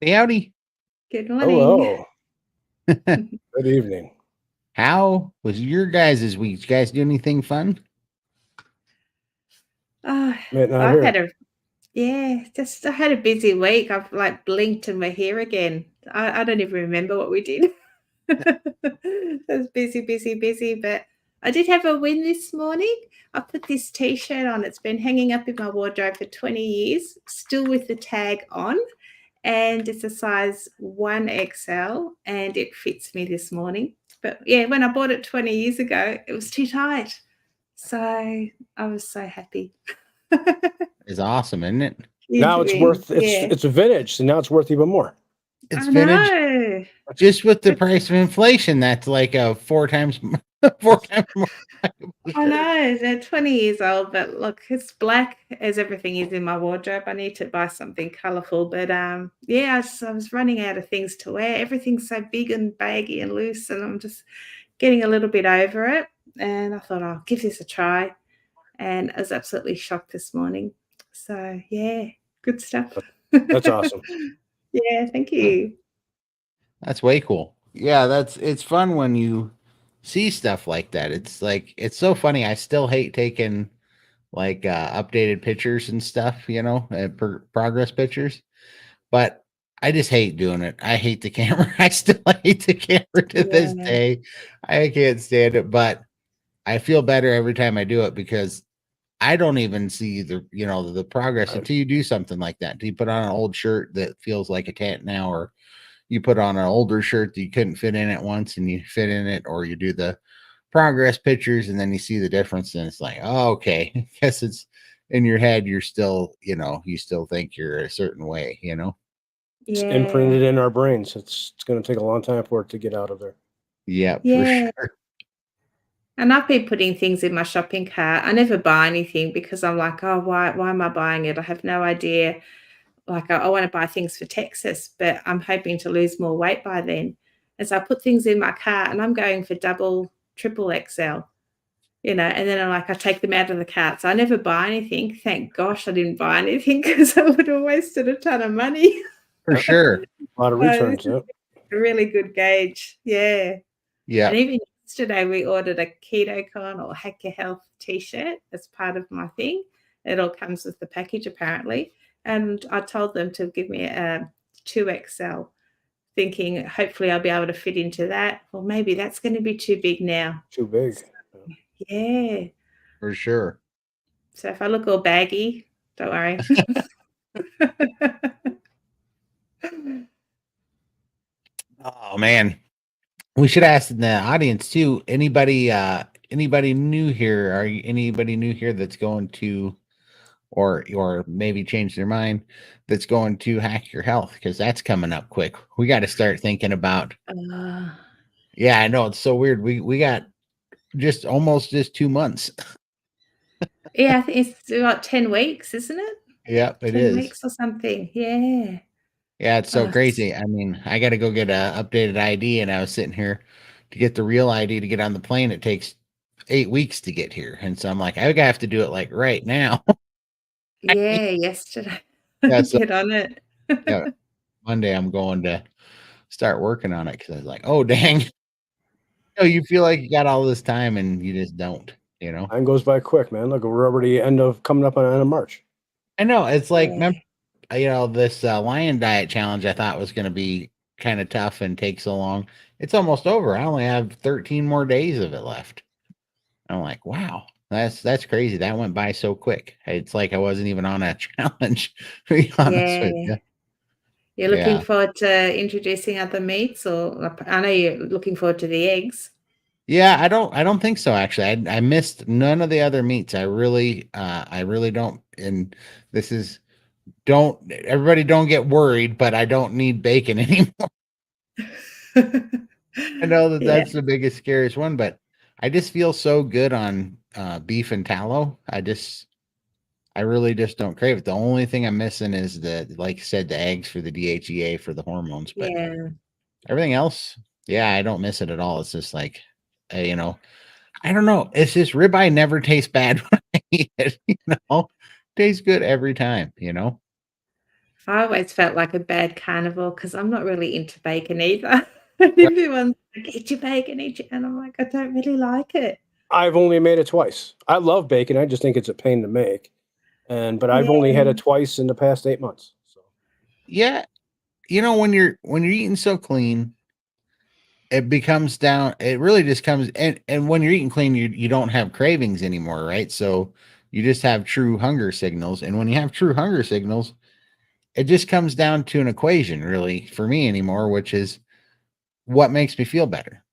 Howdy. Good morning. Hello. Good evening. How was your guys' week? Did you guys do anything fun? Might not I've had here. a I had a busy week. I've like blinked and we're here again. I don't even remember what we did. It was busy, busy, busy, but I did have a win this morning. I put this t-shirt on. It's been hanging up in my wardrobe for 20 years, still with the tag on, and it's a size 1XL and it fits me this morning. But yeah, when I bought it 20 years ago, it was too tight. So I was so happy. It's awesome, isn't it? Now it's worth Yeah. it's vintage, so now it's worth even more. It's I vintage. know. Just with the price of inflation, that's like a four times more. I know. They're 20 years old, but look, it's black as everything is in my wardrobe. I need to buy something colourful. But yeah, I was running out of things to wear. Everything's so big and baggy and loose, and I'm just getting a little bit over it. And I thought I'll give this a try. And I was absolutely shocked this morning. So yeah, good stuff. That's awesome. Yeah, thank you. That's way cool. Yeah, it's fun when you see stuff like that. It's so funny. I still hate taking like updated pictures and stuff, progress pictures. But I just hate doing it. I hate the camera. I still hate the camera to this Yeah. day. I can't stand it, but I feel better every time I do it because I don't even see the progress until you do something like that. Until you put on an old shirt that feels like a tent now, or you put on an older shirt that you couldn't fit in it once and you fit in it, or you do the progress pictures and then you see the difference and it's like, oh, okay. I guess it's in your head, you're still, you still think you're a certain way, It's Yeah. imprinted in our brains. It's going to take a long time for it to get out of there. Yeah, for Yeah. sure. And I've been putting things in my shopping cart. I never buy anything because I'm like, oh, why am I buying it? I have no idea. Like, I want to buy things for Texas, but I'm hoping to lose more weight by then. And so I put things in my cart and I'm going for double, triple XL, and then I take them out of the cart. So I never buy anything. Thank gosh I didn't buy anything because I would have wasted a ton of money. For sure. A lot of So returns. this is a really good gauge. Yeah. Yeah. And even yesterday, we ordered a KetoCon or Hack Your Health t-shirt as part of my thing. It all comes with the package, apparently. And I told them to give me a 2XL, thinking hopefully I'll be able to fit into that. Or maybe that's going to be too big now. Too big. Yeah. For sure. So if I look all baggy, don't worry. Oh man. We should ask the audience too. Anybody new here? Anybody new here that's going to or maybe change their mind that's going to hack your health? Because that's coming up quick. We got to start thinking about yeah, I know it's so weird. We got almost 2 months. Yeah, I think it's about 10 weeks, isn't it? Yeah, it 10 is. weeks or something. Yeah. Yeah, it's so crazy. I mean, I got to go get a updated ID, and I was sitting here to get the real ID to get on the plane. It takes 8 weeks to get here, and so I'm like, I have to do it like right now. Yeah, yesterday. Yeah, so, Get on it. yeah, Monday I'm going to start working on it because I was like, oh dang, you feel like you got all this time and you just don't. Time goes by quick, man. Look, we're already coming up on end of March. I know it's like, Yeah. this lion diet challenge I thought was going to be kind of tough and take so long. It's almost over. I only have 13 more days of it left. I'm like, wow, that's crazy. That went by so quick. It's like I wasn't even on a challenge, to be honest with you. You're looking forward to introducing other meats, or I know you're looking forward to the eggs. Yeah, I don't think so actually. I missed none of the other meats. I really don't. And this is everybody don't get worried, but I don't need bacon anymore. I know that's the biggest, scariest one, but I just feel so good on beef and tallow. I really just don't crave it. The only thing I'm missing is like you said, the eggs for the DHEA for the hormones, but everything else, yeah, I don't miss it at all. It's just like, I don't know. It's just ribeye never tastes bad when I eat it, tastes good every time, I always felt like a bad carnivore because I'm not really into bacon either. And everyone's like, "Eat your bacon, eat your," and I'm like, "I don't really like it." I've only made it twice. I love bacon. I just think it's a pain to make. But I've only had it Yeah. twice in the past 8 months. So Yeah, when you're eating so clean, it becomes down. It really just comes and when you're eating clean, you don't have cravings anymore, right? So you just have true hunger signals, and when you have true hunger signals, it just comes down to an equation, really, for me anymore, which is what makes me feel better.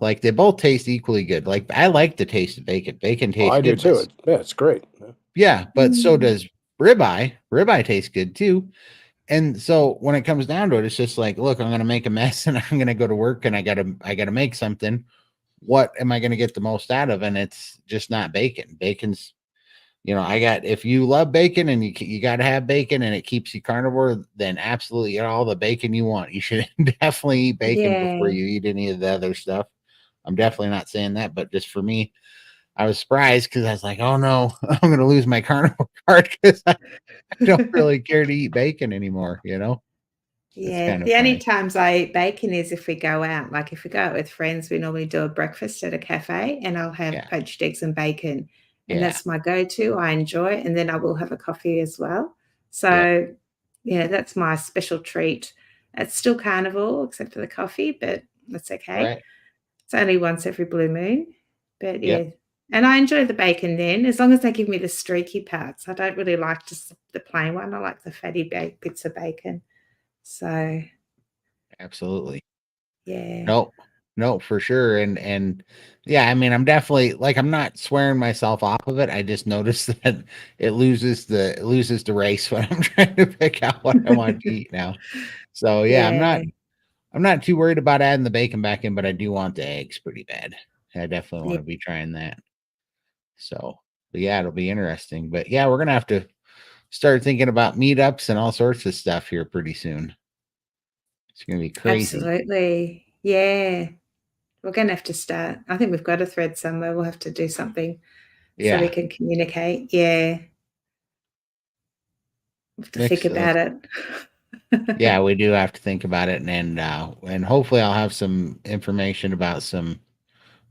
Like they both taste equally good. Like I like the taste of bacon. Bacon oh, tastes I do good, but too. Yeah, it's great. Yeah. yeah, but so Mm. does ribeye. Ribeye tastes good too. And so when it comes down to it, it's just like, look, I'm gonna make a mess and I'm gonna go to work and I gotta make something. What am I gonna get the most out of? And it's just not bacon. Bacon's, if you love bacon and you gotta have bacon and it keeps you carnivore, then absolutely get all the bacon you want. You should definitely eat bacon before Yeah. you eat any of the other stuff. I'm definitely not saying that, but just for me, I was surprised because I was like, oh no, I'm gonna lose my carnivore card because I don't really care to eat bacon anymore. It's Yeah, kind of the only funny. times I eat bacon is if we go out. Like if we go out with friends, we normally do a breakfast at a cafe and I'll have Yeah. poached eggs and bacon. And Yeah. that's my go-to. I enjoy it. And then I will have a coffee as well. Yep. So, yeah, that's my special treat. It's still carnivore except for the coffee, but that's okay. Right. It's only once every blue moon. But Yep. yeah. And I enjoy the bacon then, as long as they give me the streaky parts. I don't really like just the plain one. I like the fatty bits of bacon. So Absolutely. yeah, Nope. Nope, for sure. And yeah, I mean, I'm not swearing myself off of it. I just noticed that it loses the race when I'm trying to pick out what I want to eat now. So yeah, I'm not yeah, I'm not too worried about adding the bacon back in, but I do want the eggs pretty bad. I definitely yeah, want to be trying that. So but yeah, it'll be interesting. But yeah, we're gonna have to start thinking about meetups and all sorts of stuff here pretty soon. It's gonna be crazy. absolutely. Yeah, we're gonna have to start. I think we've got a thread somewhere. We'll have to do something so we Yeah. can communicate. Yeah, we have to think Mix about it. Yeah, we do have to think about it, and hopefully I'll have some information about some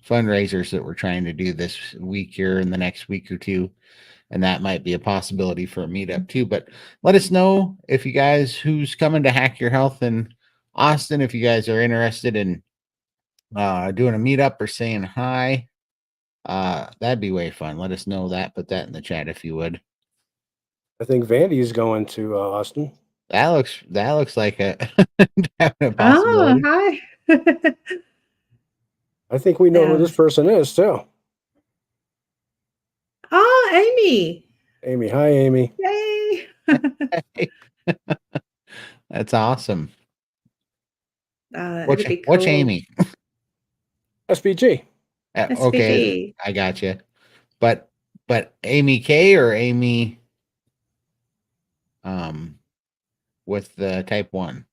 fundraisers that we're trying to do this week here in the next week or two, and that might be a possibility for a meetup too. But let us know if you guys who's coming to Hack Your Health in Austin, if you guys are interested in doing a meetup or saying hi. That'd be way fun. Let us know that. Put that in the chat if you would. I think Vandy's going to Austin. That looks like a definite Oh, possibility. hi. I think we know who this Um, person is too. oh, Amy. Amy. Hi, Amy. Yay. That's awesome. It'll be What's cool. Amy? SBG. Okay, SVG. I got you. But Amy K or Amy with the type 1.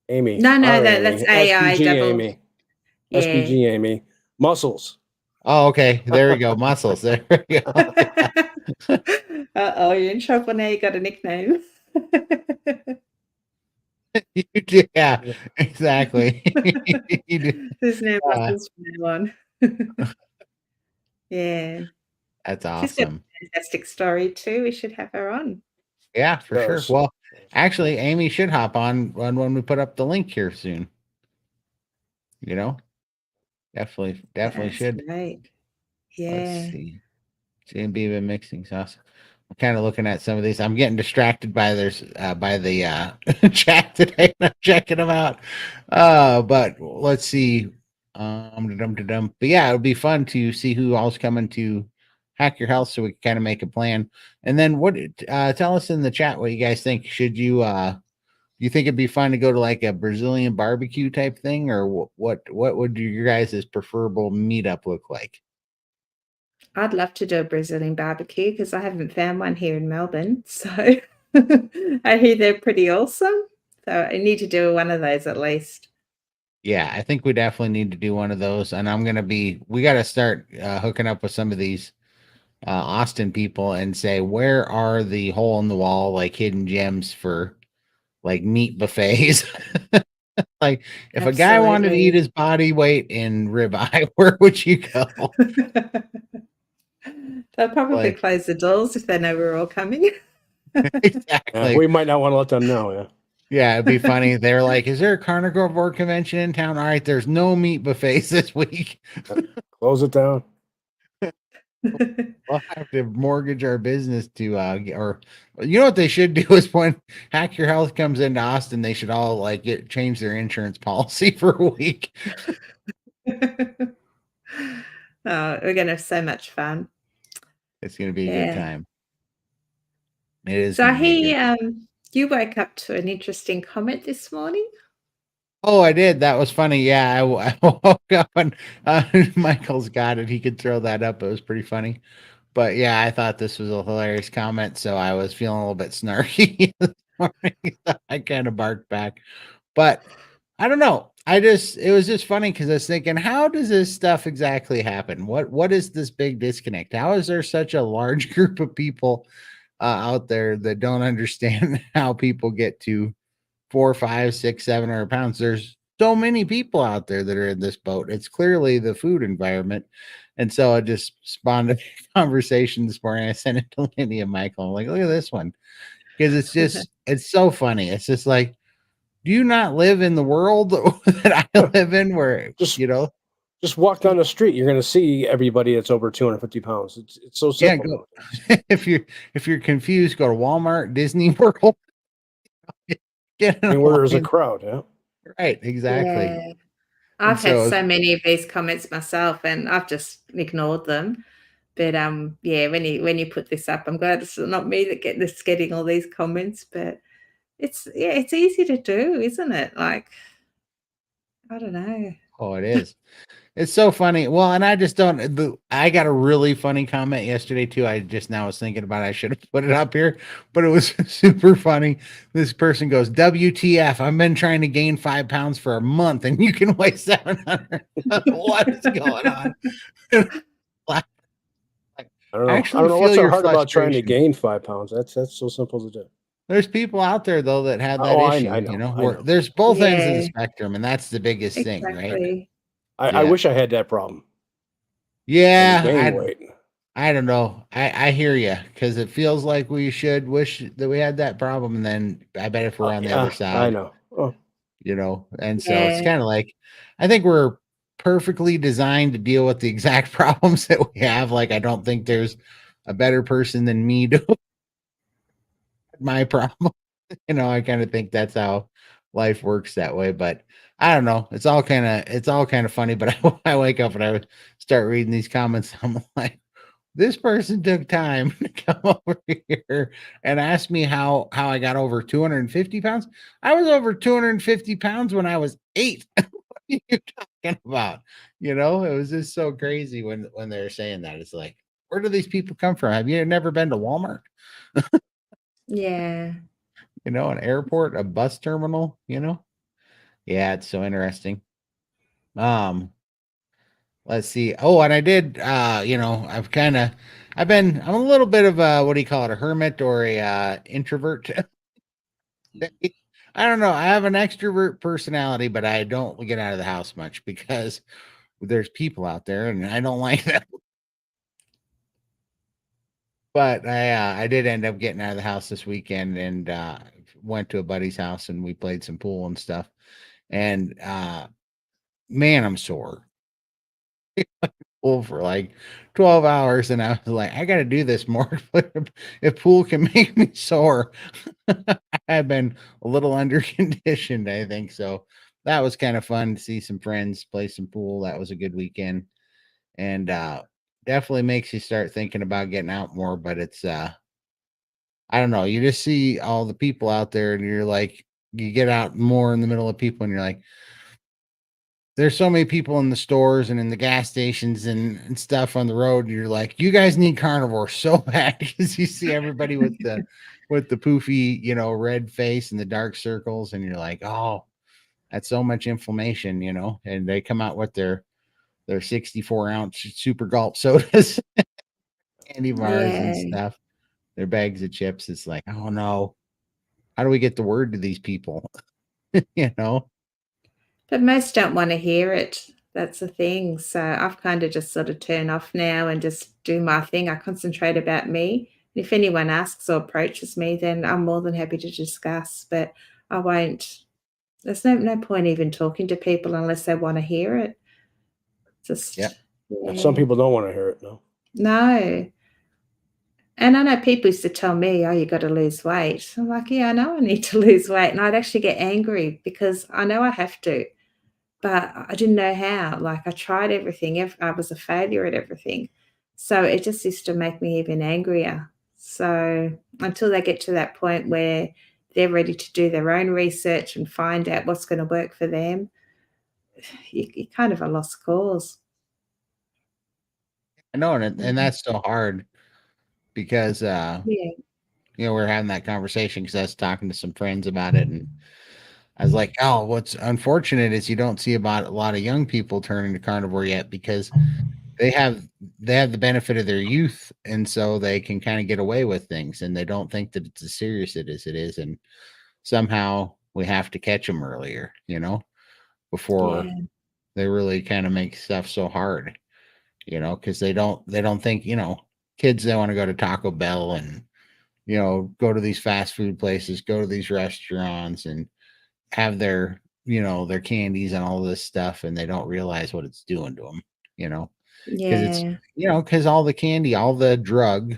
Amy. No, no, Our that's Amy. AI SBG double. Amy. Yeah. SBG Amy. Muscles. Oh, okay. There we go. Muscles. There we go. Uh-oh, you're in trouble now. You got a nickname. You do, yeah, Yeah. exactly. You do. There's no Uh, muscles from now on. Yeah. that's She's got awesome. a fantastic story too. We should have her on. Yeah, for sure. Does. Well, actually, Amy should hop on when we put up the link here soon. You know, definitely That's should. great. Let's Yeah. see. JB mixing sauce. I'm kind of looking at some of these. I'm getting distracted by the chat today. I'm checking them out. But let's see. But yeah, it'll be fun to see who all's coming to Hack Your Health, so we can kind of make a plan. And then tell us in the chat what you guys think. Should you think it'd be fun to go to like a Brazilian barbecue type thing, or what would your guys' preferable meetup look like? I'd love to do a Brazilian barbecue because I haven't found one here in Melbourne. So I hear they're pretty awesome. So I need to do one of those at least. Yeah, I think we definitely need to do one of those. And we got to start hooking up with some of these Austin people and say, where are the hole in the wall, like hidden gems for like meat buffets? Like if a guy wanted to eat Absolutely. his body weight in ribeye, where would you go? They'll probably Like, close the doors if they know we're all coming. exactly. We might not want to let them know. Yeah. Yeah, it'd be funny. They're like, is there a carnivore convention in town? All right, there's no meat buffets this week. Close it down. We'll have to mortgage our business to or you know what they should do is when Hack Your Health comes into Austin, they should all like change their insurance policy for a week. Oh, we're gonna have so much fun. It's gonna be a good Yeah. time. It is So I gonna be a good hear you woke up to an interesting comment this morning. Oh, I did. That was funny. Yeah, I woke up and Michael's got it. He could throw that up. It was pretty funny. But yeah, I thought this was a hilarious comment, so I was feeling a little bit snarky this morning. I kind of barked back. But I don't know. It was just funny because I was thinking, how does this stuff exactly happen? What is this big disconnect? How is there such a large group of people out there that don't understand how people get to 4, 5, 6, 700 pounds? There's so many people out there that are in this boat. It's clearly the food environment. And so it just spawned a conversation this morning. I sent it to Lindy and Michael. I'm like, look at this one. Because it's so funny. It's just like, do you not live in the world that I live in where, Just just walk down the street. You're going to see everybody that's over 250 pounds. It's so yeah, simple. go. If you're confused, go to Walmart, Disney World. Get in a Where there's a line. crowd. Yeah. Right, exactly. Yeah. And I've had so so many of these comments myself and I've just ignored them. But yeah, when you put this up, I'm glad it's not me that getting all these comments, but it's easy to do, isn't it? Like, I don't know. oh, it is. It's so funny. Well, and I just don't. I got a really funny comment yesterday too. I just now was thinking about it. I should have put it up here, but it was super funny. This person goes, "WTF? I've been trying to gain 5 pounds for a month, and you can weigh 700. What is going on?" I don't know. Actually, I don't know what's feel so your hard about trying to frustration. gain 5 pounds. That's so simple to do. There's people out there though that had that Oh, issue. I know. You know, I where know. there's both ends of the Yeah, spectrum, and that's the biggest thing, right? exactly. I Yeah. wish I had that problem. Yeah, Gain weight. I don't know. I hear you because it feels like we should wish that we had that problem, and then I bet if we're on the other Yeah, I side, know. Oh, and so it's Yeah. kind of like I think we're perfectly designed to deal with the exact problems that we have. Like I don't think there's a better person than me to my problem. I kind of think that's how life works that way. But I don't know. It's all kind of funny. But I wake up and I would start reading these comments. I'm like, this person took time to come over here and ask me how I got over 250 pounds. I was over 250 pounds when I was 8. What are you talking about? It was just so crazy when they're saying that. It's like, where do these people come from? Have you never been to Walmart? Yeah. An airport, a bus terminal? Yeah, it's so interesting. Um, let's see. Oh, and I did I'm a little bit of a, what do you call it, a hermit or a introvert. I don't know. I have an extrovert personality, but I don't get out of the house much because there's people out there and I don't like that. But I did end up getting out of the house this weekend and went to a buddy's house and we played some pool and stuff. And man, I'm sore. Pool for like 12 hours and I was like, I got to do this more. If pool can make me sore, I've been a little under conditioned, I think. So that was kind of fun to see some friends play some pool. That was a good weekend. And definitely makes you start thinking about getting out more, but it's I don't know, you just see all the people out there and you're like, you get out more in the middle of people and you're like, there's so many people in the stores and in the gas stations and stuff on the road. And you're like, you guys need carnivore so bad because you see everybody with the poofy, red face and the dark circles. And you're like, oh, that's so much inflammation, and they come out with their 64-ounce super gulp sodas. candy bars and Yeah. stuff, their bags of chips. It's like, oh no, how do we get the word to these people? You know? But most don't want to hear it. That's the thing. So I've kind of just sort of turn off now and just do my thing. I concentrate about me. If anyone asks or approaches me, then I'm more than happy to discuss. But I won't. There's no point even talking to people unless they want to hear it. Just Yep. And some yeah. people don't want to hear it. No. No. And I know people used to tell me, "Oh, you got to lose weight." I'm like, "Yeah, I know I need to lose weight," and I'd actually get angry because I know I have to. But I didn't know how. Like, I tried everything. I was a failure at everything. So it just used to make me even angrier. So until they get to that point where they're ready to do their own research and find out what's going to work for them, you kind of a lost cause. I know, and that's so hard because Yeah. we're having that conversation because I was talking to some friends about it, and I was like, oh, what's unfortunate is you don't see about a lot of young people turning to carnivore yet because they have the benefit of their youth, and so they can kind of get away with things, and they don't think that it's as serious it is, and somehow we have to catch them earlier, before Yeah. they really kind of make stuff so hard, because they don't think, kids, they want to go to Taco Bell and go to these fast food places, go to these restaurants, and have their candies and all this stuff, and they don't realize what it's doing to them, you know, because it's Yeah. because all the candy, all the drug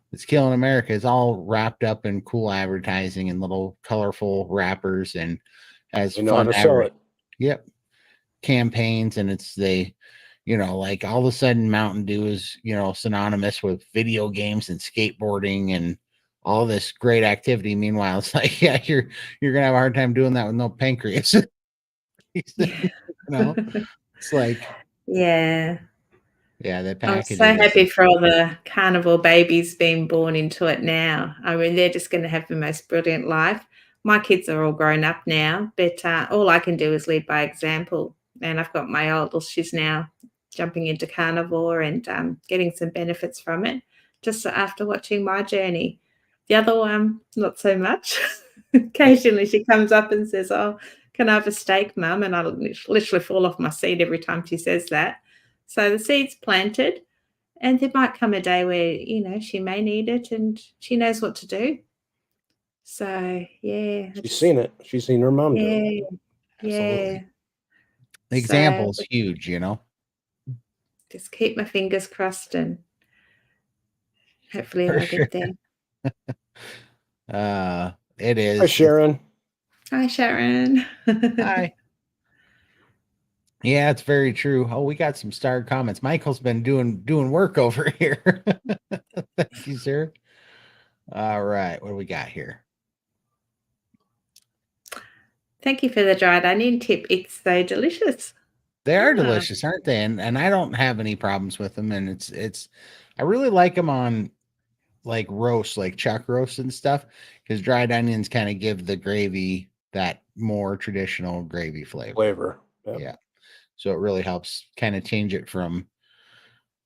that's killing America is all wrapped up in cool advertising and little colorful wrappers and has They know how fun to sell it. yep, campaigns, and like all of a sudden Mountain Dew is synonymous with video games and skateboarding and all this great activity. Meanwhile, it's like, yeah, you're gonna have a hard time doing that with no pancreas. Yeah. It's like, Yeah. yeah, the I'm so packaging is happy for all the carnivore babies being born into it now. I mean, they're just going to have the most brilliant life. My kids are all grown up now, but all I can do is lead by example. And I've got my oldest, she's now jumping into carnivore and getting some benefits from it just after watching my journey. The other one, not so much. Occasionally she comes up and says, "Oh, can I have a steak, Mum?" And I literally fall off my seat every time she says that. So the seed's planted, and there might come a day where, she may need it and she knows what to do. So, yeah, I She's just seen it. She's seen her mom do yeah, it. yeah. absolutely, the So, example's huge. just keep my fingers crossed and hopefully For I'll sure. get there. It Hi, is. Sharon. Hi, Sharon. Hi. Yeah, it's very true. Oh, we got some starred comments. Michael's been doing work over here. Thank you, sir. All right, what do we got here? Thank you for the dried onion tip. It's so delicious. They are Ah, delicious, aren't they? And I don't have any problems with them. And it's I really like them on like roast, like chuck roast and stuff, because dried onions kind of give the gravy that more traditional gravy flavor. Flavor. Yep. Yeah. So it really helps kind of change it from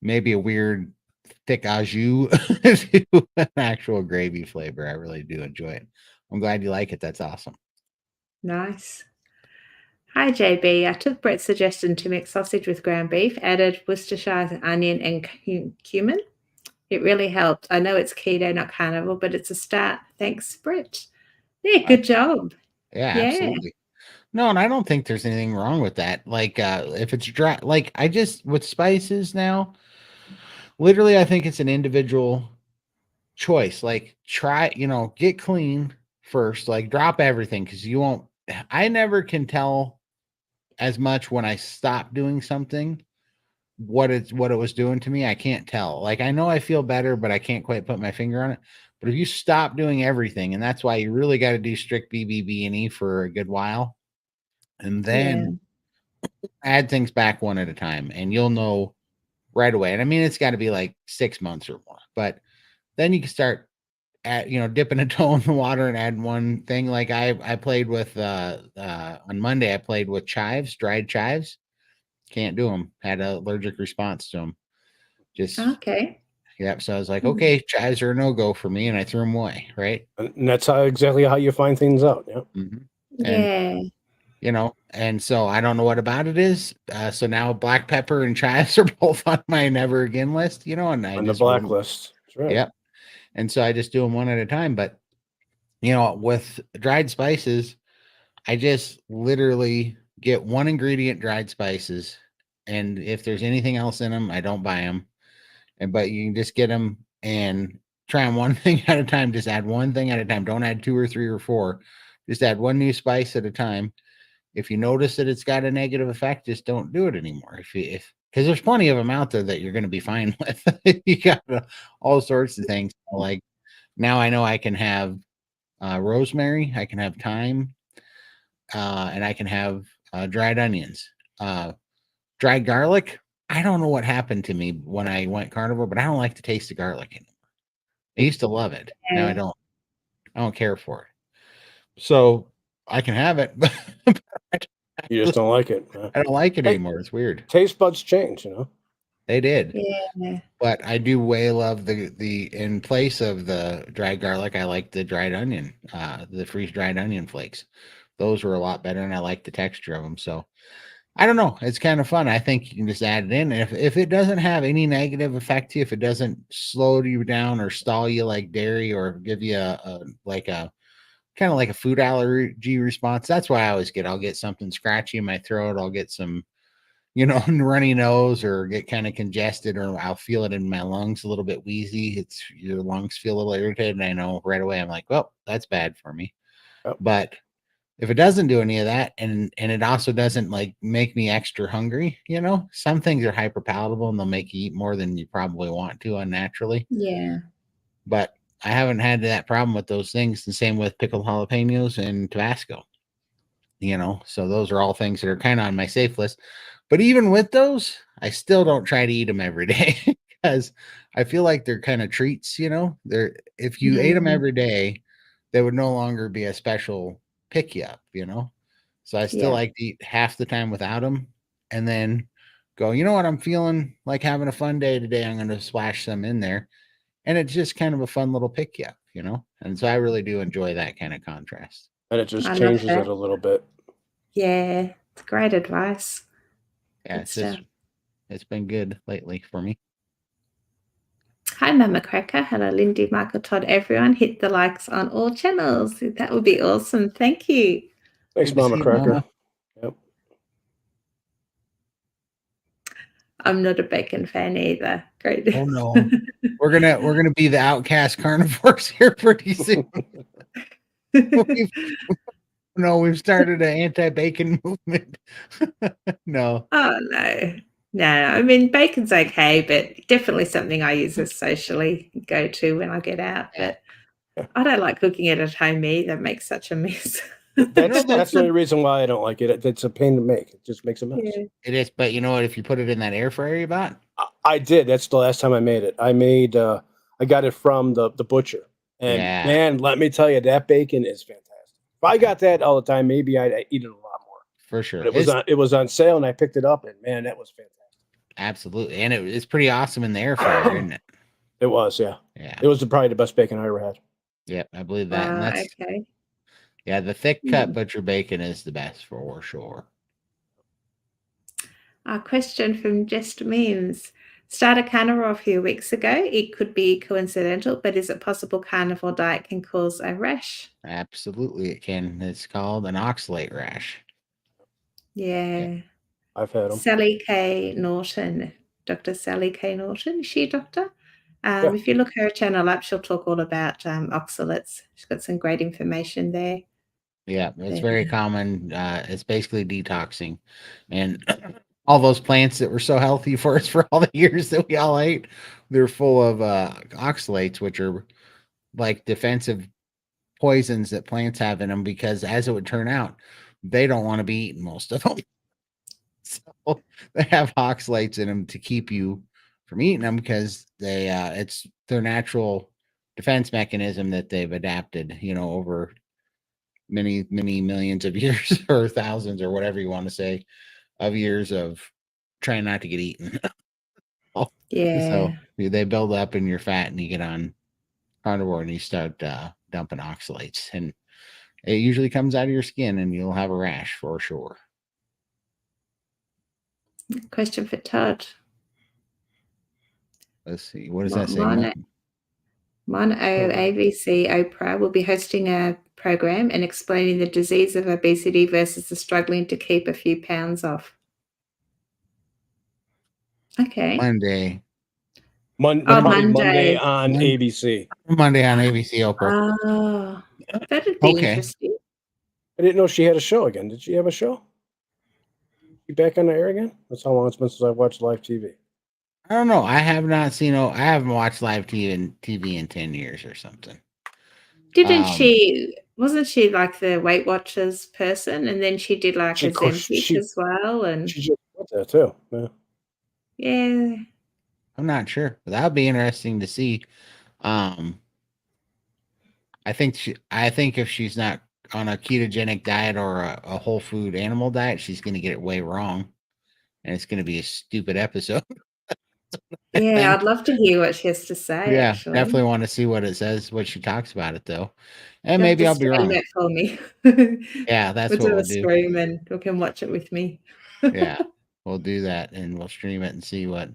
maybe a weird thick au jus to an actual gravy flavor. I really do enjoy it. I'm glad you like it. That's awesome. nice. Hi, JB. I took Brett's suggestion to mix sausage with ground beef, added Worcestershire onion and cumin. It really helped. I know it's keto, not carnivore, but it's a start. Thanks, Brett. Yeah, good job. Yeah, Yeah, absolutely. No, and I don't think there's anything wrong with that. Like if it's dry, like I just with spices now, literally I think it's an individual choice. Like try, get clean first, like drop everything because you won't I never can tell as much when I stop doing something what it was doing to me. I can't tell. Like I know I feel better, but I can't quite put my finger on it. But if you stop doing everything, and that's why you really got to do strict BBB and E for a good while, and yeah, then add things back one at a time, and you'll know right away. And I mean, it's got to be like 6 months or more, but then you can start dipping a toe in the water and add one thing. Like I played with on Monday, I played with chives, dried chives. Can't do them. Had an allergic response to them. Just okay. Yep. So I was like, Mhm. okay, chives are a no-go for me, and I threw them away. Right. And that's exactly how you find things out. Yeah. And Yeah. and so I don't know what about it is. So now black pepper and chives are both on my never again list, and I On the just wouldn't. blacklist. That's right. Yep. And so I just do them one at a time. But with dried spices, I just literally get one ingredient, dried spices, and if there's anything else in them, I don't buy them. But you can just get them and try them one thing at a time. Just add one thing at a time. Don't add 2 or 3 or 4. Just add one new spice at a time. If you notice that it's got a negative effect, just don't do it anymore. Because there's plenty of them out there that you're going to be fine with. You got all sorts of things. Like now I know I can have rosemary, I can have thyme, and I can have dried onions. Dried garlic. I don't know what happened to me when I went carnivore, but I don't like the taste of garlic anymore. I used to love it. Now I don't. I don't care for it. So I can have it, but You just don't like it. I don't like it Hey, anymore. It's weird. Taste buds change, They did. Yeah. But I do way love the in place of the dried garlic, I like the dried onion, the freeze dried onion flakes. Those were a lot better, and I like the texture of them. So I don't know. It's kind of fun. I think you can just add it in. And if it doesn't have any negative effect to you, if it doesn't slow you down or stall you like dairy or give you a kind of like a food allergy response, that's why I'll get something scratchy in my throat. I'll get some, runny nose or get kind of congested, or I'll feel it in my lungs a little bit wheezy. It's your lungs feel a little irritated. And I know right away, I'm like, well, that's bad for me. Yep. But if it doesn't do any of that, and it also doesn't like make me extra hungry, some things are hyper palatable and they'll make you eat more than you probably want to unnaturally. Yeah. But I haven't had that problem with those things. The same with pickled jalapenos and Tabasco. So those are all things that are kind of on my safe list. But even with those, I still don't try to eat them every day because I feel like they're kind of treats. They're if you ate them every day, they would no longer be a special pick you up. So I still Yeah. like to eat half the time without them, and then go. You know what? I'm feeling like having a fun day today. I'm going to splash some in there, and it's just kind of a fun little pick you up. And so I really do enjoy that kind of contrast. And it just I love changes that. it a little bit. Yeah. It's great advice. Yeah, Good stuff. it's been good lately for me. Hi, Mama Cracker. Hello, Lindy, Michael, Todd, everyone. Hit the likes on all channels. That would be awesome. Thank you. Thanks, Good to Mama see you, Cracker. Mama. Yep. I'm not a bacon fan either. Great. Oh no. We're gonna be the outcast carnivores here pretty soon. We've started an anti-bacon movement. No. Oh no. No, I mean bacon's okay, but definitely something I use as socially go to when I get out. But I don't like cooking it at home either. It makes such a mess. That's the only reason why I don't like it. It's a pain to make. It just makes a mess. Yeah. It is, but you know what? If you put it in that air fryer you bought, I did. That's the last time I made it. I got it from the butcher. And Yeah. man, let me tell you, that bacon is fantastic. If I got that all the time, maybe I'd eat it a lot more. For sure. But it was on sale, and I picked it up, and man, that was fantastic. Absolutely. And it's pretty awesome in the air fryer, isn't it? It was, yeah. Yeah. It was probably the best bacon I ever had. Yep, I believe that. And that's Okay. yeah, the thick cut butcher bacon is the best for sure. A question from Just Memes. Started carnivore a few weeks ago. It could be coincidental, but is it possible carnivore diet can cause a rash? Absolutely, it can. It's called an oxalate rash. Yeah. I've had them. Sally K. Norton, Dr. Sally K. Norton, is she a doctor? Yeah. If you look her channel up, she'll talk all about oxalates. She's got some great information there. Yeah, it's very common. It's basically detoxing, and all those plants that were so healthy for us for all the years that we all ate, they're full of oxalates, which are like defensive poisons that plants have in them. Because as it would turn out, they don't want to be eaten, most of them. So they have oxalates in them to keep you from eating them, because it's their natural defense mechanism that they've adapted, over many, many millions of years or thousands or whatever you want to say of years of trying not to get eaten. Yeah. So they build up in your fat, and you get on carnivore, and you start dumping oxalates, and it usually comes out of your skin, and you'll have a rash for sure. Question for Todd. Let's see. What does that say? Mono ABC Oprah will be hosting a program and explaining the disease of obesity versus the struggling to keep a few pounds off. Okay. Monday. Monday on Monday. ABC. Monday on ABC Oprah. Oh, that'd be interesting. I didn't know she had a show again. Did she have a show? She back on the air again? That's how long it's been since I've watched live TV. I don't know. I have not seen. I haven't watched live TV in 10 years or something. Didn't she? Wasn't she like the Weight Watchers person? And then she did like a Ozempic as well. And she just did that too. Yeah. I'm not sure. But that would be interesting to see. I think if she's not on a ketogenic diet or a whole food animal diet, she's going to get it way wrong, and it's going to be a stupid episode. Yeah, I'd love to hear what she has to say. Yeah, actually. definitely want to see what it says, what she talks about it though, and You'll maybe I'll have to be stream wrong. it for me. Yeah, that's we'll what do we'll a do. stream and you can watch it with me. Yeah, we'll do that, and we'll stream it and see what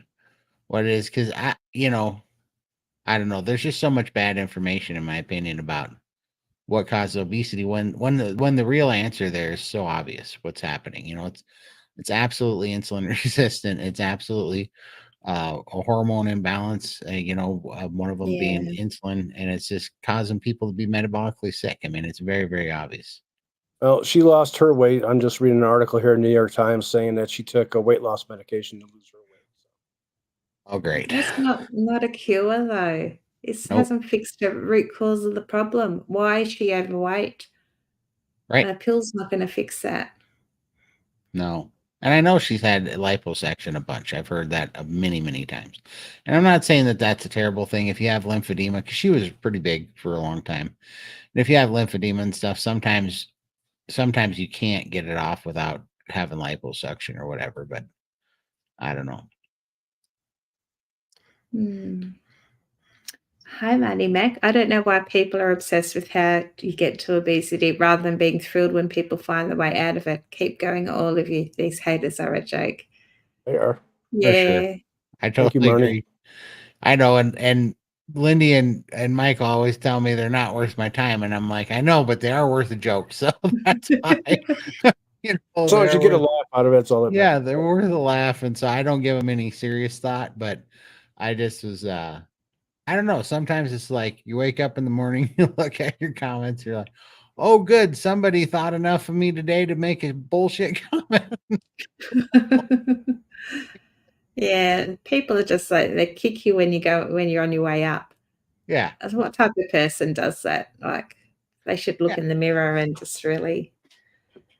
it is, because I don't know. There's just so much bad information, in my opinion, about what causes obesity when the real answer there is so obvious. What's happening? It's absolutely insulin resistant. It's absolutely a hormone imbalance. One of them being insulin, and it's just causing people to be metabolically sick. I mean, it's very, very obvious. Well, she lost her weight. I'm just reading an article here in New York Times saying that she took a weight loss medication to lose her weight. Oh, great. That's not a cure though. It hasn't fixed the root cause of the problem. Why is she overweight? Right. A pill's not going to fix that. No. And I know she's had liposuction a bunch. I've heard that many, many times. And I'm not saying that that's a terrible thing if you have lymphedema, because she was pretty big for a long time. And if you have lymphedema and stuff, sometimes you can't get it off without having liposuction or whatever. But I don't know. Hi, Manny Mac. I don't know why people are obsessed with how you get to obesity rather than being thrilled when people find the way out of it. Keep going, all of you. These haters are a joke. They are. Yeah. For sure. I totally agree. I know. And Lindy and Michael always tell me they're not worth my time. And I'm like, I know, but they are worth a joke. So that's why. As long as you get a laugh out of it, it's all that matters. Yeah, they're worth a laugh. And so I don't give them any serious thought, but I just was I don't know. Sometimes it's like you wake up in the morning, you look at your comments, you're like, oh, good. Somebody thought enough of me today to make a bullshit comment. Yeah. People are just like, they kick you when you're on your way up. Yeah. That's what type of person does that? Like, they should look in the mirror and just really.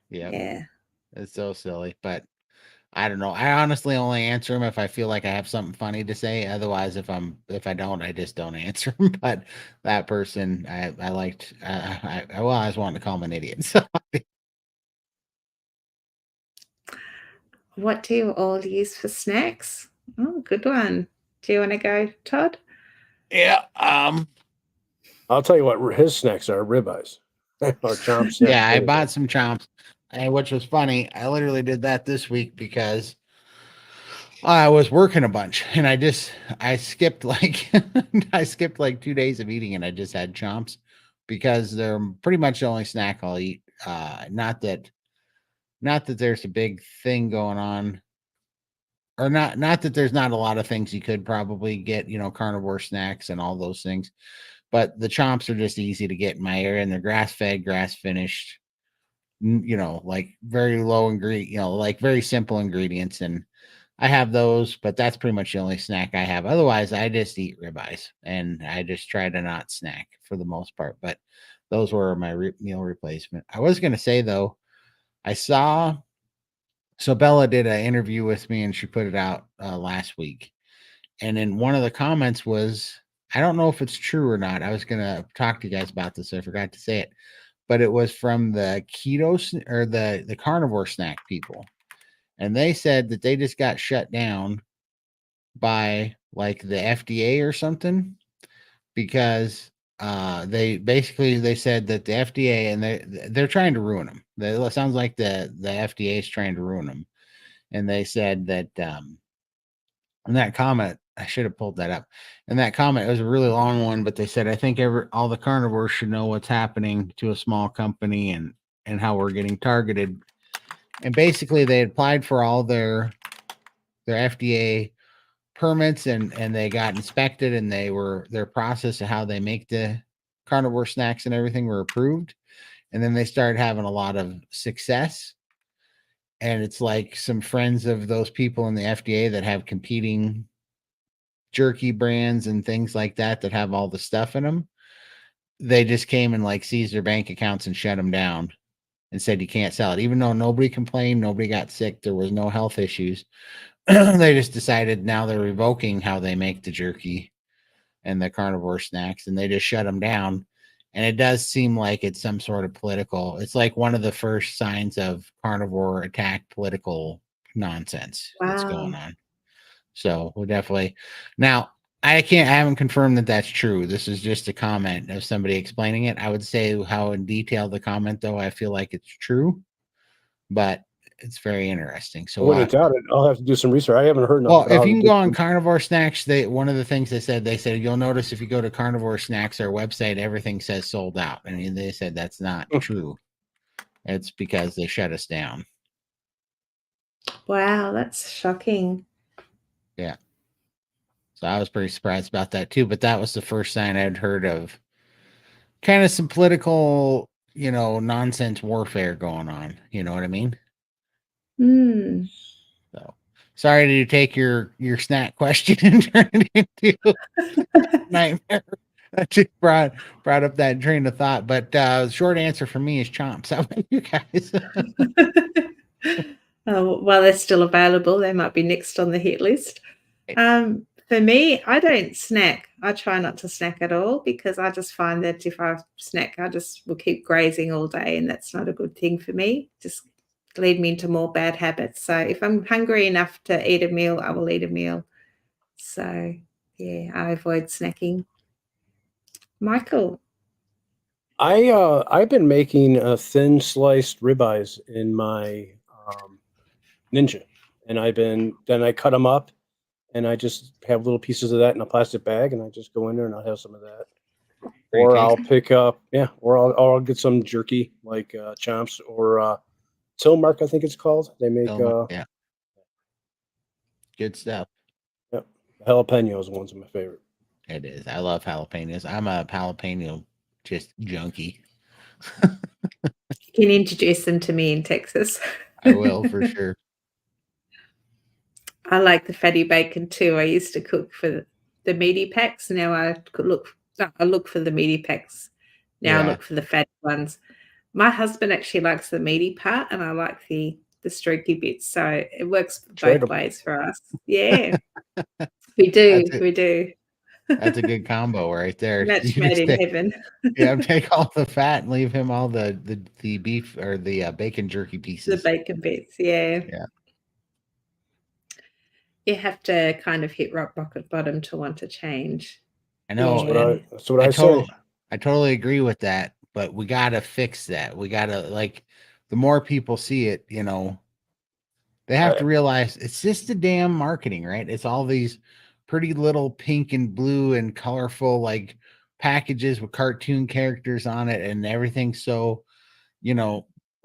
Yeah. It's so silly, but I don't know. I honestly only answer them if I feel like I have something funny to say. Otherwise, if I don't, I just don't answer them. But that person, I liked. I was wanting to call him an idiot. So. What do you all use for snacks? Oh, good one. Do you want to go, Todd? Yeah. I'll tell you what his snacks are: ribeyes or chomps. Yeah, I bought some chomps, and which was funny. I literally did that this week because I was working a bunch, and I skipped like 2 days of eating, and I just had chomps because they're pretty much the only snack I'll eat. Not that there's a big thing going on, or not that there's not a lot of things you could probably get, carnivore snacks and all those things, but the chomps are just easy to get in my area, and they're grass fed, grass finished, like very low ingredient, like very simple ingredients, and I have those, but that's pretty much the only snack I have. Otherwise, I just eat ribeyes, and I just try to not snack for the most part. But those were my meal replacement. I was going to say, though, so Bella did an interview with me, and she put it out last week. And then one of the comments was, I don't know if it's true or not. I was going to talk to you guys about this. I forgot to say it, but it was from the keto or the carnivore snack people. And they said that they just got shut down by like the FDA or something, because they said that the FDA, and they're trying to ruin them. It sounds like the FDA is trying to ruin them. And they said that in that comment, I should have pulled that up. In that comment, it was a really long one, but they said, I think all the carnivores should know what's happening to a small company and how we're getting targeted. And basically they applied for all their FDA permits and they got inspected, and their process of how they make the carnivore snacks and everything were approved. And then they started having a lot of success. And it's like some friends of those people in the FDA that have competing jerky brands and things like that have all the stuff in them. They just came and like seized their bank accounts and shut them down and said you can't sell it, even though nobody complained, nobody got sick, there was no health issues. They just decided now they're revoking how they make the jerky and the carnivore snacks, and they just shut them down. And it does seem like it's some sort of political, it's like one of the first signs of carnivore attack political nonsense that's going Wow. on. So we'll definitely, now I haven't confirmed that that's true. This is just a comment of somebody explaining it. I would say how in detail the comment, though, I feel like it's true, but it's very interesting. So I wouldn't doubt it. I'll have to do some research. I haven't heard nothing. well, but if I'll you can do go on some- Carnivore Snacks, one of the things they said you'll notice if you go to Carnivore Snacks, our website, everything says sold out. I mean, they said that's not true. It's because they shut us down. Wow, that's shocking. Yeah. So I was pretty surprised about that too. But that was the first sign I'd heard of kind of some political, nonsense warfare going on. You know what I mean? Hmm. So sorry to take your snack question and turn it into nightmare. I just brought up that train of thought. But short answer for me is chomps. How about you guys? Oh, while they're still available, they might be next on the hit list. For me, I don't snack. I try not to snack at all because I just find that if I snack, I just will keep grazing all day, and that's not a good thing for me. Just lead me into more bad habits. So if I'm hungry enough to eat a meal, I will eat a meal. So yeah, I avoid snacking. Michael. I've been making thin sliced ribeyes in my Ninja, and then I cut them up, and I just have little pieces of that in a plastic bag, and I just go in there and I'll have some of that. Or I'll pick up, or I'll get some jerky like Chomps or Tillmark, I think it's called. They make yeah, good stuff. Yep, jalapenos. One's my favorite. It is. I love jalapenos. I'm a jalapeno just junkie. You can introduce them to me in Texas. I will for sure. I like the fatty bacon too. I used to cook for the meaty packs. Now I look for the meaty packs. Now I look for the fatty ones. My husband actually likes the meaty part, and I like the streaky bits. So it works both ways for us. Yeah, we do. We do. That's a good combo right there. Match made in heaven. Take all the fat and leave him all the beef or the bacon jerky pieces. The bacon bits, yeah. You have to kind of hit rock bottom to want to change. I know. That's what I say. I totally agree with that, but we got to fix that. We got to, like, the more people see it, they have to realize it's just the damn marketing, right? It's all these pretty little pink and blue and colorful like packages with cartoon characters on it, and everything's so,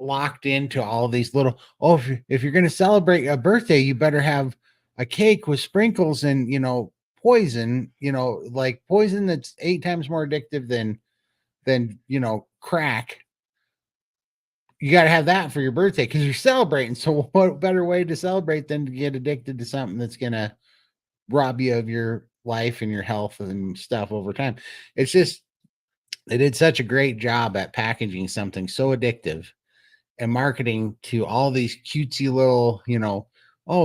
locked into all these little, if you're going to celebrate a birthday, you better have a cake with sprinkles and, poison, like poison that's 8 times more addictive than crack. You got to have that for your birthday because you're celebrating. So what better way to celebrate than to get addicted to something that's going to rob you of your life and your health and stuff over time? It's just, they did such a great job at packaging something so addictive and marketing to all these cutesy little,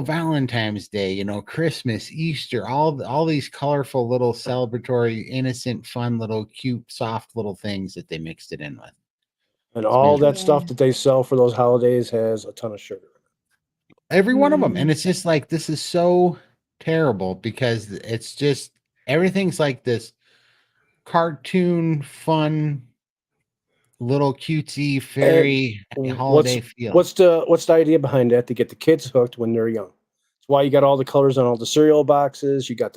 Valentine's Day, Christmas, Easter, all these colorful little celebratory, innocent, fun, little cute, soft little things that they mixed it in with. And all that stuff that they sell for those holidays has a ton of sugar. Every one of them. And it's just like, this is so terrible because it's just everything's like this cartoon fun little cutesy fairy holiday feel. What's the idea behind that? To get the kids hooked when they're young. That's why you got all the colors on all the cereal boxes. You got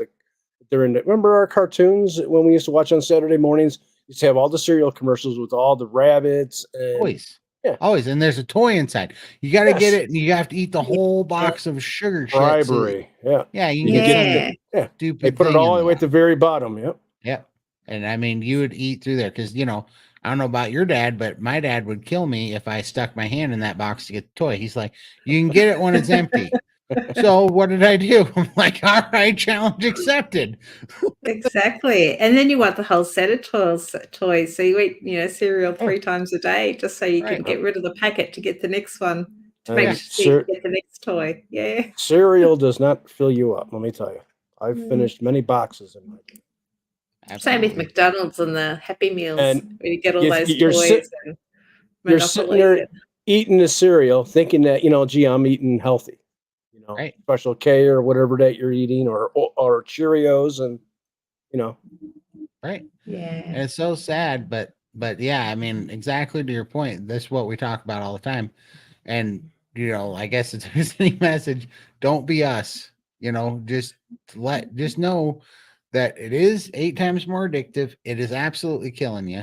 remember our cartoons when we used to watch on Saturday mornings? You used to have all the cereal commercials with all the rabbits and Always. yeah. Always. And there's a toy inside. You got to get Yes. it and you have to eat the whole box of sugar shit. bribery. Yeah. Yeah, you You can get get Yeah. some stupid They put it thing all in the way there. at the very bottom. Yep. Yep. And I mean, you would eat through there because, I don't know about your dad, but my dad would kill me if I stuck my hand in that box to get the toy. He's like, you can get it when it's empty. So what did I do? I'm like, all right, challenge accepted. Exactly. And then you want the whole set of toys. So you eat, cereal 3 times a day just so you can Right. get rid of the packet to get the next one, to And make sure you get the next toy. Yeah. cereal does not fill you up. Let me tell you, I've Mm. finished many boxes in my day. Same with Absolutely. McDonald's and the Happy Meals, And where you get all those you're toys and you're sitting Monopoly. there eating the cereal, thinking that gee, I'm eating healthy. Right. Special K or whatever that you're eating, or Cheerios, and Right. Yeah. And it's so sad, but yeah, I mean, exactly to your point. That's what we talk about all the time. And I guess it's a message. Don't be us. Just know that it is 8 times more addictive. It is absolutely killing you.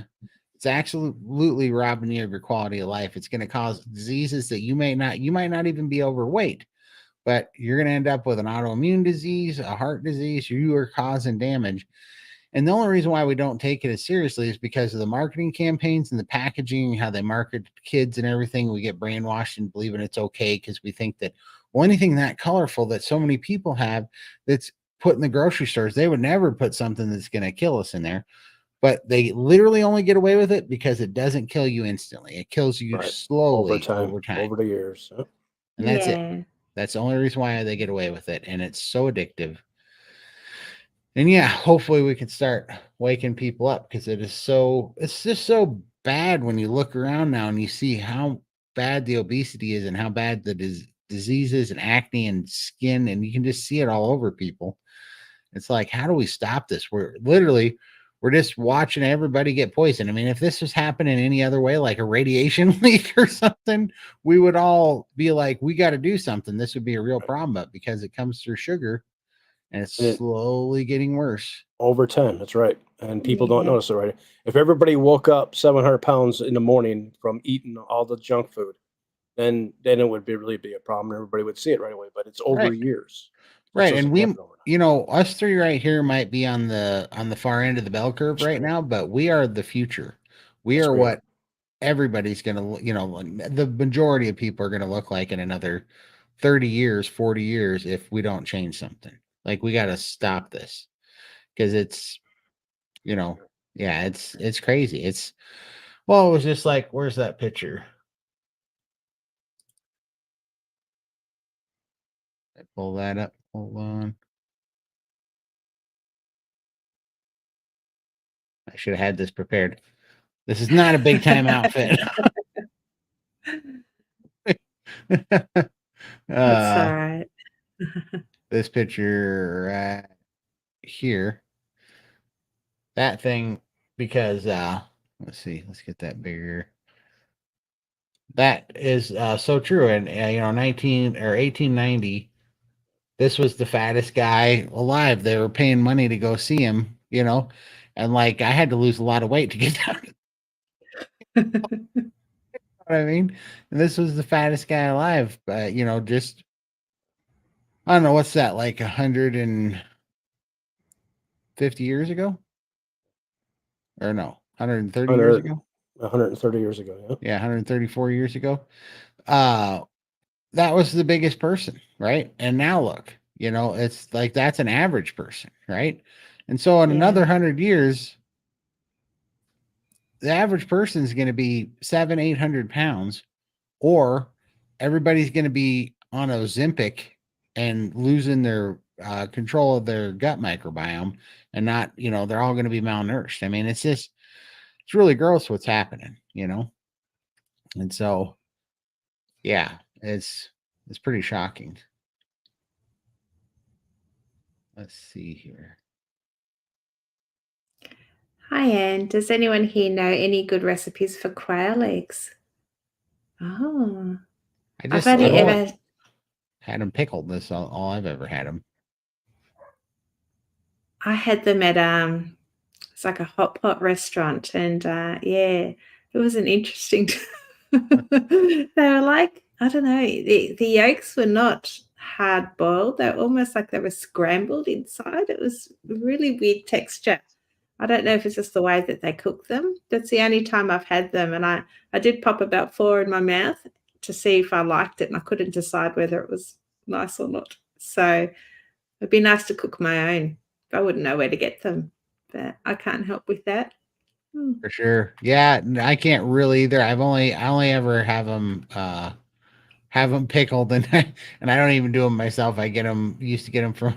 It's absolutely robbing you of your quality of life. It's going to cause diseases that you might not even be overweight, but you're going to end up with an autoimmune disease, a heart disease. You are causing damage. And the only reason why we don't take it as seriously is because of the marketing campaigns and the packaging, how they market to kids and everything. We get brainwashed and believing it's okay because we think that, well, anything that colorful that so many people have that's put in the grocery stores, they would never put something that's going to kill us in there. But they literally only get away with it because it doesn't kill you instantly. It kills you slowly over time. over the years. Yep. And that's it. That's the only reason why they get away with it. And it's so addictive. And yeah, hopefully we can start waking people up because it's just so bad when you look around now and you see how bad the obesity is and how bad the diseases and acne and skin, and you can just see it all over people. It's like, how do we stop this? We're just watching everybody get poisoned. I mean, if this was happening any other way, like a radiation leak or something, we would all be like, we got to do something. This would be a real problem, but because it comes through sugar, and it's slowly getting worse. Over time, that's right. And people don't notice it, right? If everybody woke up 700 pounds in the morning from eating all the junk food, then it would really be a problem. Everybody would see it right away, but it's over years. Right. And we, us three right here might be on the far end of the bell curve right now, but we are the future. We are what everybody's going to, the majority of people are going to look like in another 30 years, 40 years if we don't change something. Like, we got to stop this because it's, it's crazy. It was just like, where's that picture? I pull that up. Hold on. I should have had this prepared. This is not a big time outfit. That's all right. This picture right here. That thing, because let's see, let's get that bigger. That is so true. And 1890, this was the fattest guy alive. They were paying money to go see him, and like I had to lose a lot of weight to get down. I mean, and this was the fattest guy alive. Just I don't know what's that, like 150 years ago, or no, 130 years ago. 130 years ago. Yeah, 134 years ago. That was the biggest person, right? And now look, it's like that's an average person, right? And so in another 100 years, the average person is going to be 700-800 pounds, or everybody's going to be on Ozempic and losing their control of their gut microbiome, and not, they're all going to be malnourished. I mean, it's really gross what's happening, and so, yeah, it's pretty shocking. Let's see here. Hi, Anne. Does anyone here know any good recipes for quail eggs? Oh, I've I've only only ever had them pickled. That's all I've ever had them. I had them at it's like a hot pot restaurant, and yeah, it was an interesting. They were like, I don't know, the yolks were not hard boiled. They're almost like they were scrambled inside. It was a really weird texture. I don't know if it's just the way that they cook them. That's the only time I've had them, and I did pop about 4 in my mouth to see if I liked it, and I couldn't decide whether it was nice or not. So it'd be nice to cook my own. I wouldn't know where to get them, but I can't help with that. For sure. Yeah, I can't really either. I only ever have them pickled, and I don't even do them myself. I used to get them from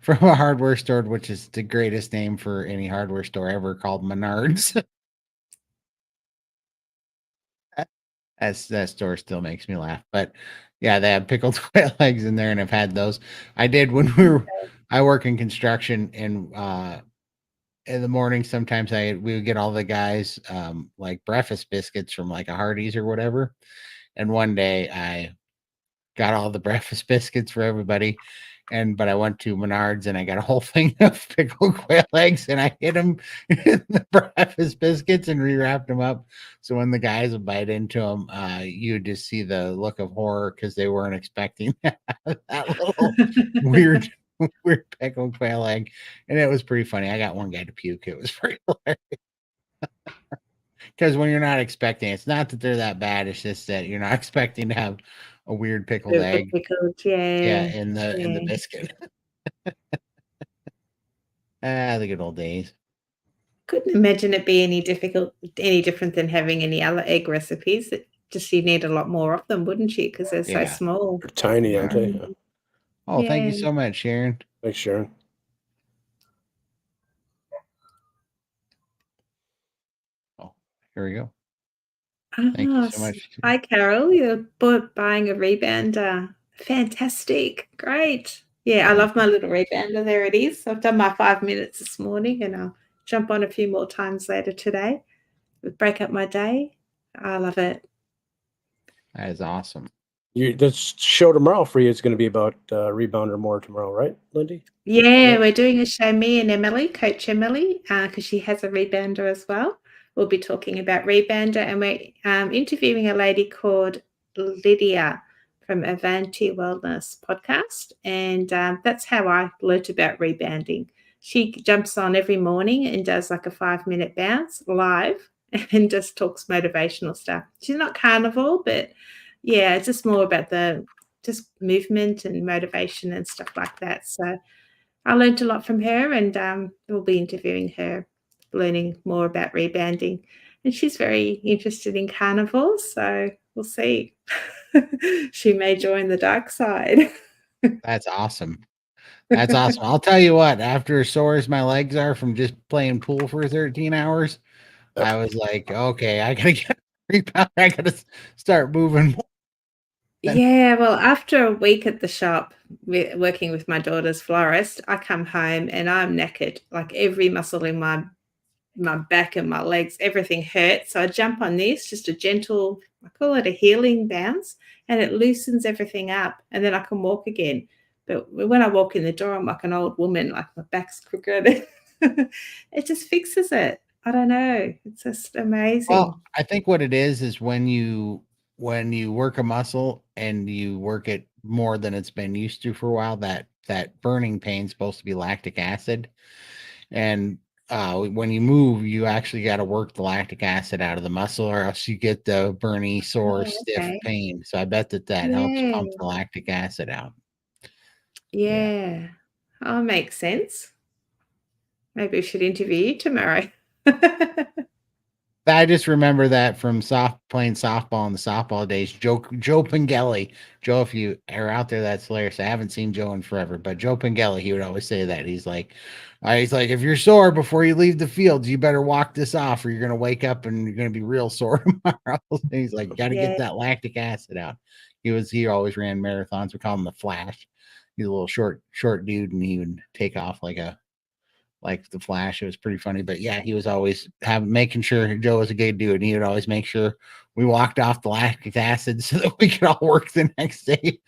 from a hardware store, which is the greatest name for any hardware store ever, called Menards. That store still makes me laugh. But yeah, they have pickled quail eggs in there, and I've had those. I did when I work in construction, and in the morning sometimes we would get all the guys like breakfast biscuits from like a Hardee's or whatever. And one day I got all the breakfast biscuits for everybody. But I went to Menards and I got a whole thing of pickled quail eggs, and I hid them in the breakfast biscuits and rewrapped them up. So when the guys would bite into them, you would just see the look of horror because they weren't expecting that little weird, weird pickled quail egg. And it was pretty funny. I got one guy to puke. It was pretty hilarious. Because when you're not expecting, it's not that they're that bad. It's just that you're not expecting to have a weird pickled egg. Pickled, Yeah, yeah. in the biscuit. The good old days. Couldn't imagine it be any different than having any other egg recipes. It just you need a lot more of them, wouldn't you? Because they're so Yeah. small. They're tiny, aren't they? Yeah. Oh, thank you Yeah. so much, Sharon. Thanks, Sharon. Oh, here we go. Thank you so much. Hi, Carol. You're buying a rebounder. Fantastic. Great. Yeah, I love my little rebounder. There it is. I've done my 5 minutes this morning, and I'll jump on a few more times later today. Break up my day. I love it. That is awesome. The show tomorrow for you is going to be about rebounder more tomorrow, right, Lindy? Yeah, we're doing a show, me and Emily, Coach Emily, because she has a rebounder as well. We'll be talking about rebounder, and we're interviewing a lady called Lydia from Avanti Wellness podcast, and that's how I learnt about rebounding. She jumps on every morning and does like a 5-minute bounce live and just talks motivational stuff. She's not carnivore, but yeah, it's just more about the just movement and motivation and stuff like that. So I learned a lot from her, and we'll be interviewing her, learning more about rebanding. And she's very interested in carnivores, so we'll see. She may join the dark side. That's awesome. That's awesome. I'll tell you what, after as sore as my legs are from just playing pool for 13 hours, I was like, okay, I gotta get rebound. I gotta start moving more. Yeah, well, after a week at the shop working with my daughter's florist, I come home and I'm knackered. Like every muscle in my back and my legs, everything hurts. So I jump on this, just a gentle, I call it a healing bounce, and it loosens everything up. And then I can walk again. But when I walk in the door, I'm like an old woman, like my back's crooked. It just fixes it. I don't know. It's just amazing. Well, I think what it is when you work a muscle and you work it more than it's been used to for a while, that burning pain is supposed to be lactic acid. And when you move, you actually got to work the lactic acid out of the muscle, or else you get the burny, sore, stiff Okay. pain. So I bet that helps Yeah. pump the lactic acid out. Yeah. Oh, makes sense. Maybe we should interview you tomorrow. I just remember that from playing softball in the softball days. Joe Pengelly. Joe, if you are out there, that's hilarious. I haven't seen Joe in forever, but Joe Pengelly, he would always say that. He's like, if you're sore before you leave the field, you better walk this off, or you're gonna wake up and you're gonna be real sore tomorrow. And he's like, got to Yeah. get that lactic acid out. He always ran marathons. We call him the Flash. He's a little short dude, and he would take off like the Flash. It was pretty funny. But yeah, he was always making sure Joe was a good dude, and he would always make sure we walked off the lactic acid so that we could all work the next day.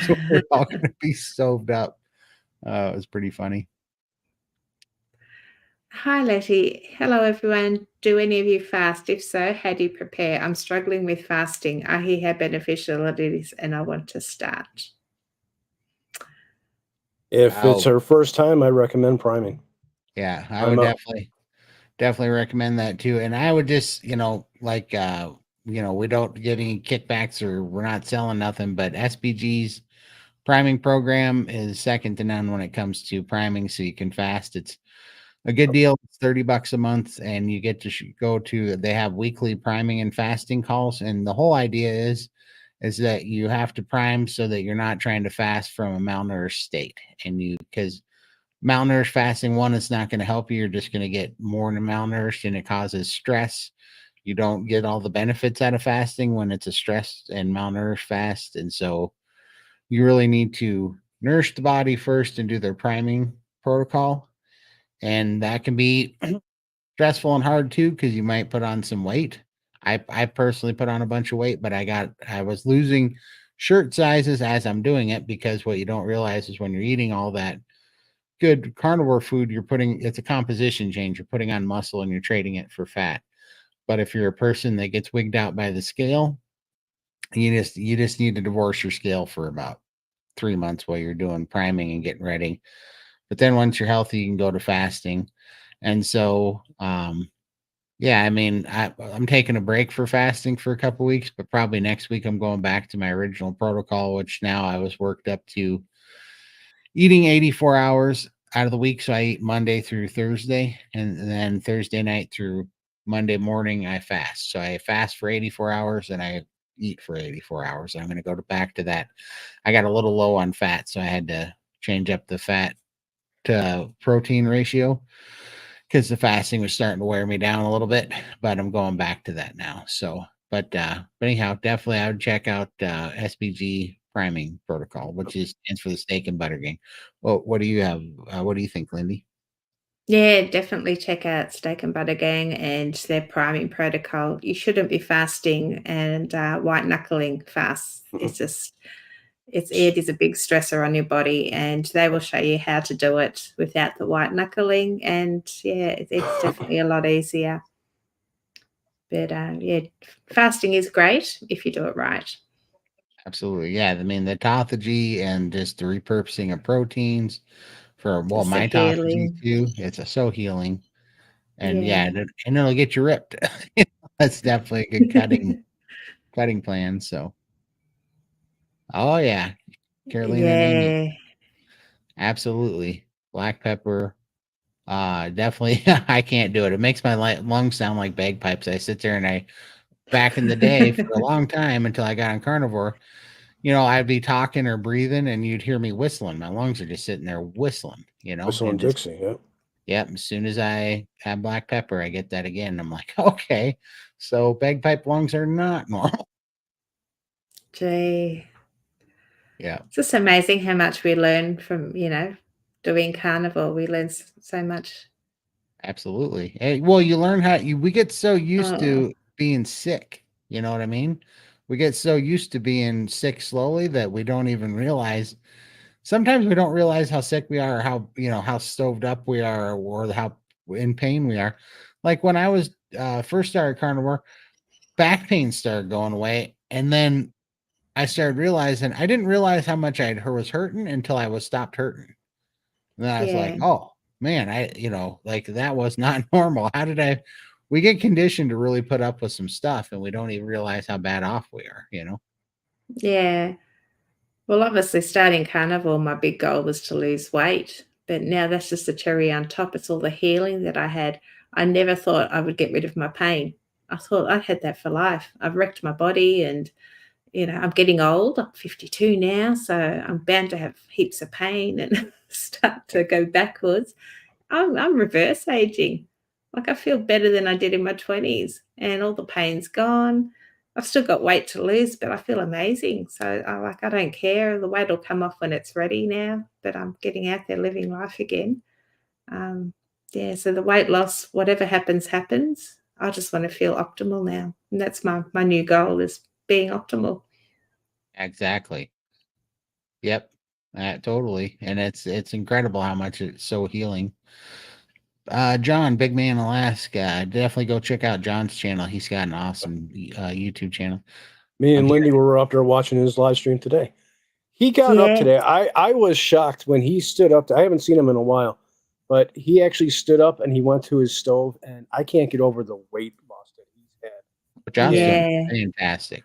So we're all going to be stoved up. It was pretty funny. Hi, Letty. Hello, everyone. Do any of you fast? If so, how do you prepare? I'm struggling with fasting. I hear how beneficial it is, and I want to start. If it's her first time, I recommend priming. Yeah, I would definitely recommend that too. And I would just, we don't get any kickbacks or we're not selling nothing, but SBG's priming program is second to none when it comes to priming. So you can fast. It's a good deal. It's $30 a month, and you get to they have weekly priming and fasting calls. And the whole idea is that you have to prime so that you're not trying to fast from a malnourished state. And because malnourished fasting, one, it's not going to help you. You're just going to get more malnourished, and it causes stress. You don't get all the benefits out of fasting when it's a stressed and malnourished fast. And so you really need to nourish the body first and do their priming protocol. And that can be stressful and hard too, because you might put on some weight. I personally put on a bunch of weight, but I was losing shirt sizes as I'm doing it, because what you don't realize is when you're eating all that good carnivore food, it's a composition change. You're putting on muscle and you're trading it for fat. But if you're a person that gets wigged out by the scale, you just need to divorce your scale for about 3 months while you're doing priming and getting ready. But then once you're healthy, you can go to fasting. And so, yeah, I mean, I'm taking a break for fasting for a couple weeks, but probably next week I'm going back to my original protocol, which now I was worked up to eating 84 hours out of the week. So I eat Monday through Thursday, and then Thursday night through Monday morning, I fast. So I fast for 84 hours and I eat for 84 hours. I'm going to go back to that. I got a little low on fat, so I had to change up the fat to protein ratio because the fasting was starting to wear me down a little bit, but I'm going back to that now. So, but anyhow, definitely I would check out SBG priming protocol, which stands for the steak and butter gang. Well, what do you have? What do you think, Lindy? Yeah, definitely check out Steak and Butter Gang and their priming protocol. You shouldn't be fasting and white knuckling fasts. It is a big stressor on your body, and they will show you how to do it without the white knuckling. And yeah, it's definitely a lot easier. But yeah, fasting is great if you do it right. Absolutely. Yeah. I mean, the autophagy and just the repurposing of proteins for, It's a my autophagy healing. too. It's so healing. And yeah, Yeah. and it'll get you ripped. That's definitely a good cutting plan. So, oh yeah, Carolina and Amy, Yeah. absolutely. Black pepper, definitely. I can't do it. It makes my lungs sound like bagpipes. I sit there and back in the day for a long time until I got on carnivore, I'd be talking or breathing and you'd hear me whistling. My lungs are just sitting there whistling, Whistle and Dixie, yeah. Yep. As soon as I have black pepper, I get that again. I'm like, okay, so bagpipe lungs are not normal. Gee. Yeah, It's just amazing how much we learn from, doing carnivore. We learn so much. absolutely. Well, you learn we get so used Oh, to being sick. You know what I mean? We get so used to being sick slowly that we don't even realize. Sometimes we don't realize how sick we are, or how stoved up we are, or how in pain we are. Like when I was first started carnivore, back pain started going away, and then I started realizing I didn't realize how much was hurting until I was stopped hurting. And then I was like, yeah. oh man, like that was not normal. We get conditioned to really put up with some stuff and we don't even realize how bad off we are. Yeah. Well, obviously, starting carnivore, my big goal was to lose weight. But now that's just a cherry on top. It's all the healing that I had. I never thought I would get rid of my pain. I thought I had that for life. I've wrecked my body and, I'm getting old. I'm 52 now, so I'm bound to have heaps of pain and start to go backwards. I'm reverse aging. Like I feel better than I did in my 20s, and all the pain's gone. I've still got weight to lose, but I feel amazing. So I don't care. The weight will come off when it's ready now, but I'm getting out there living life again. Yeah, so the weight loss, whatever happens, happens. I just want to feel optimal now. And that's my new goal, is being optimal. Exactly. Yep. Totally. And it's incredible how much it's so healing. John, Big Man Alaska. Definitely go check out John's channel. He's got an awesome YouTube channel. Me and I'm Lindy were up there watching his live stream today. He got up Yeah. today. I was shocked when he stood up. I haven't seen him in a while, but he actually stood up and he went to his stove, and I can't get over the weight loss that he's had. John's Yeah. doing fantastic.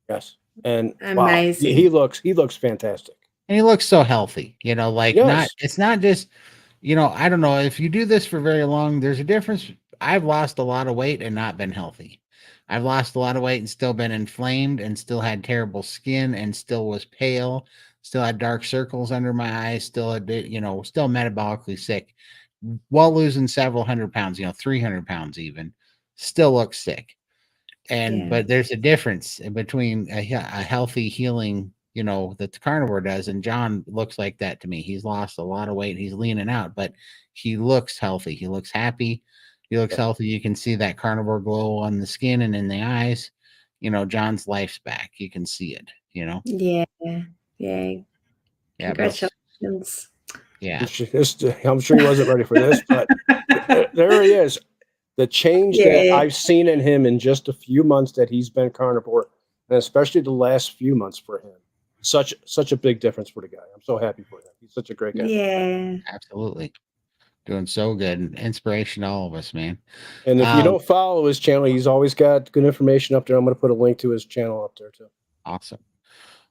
Yes, and Amazing. wow, he looks fantastic. And he looks so healthy. Like Yes. it's not just, I don't know, if you do this for very long, there's a difference. I've lost a lot of weight and not been healthy. I've lost a lot of weight and still been inflamed and still had terrible skin and still was pale, still had dark circles under my eyes, still had, still metabolically sick, while losing several hundred pounds, 300 pounds even, still looks sick. Yeah. But there's a difference between a healthy healing, that the carnivore does. And John looks like that to me. He's lost a lot of weight. He's leaning out, but he looks healthy. He looks happy. He looks healthy. You can see that carnivore glow on the skin and in the eyes. John's life's back. You can see it, Yeah. Yeah. Yeah. Congratulations. Yeah. I'm sure he wasn't ready for this, but there he is. The change that I've seen in him in just a few months that he's been carnivore, and especially the last few months for him, such a big difference for the guy. I'm so happy for him. He's such a great guy. Yeah. Absolutely. Doing so good. And inspiration to all of us, man. And if you don't follow his channel, he's always got good information up there. I'm going to put a link to his channel up there too. Awesome.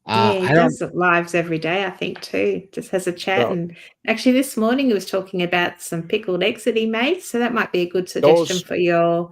Yeah, he does lives every day, I think, too. Just has a chat. And actually, this morning he was talking about some pickled eggs that he made. So that might be a good suggestion for your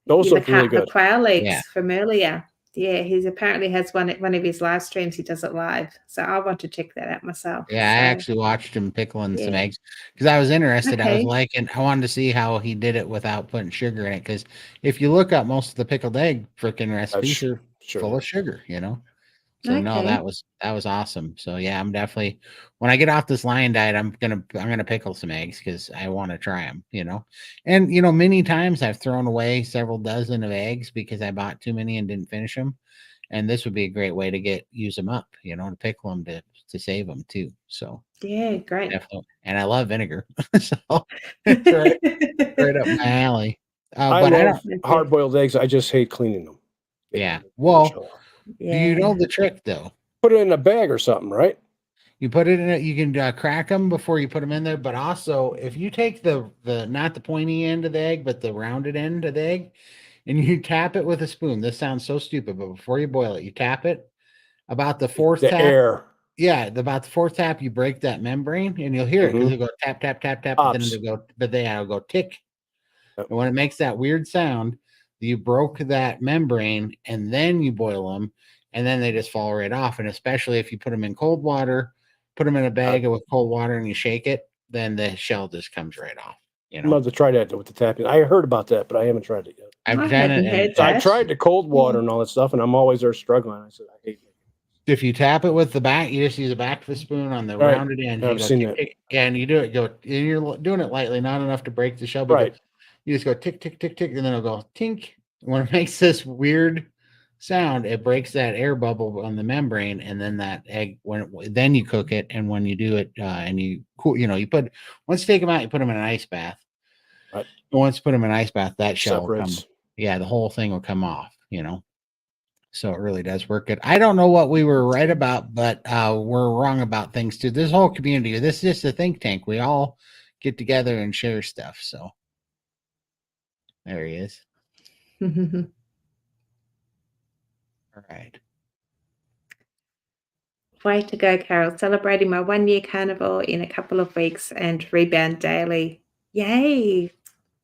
look really good. The quail eggs from earlier. Yeah, he apparently has one of his live streams. He does it live. So I want to check that out myself. Yeah, I actually watched him pickling some eggs because I was interested. Okay. I wanted to see how he did it without putting sugar in it. Because if you look up most of the pickled egg freaking recipes are full of sugar, So no, that was awesome. So yeah, I'm definitely, when I get off this lion diet, I'm gonna pickle some eggs because I want to try them, And many times I've thrown away several dozen of eggs because I bought too many and didn't finish them. And this would be a great way to use them up, to pickle them to save them too. So yeah, great. Definitely. And I love vinegar, so it's right up my alley. I love hard-boiled eggs. I just hate cleaning them. Yeah. Well, do you know the trick though? Put it in a bag or something, right? You put it in it. You can crack them before you put them in there. But also, if you take the not the pointy end of the egg, but the rounded end of the egg, and you tap it with a spoon. This sounds so stupid, but before you boil it, you tap it. About the fourth tap. Air. Yeah, about the fourth tap, you break that membrane, and you'll hear it because it'll go tap tap tap tap. But then it'll go tick. And when it makes that weird sound, you broke that membrane, and then you boil them, and then they just fall right off. And especially if you put them in cold water, put them in a bag with cold water, and you shake it, then the shell just comes right off. I'm about to try that with the tapping. I heard about that, but I haven't tried it yet. I tried the cold water and all that stuff, and I'm always there struggling. I said I hate it. If you tap it with the back, you just use the back of the spoon on the rounded end. I've seen that. And you do it. And you're doing it lightly, not enough to break the shell. But you just go tick, tick, tick, tick, and then it'll go tink. When it makes this weird sound, it breaks that air bubble on the membrane, and then that egg. Then you cook it, and when you do it, and you cool, you put once you take them out, you put them in an ice bath. Right. Once you put them in an ice bath, that shell will come. Yeah, the whole thing will come off. So it really does work good. I don't know what we were right about, but we're wrong about things too. This whole community, this is just a think tank. We all get together and share stuff. So there he is. All right. Way to go, Carol. Celebrating my 1 year carnivore in a couple of weeks and rebound daily. Yay.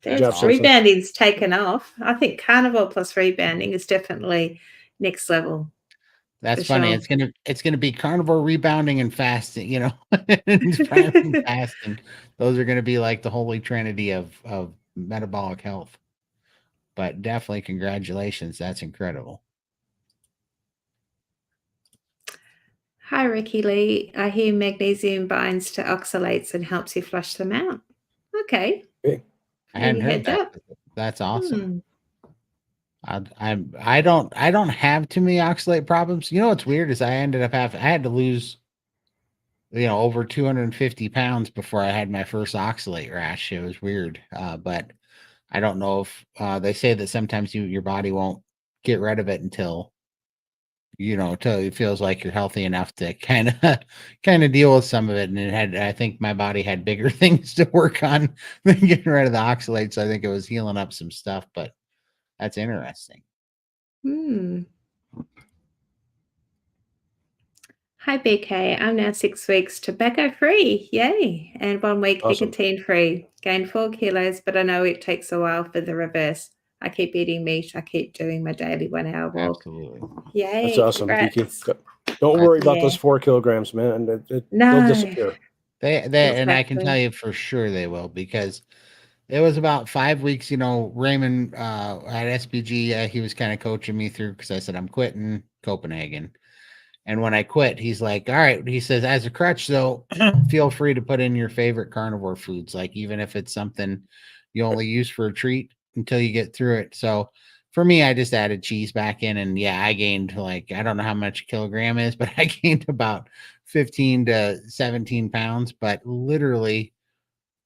Rebounding's taken off. I think carnivore plus rebounding is definitely next level. That's funny. Sure. It's gonna be carnivore, rebounding, and fasting. And fasting. Those are gonna be like the holy trinity of metabolic health. But definitely, congratulations. That's incredible. Hi, Ricky Lee. I hear magnesium binds to oxalates and helps you flush them out. Okay. Okay. I hadn't Maybe heard heads that. up. That's awesome. Hmm. I don't have too many oxalate problems. You know what's weird is I had to lose over 250 pounds before I had my first oxalate rash. It was weird. But I don't know if they say that sometimes your body won't get rid of it until until it feels like you're healthy enough to kind of deal with some of it. And I think my body had bigger things to work on than getting rid of the oxalates. I think it was healing up some stuff, but that's interesting. Hmm. Hi, BK. I'm now 6 weeks tobacco free. Yay. And 1 week Awesome. nicotine free. Gained 4 kilos, but I know it takes a while for the reverse. I keep eating meat. I keep doing my daily 1-hour walk. Absolutely. Yay. That's awesome, Kiki. Congrats. Don't worry about Yeah. those 4 kilograms, man. They'll No. disappear. And I can Exactly. tell you for sure they will, because it was about 5 weeks. Raymond at SBG, he was kind of coaching me through, because I said I'm quitting Copenhagen. And when I quit, he's like, all right, he says, as a crutch, though, feel free to put in your favorite carnivore foods, like even if it's something you only use for a treat until you get through it. So for me, I just added cheese back in, and yeah, I gained, like, I don't know how much a kilogram is, but I gained about 15 to 17 pounds. But literally,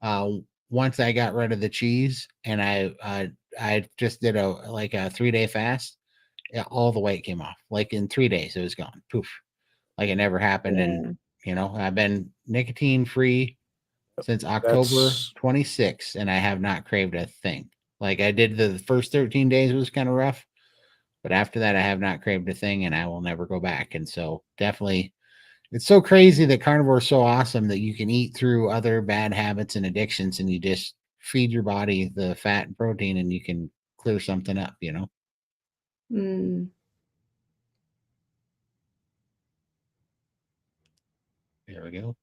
uh, once I got rid of the cheese, and I just did a 3-day fast, yeah, all the weight came off. Like in 3 days, it was gone. Poof, like it never happened. And Yeah. I've been nicotine free since October That's 26th, and I have not craved a thing. Like, I did the first 13 days was kind of rough, but after that, I have not craved a thing, and I will never go back. And so definitely, it's so crazy that carnivore is so awesome that you can eat through other bad habits and addictions, and you just feed your body the fat and protein, and you can clear something up. Mm. There we go.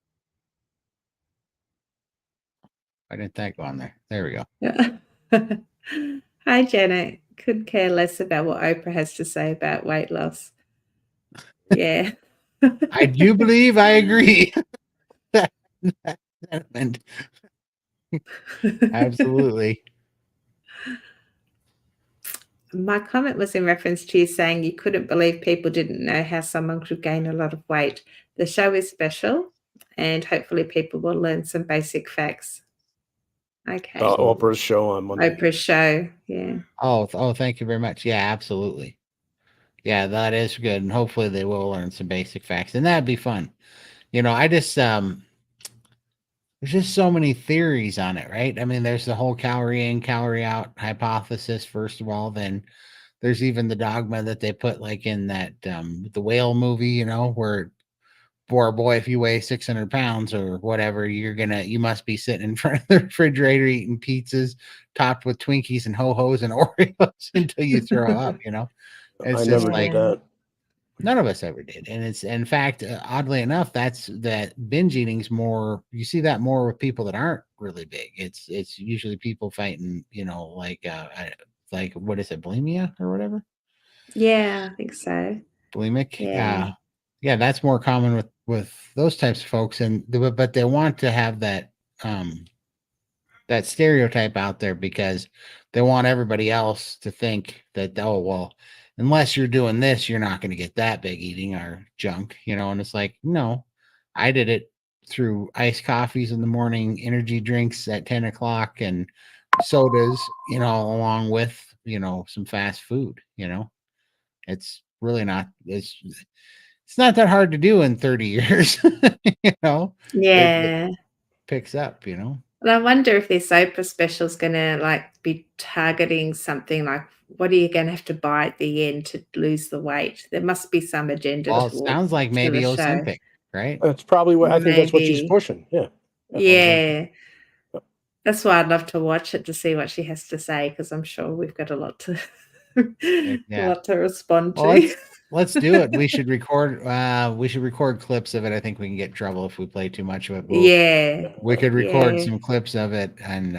Why didn't that go on there? There we go. Yeah. Hi, Janet. Could care less about what Oprah has to say about weight loss. Yeah. I do believe I agree. that sentiment. Absolutely. My comment was in reference to you saying you couldn't believe people didn't know how someone could gain a lot of weight. The show is special, and hopefully people will learn some basic facts. Okay. Oprah's show on Monday. Oprah's show. Yeah. Oh, thank you very much. Yeah, absolutely. Yeah, that is good. And hopefully they will learn some basic facts. And that'd be fun. I just there's just so many theories on it, right? I mean, there's the whole calorie in, calorie out hypothesis, first of all. Then there's even the dogma that they put, like, in that the whale movie, where, poor boy, if you weigh 600 pounds or whatever, you must be sitting in front of the refrigerator eating pizzas topped with Twinkies and Ho-Hos and Oreos until you throw up. It's I just never like, did that. none of us ever did. And it's, in fact, oddly enough, that binge eating's more, you see that more with people that aren't really big. It's usually people fighting, like, what is it, bulimia or whatever? Yeah, I think so. Bulimic. Yeah. Yeah, that's more common with those types of folks. But they want to have um that stereotype out there, because they want everybody else to think that, oh, well, unless you're doing this, you're not going to get that big eating our junk. And it's like, no, I did it through iced coffees in the morning, energy drinks at 10 o'clock, and sodas, along with, some fast food. It's really not, it's not that hard to do in 30 years. It Yeah. picks up. And I wonder if this Oprah special is going to be targeting something like, what are you going to have to buy at the end to lose the weight? There must be some agenda Well, it sounds like to maybe the show. Ozempic, right? That's probably what I think. That's what she's Maybe. pushing. Yeah. Yeah. That's why I'd love to watch it to see what she has to say, because I'm sure we've got a lot to Yeah. respond Well, to. let's do it. We should record clips of it. I think we can get in trouble if we play too much of it. Yeah. We could record Yeah. some clips of it and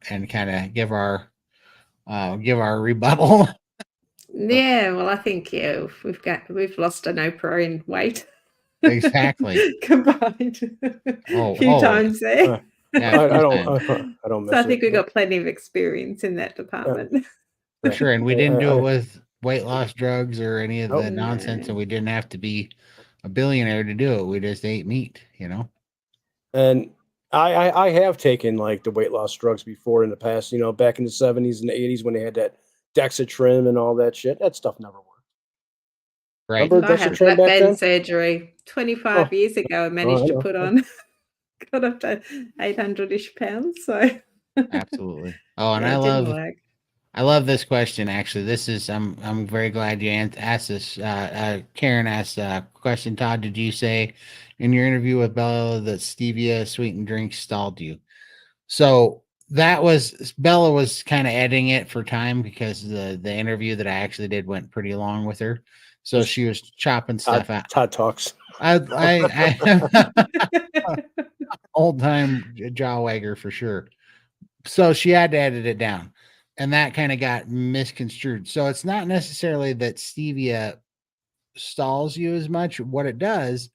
kind of give our rebuttal. Yeah. Well, I think we've lost an Oprah in weight. Exactly. combined Oh, a few times there. yeah, I a few don't times. I don't So I miss think it. we got plenty of experience in that department. For sure. And we I, didn't do it I, with weight loss drugs or any of the nope. nonsense, and No. we didn't have to be a billionaire to do it. We just ate meat, you know? And I have taken like the weight loss drugs before in the past, back in the 70s and the 80s when they had that Dexatrim and all that shit. That stuff never worked. Right. Remember I had Dexatrim back back then then? surgery 25 Oh, years ago. I oh, I managed to know. put on, got up to 800-ish pounds. So Absolutely. Oh, and yeah, it didn't work. I love this question. Actually, this is I'm very glad you asked this. Karen asked a question. Todd, did you say in your interview with Bella that stevia sweetened drinks stalled you? So that was Bella was kind of editing it for time because the interview that I actually did went pretty long with her. So Just she was chopping Todd, stuff out. Todd talks. I old time jaw wagger for sure. So she had to edit it down, and that kind of got misconstrued. So it's not necessarily that stevia stalls you as much. What it does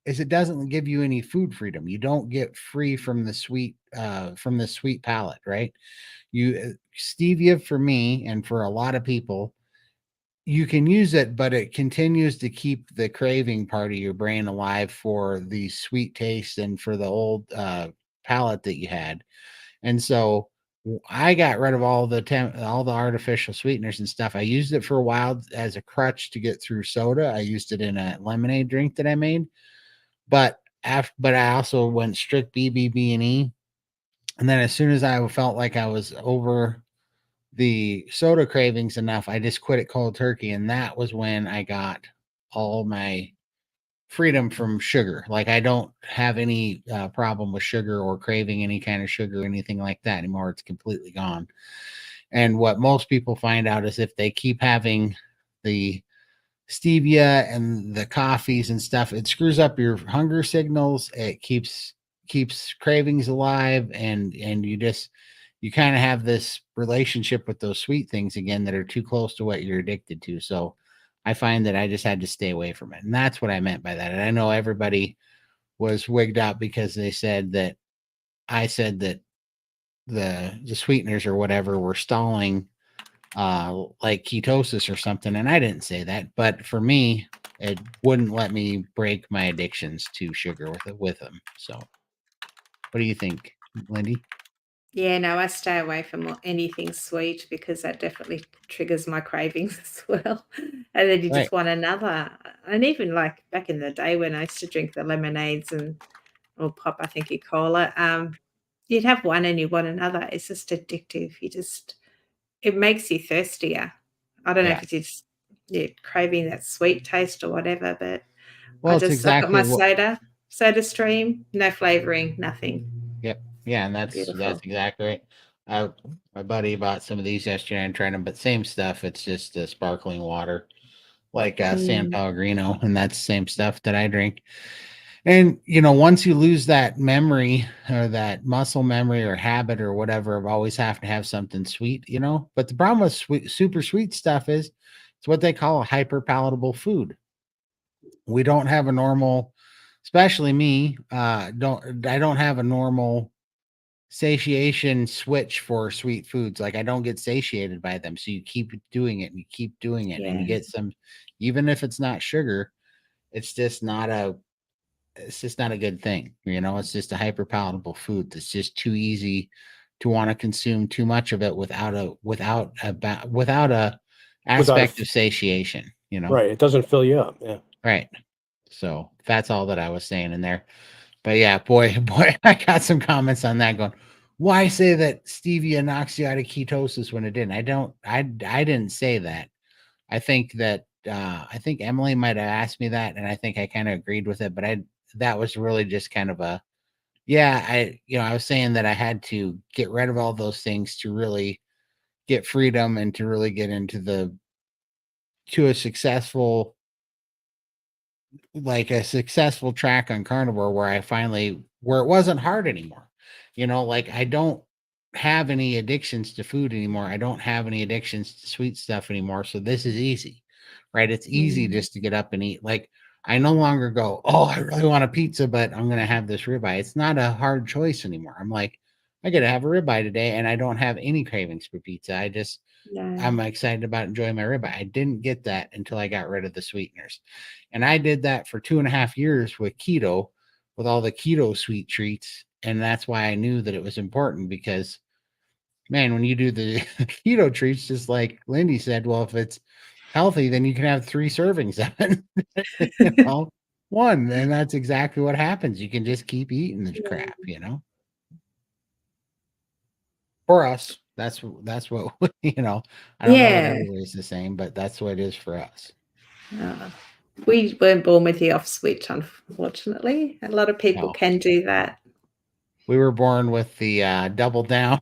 is it doesn't give you any food freedom. You don't get free from the sweet palate, right? Stevia for me and for a lot of people, you can use it, but it continues to keep the craving part of your brain alive for the sweet taste and for the old palate that you had. And so I got rid of all the artificial sweeteners and stuff. I used it for a while as a crutch to get through soda. I used it in a lemonade drink that I made, but I also went strict BBB and E. And then as soon as I felt like I was over the soda cravings enough, I just quit it cold turkey, and that was when I got all my freedom from sugar. Like I don't have any problem with sugar or craving any kind of sugar or anything like that anymore. It's completely gone. And what most people find out is if they keep having the stevia and the coffees and stuff, it screws up your hunger signals. It keeps cravings alive, and you kind of have this relationship with those sweet things again that are too close to what you're addicted to. So I find that I just had to stay away from it. And that's what I meant by that. And I know everybody was wigged out because they said that I said that the sweeteners or whatever were stalling like ketosis or something. And I didn't say that, but for me, it wouldn't let me break my addictions to sugar with them. So what do you think, Lindy? Yeah, no, I stay away from anything sweet because that definitely triggers my cravings as well. And then you Right. just want another. And even like back in the day when I used to drink the lemonades or pop, I think you call it, you'd have one and you want another. It's just addictive. It makes you thirstier. I don't know Yeah. if it's just craving that sweet taste or whatever, but Well, it's I've got my exactly what. soda stream, no flavoring, nothing. Yep. Yeah, and that's Beautiful. exactly right. I, my buddy bought some of these yesterday and tried them, but same stuff. It's just sparkling water, like San Mm, Pellegrino, and that's the same stuff that I drink. And once you lose that memory or that muscle memory or habit or whatever of always have to have something sweet, But the problem with super sweet stuff is it's what they call a hyper palatable food. We don't have a normal, especially me, I don't have a normal satiation switch for sweet foods. Like I don't get satiated by them. So you keep doing it and you keep doing it and you yeah. get some, even if it's not sugar, it's just not a it's just not a good thing. It's just a hyper palatable food that's just too easy to want to consume too much of it without a Without aspect of satiation, right, it doesn't fill you up. Yeah. Right. So that's all that I was saying in there. But yeah, boy, I got some comments on that going, why say that stevia knocks you out of ketosis when it didn't? I didn't say that. I think Emily might have asked me that, and I think I kind of agreed with it, but that was really just kind of a yeah, I was saying that I had to get rid of all those things to really get freedom and to really get into a successful track on carnivore where it wasn't hard anymore. Like I don't have any addictions to food anymore. I don't have any addictions to sweet stuff anymore. So this is easy, right? It's easy Mm, just to get up and eat. Like I no longer go, oh, I really want a pizza, but I'm going to have this ribeye. It's not a hard choice anymore. I'm like, I got to have a ribeye today, and I don't have any cravings for pizza. I'm excited about enjoying my ribeye. I didn't get that until I got rid of the sweeteners. And I did that for 2.5 years with keto, with all the keto sweet treats. And that's why I knew that it was important because, man, when you do the keto treats, just like Lindy said, well, if it's healthy, then you can have 3 servings of it, one. And that's exactly what happens. You can just keep eating the crap, For us, that's what, I don't know that everybody's the same, but that's what it is for us. We weren't born with the off switch, unfortunately. A lot of people can do that. We were born with the double down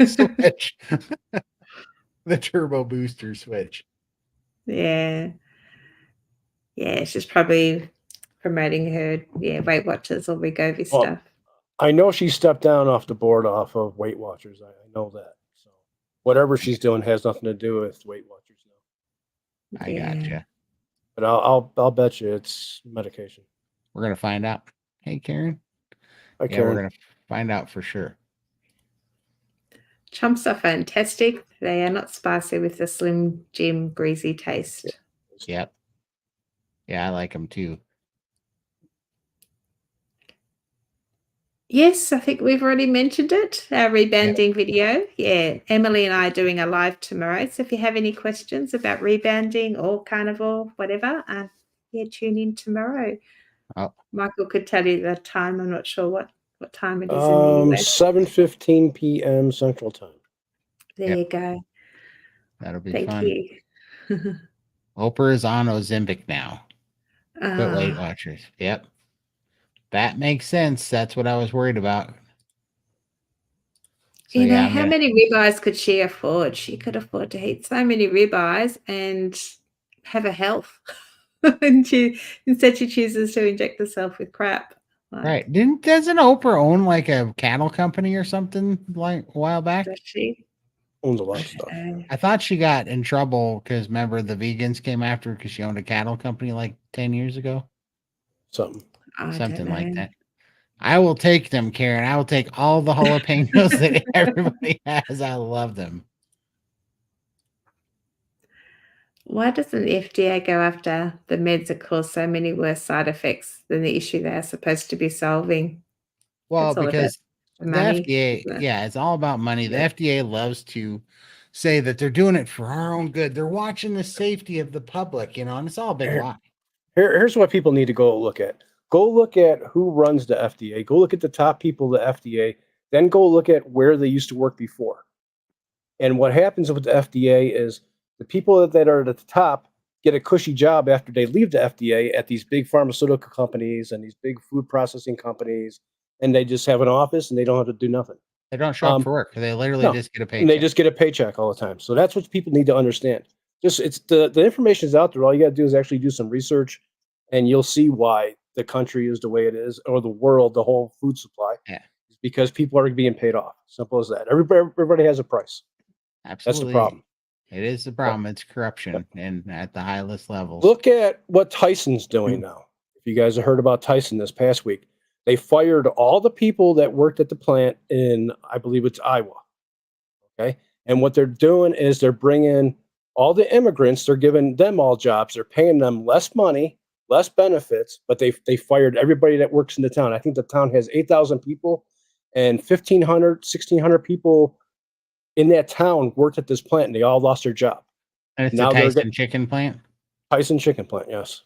switch, the turbo booster switch. Yeah, she's probably promoting her Weight Watchers or Wegovy stuff. I know she stepped down off the board off of Weight Watchers. I know that. So whatever she's doing has nothing to do with Weight Watchers now. I gotcha. But I'll bet you it's medication. We're gonna find out. Hey, Karen. Hi, Karen. We're gonna find out for sure. Chomps are fantastic. They are not spicy with the Slim Jim greasy taste. Yep. Yeah, I like them too. Yes, I think we've already mentioned it. Our rebounding video. Yeah, Emily and I are doing a live tomorrow. So if you have any questions about rebounding or carnivore, whatever, tune in tomorrow. Oh. Michael could tell you the time. I'm not sure what time it is in the US. 7:15 p.m. Central Time. There you go. That'll be fun. Thank you. Oprah is on Ozempic now. Quit Weight Watchers. Yep. That makes sense. That's what I was worried about. So, how many ribeyes could she afford? She could afford to eat so many ribeyes and have a health. And instead she chooses to inject herself with crap. Right. Doesn't Oprah own like a cattle company or something like a while back? Does she? Owns a lot of stuff. I thought she got in trouble because remember the vegans came after her because she owned a cattle company like 10 years ago. Something like that. I will take them, Karen. I will take all the jalapenos that everybody has. I love them. Why doesn't the FDA go after the meds that cause so many worse side effects than the issue they're supposed to be solving? Well, because the money, FDA, it's all about money. The FDA loves to say that they're doing it for our own good. They're watching the safety of the public, and it's all a big lie. Here's what people need to go look at. Go look at who runs the FDA. Go look at the top people of the FDA. Then go look at where they used to work before. And what happens with the FDA is the people that are at the top get a cushy job after they leave the FDA at these big pharmaceutical companies and these big food processing companies, and they just have an office and they don't have to do nothing. They don't show up for work. They literally just get a paycheck. And they just get a paycheck all the time. So that's what people need to understand. It's the information is out there. All you got to do is actually do some research, and you'll see why the country is the way it is, or the world, the whole food supply. Yeah, it's because people are being paid off. Simple as that. Everybody has a price. Absolutely, that's the problem. It is the problem. It's corruption, and at the highest levels. Look at what Tyson's doing now. If you guys have heard about Tyson this past week, they fired all the people that worked at the plant in, I believe it's Iowa. Okay. And what they're doing is they're bringing all the immigrants, they're giving them all jobs. They're paying them less money, less benefits, but they fired everybody that works in the town. I think the town has 8,000 people, and 1,500, 1,600 people in that town worked at this plant, and they all lost their job. And it's now the Tyson chicken plant? Tyson chicken plant, yes.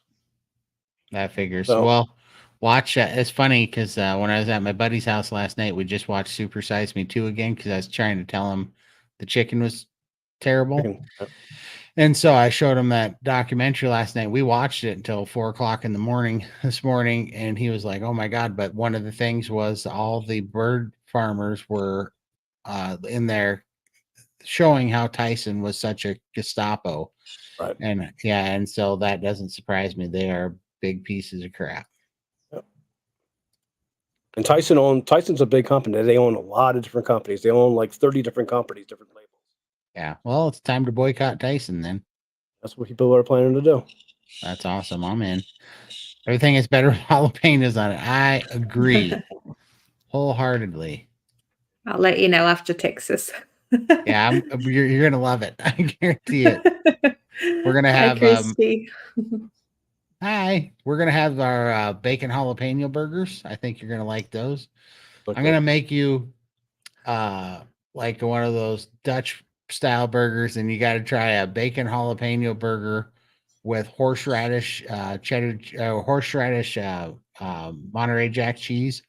That figures. So, well, watch. It's funny because when I was at my buddy's house last night, we just watched Super Size Me 2 again because I was trying to tell him the chicken was terrible. And so I showed him that documentary last night. We watched it until 4:00 in the morning this morning, and he was like, "Oh my God!" But one of the things was all the bird farmers were in there showing how Tyson was such a Gestapo, right? And so that doesn't surprise me. They are big pieces of crap. Yep. And Tyson's a big company. They own a lot of different companies. They own like 30 different companies, different labels. Yeah. Well, it's time to boycott Tyson then. That's what people are planning to do. That's awesome. I'm in. Everything is better with jalapenos on it. I agree wholeheartedly. I'll let you know after Texas. Yeah, you're gonna love it. I guarantee it. We're gonna Hi, have Christy. hi. We're gonna have our bacon jalapeno burgers. I think you're gonna like those. Look I'm good. gonna make you like one of those Dutch style burgers, and you got to try a bacon jalapeno burger with horseradish, cheddar, horseradish, Monterey Jack cheese,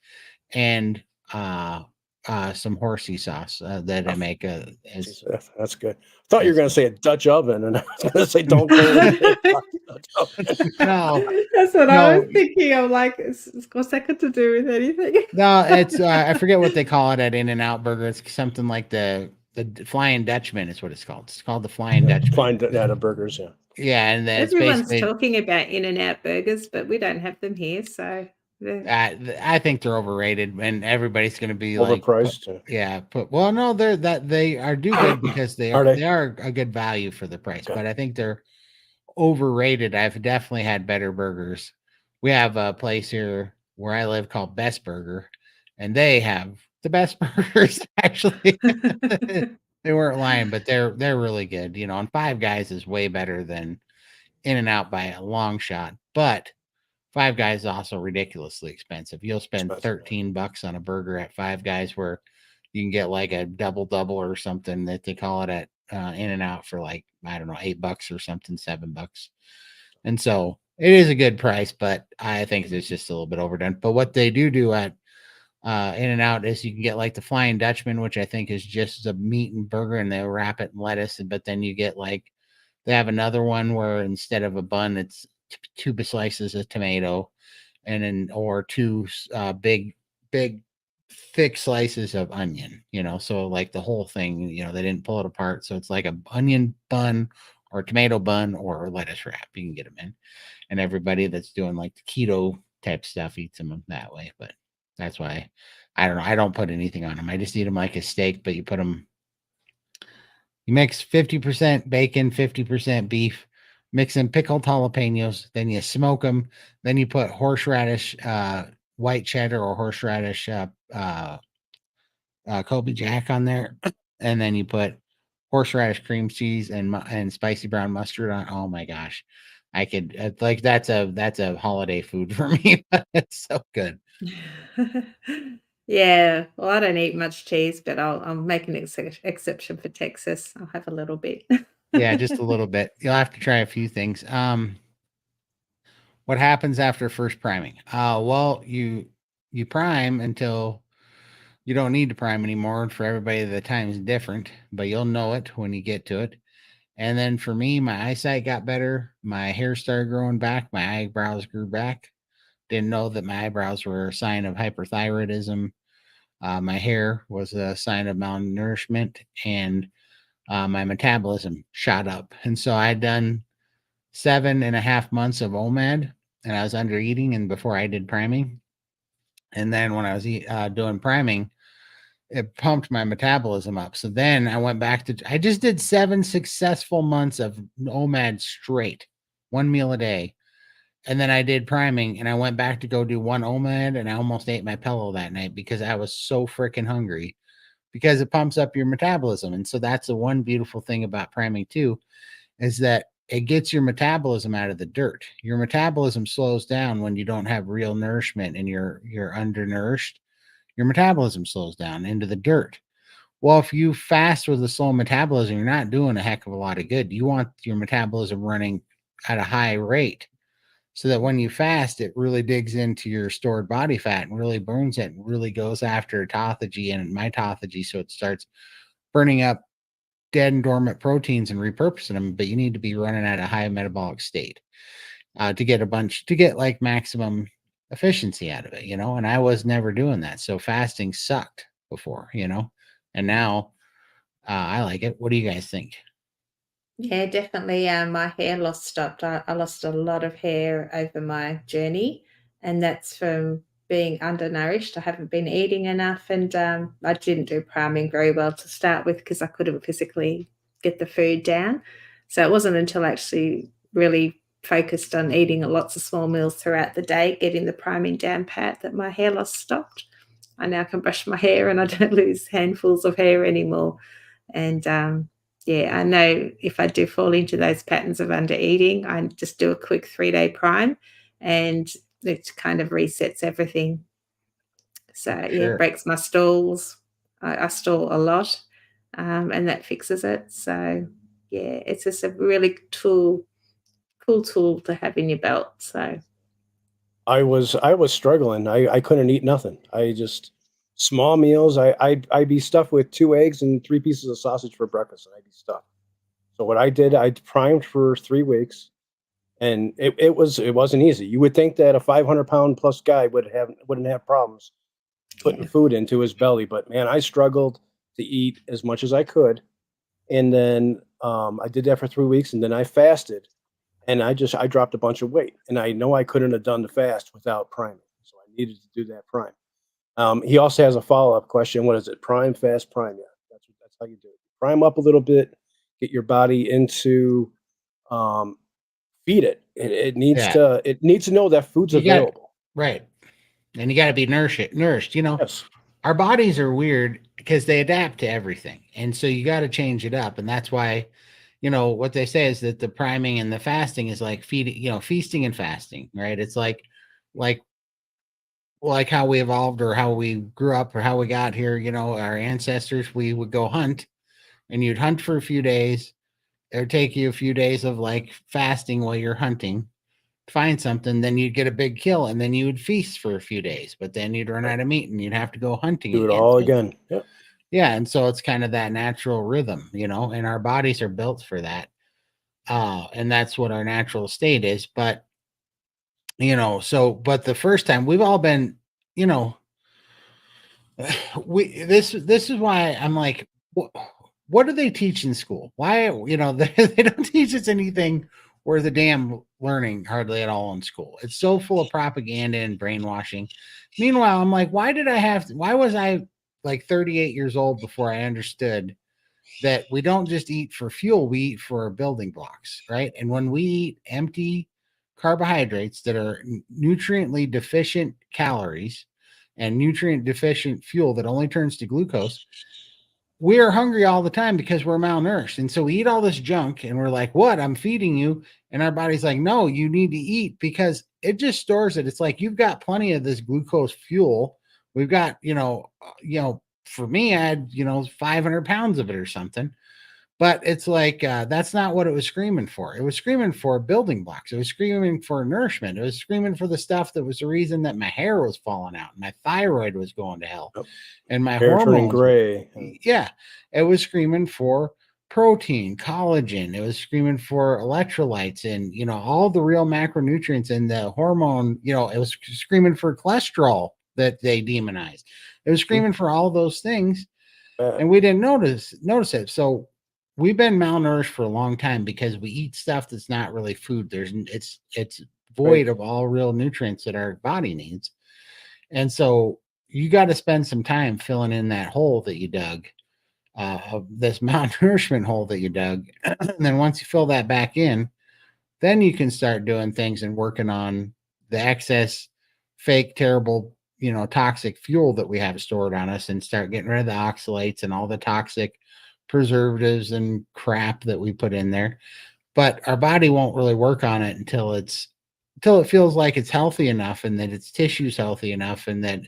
and some horsey sauce that I make. Jeez, that's good. I thought you were going to say a Dutch oven, and I was going to say don't call it a Dutch oven. No, That's what I no, was thinking. I'm like, what's that got to do with anything? no. It's I forget what they call it at In-N-Out Burger. It's something like the Flying Dutchman is what it's called. It's called the Flying Dutchman. Flying out of burgers, yeah. Yeah, and then it's Everyone's basically talking about In-N-Out burgers, but we don't have them here, so I think they're overrated, and everybody's going to be like, Overpriced. well, no, they are do good because Are they? they are a good value for the price, Okay. but I think they're overrated. I've definitely had better burgers. We have a place here where I live called Best Burger, and they have the best burgers. Actually, they weren't lying, but they're really good. You know, and Five Guys is way better than In-N-Out by a long shot, but Five Guys is also ridiculously expensive. You'll spend $13 on a burger at Five Guys, where you can get like a double or something that they call it at In-N-Out for like, I don't know, $8 or something, $7. And so it is a good price, but I think it's just a little bit overdone. But what they do at In-N-Out is you can get like the Flying Dutchman, which I think is just a meat and burger, and they'll wrap it in lettuce. But then you get like, they have another one where instead of a bun, it's two slices of tomato, and then or two big thick slices of onion. You know, so like the whole thing. You know, they didn't pull it apart, so it's like a onion bun or tomato bun or lettuce wrap. You can get them in, and everybody that's doing like the keto type stuff eats them that way. But that's why I don't know. I don't put anything on them. I just eat them like a steak, but you put them. You mix 50% bacon, 50% beef, mix in pickled jalapenos, then you smoke them, then you put horseradish, white cheddar or horseradish, Kobe Jack on there, and then you put horseradish cream cheese and spicy brown mustard on. Oh my gosh, I could like that's a holiday food for me. It's so good. Yeah, well, I don't eat much cheese, but I'll make an exception for Texas. I'll have a little bit. Yeah, just a little bit. You'll have to try a few things. What happens after first priming? Well, you prime until you don't need to prime anymore. And for everybody, the time is different, but you'll know it when you get to it. And then for me, my eyesight got better. My hair started growing back. My eyebrows grew back. Didn't know that my eyebrows were a sign of hyperthyroidism. My hair was a sign of malnourishment, and my metabolism shot up. And so I had done 7.5 months of OMAD, and I was under eating, and before I did priming. And then when I was doing priming, it pumped my metabolism up. So then I went back to, I just did 7 successful months of OMAD straight, one meal a day. And then I did priming, and I went back to go do one OMAD, and I almost ate my pillow that night because I was so freaking hungry, because it pumps up your metabolism. And so that's the one beautiful thing about priming too, is that it gets your metabolism out of the dirt. Your metabolism slows down when you don't have real nourishment and you're undernourished. Your metabolism slows down into the dirt. Well, if you fast with a slow metabolism, you're not doing a heck of a lot of good. You want your metabolism running at a high rate, so that when you fast, it really digs into your stored body fat and really burns it and really goes after autophagy and mitophagy. So it starts burning up dead and dormant proteins and repurposing them. But you need to be running at a high metabolic state to get like maximum efficiency out of it, you know. And I was never doing that. So fasting sucked before, you know, and now I like it. What do you guys think? Yeah, definitely. My hair loss stopped. I lost a lot of hair over my journey, and that's from being undernourished. I haven't been eating enough, and I didn't do priming very well to start with because I couldn't physically get the food down. So it wasn't until I actually really focused on eating lots of small meals throughout the day, getting the priming down pat, that my hair loss stopped. I now can brush my hair and I don't lose handfuls of hair anymore. And yeah, I know if I do fall into those patterns of under eating, I just do a quick 3-day prime and it kind of resets everything. So yeah, Sure. it breaks my stalls. I stall a lot, and that fixes it. So yeah, it's just a really cool tool to have in your belt. So I was struggling. I couldn't eat nothing. I just small meals. I'd be stuffed with 2 eggs and 3 pieces of sausage for breakfast, and I'd be stuffed. So what I did, I primed for 3 weeks, and it wasn't easy. You would think that a 500-pound plus guy wouldn't have problems putting yeah, food into his belly, but man, I struggled to eat as much as I could. And then I did that for 3 weeks, and then I fasted, and I dropped a bunch of weight. And I know I couldn't have done the fast without priming, so I needed to do that prime. He also has a follow-up question. What is it? Prime, fast, prime. Yeah, that's how you do it. Prime up a little bit, get your body into um, feed it. It needs Yeah. to know that food's You got available. right. And you got to be nourished. Yes. Our bodies are weird because they adapt to everything. And so you got to change it up. And that's why, what they say is that the priming and the fasting is like feeding, feasting and fasting, right? It's like how we evolved or how we grew up or how we got here, our ancestors, we would go hunt and you'd hunt for a few days. It would take you a few days of like fasting while you're hunting, find something, then you'd get a big kill, and then you would feast for a few days, but then you'd run out of meat and you'd have to go hunting Do it again. all So, again. Yep. yeah, and so it's kind of that natural rhythm, and our bodies are built for that. And that's what our natural state is. But but the first time we've all been, this is why I'm like, what do they teach in school? Why, they don't teach us anything worth a damn learning hardly at all in school. It's so full of propaganda and brainwashing. Meanwhile, I'm like, why was I like 38 years old before I understood that we don't just eat for fuel, we eat for building blocks, right? And when we eat empty carbohydrates that are nutriently deficient calories and nutrient deficient fuel that only turns to glucose, we are hungry all the time because we're malnourished. And so we eat all this junk and we're like, what? I'm feeding you. And our body's like, no, you need to eat because it just stores it. It's like you've got plenty of this glucose fuel. We've got, for me, I had, 500 pounds of it or something. But it's like that's not what it was screaming for. It was screaming for building blocks. It was screaming for nourishment. It was screaming for the stuff that was the reason that my hair was falling out, my thyroid was going to hell, and my Hair turning hormones. gray. Yeah, it was screaming for protein, collagen. It was screaming for electrolytes and all the real macronutrients and the hormone. It was screaming for cholesterol that they demonized. It was screaming for all those things, and we didn't notice it. So we've been malnourished for a long time because we eat stuff that's not really food. It's void of all real nutrients that our body needs. And so you got to spend some time filling in that hole that you dug, of this malnourishment hole that you dug. And then once you fill that back in, then you can start doing things and working on the excess fake, terrible, toxic fuel that we have stored on us and start getting rid of the oxalates and all the toxic preservatives and crap that we put in there. But our body won't really work on it until it feels like it's healthy enough and that its tissue's healthy enough and that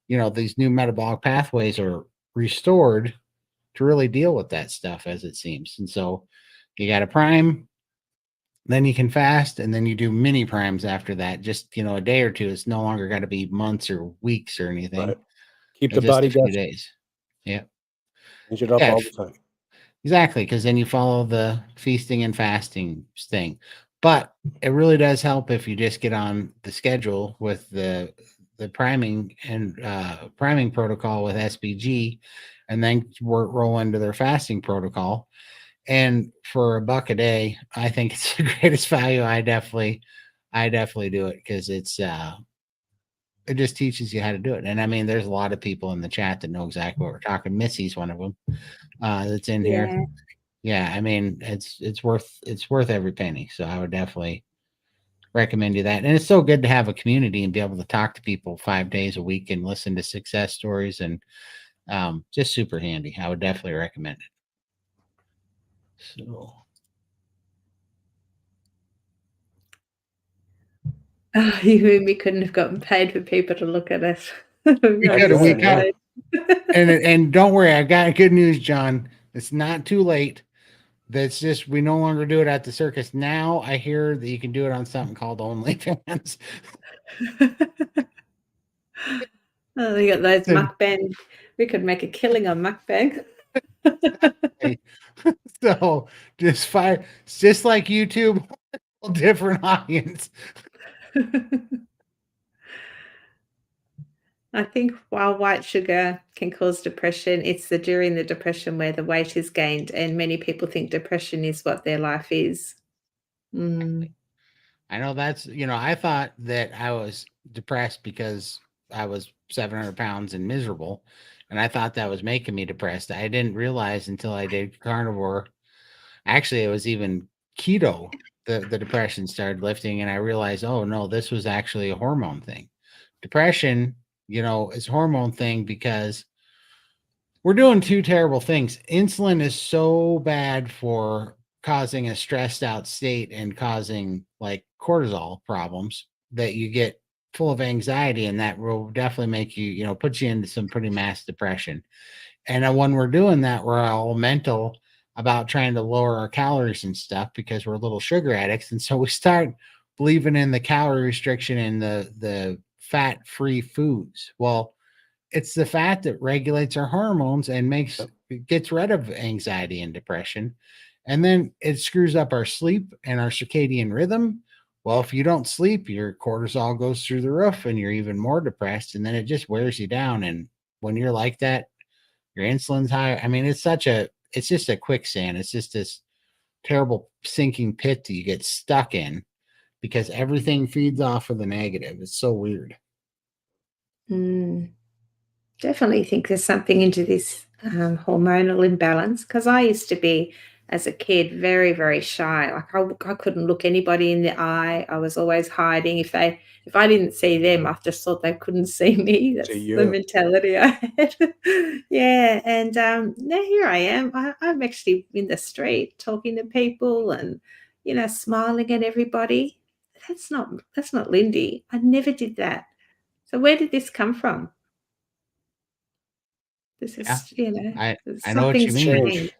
these new metabolic pathways are restored to really deal with that stuff, as it seems. And so you got to prime, then you can fast, and then you do mini primes after that. Just a day or two. It's no longer got to be months or weeks or anything. Right. Keep Or the just body a few guessing. days. Yeah. Change it up Yeah, all the time. exactly, because then you follow the feasting and fasting thing. But it really does help if you just get on the schedule with the priming and priming protocol with SBG, and then roll into their fasting protocol. And for $1 a day, I think it's the greatest value. I definitely do it because it just teaches you how to do it. And I mean, there's a lot of people in the chat that know exactly what we're talking. Missy's one of them that's in here. yeah. Yeah, I mean, it's worth every penny. So I would definitely recommend you that. And it's so good to have a community and be able to talk to people 5 days a week and listen to success stories, and just super handy. I would definitely recommend it. So You and me couldn't have gotten paid for people to look at us. we could, and don't worry, I've got good news, John. It's not too late. That's just, we no longer do it at the circus. Now I hear that you can do it on something called OnlyFans. Oh, we got those mukbang. We could make a killing on mukbang. So just fire, just like YouTube, a different audience. I think while white sugar can cause depression, it's during the depression where the weight is gained, and many people think depression is what their life is. Mm. I know that's, I thought that I was depressed because I was 700 pounds and miserable, and I thought that was making me depressed. I didn't realize until I did carnivore. Actually, it was even keto. The depression started lifting, and I realized, oh no, this was actually a hormone thing. Depression, is a hormone thing because we're doing two terrible things. Insulin is so bad for causing a stressed out state and causing like cortisol problems that you get full of anxiety, and that will definitely make you, put you into some pretty mass depression. And when we're doing that, we're all mental about trying to lower our calories and stuff because we're little sugar addicts. And so we start believing in the calorie restriction and the fat-free foods. Well, it's the fat that regulates our hormones and gets rid of anxiety and depression. And then it screws up our sleep and our circadian rhythm. Well, if you don't sleep, your cortisol goes through the roof and you're even more depressed. And then it just wears you down. And when you're like that, your insulin's high. I mean, it's just a quicksand. It's just this terrible sinking pit that you get stuck in because everything feeds off of the negative. It's so weird. Definitely think there's something into this hormonal imbalance, because I used to be, as a kid, very, very shy. Like I couldn't look anybody in the eye. I was always hiding. If I didn't see them, I just thought they couldn't see me. That's the mentality I had. Yeah, and now here I am. I'm actually in the street talking to people and smiling at everybody. That's not Lindy. I never did that. So where did this come from? This is, I know what you mean. changed.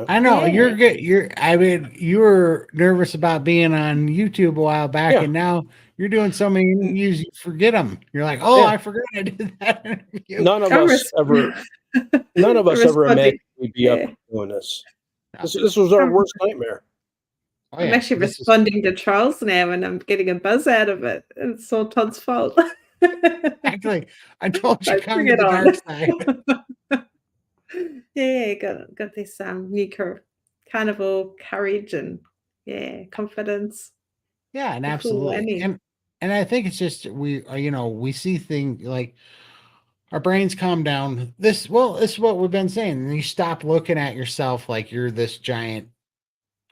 I know you're Yeah. good. I mean, you were nervous about being on YouTube a while back, and now you're doing so many interviews, you forget them. You're like, oh, I forgot I did that interview. None of us ever imagined we'd be up doing this. This was our worst nightmare. Oh, I'm actually responding to trolls now, and I'm getting a buzz out of it. It's all Todd's fault. Actually, I told you, come bring to it the on. dark side. Yeah, got this new carnivore courage and confidence. Yeah, and The full absolutely. whammy. And I think it's just we see things like our brains calm down. This is what we've been saying. And you stop looking at yourself like you're this giant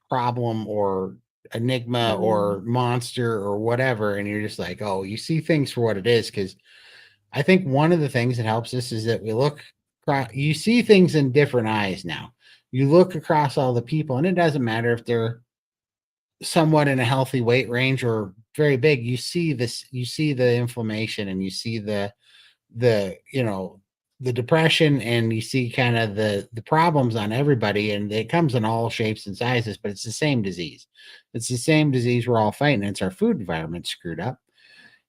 problem or enigma or monster or whatever, and you're just like, oh, you see things for what it is. Because I think one of the things that helps us is that you see things in different eyes now. You look across all the people, and it doesn't matter if they're somewhat in a healthy weight range or very big. You see the inflammation, and you see the depression, and you see kind of the problems on everybody, and it comes in all shapes and sizes, but it's the same disease. It's the same disease we're all fighting. It's our food environment screwed up.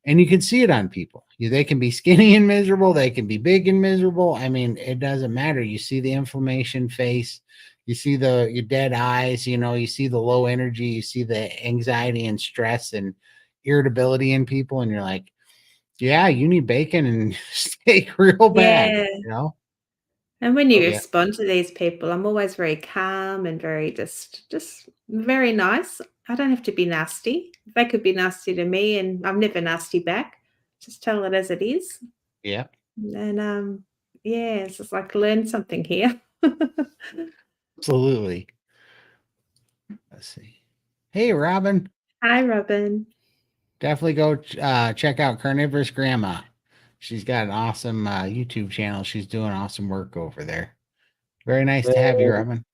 And you can see it on people. They can be skinny and miserable. They can be big and miserable. I mean, it doesn't matter. You see the inflammation face. You see your dead eyes. You see the low energy. You see the anxiety and stress and irritability in people. And you're like, yeah, you need bacon and steak real bad. Yeah. And when you respond to these people, I'm always very calm and very just very nice. I don't have to be nasty. They could be nasty to me, and I'm never nasty back. Just tell it as it is. Yeah. And it's just like learn something here. Absolutely. Let's see. Hey, Robin. Hi, Robin. Definitely go check out Carnivorous Grandma. She's got an awesome YouTube channel. She's doing awesome work over there. Very nice to have you, And-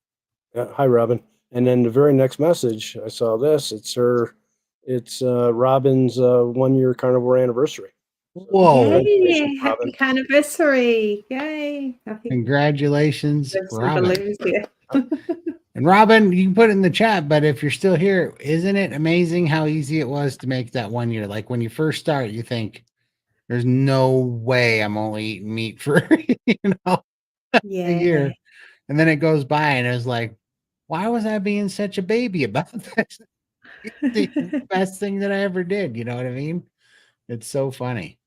Robin. Hi, Robin. And then the very next message, I saw this. It's Robin's 1 year carnivore anniversary. Whoa. Yay! Robin. Happy anniversary! Yay! I think Congratulations, there's some Robin. balloons here. And Robin, you can put it in the chat, but if you're still here, isn't it amazing how easy it was to make that 1 year? Like when you first start, you think there's no way I'm only eating meat for a Yeah. year. And then it goes by and it was like, why was I being such a baby about this? It's the best thing that I ever did. You know what I mean? It's so funny.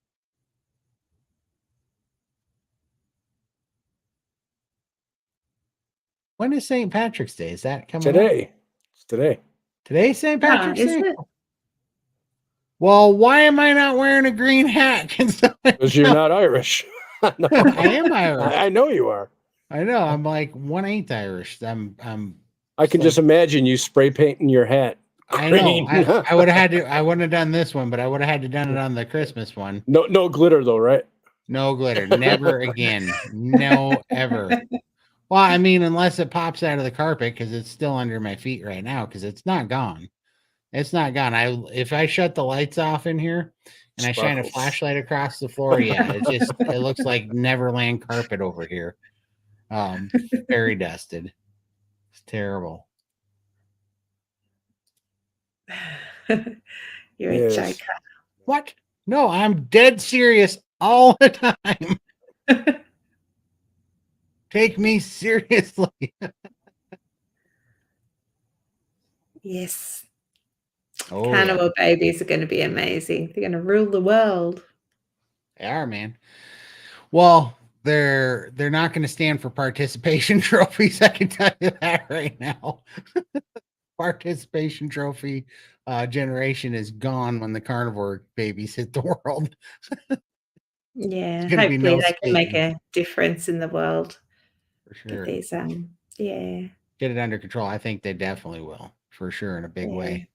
When is St. Patrick's Day? Is that coming up? Today. It's today. Today's St. Ah, Patrick's is Day? it? Well, why am I not wearing a green hat? Because you're not Irish. No. I am Irish. I know you are. I know. I'm like 1/8 Irish. I can just imagine you spray painting your hat. I know. green. I would have had to. I wouldn't have done this one, but I would have had to done it on the Christmas one. No glitter though, right? No glitter. Never again. No ever. Well, I mean, unless it pops out of the carpet because it's still under my feet right now because it's not gone. It's not gone. If I shut the lights off in here and I shine a Sparkles. flashlight across the floor, yeah, it looks like Neverland carpet over here. Very dusted. It's terrible. You're Yes. a joker. What? No, I'm dead serious all the time. Take me seriously. Yes. Oh, Carnival babies are going to be amazing. They're going to rule the world. They are, man. Well, they're not going to stand for participation trophies. I can tell you that right now. Participation trophy generation is gone when the carnivore babies hit the world. Yeah, It's gonna be hopefully no they can make skating. a difference in the world For with sure. these. Yeah, Get it under control. I think they definitely will, for sure, in a big yeah. way.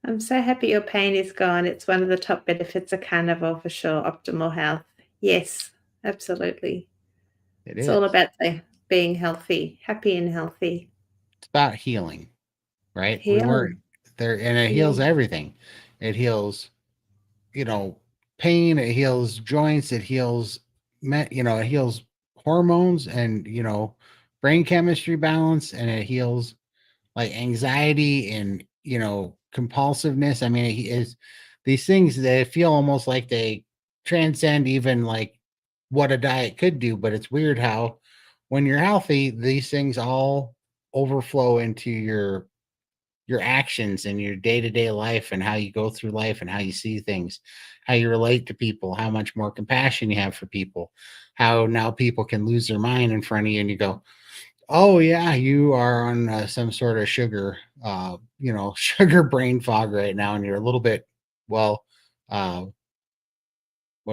I'm so happy your pain is gone. It's one of the top benefits of carnivore for sure. Optimal health. Yes, absolutely. It's all about being healthy, happy and healthy. It's about healing, right? We Heal. weren't there, and it heals everything. It heals, pain. It heals joints. It heals, it heals hormones and brain chemistry balance, and it heals like anxiety and compulsiveness. I mean, it is these things that feel almost like they transcend even like what a diet could do. But it's weird how when you're healthy, these things all overflow into your actions and your day-to-day life and how you go through life and how you see things, how you relate to people, how much more compassion you have for people, how now people can lose their mind in front of you and you go, oh yeah, you are on some sort of sugar sugar brain fog right now and you're a little bit what do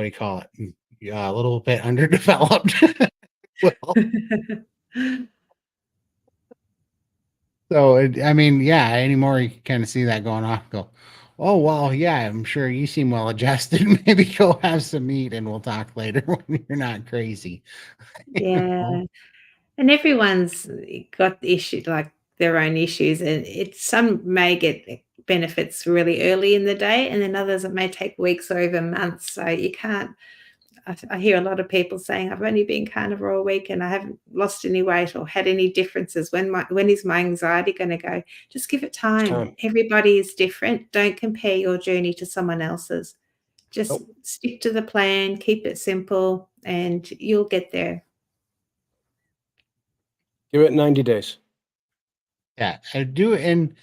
you call it, a little bit underdeveloped. Well, so I mean, yeah, anymore you can kind of see that going off. Go, oh well, yeah, I'm sure you seem well adjusted. Maybe go have some meat, and we'll talk later when you're not crazy. Yeah, and everyone's got issues like their own issues, and some may get benefits really early in the day, and then others it may take weeks or even months. So you can't. I hear a lot of people saying, I've only been carnivore a week and I haven't lost any weight or had any differences. When is my anxiety going to go? Just give it time. Everybody is different. Don't compare your journey to someone else's. Just stick to the plan, keep it simple, and you'll get there. Give it 90 days. Yeah, I do. And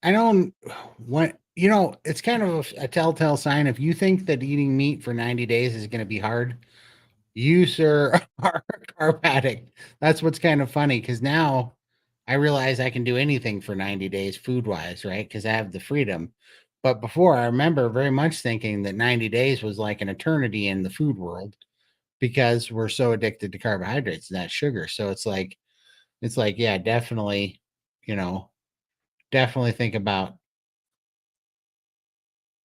I don't want, it's kind of a telltale sign. If you think that eating meat for 90 days is going to be hard, you, sir, are a carb addict. That's what's kind of funny because now I realize I can do anything for 90 days food wise, right? Because I have the freedom. But before, I remember very much thinking that 90 days was like an eternity in the food world because we're so addicted to carbohydrates and that sugar. So it's like, yeah, definitely, definitely think about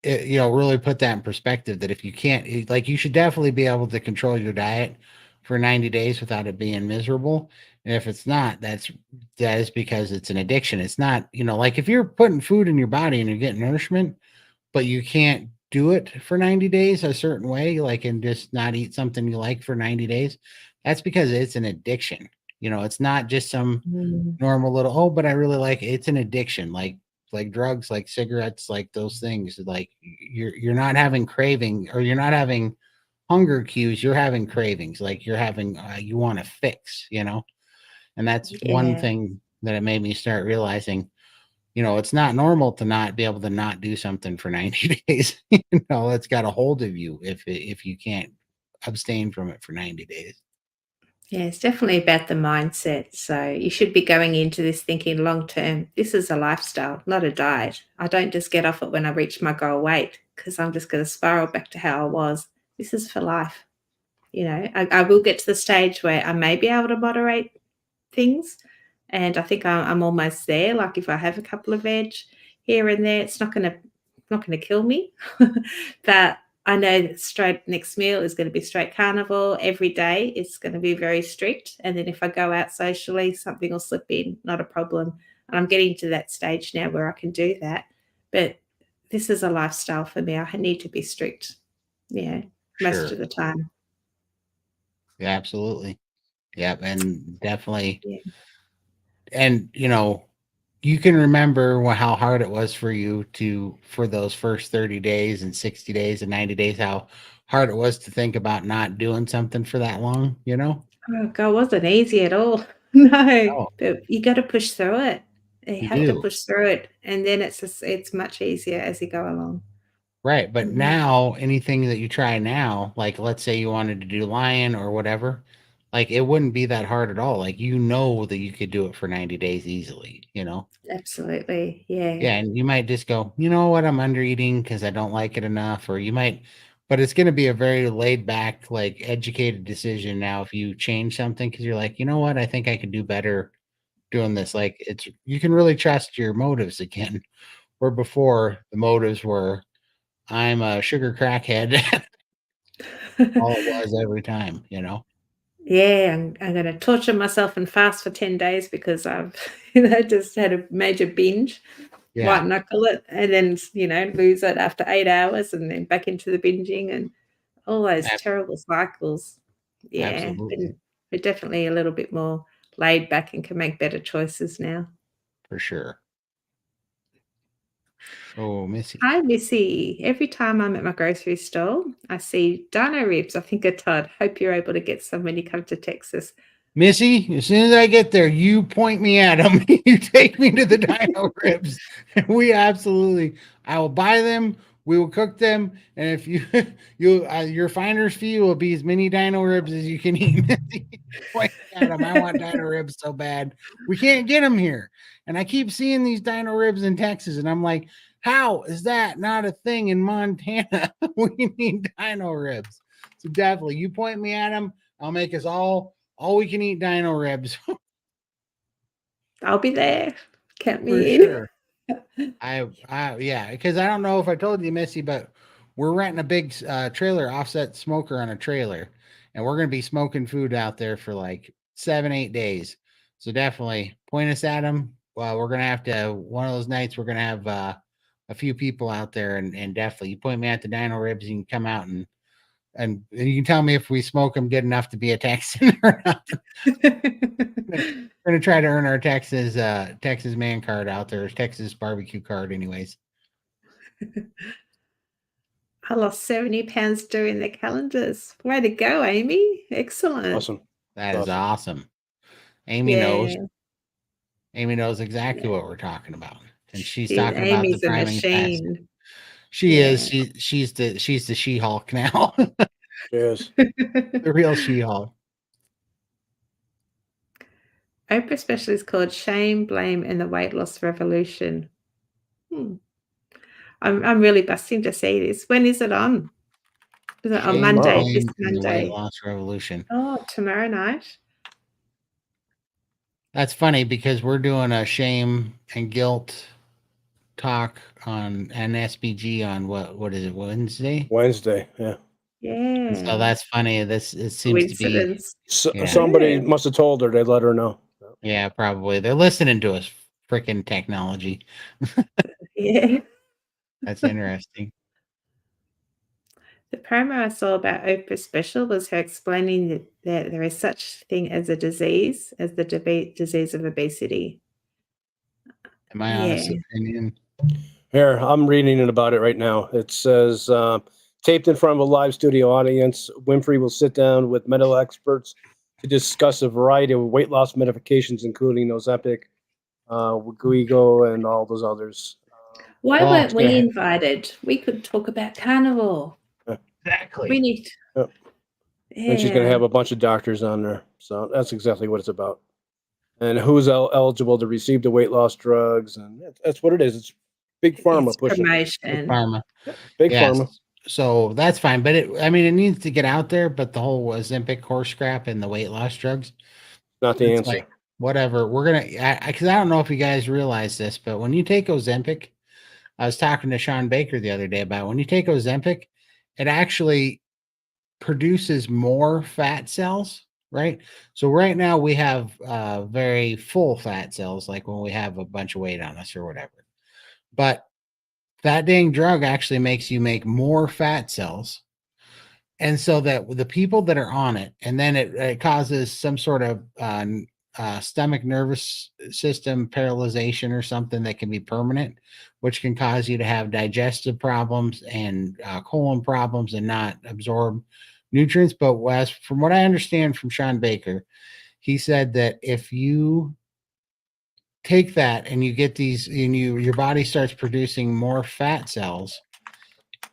really put that in perspective, that if you can't, like, you should definitely be able to control your diet for 90 days without it being miserable. And if it's not, that is because it's an addiction. It's not, like if you're putting food in your body and you're getting nourishment, but you can't do it for 90 days a certain way, like, and just not eat something you like for 90 days, that's because it's an addiction. It's not just some Mm. normal little, oh, but I really like it. It's an addiction, like drugs, like cigarettes, like those things. Like, you're not having craving, or you're not having hunger cues, you're having cravings, like you're having you want to fix, and that's one Yeah. thing that it made me start realizing, it's not normal to not be able to not do something for 90 days. It's got a hold of you if you can't abstain from it for 90 days. Yeah, it's definitely about the mindset. So you should be going into this thinking long term. This is a lifestyle, not a diet. I don't just get off it when I reach my goal weight, because I'm just going to spiral back to how I was. This is for life. I will get to the stage where I may be able to moderate things, and I think I'm almost there. Like, if I have a couple of veg here and there, it's not gonna kill me. But I know that straight next meal is gonna be straight carnivore every day. It's gonna be very strict, and then if I go out socially, something will slip in, not a problem. And I'm getting to that stage now where I can do that. But this is a lifestyle for me. I need to be strict, yeah, most Sure. of the time. Yeah, absolutely. Yep, and definitely. Yeah. And you can remember how hard it was for you for those first 30 days and 60 days and 90 days, how hard it was to think about not doing something for that long. Oh god, it wasn't easy at all. No, Oh, but you gotta push through it. You you have to do. push through it, and then it's much easier as you go along. Right, but Mhm. now anything that you try now, like let's say you wanted to do lion or whatever, like it wouldn't be that hard at all. Like, that you could do it for 90 days easily. Absolutely, yeah. Yeah, and you might just go, you know what, I'm under eating because I don't like it enough, or you might, but it's going to be a very laid back, like educated decision now if you change something, because you're like, you know what, I think I could do better doing this. Like, you can really trust your motives again, where before the motives were, I'm a sugar crackhead. All it was every time. Yeah, I'm gonna torture myself and fast for 10 days because I've, just had a major binge, white Yeah, knuckle it, and then, lose it after 8 hours and then back into the binging and all those ab- terrible cycles. Yeah, but absolutely, we're definitely a little bit more laid back and can make better choices now. for sure. Oh, Missy. Hi, Missy. Every time I'm at my grocery store, I see dino ribs. I think of Todd. Hope you're able to get some when you come to Texas. Missy, as soon as I get there, you point me at them. You take me to the dino ribs. We absolutely, I will buy them. We will cook them, and if your finder's fee will be as many dino ribs as you can eat. Point at them. I want dino ribs so bad. We can't get them here, and I keep seeing these dino ribs in Texas, and I'm like, how is that not a thing in Montana? We need dino ribs. So definitely, you point me at them. I'll make us all we can eat dino ribs. I'll be there. Count For me in. sure. Yeah, because I don't know if I told you, Missy, but we're renting a big trailer, offset smoker on a trailer, and we're gonna be smoking food out there for like 7-8 days. So definitely point us at them. Well, we're gonna have to one of those nights. We're gonna have a few people out there, and definitely you point me at the dino ribs. You can come out and you can tell me if we smoke them good enough to be a Texan or not. We're gonna try to earn our Texas man card out there, Texas barbecue card, anyways. I lost 70 pounds doing the calendars. Way to go, Amy. Excellent. Awesome. That is Awesome. awesome. Amy knows. Yeah. Amy knows exactly Yeah. what we're talking about, and she's She talking about the Amy's a priming fast. machine. She is. Yeah. She's the She-Hulk now, Cheers. the real She-Hulk. Oprah special is called Shame, Blame, and the Weight Loss Revolution. Hmm. I'm really busting to see this. When is it on? Is it on Shame, Monday? Tomorrow. This blame, and the weight Monday. loss revolution. Oh, tomorrow night? That's funny because we're doing a shame and guilt talk on an SBG on what is it, Wednesday? Wednesday. Yeah. And so Yeah. that's funny. It seems to be, Coincidence. Yeah. Somebody Yeah. must have told her. They let her know. yeah, probably they're listening to us. Freaking technology. Yeah. That's interesting. The promo I saw about Oprah Special was her explaining that there is such thing as a disease, as the disease of obesity. In my Yeah. honest opinion. Here, I'm reading it about it right now. It says, taped in front of a live studio audience, Winfrey will sit down with medical experts to discuss a variety of weight loss medications, including Ozempic, Wegovy, and all those others. Why Well, weren't we yeah. invited? We could talk about carnivore. Exactly. We need. Yep. And she's going to Yeah. have a bunch of doctors on there. So that's exactly what it's about. And who's eligible to receive the weight loss drugs. And that's what it is. It's big pharma It's pushing. Big promotion. pharma. Big Yes. pharma. So that's fine, but it needs to get out there. But the whole Ozempic horse crap and the weight loss drugs, Not the it's answer. like whatever. We're gonna, because I don't know if you guys realize this, but when you take Ozempic, I was talking to Sean Baker the other day about when you take Ozempic, it actually produces more fat cells, right? So right now we have very full fat cells, like when we have a bunch of weight on us or whatever. But that dang drug actually makes you make more fat cells. And so that the people that are on it, and then it causes some sort of stomach nervous system paralyzation or something that can be permanent, which can cause you to have digestive problems and colon problems and not absorb nutrients. But as from what I understand from Sean Baker, he said that if you take that and you get these, and your body starts producing more fat cells,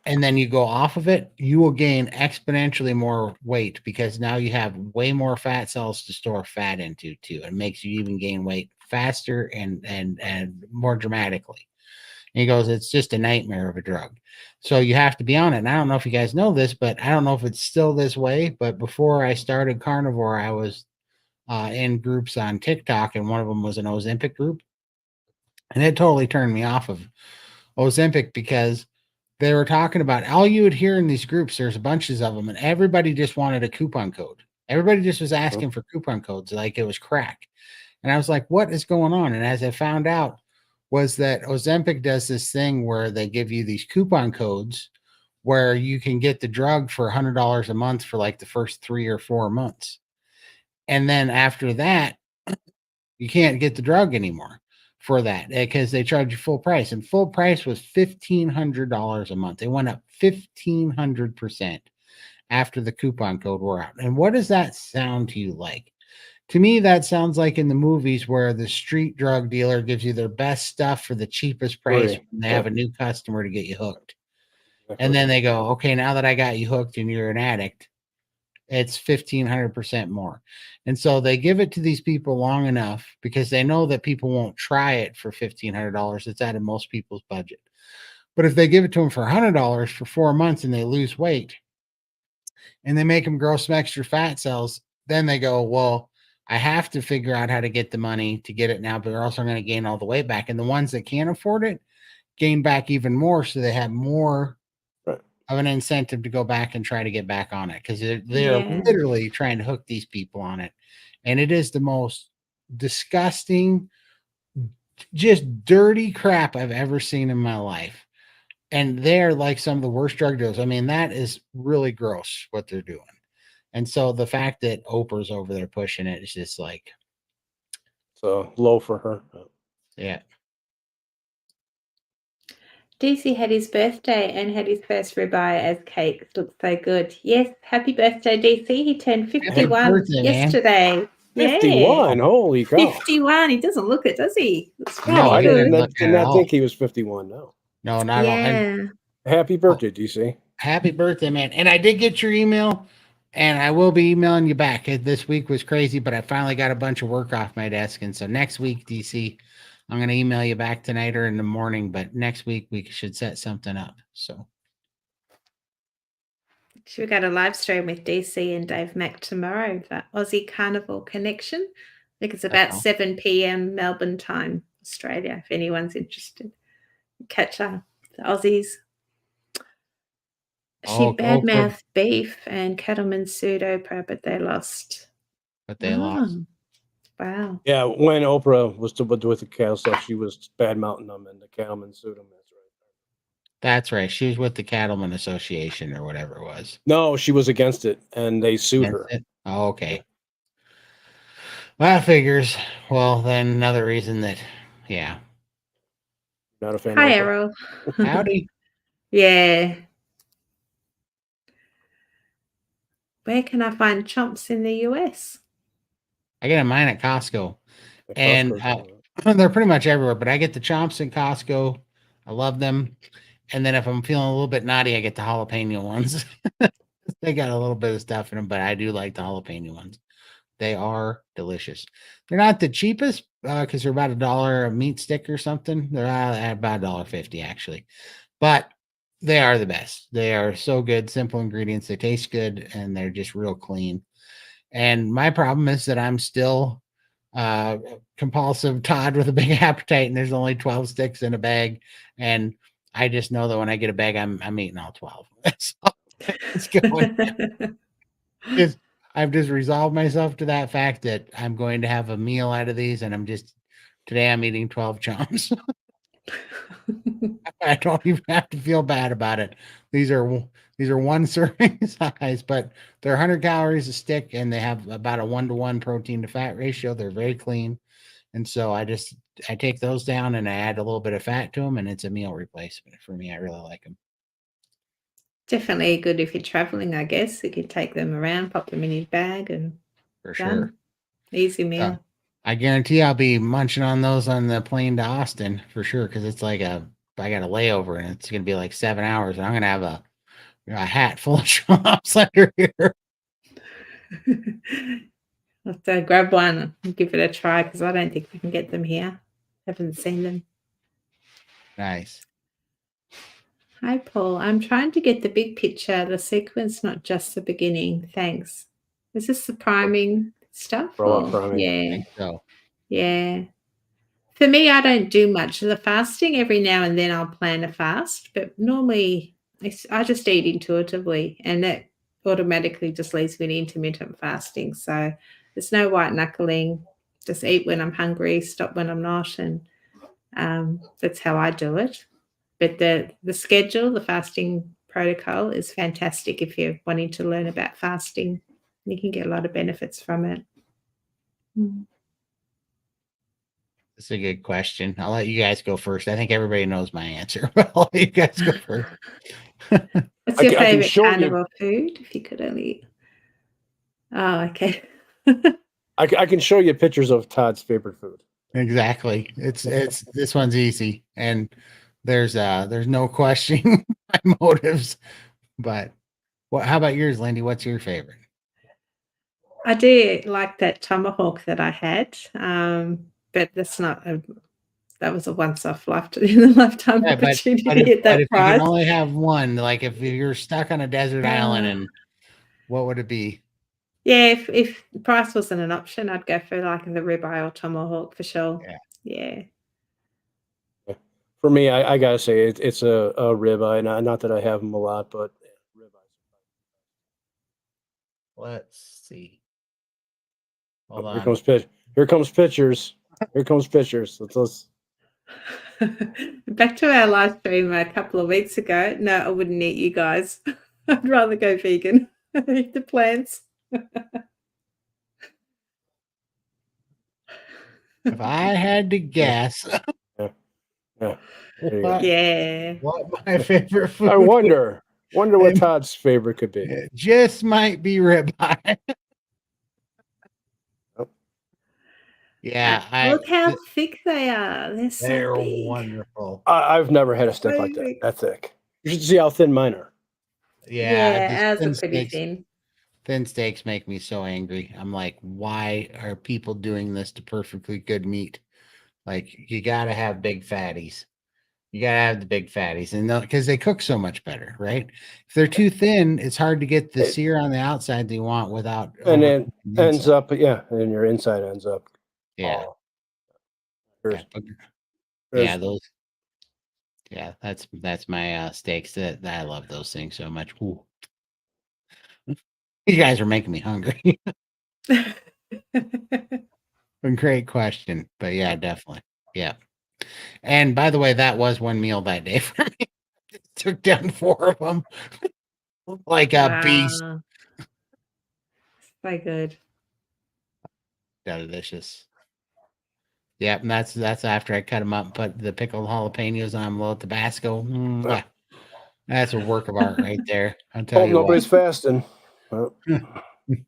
and then you go off of it, you will gain exponentially more weight because now you have way more fat cells to store fat into too. It makes you even gain weight faster and more dramatically. And he goes, it's just a nightmare of a drug. So you have to be on it. And I don't know if you guys know this, but I don't know if it's still this way. But before I started Carnivore, I was in groups on TikTok, and one of them was an Ozempic group. And it totally turned me off of Ozempic because they were talking about all you would hear in these groups. There's bunches of them, and everybody just wanted a coupon code. Everybody just was asking for coupon codes like it was crack. And I was like, what is going on? And as I found out, was that Ozempic does this thing where they give you these coupon codes where you can get the drug for $100 a month for like the first 3 or 4 months. And then after that, you can't get the drug anymore for that because they charge you full price, and full price was $1,500 a month. It went up 1,500% after the coupon code wore out. And what does that sound to you like? To me, that sounds like in the movies where the street drug dealer gives you their best stuff for the cheapest price Right. when they have a new customer to get you hooked. And then they go, okay, now that I got you hooked and you're an addict, it's 1,500% more. And so they give it to these people long enough because they know that people won't try it for $1,500. It's out of most people's budget. But if they give it to them for $100 for 4 months and they lose weight and they make them grow some extra fat cells, then they go, well, I have to figure out how to get the money to get it now, but they're also going to gain all the weight back. And the ones that can't afford it gain back even more. So they have more of an incentive to go back and try to get back on it because they're literally trying to hook these people on it. And it is the most disgusting, just dirty crap I've ever seen in my life. And they're like some of the worst drug dealers. I mean, that is really gross what they're doing. And so the fact that Oprah's over there pushing it is just like, so low for her. yeah. DC had his birthday and had his first ribeye as cake. It looks so good. Yes, happy birthday, DC. He turned 51 birthday, yesterday. 51. Yeah. Holy cow. 51. He doesn't look it, does he? Looks No, really I good. did not think he was 51. No. No, not at all. And happy birthday, DC. Happy birthday, man. And I did get your email, and I will be emailing you back. This week was crazy, but I finally got a bunch of work off my desk. And so next week, DC, I'm going to email you back tonight or in the morning, but next week we should set something up. So we got a live stream with DC and Dave Mack tomorrow for Aussie Carnivore Connection. I think it's about 7 p.m. Melbourne time, Australia, if anyone's interested. catch the Aussies. She Oh, Oprah, badmouthed beef and cattlemen sued Oprah, but they lost. but they lost. Oh, wow. Yeah, when Oprah was with the cattle stuff, she was bad mounting them, and the cattlemen sued them. That's right. That's right. She was with the Cattlemen Association or whatever it was. No, she was against it, and they sued her. Oh, okay. Well, that figures. Well, then another reason that, yeah. Not a fan Hi, of Oprah. Errol. Howdy. Yeah. Where can I find chomps in the US? I get mine at Costco. At And Costco. they're pretty much everywhere, but I get the chomps in Costco. I love them. And then if I'm feeling a little bit naughty, I get the jalapeno ones. They got a little bit of stuff in them, but I do like the jalapeno ones. They are delicious. They're not the cheapest because they're about $1 a meat stick or something. They're at about $1.50 actually, but they are the best. They are so good, simple ingredients. They taste good and they're just real clean. And my problem is that I'm still compulsive Todd with a big appetite, and there's only 12 sticks in a bag. And I just know that when I get a bag, I'm eating all 12. So it's going. I've just resolved myself to that fact that I'm going to have a meal out of these, and today I'm eating 12 chomps. I don't even have to feel bad about it. These are one serving size, but they're 100 calories a stick, and they have about a 1-to-1 protein to fat ratio. They're very clean, and so I take those down and I add a little bit of fat to them, and it's a meal replacement for me. I really like them. Definitely good if you're traveling, I guess. You can take them around, pop them in your bag, and For done. sure. Easy meal. I guarantee I'll be munching on those on the plane to Austin for sure, because it's like I got a layover and it's going to be like 7 hours, and I'm going to have a hat full of chomps under here. I'll have to grab one and give it a try because I don't think we can get them here. Haven't seen them. Nice. Hi, Paul. I'm trying to get the big picture, the sequence, not just the beginning. Thanks. Is this the priming stuff? Raw Or? priming. Yeah. I think so. Yeah. For me, I don't do much of the fasting. Every now and then I'll plan a fast, but normally I just eat intuitively, and that automatically just leads me to intermittent fasting. So there's no white knuckling. Just eat when I'm hungry, stop when I'm not, and that's how I do it. But the schedule, the fasting protocol is fantastic if you're wanting to learn about fasting. You can get a lot of benefits from it. That's a good question. I'll let you guys go first. I think everybody knows my answer, but I'll let you guys go first. What's your I can favorite show you- carnivore food? If you could only. Oh, okay. I can show you pictures of Todd's favorite food. Exactly. It's this one's easy, and there's no questioning my motives. But how about yours, Lindy? What's your favorite? I do like that tomahawk that I had, but that's not that was a once-off lifetime Yeah, opportunity at that if you price. can only have one, like if you're stuck on a desert island, and what would it be? Yeah, if the price wasn't an option, I'd go for like the ribeye or tomahawk for sure. Yeah. For me, I gotta say it's a ribeye. Not that I have them a lot, but ribeye. Let's see. Hold Here on. comes pictures. Here comes pictures. Let's. Back to our live stream a couple of weeks ago. No, I wouldn't eat you guys. I'd rather go vegan. Eat the plants. If I had to guess, Yeah. what my favorite food? I wonder what Todd's favorite could be. It just might be ribeye. Yeah, Look how thick they are. They're so they're big. wonderful. I've never had a stick like that. That thick. You should see how thin mine are. Yeah, ours are pretty thin. Thin steaks make me so angry. I'm like, why are people doing this to perfectly good meat? Like, you gotta have big fatties. You gotta have the big fatties, and because they cook so much better, right? If they're too thin, it's hard to get the sear on the outside that you want without. And then ends up, and your inside ends up. Yeah. Those. Yeah, that's my steaks. That I love those things so much. Ooh. You guys are making me hungry. Great question, but yeah, definitely, yeah. And by the way, that was one meal that day for me. Took down 4 of them like a beast. Wow. So good. Delicious. Yep, and that's after I cut them up and put the pickled jalapenos on 'em, a little Tabasco. Yeah, that's a work of art right there. I'll tell Hope you what. nobody's fasting.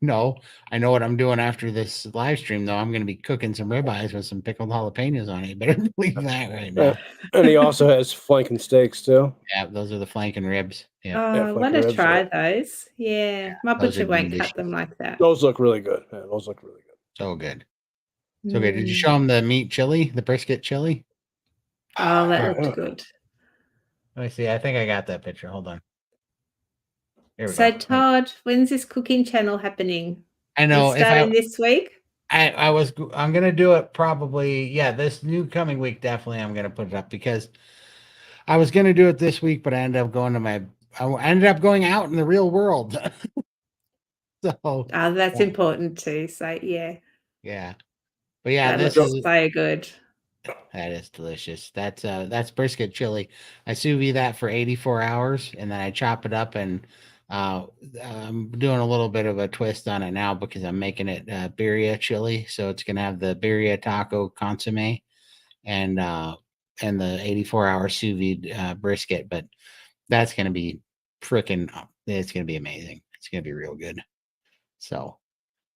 No, I know what I'm doing after this live stream, though. I'm going to be cooking some ribeyes with some pickled jalapenos on it. You better believe that right now. And he also has flanking steaks too. Yeah, those are the flanking ribs. Yeah, Oh, I flanking want to ribs, try yeah. those. Yeah, my those are butcher won't delicious. cut them like that. Those look really good. Yeah, those look really good. So good. So good. Did you Mm. show them the meat chili, the brisket chili? Oh, that Yeah. looked good. Let me see. I think I got that picture. Hold on. Here we So, go. Todd, when's this cooking channel happening? I know It's if starting this week. I'm gonna do it probably, yeah, this new coming week, definitely I'm gonna put it up because I was gonna do it this week, but I ended up going out in the real world. So Oh, that's yeah, important too. So, yeah, yeah. But yeah, that this looks is so good. that is delicious. That's brisket chili. I sous vide that for 84 hours and then I chop it up and uh I'm doing a little bit of a twist on it now because I'm making it birria chili. So it's gonna have the birria taco consomme and the 84-hour sous vide brisket, but that's gonna be freaking it's gonna be amazing. It's gonna be real good. So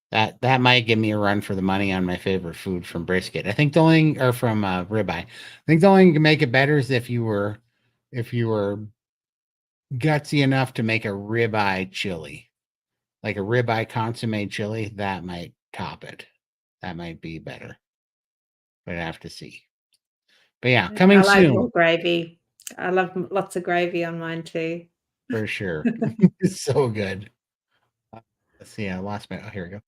that might give me a run for the money on my favorite food from brisket. I think the only or from ribeye. I think the only thing can make it better is if you were gutsy enough to make a ribeye chili, like a ribeye consomme chili. That might top it. That might be better. But I have to see. But yeah, I coming like more soon gravy. I love lots of gravy on mine too. for sure. It's so good. Let's see. I lost my. Oh, here we go.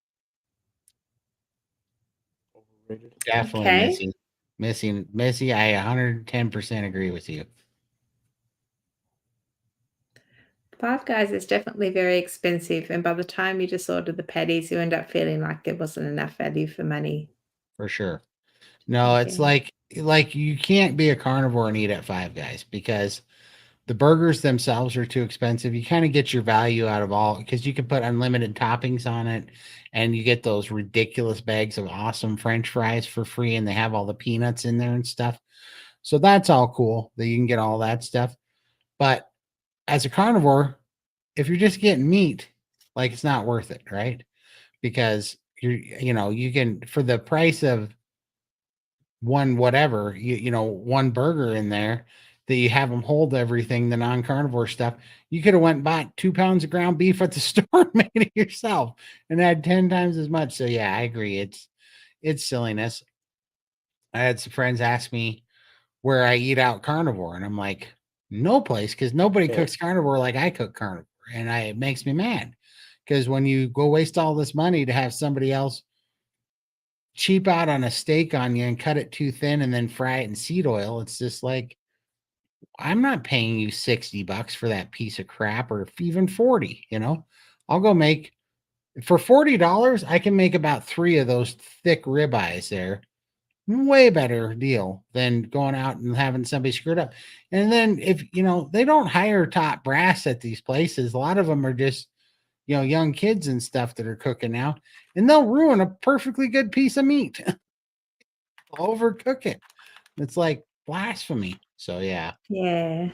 Overrated. Definitely Okay. Missy. I 110% agree with you. Five Guys is definitely very expensive, and by the time you just order the patties, you end up feeling like there wasn't enough value for money. For sure. No, it's Yeah. like you can't be a carnivore and eat at Five Guys because the burgers themselves are too expensive. You kind of get your value out of all because you can put unlimited toppings on it and you get those ridiculous bags of awesome French fries for free and they have all the peanuts in there and stuff. So that's all cool that you can get all that stuff. But as a carnivore, if you're just getting meat, like it's not worth it, right? Because you can for the price of one whatever one burger in there that you have them hold everything the non-carnivore stuff. You could have went and bought 2 pounds of ground beef at the store and made it yourself and had 10 times as much. So yeah, I agree, it's silliness. I had some friends ask me where I eat out carnivore and I'm like, no place, because nobody Yeah. cooks carnivore like I cook carnivore. And it makes me mad because when you go waste all this money to have somebody else cheap out on a steak on you and cut it too thin and then fry it in seed oil. It's just like, I'm not paying you $60 for that piece of crap or even 40. I'll go make for $40, I can make about 3 of those thick ribeyes there. Way better deal than going out and having somebody screwed up. And then if they don't hire top brass at these places, a lot of them are just young kids and stuff that are cooking now, and they'll ruin a perfectly good piece of meat. Overcook it. It's like blasphemy. So yeah, Yeah.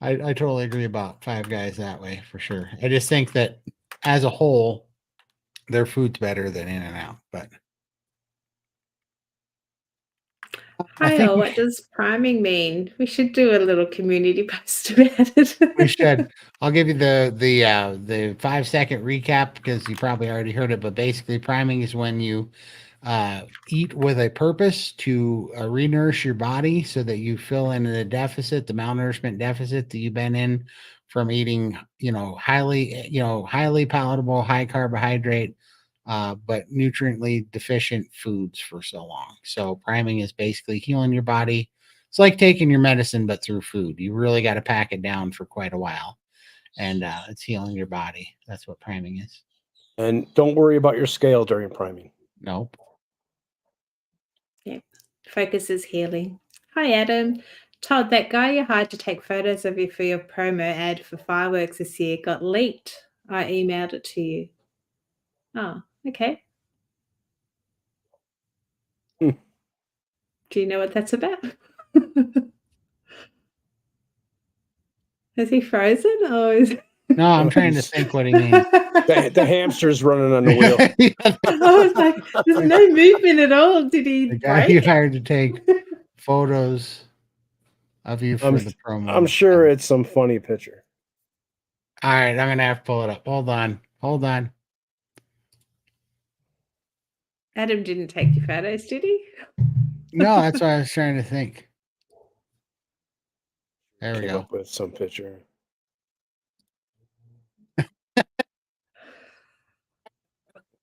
I totally agree about Five Guys that way for sure. I just think that as a whole, their food's better than In-N-Out. But I Hi, think what does priming mean? We should do a little community post about it. we should. I'll give you the 5-second recap because you probably already heard it. But basically, priming is when you eat with a purpose to renourish your body so that you fill in the deficit, the malnourishment deficit that you've been in from eating, highly palatable, high carbohydrate, but nutriently deficient foods for so long. So priming is basically healing your body it's like taking your medicine, but through food. You really got to pack it down for quite a while, and it's healing your body. That's what priming is. And don't worry about your scale during priming. Nope. Yeah. Focus is healing. Hi, Adam. Todd, that guy you hired to take photos of you for your promo ad for fireworks this year got leaked. I emailed it to you. Oh, okay. Hmm. Do you know what that's about? Is he frozen? Or is... No, I'm trying to think what he means. The hamster's running on the wheel. I was like, there's no movement at all. Did he The guy you break? hired to take photos of you for the promo. I'm sure it's some funny picture. All right, I'm gonna have to pull it up. Hold on. Adam didn't take your photos, did he? No, that's what I was trying to think. There we Came go. up with some picture.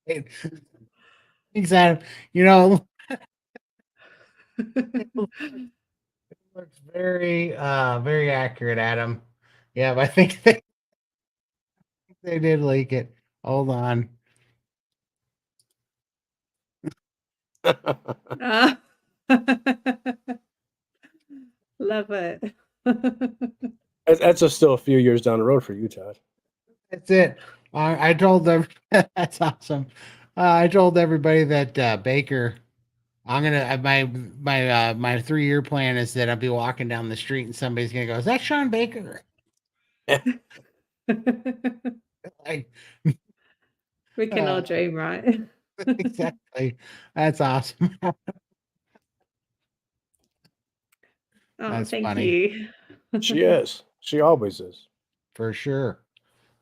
Thanks, Adam. You know, it looks very, very accurate, Adam. Yeah, but I think they did leak it. Hold on. Ah. Love it. That's still a few years down the road for you, Todd. That's it. I told them that's awesome. I told everybody that Baker. I'm gonna my 3-year plan is that I'll be walking down the street and somebody's gonna go, "Is that Sean Baker?" Like, We can all dream, right? exactly. That's awesome. Oh, That's thank funny. you. She is. She always is. For sure.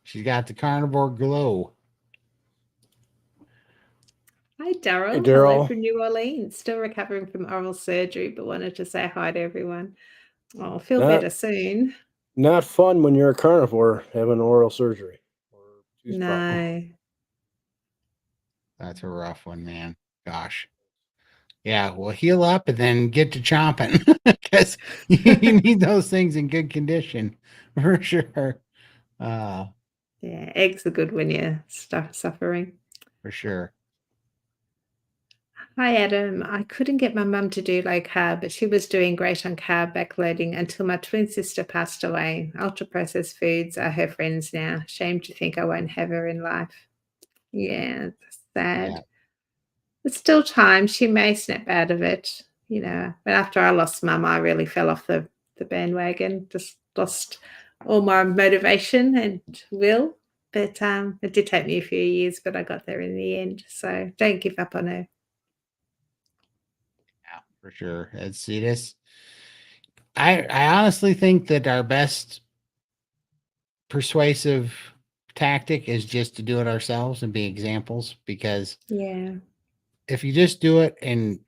She's got the carnivore glow. Hi, Daryl. Hey, Hello Daryl. from New Orleans. Still recovering from oral surgery, but wanted to say hi to everyone. I'll feel better soon. Not fun when you're a carnivore having oral surgery or tooth problem. No. That's a rough one, man. Gosh. Yeah, well, heal up and then get to chomping because you need those things in good condition for sure. Yeah, eggs are good when you're suffering. For sure. Hi, Adam. I couldn't get my mum to do low carb, but she was doing great on carb backloading until my twin sister passed away. Ultra processed foods are her friends now. Shame to think I won't have her in life. Yeah, it's sad. Yeah. There's still time. She may snap out of it, But after I lost mum, I really fell off the bandwagon. Just lost all my motivation and will. But it did take me a few years, but I got there in the end. So don't give up on her. Yeah, for sure. See this. I honestly think that our best persuasive tactic is just to do it ourselves and be examples, because Yeah. if you just do it and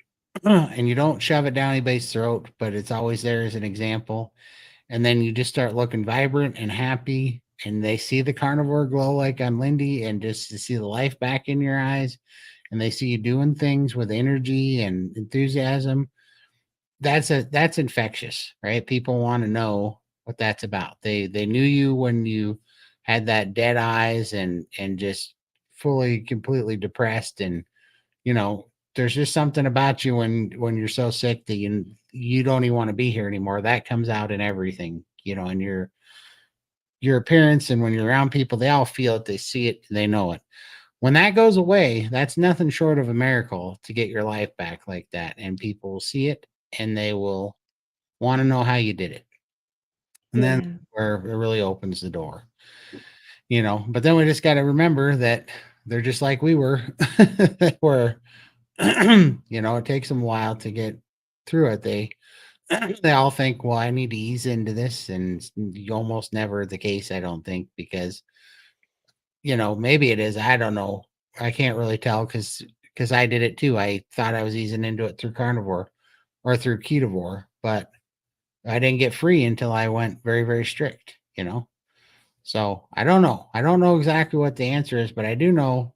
and you don't shove it down anybody's throat, but it's always there as an example, and then you just start looking vibrant and happy, and they see the carnivore glow like on Lindy, and just to see the life back in your eyes, and they see you doing things with energy and enthusiasm, that's infectious, right? People want to know what that's about. They knew you when you had that dead eyes and just fully completely depressed, and there's just something about you when you're so sick that you don't even want to be here anymore. That comes out in everything, in your appearance, and when you're around people, they all feel it, they see it, they know it. When that goes away, that's nothing short of a miracle to get your life back like that, and people will see it and they will want to know how you did it. And then where it really opens the door. But then we just got to remember that they're just like we were. Where it takes them a while to get through it. They all think, well, I need to ease into this, and it's almost never the case, I don't think, because maybe it is, I don't know, I can't really tell, because I did it too. I thought I was easing into it through carnivore or through ketovore, but I didn't get free until I went very, very strict, so I don't know exactly what the answer is, but I do know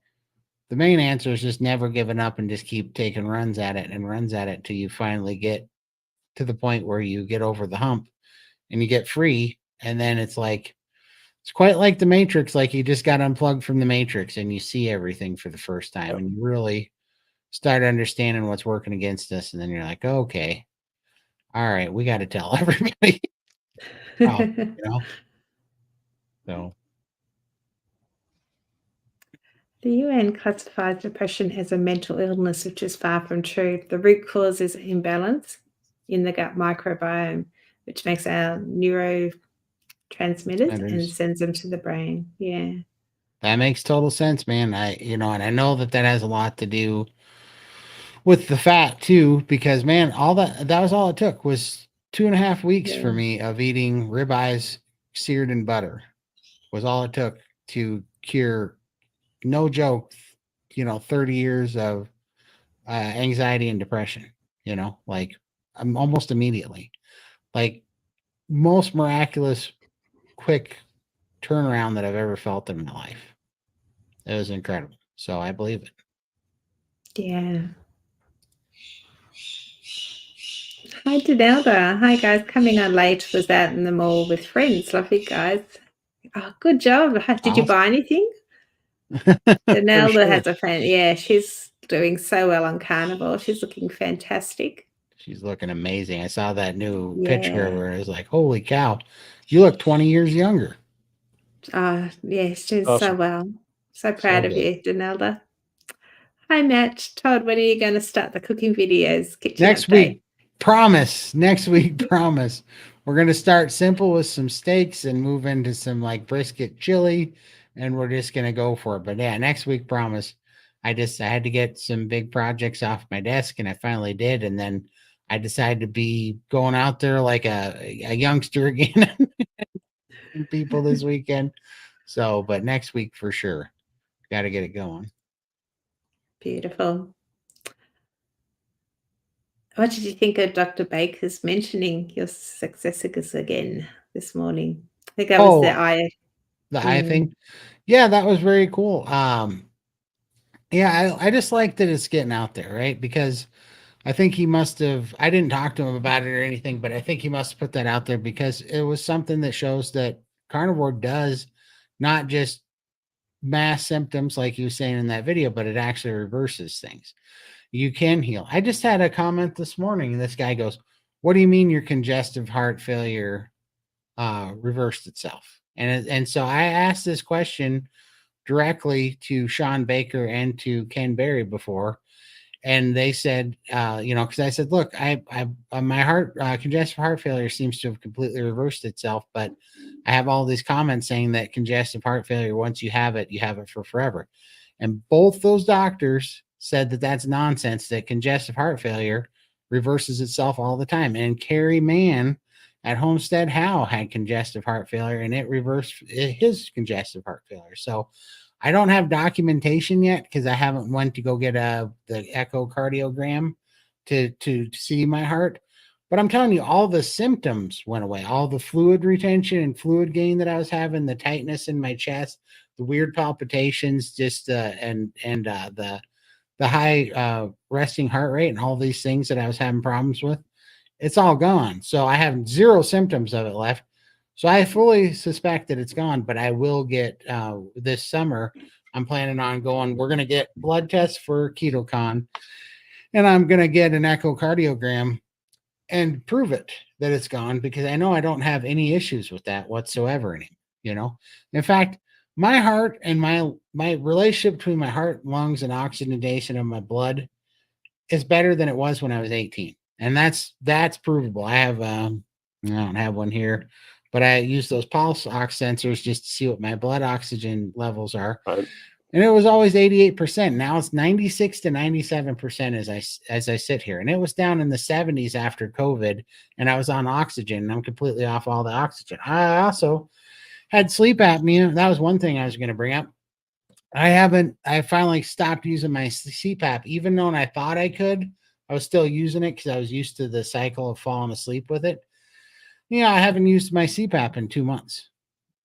the main answer is just never giving up and just keep taking runs at it till you finally get to the point where you get over the hump and you get free. And then it's like, it's quite like the Matrix. Like you just got unplugged from the Matrix and you see everything for the first time and you really start understanding what's working against us. And then you're like, okay, all right, we got to tell everybody. You know? So The UN classifies depression as a mental illness, which is far from true. The root cause is imbalance in the gut microbiome, which makes our neurotransmitters and sends them to the brain. Yeah. That makes total sense, man. And I know that has a lot to do with the fat too, because man, that was all it took was 2.5 weeks for me of eating ribeyes seared in butter was all it took to cure, no joke, 30 years of anxiety and depression, like almost immediately, like most miraculous, quick turnaround that I've ever felt in my life. It was incredible. So I believe it. Yeah. Hi, Donalda. Hi, guys. Coming on late. Was out in the mall with friends. Lovely, guys. Oh, good job. Did you buy anything? Donalda has a fan. Yeah, she's doing so well on Carnivore. She's looking fantastic. She's looking amazing. I saw that new picture where I was like, holy cow, you look 20 years younger. Yeah, she's doing so well. So proud of you, Donalda. Hi, Matt. Todd, when are you going to start the cooking videos? Next week. Promise. Next week, promise. We're going to start simple with some steaks and move into some like brisket chili, and we're just going to go for it. But yeah, next week, promise. I had to get some big projects off my desk, and I finally did. And then I decided to be going out there like a youngster again and people this weekend. So, but next week for sure. Got to get it going. Beautiful. What did you think of Dr. Baker's mentioning your successors again this morning? I think that was the eye. The eye thing. Yeah, that was very cool. Yeah, I just like that it's getting out there, right? Because I think he must have, I didn't talk to him about it or anything, but I think he must have put that out there because it was something that shows that carnivore does not just mass symptoms like he was saying in that video, but it actually reverses things. You can heal. I just had a comment this morning, and this guy goes, "What do you mean your congestive heart failure reversed itself?" And so I asked this question directly to Sean Baker and to Ken Berry before, and they said, because I said, "Look, I my heart congestive heart failure seems to have completely reversed itself, but I have all these comments saying that congestive heart failure, once you have it for forever." And both those doctors said that that's nonsense, that congestive heart failure reverses itself all the time. And Carrie Mann at Homestead Howe had congestive heart failure, and it reversed his congestive heart failure. So I don't have documentation yet because I haven't went to go get the echocardiogram to see my heart. But I'm telling you, all the symptoms went away. All the fluid retention and fluid gain that I was having, the tightness in my chest, the weird palpitations, just the high resting heart rate, and all these things that I was having problems with, it's all gone. So I have zero symptoms of it left. So I fully suspect that it's gone, but I will get this summer. I'm planning on going. We're going to get blood tests for KetoCon, and I'm going to get an echocardiogram and prove it that it's gone, because I know I don't have any issues with that whatsoever anymore. In fact, my heart and my relationship between my heart, lungs, and oxygenation of my blood is better than it was when I was 18, and that's provable. I have I don't have one here, but I use those pulse ox sensors just to see what my blood oxygen levels are. Right. And it was always 88%. Now it's 96 to 97% as I sit here. And it was down in the 70s after COVID, and I was on oxygen, and I'm completely off all the oxygen. I also had sleep apnea. That was one thing I was going to bring up. I finally stopped using my CPAP, even though I thought I could. I was still using it because I was used to the cycle of falling asleep with it. Yeah, I haven't used my CPAP in 2 months.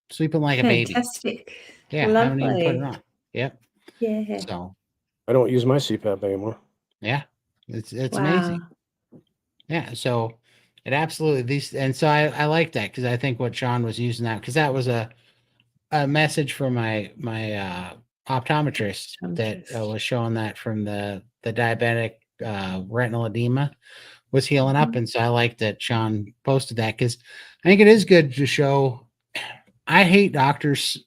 Sleeping like a baby. Fantastic. Yeah, lovely. I haven't even put it on. Yep. Yeah. So I don't use my CPAP anymore. yeah, it's amazing. Yeah. So It absolutely these, and so I like that because I think what Sean was using that because that was a message from my optometrist that was showing that from the diabetic retinal edema was healing up, and so I like that Sean posted that because I think it is good to show. I hate doctors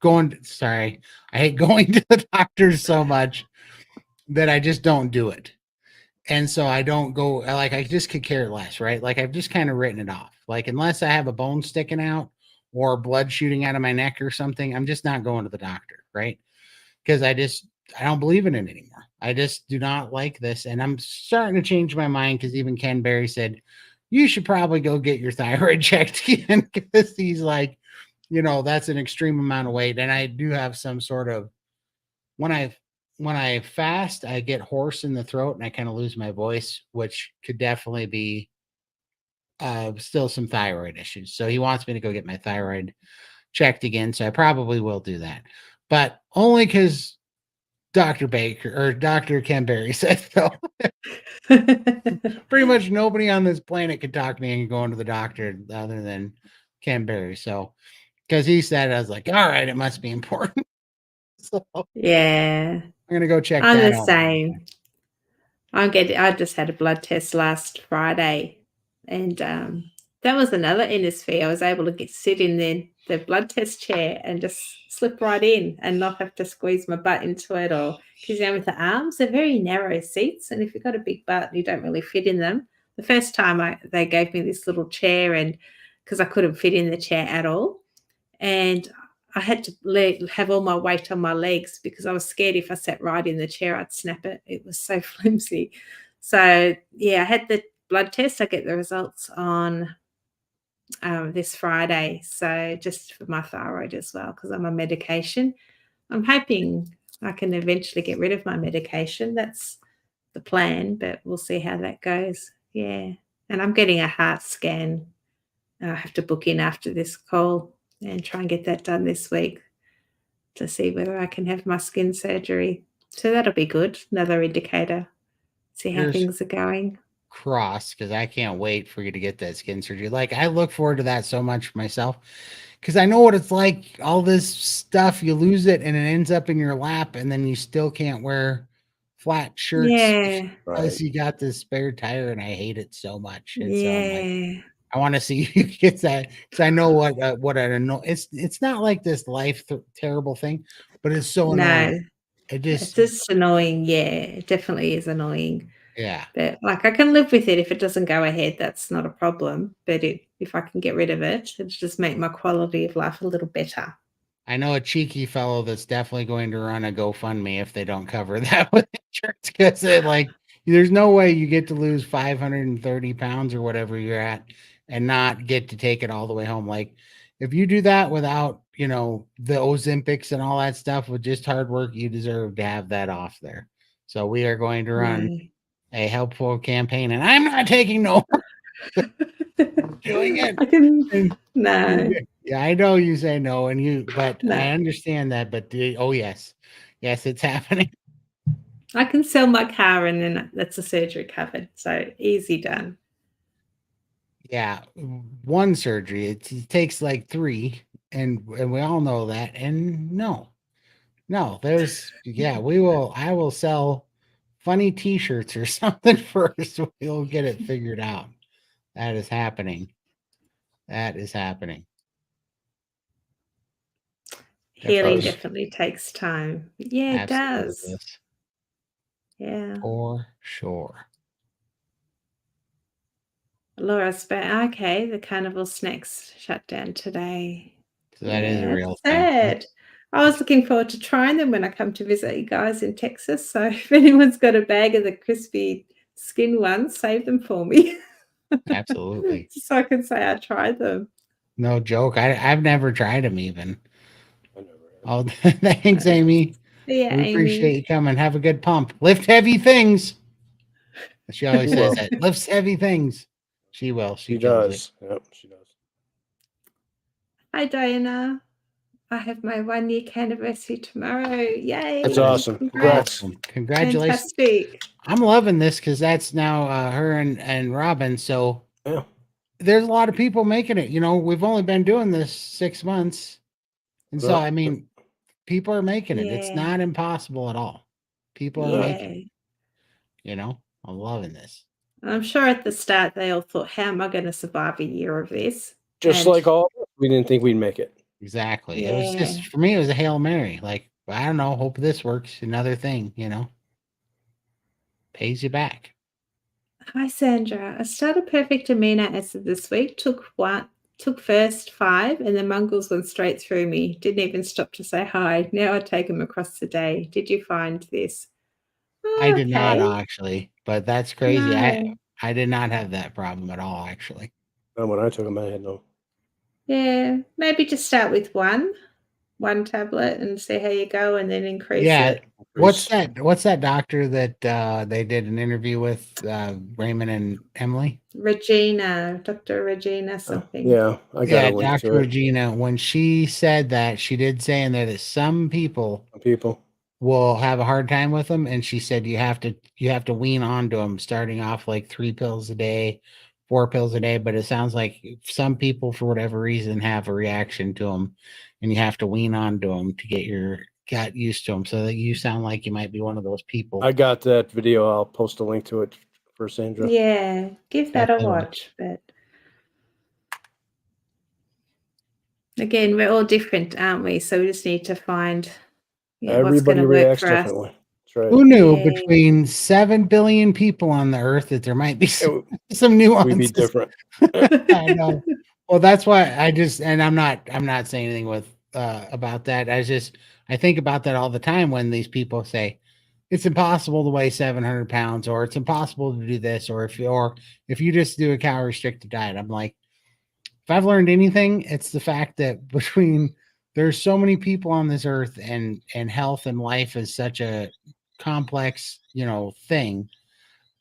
I hate going to the doctors so much that I just don't do it. And so I don't go, like, I just could care less, right? Like, I've just kind of written it off. Like, unless I have a bone sticking out or blood shooting out of my neck or something, I'm just not going to the doctor, right? Because I don't believe in it anymore. I just do not like this. And I'm starting to change my mind because even Ken Berry said, you should probably go get your thyroid checked again because he's like, that's an extreme amount of weight. And I do have some sort of, when I fast, I get hoarse in the throat and I kind of lose my voice, which could definitely be still some thyroid issues. So he wants me to go get my thyroid checked again. So I probably will do that, but only because Dr. Baker or Dr. Ken Berry said so. Pretty much nobody on this planet could talk me into going to the doctor other than Ken Berry. So because he said, I was like, all right, it must be important. So Yeah. I'm gonna go check I'm that the out. same. I just had a blood test last Friday, and that was another innisfree. I was able to sit in the blood test chair and just slip right in and not have to squeeze my butt into it, or because with the arms, they're very narrow seats, and if you've got a big butt, you don't really fit in them. The first time they gave me this little chair, and because I couldn't fit in the chair at all, and I had to have all my weight on my legs because I was scared if I sat right in the chair, I'd snap it. It was so flimsy. So, yeah, I had the blood test. I get the results on this Friday. So, just for my thyroid as well, because I'm on medication. I'm hoping I can eventually get rid of my medication. That's the plan, but we'll see how that goes. Yeah. And I'm getting a heart scan. I have to book in after this call and try and get that done this week to see whether I can have my skin surgery. So that'll be good. Another indicator. See how Here's things are going. crossed because I can't wait for you to get that skin surgery. Like, I look forward to that so much myself because I know what it's like. All this stuff, you lose it and it ends up in your lap, and then you still can't wear flat shirts Yeah. because you got this spare tire, and I hate it so much. And so I'm like, Yeah. I want to see you get that because I know what I know. It's not like this terrible thing, but it's so annoying. No, It it's just just annoying. Yeah, it definitely is annoying. yeah. But like I can live with it if it doesn't go ahead. That's not a problem. But if I can get rid of it, it'll just make my quality of life a little better. I know a cheeky fellow that's definitely going to run a GoFundMe if they don't cover that with insurance because there's no way you get to lose 530 pounds or whatever you're at and not get to take it all the way home. Like, if you do that without, the Ozempics and all that stuff with just hard work, you deserve to have that off there. So we are going to run No. a helpful campaign, and I'm not taking no doing it. I can And no, yeah, I know you say no, but no. I understand that. But oh yes, yes, it's happening. I can sell my car and then that's a surgery covered. So easy done. Yeah, one surgery it takes like 3, and we all know that. And no, there's I will sell funny T-shirts or something first. We'll get it figured out. That is happening. That is happening. Healing does. definitely takes time. Yeah, it Absolutely, does. yes, Yeah. for sure. Laura's back. Okay, the carnival snacks shut down today. So that is a Yeah, real that's thing. sad. I was looking forward to trying them when I come to visit you guys in Texas. So if anyone's got a bag of the crispy skin ones, save them for me. Absolutely. Just so I can say I tried them. No joke. I've never tried them even. I never have. Oh, thanks, Amy. See ya, We appreciate Amy. you coming. Have a good pump. Lift heavy things. She always She says will. that. Lifts heavy things. She will. She She kills it. does. Yep, she does. Hi, Diana. I have my 1-year anniversary tomorrow. Yay. That's That is awesome. Congrats. Congrats. Congratulations. Fantastic. I'm loving this because that's now her and Robin. So Yeah. there's a lot of people making it. We've only been doing this 6 months. And so, No. I mean, people are making it. It's Yeah. not impossible at all. People are No. making it. I'm loving this. I'm sure at the start they all thought, how am I going to survive a year of this? Just And like all of us, we didn't think we'd make it. Exactly. It was yeah, just, for me, it was a Hail Mary. Like, I don't know, hope this works. Another thing, pays you back. hi Sandra. I started perfect amino acid this week. Took first 5, and the mongols went straight through me. Didn't even stop to say hi. Now I take them across the day. Did you find this? I Oh, did not okay. actually, but that's crazy. No. I did not have that problem at all, actually. And when I took them, I had no. Yeah, maybe just start with one tablet and see how you go, and then increase Yeah. it. What's that doctor that they did an interview with, Raymond and Emily? Regina, Dr. Regina something. Yeah, I got a link Dr. to it. Regina, when she said that, she did say in there that some people People. will have a hard time with them, and she said you have to wean onto them, starting off like 3 pills a day, 4 pills a day. But it sounds like some people, for whatever reason, have a reaction to them, and you have to wean onto them to get used to them. So that you sound like you might be one of those people. I got that video. I'll post a link to it for Sandra. Yeah, give that a Definitely watch. But again, we're all different, aren't we? So we just need to find what's going Everybody to work reacts for us. differently. That's right. Who knew Yeah. between 7 billion people on the earth that there might be some We'd be nuances? different. I know. Well, that's why and I'm not saying anything with about that. I think about that all the time when these people say it's impossible to weigh 700 pounds, or it's impossible to do this, or if you just do a calorie restricted diet. I'm like, if I've learned anything, it's the fact that there's so many people on this earth, and health and life is such a complex, thing,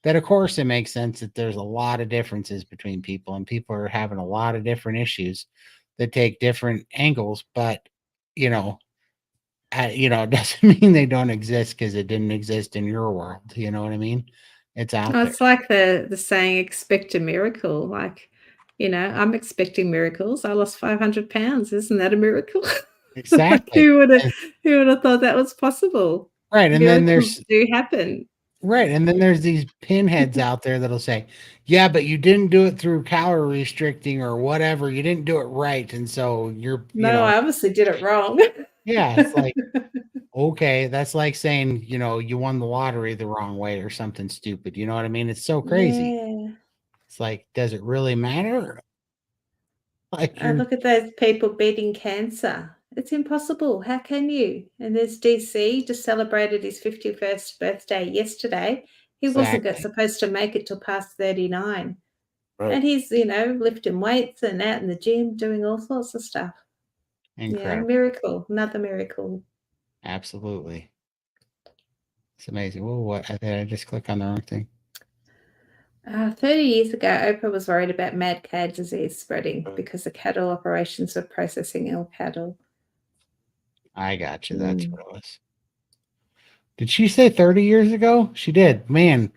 that of course it makes sense that there's a lot of differences between people, and people are having a lot of different issues that take different angles. But it doesn't mean they don't exist because it didn't exist in your world. You know what I mean? It's out there. It's like the saying, expect a miracle. Like, I'm expecting miracles. I lost 500 pounds. Isn't that a miracle? Exactly. Who would have thought that was possible? Right. And then Miracles do happen. Right. And then there's these pinheads out there that'll say, yeah, but you didn't do it through calorie restricting or whatever. You didn't do it right. And so No, I obviously did it wrong. yeah, it's like, okay, that's like saying, you won the lottery the wrong way or something stupid. You know what I mean? It's so crazy. Yeah. It's like, does it really matter? Like Look at those people beating cancer. It's impossible. How can you? And there's DC just celebrated his 51st birthday yesterday. He wasn't supposed to make it till past 39. Right. And he's, lifting weights and out in the gym, doing all sorts of stuff. incredible. Yeah, miracle. Another miracle. Absolutely. It's amazing. Whoa, what? I just click on the wrong thing. 30 years ago, Oprah was worried about mad cow disease spreading because the cattle operations were processing ill cattle. I got you. That's what it was. Did she say 30 years ago? She did. Man,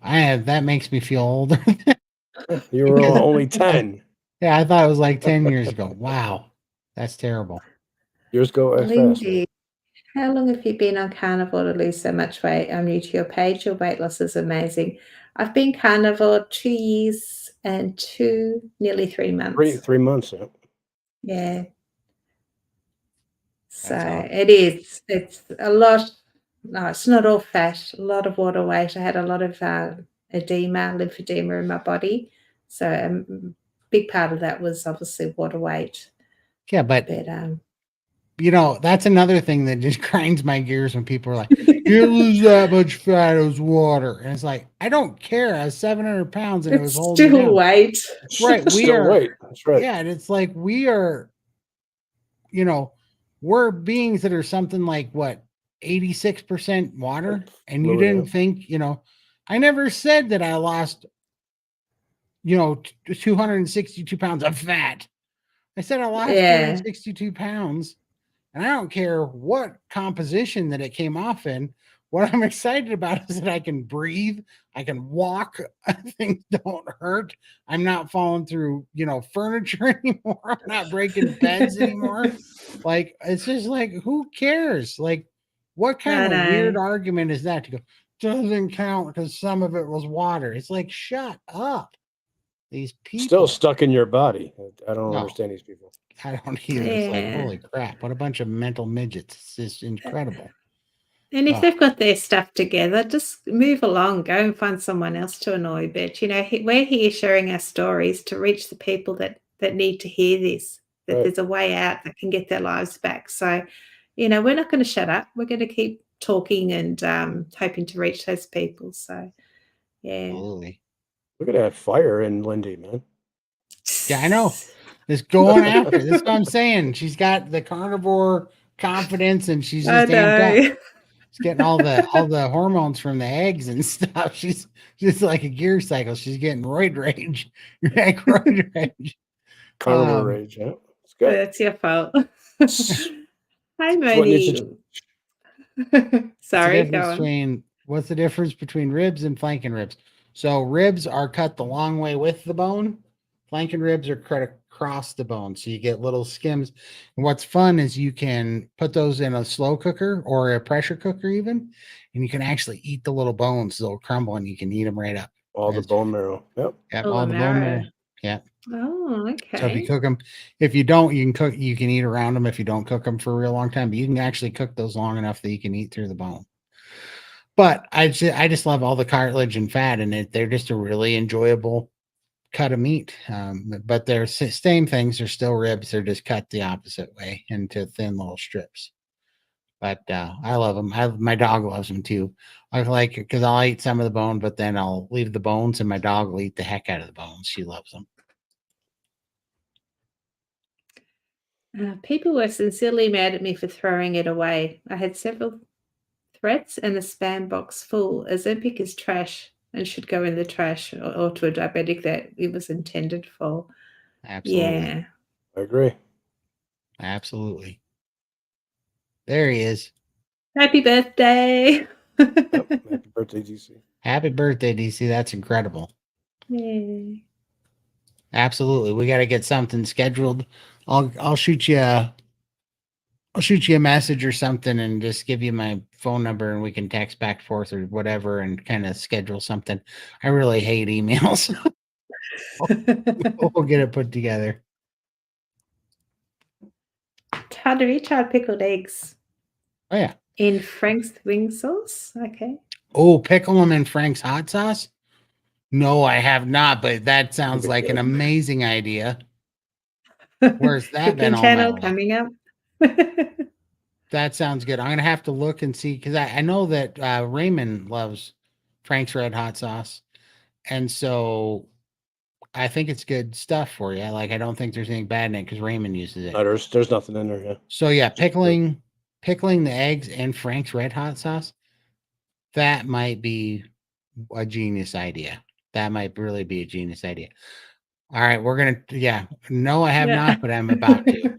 that makes me feel older. You were only 10. Yeah, I thought it was like 10 years ago. Wow. That's terrible. Years go fast. Lindy, how long have you been on carnivore to lose so much weight? I'm new to your page. Your weight loss is amazing. I've been carnivore 2 years and nearly 3 months. 3 months. Yeah. Yeah. So awesome. it is. It's a lot. No, it's not all fat. A lot of water weight. I had a lot of lymphedema in my body. So a big part of that was obviously water weight. Yeah, but that's another thing that just grinds my gears when people are like, "You lose that much fat as water," and it's like, I don't care. I was 700 pounds and it was holding me down. Weight. Right, we Still are. weight. That's right. Yeah, and it's like we are. We're beings that are something like what 86% water, and you didn't think. I never said that I lost 262 pounds of fat. I said I lost 262 pounds, and I don't care what composition that it came off in, What I'm excited about is that I can breathe, I can walk, things don't hurt. I'm not falling through, furniture anymore. I'm not breaking beds anymore. Like, it's just like, who cares? Like, what kind I of weird know. argument is that to go, doesn't count because some of it was water? It's like, shut up. These people. Still stuck in your body. I don't No. understand these people. I don't either. It's like, Yeah. holy crap, what a bunch of mental midgets. It's just incredible. And if Oh. they've got their stuff together, just move along, go and find someone else to annoy. But, we're here sharing our stories to reach the people that need to hear this, that Right. there's a way out that can get their lives back. So, we're not going to shut up. We're going to keep talking and hoping to reach those people. So, yeah. Absolutely. Look at that fire in Lindy, man. Yeah, I know. Just going after. That's what I'm saying. She's got the carnivore confidence, and she's I just amped know. up. She's getting all the hormones from the eggs and stuff. She's just like a gear cycle. She's getting roid rage. Roid rage. Carnivore rage, yeah. It's good. That's your fault. Hi, what needs to Moni. Sorry, go on. What's the difference between ribs and flanking ribs? So ribs are cut the long way with the bone. Flanking ribs are cut across the bone, so you get little skims. And what's fun is you can put those in a slow cooker or a pressure cooker even, and you can actually eat the little bones. They'll crumble, and you can eat them right up. all the bone marrow. Yep. Yep, Oh, all the bone marrow. Yeah. Oh, So if you okay. cook them, if you don't, you can eat around them if you don't cook them for a real long time. But you can actually cook those long enough that you can eat through the bone. But I just love all the cartilage and fat in it. They're just a really enjoyable cut of meat. But they're same things. They're still ribs. They're just cut the opposite way into thin little strips. But I love them. My dog loves them too. I like it because I'll eat some of the bone, but then I'll leave the bones, and my dog will eat the heck out of the bones. She loves them. People were sincerely mad at me for throwing it away. I had several threats and the spam box full. Ozempic is trash and should go in the trash or to a diabetic that it was intended for. Absolutely. Yeah. I agree. Absolutely. There he is. Happy birthday. Yep. Happy birthday, DC. Happy birthday, DC. That's incredible. Yeah. Absolutely. We got to get something scheduled. I'll shoot you a message or something and just give you my phone number, and we can text back and forth or whatever and kind of schedule something. I really hate emails. We'll get it put together. Todd, have you tried pickled eggs? Oh yeah. In Frank's wing sauce? Okay. Oh, pickle them in Frank's hot sauce? No, I have not, but that sounds like an amazing idea. Where's that been Cooking all channel my life? coming up. That sounds good. I'm gonna have to look and see because I know that Raymond loves Frank's Red Hot Sauce, and so I think it's good stuff for you. Like, I don't think there's anything bad in it because Raymond uses it. No, there's nothing in there. Yeah. So yeah, pickling the eggs in Frank's Red Hot Sauce, that might be a genius idea. That might really be a genius idea. All right, we're gonna no, I have not, but I'm about to.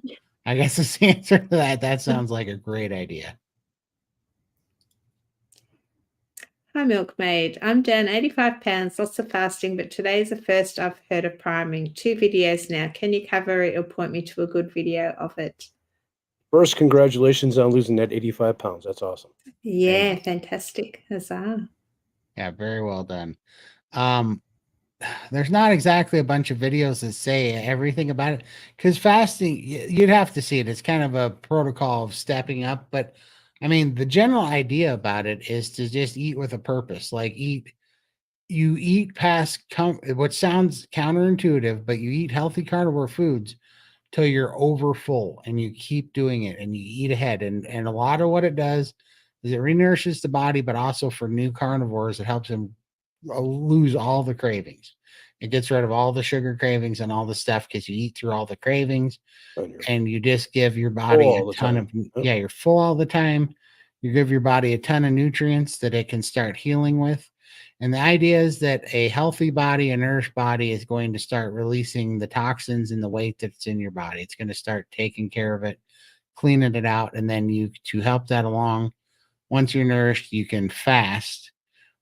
I guess that's the answer to that. That sounds like a great idea. Hi, Milkmaid. I'm down 85 pounds, lots of fasting, but today is the first I've heard of priming. 2 videos now. Can you cover it or point me to a good video of it? First, congratulations on losing that 85 pounds. That's awesome. Yeah, fantastic. Huzzah. Yeah, very well done. There's not exactly a bunch of videos that say everything about it because fasting, you'd have to see it. It's kind of a protocol of stepping up, but I mean, the general idea about it is to just eat with a purpose. Like you eat past what sounds counterintuitive, but you eat healthy carnivore foods till you're over full, and you keep doing it, and you eat ahead. And a lot of what it does is it renourishes the body, but also for new carnivores, it helps them lose all the cravings. It gets rid of all the sugar cravings and all the stuff because you eat through all the cravings, and you just give your body a ton of you're full all the time. You give your body a ton of nutrients that it can start healing with. And the idea is that a healthy body, a nourished body, is going to start releasing the toxins and the weight that's in your body. It's going to start taking care of it, cleaning it out, and then to help that along, once you're nourished, you can fast,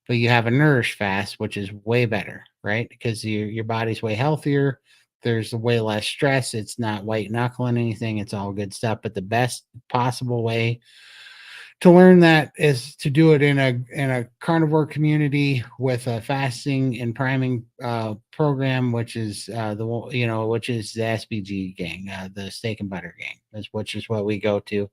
but you have a nourished fast, which is way better, right? Because your body's way healthier. There's way less stress. It's not white knuckling anything. It's all good stuff. But the best possible way to learn that is to do it in a carnivore community with a fasting and priming program, which is which is the SBG gang, the Steak and Butter gang, which is what we go to,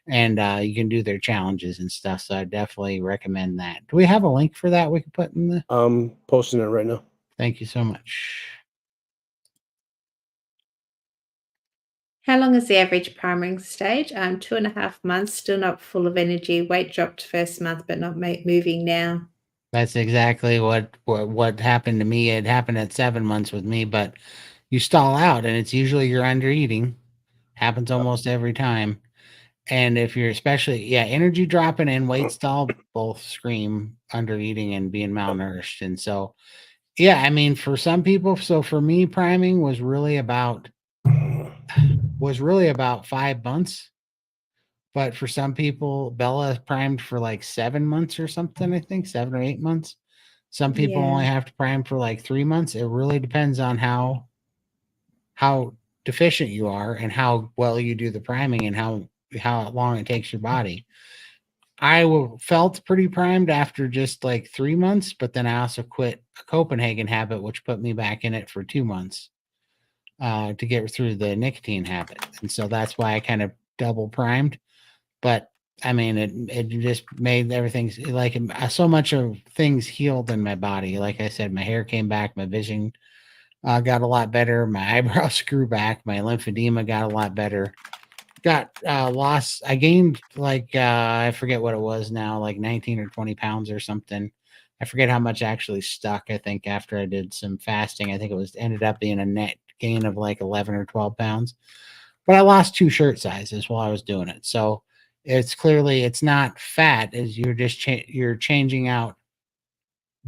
and you can do their challenges and stuff. So I definitely recommend that. Do we have a link for that we can put in the? I'm posting it right now. Thank you so much. How long is the average priming stage? 2.5 months, still not full of energy. Weight dropped first month, but not moving now. That's exactly what happened to me. It happened at 7 months with me, but you stall out, and it's usually you're under eating. Happens almost every time. And if you're especially, energy dropping and weight stall both scream under eating and being malnourished. And so, I mean, for some people, so for me, priming was really about 5 months. But for some people, Bella primed for like 7 months or something, I think 7 or 8 months. Some people only have to prime for like 3 months. It really depends on how deficient you are and how well you do the priming and how long it takes your body. I felt pretty primed after just like 3 months, but then I also quit a Copenhagen habit, which put me back in it for 2 months to get through the nicotine habit. And so that's why I kind of double primed. But I mean, it just made everything like so much of things healed in my body. Like I said, my hair came back, my vision got a lot better, my eyebrows grew back, my lymphedema got a lot better. Got lost. I gained like I forget what it was now, like 19 or 20 pounds or something. I forget how much actually stuck. I think after I did some fasting, I think it ended up being a net gain of like 11 or 12 pounds. But I lost 2 shirt sizes while I was doing it. So it's not fat, as you're just you're changing out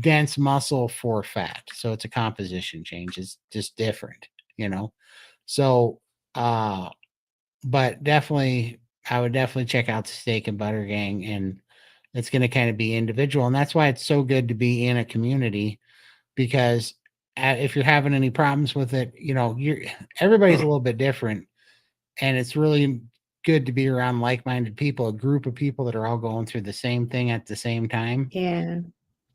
dense muscle for fat. So it's a composition change. It's just different, So but definitely I would definitely check out the Steak and Butter Gang, and it's going to kind of be individual. And that's why it's so good to be in a community, because if you're having any problems with it, everybody's a little bit different, and it's really good to be around like-minded people, a group of people that are all going through the same thing at the same time. Yeah.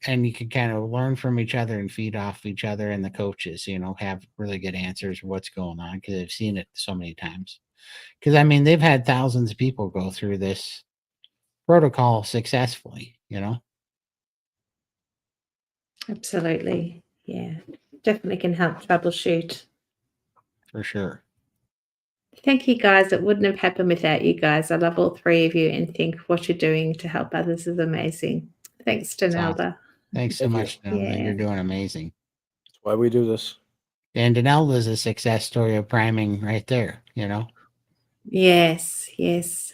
And you can kind of learn from each other and feed off each other, and the coaches, have really good answers for what's going on, because I've seen it so many times. Because I mean, they've had thousands of people go through this protocol successfully, Absolutely. Yeah. Definitely can help troubleshoot. For sure. Thank you, guys. It wouldn't have happened without you guys. I love all 3 of you and think what you're doing to help others is amazing. Thanks, Danelda. Awesome. Thanks so much, Danelda. You're doing amazing. That's why we do this. And Danelda is a success story of priming right there, Yes, yes.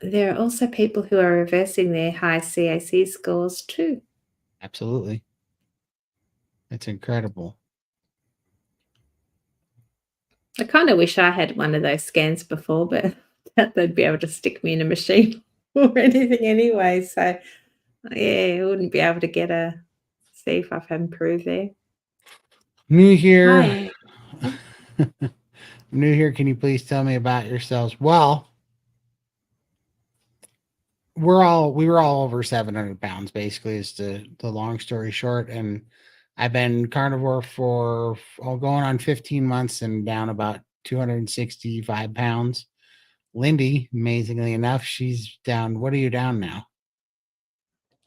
There are also people who are reversing their high CAC scores too. Absolutely. It's incredible. I kind of wish I had one of those scans before, but they'd be able to stick me in a machine or anything anyway. So, yeah, I wouldn't be able to see if I've improved there. New here. Hi. New here. Can you please tell me about yourselves? Well, we were all over 700 pounds, basically, is the long story short. And I've been carnivore for going on 15 months and down about 265 pounds. Lindy, amazingly enough, she's down. What are you down now?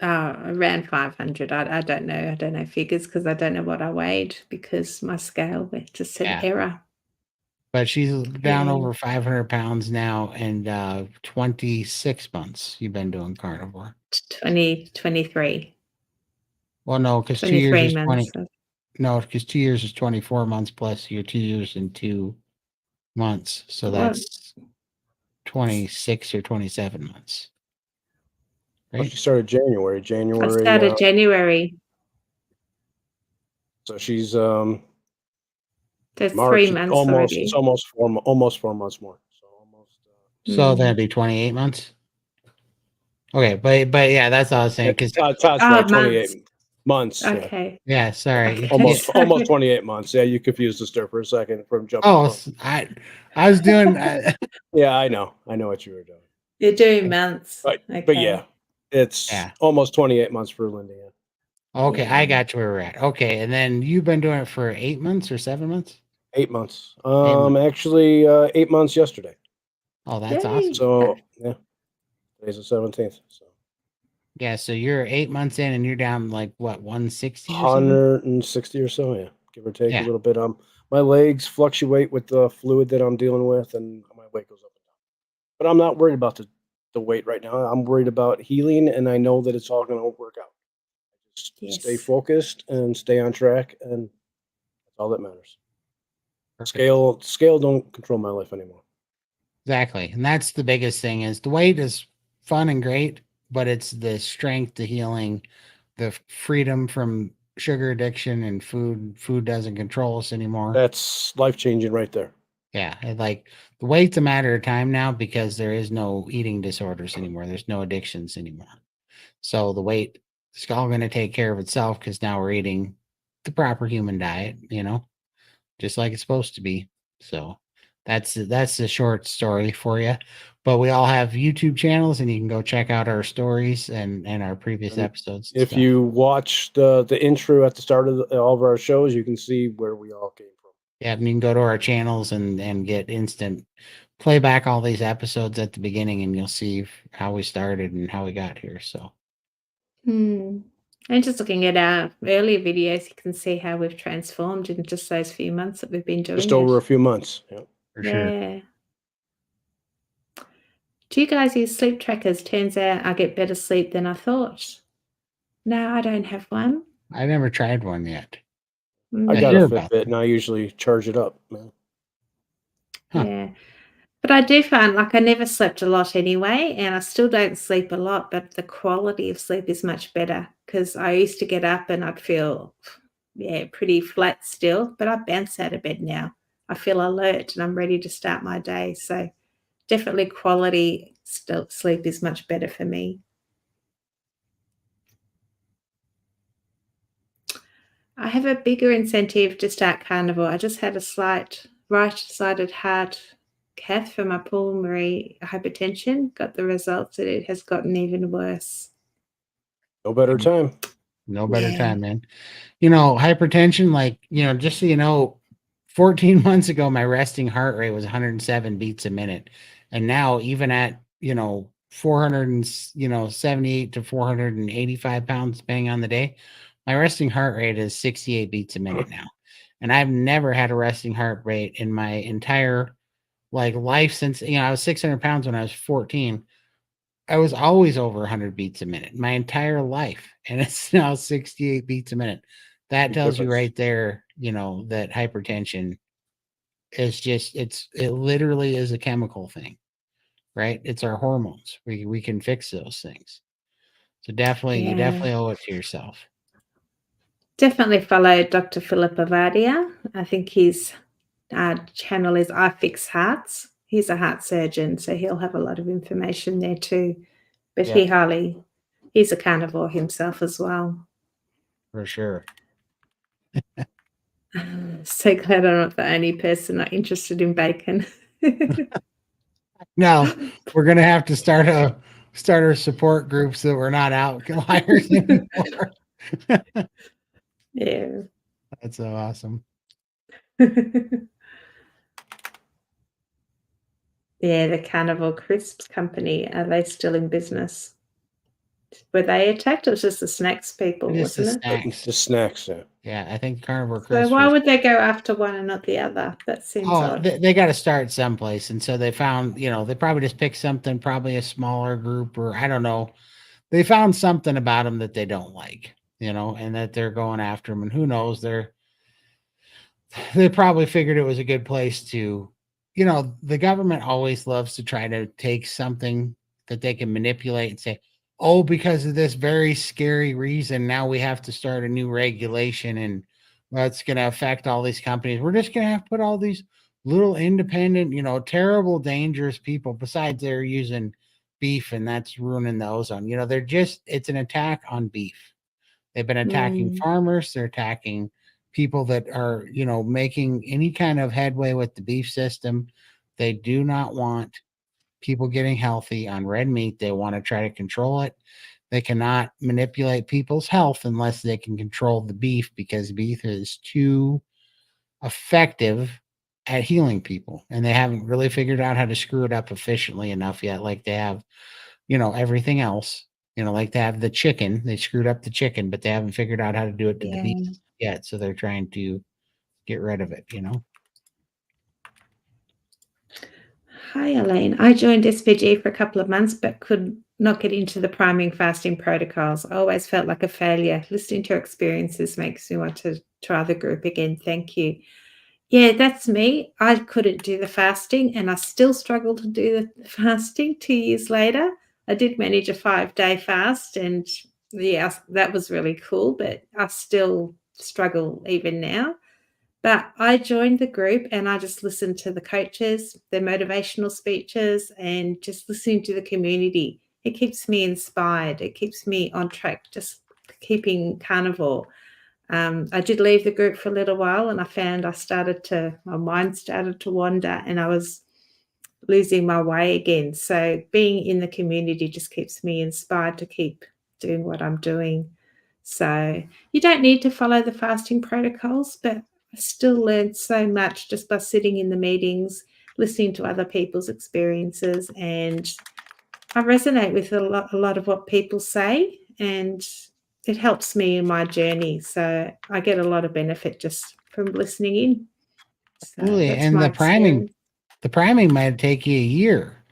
Around 500. I don't know. I don't know figures because I don't know what I weighed because my scale just said error. But she's down over 500 pounds now, and 26 months you've been doing carnivore. 23. Well, no, because 2 years is months. 20. No, because 2 years is 24 months plus your 2 years and 2 months. So that's 26 or 27 months. Right? Right? She started January. I started January. So she's that's March, 3 months almost already. It's almost 4 months more. So almost. So that'd be 28 months. Okay, but yeah, that's all I was saying. Because Todd's Oh, right, 28 months. months. Yeah. Okay. yeah, sorry. Okay. Almost Sorry. almost 28 months. Yeah, you confused the stir for a second from jumping. Oh, months. I was doing. Yeah, I know what you were doing. You're doing months. But Okay. yeah, it's Yeah. almost 28 months for Lindy. Yeah. Okay, I Yeah. got you where we're at. Okay, and then you've been doing it for 8 months or 7 months? 8 months. 8 months. Actually, 8 months yesterday. Oh, that's Yay. awesome. So yeah, today's the 17th. So Yeah, so you're 8 months in and you're down like what, 160 or something? 160 or so. Yeah, give or take Yeah. a little bit. My legs fluctuate with the fluid that I'm dealing with, and my weight goes up and down. But I'm not worried about the weight right now. I'm worried about healing, and I know that it's all going to work out. Just stay Yes. focused and stay on track, and that's all that matters. Perfect. Scale don't control my life anymore. Exactly. And that's the biggest thing is the weight is fun and great, but it's the strength, the healing, the freedom from sugar addiction and food. Food doesn't control us anymore. That's life changing right there. Yeah. And like the weight's a matter of time now because there is no eating disorders anymore. There's no addictions anymore. So the weight is all going to take care of itself because now we're eating the proper human diet, just like it's supposed to be. So that's the short story for you. But we all have YouTube channels, and you can go check out our stories and our previous And episodes. And if stuff. you watch the intro at the start of all of our shows, you can see where we all came from. Yeah, and you can go to our channels and get instant playback all these episodes at the beginning, and you'll see how we started and how we got here. So And just looking at our earlier videos, you can see how we've transformed in just those few months that we've been doing Just over a it. few months. Yeah. for sure. Yeah. Do you guys use sleep trackers? Turns out I get better sleep than I thought. No, I don't have one. I never tried one yet. I I got a hear about Fitbit, and I usually charge it up, man. Huh. Yeah. But I do find like I never slept a lot anyway, and I still don't sleep a lot, but the quality of sleep is much better because I used to get up and I'd feel, pretty flat still, but I bounce out of bed now. I feel alert and I'm ready to start my day. So definitely quality sleep is much better for me. I have a bigger incentive to start carnivore. I just had a slight right-sided heart cath for my pulmonary hypertension. Got the results that it has gotten even worse. No better time. No better Yeah. time, man. Hypertension, like, just so you know, 14 months ago, my resting heart rate was 107 beats a minute. And now, even at, 478 to 485 pounds, depending on the day, my resting heart rate is 68 beats a minute now. And I've never had a resting heart rate in my entire life since, I was 600 pounds when I was 14. I was always over 100 beats a minute my entire life, and it's now 68 beats a minute. That Big tells you difference. right there, that hypertension is it literally is a chemical thing, right? It's our hormones. We can fix those things. So you Yeah. definitely owe it to yourself. Definitely follow Dr. Philip Avadia. I think his channel is I Fix Hearts. He's a heart surgeon, so he'll have a lot of information there too. But Yeah. he's a carnivore himself as well. For sure. So glad I'm not the only person not interested in bacon. Now we're gonna have to start our support group so we're not outliers anymore. Yeah. That's so awesome. Yeah, the Carnivore Crisps company, are they still in business? Were they attacked? It was just the snacks people, Just the wasn't it? snacks. Just snacks. Yeah. Yeah, I think Carnivore So Crisp why was. would they go after one and not the other? That seems Oh, odd. they got to start someplace, and so they found, they probably just picked something, probably a smaller group, or I don't know. They found something about them that they don't like, and that they're going after them. And who knows? They probably figured it was a good place to, the government always loves to try to take something that they can manipulate and say, oh, because of this very scary reason, now we have to start a new regulation and that's going to affect all these companies. We're just going to have to put all these little independent, terrible, dangerous people. Besides, they're using beef and that's ruining the ozone. It's an attack on beef. They've been attacking farmers. They're attacking people that are, making any kind of headway with the beef system. They do not want people getting healthy on red meat. They want to try to control it. They cannot manipulate people's health unless they can control the beef, because beef is too effective at healing people. And they haven't really figured out how to screw it up efficiently enough yet, like they have, everything else. Like they have the chicken. They screwed up the chicken, but they haven't figured out how to do it to the beef yet. So they're trying to get rid of it, Hi, Elaine. I joined SPG for a couple of months, but could not get into the priming fasting protocols. I always felt like a failure. Listening to your experiences makes me want to try the group again. Thank you. Yeah, that's me. I couldn't do the fasting, and I still struggle to do the fasting 2 years later. I did manage a 5-day fast, and yeah, that was really cool, but I still struggle even now. But I joined the group and I just listened to the coaches, their motivational speeches, and just listening to the community. It keeps me inspired. It keeps me on track, just keeping carnivore. I did leave the group for a little while, and I found my mind started to wander, and I was losing my way again. So being in the community just keeps me inspired to keep doing what I'm doing. So you don't need to follow the fasting protocols, but I still learned so much just by sitting in the meetings, listening to other people's experiences, and I resonate with a lot of what people say, and it helps me in my journey. So I get a lot of benefit just from listening in. So and the priming might take you a year,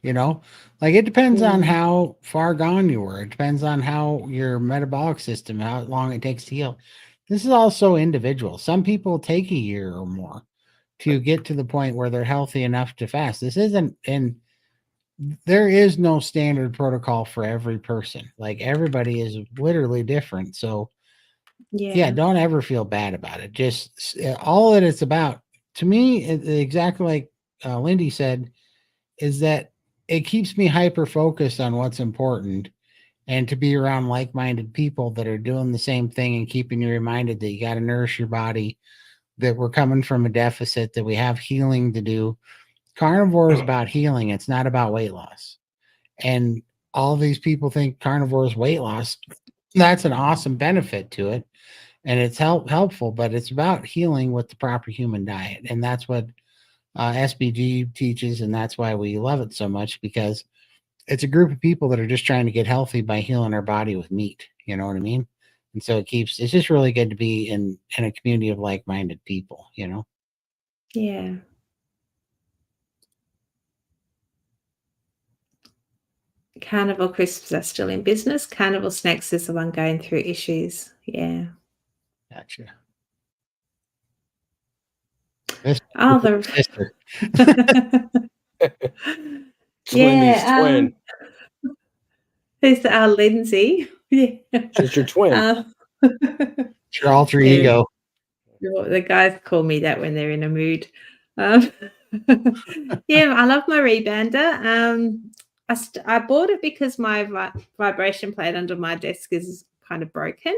like it depends on how far gone you were. It depends on how your metabolic system, how long it takes to heal. This is also individual. Some people take a year or more to get to the point where they're healthy enough to fast. This isn't, and there is no standard protocol for every person. Like everybody is literally different. So yeah, don't ever feel bad about it. Just all that it's about, to me, exactly like Lindy said, is that it keeps me hyper focused on what's important, and to be around like-minded people that are doing the same thing and keeping you reminded that you got to nourish your body, that we're coming from a deficit, that we have healing to do. Carnivore is about healing. It's not about weight loss. And all these people think carnivore is weight loss. That's an awesome benefit to it, and it's helpful, but it's about healing with the proper human diet. And that's what SBG teaches, and that's why we love it so much, because it's a group of people that are just trying to get healthy by healing our body with meat. You know what I mean? And so it's just really good to be in a community of like-minded people, Yeah. Carnivore crisps are still in business. Carnivore snacks is the one going through issues. Yeah. Gotcha. Oh, Sister. It's Lindy's twin. Who's Lindsay? Yeah. She's your twin. It's your alter ego. The guys call me that when they're in a mood. Yeah, I love my rebounder. I bought it because my vibration plate under my desk is kind of broken,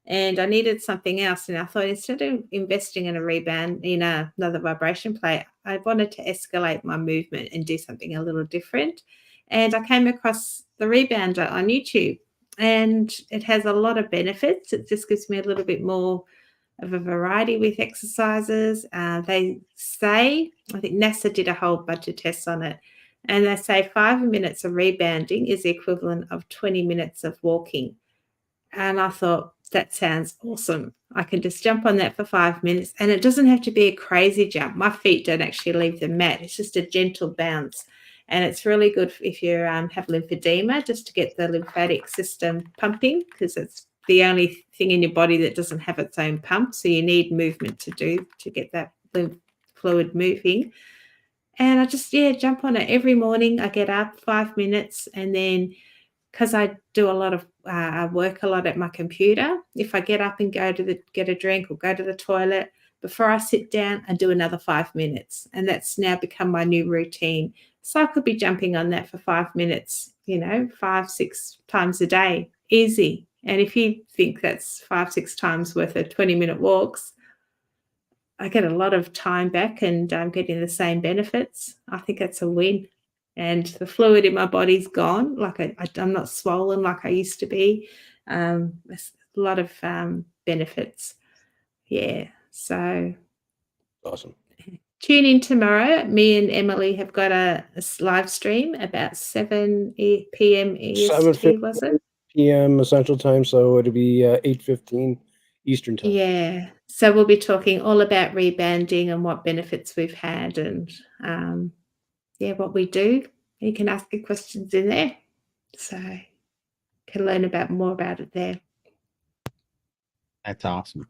and I needed something else. And I thought, instead of investing in another vibration plate, I wanted to escalate my movement and do something a little different. And I came across the rebounder on YouTube, and it has a lot of benefits. It just gives me a little bit more of a variety with exercises. They say, I think NASA did a whole bunch of tests on it, and they say 5 minutes of rebounding is the equivalent of 20 minutes of walking. And I thought, that sounds awesome. I can just jump on that for 5 minutes, and it doesn't have to be a crazy jump. My feet don't actually leave the mat. It's just a gentle bounce. And it's really good if you have lymphedema, just to get the lymphatic system pumping, because it's the only thing in your body that doesn't have its own pump. So you need movement to get that lymph fluid moving. And I just, jump on it every morning. I get up 5 minutes, and then, because I do a lot of I work a lot at my computer, if I get up and go to get a drink or go to the toilet, before I sit down, I do another 5 minutes. And that's now become my new routine. So I could be jumping on that for 5 minutes, 5, 6 times a day, easy. And if you think that's 5, 6 times worth of 20-minute walks, I get a lot of time back and I'm getting the same benefits. I think that's a win. And the fluid in my body's gone. Like I'm not swollen like I used to be. There's a lot of benefits. Yeah. So Awesome. tune in tomorrow. Me and Emily have got a live stream about 7 p.m. EST, was it? p.m. Central Time, so it'll be 8:15 Eastern Time. Yeah. So we'll be talking all about rebanding and what benefits we've had and what we do. You can ask your questions in there. So you can learn more about it there. That's awesome.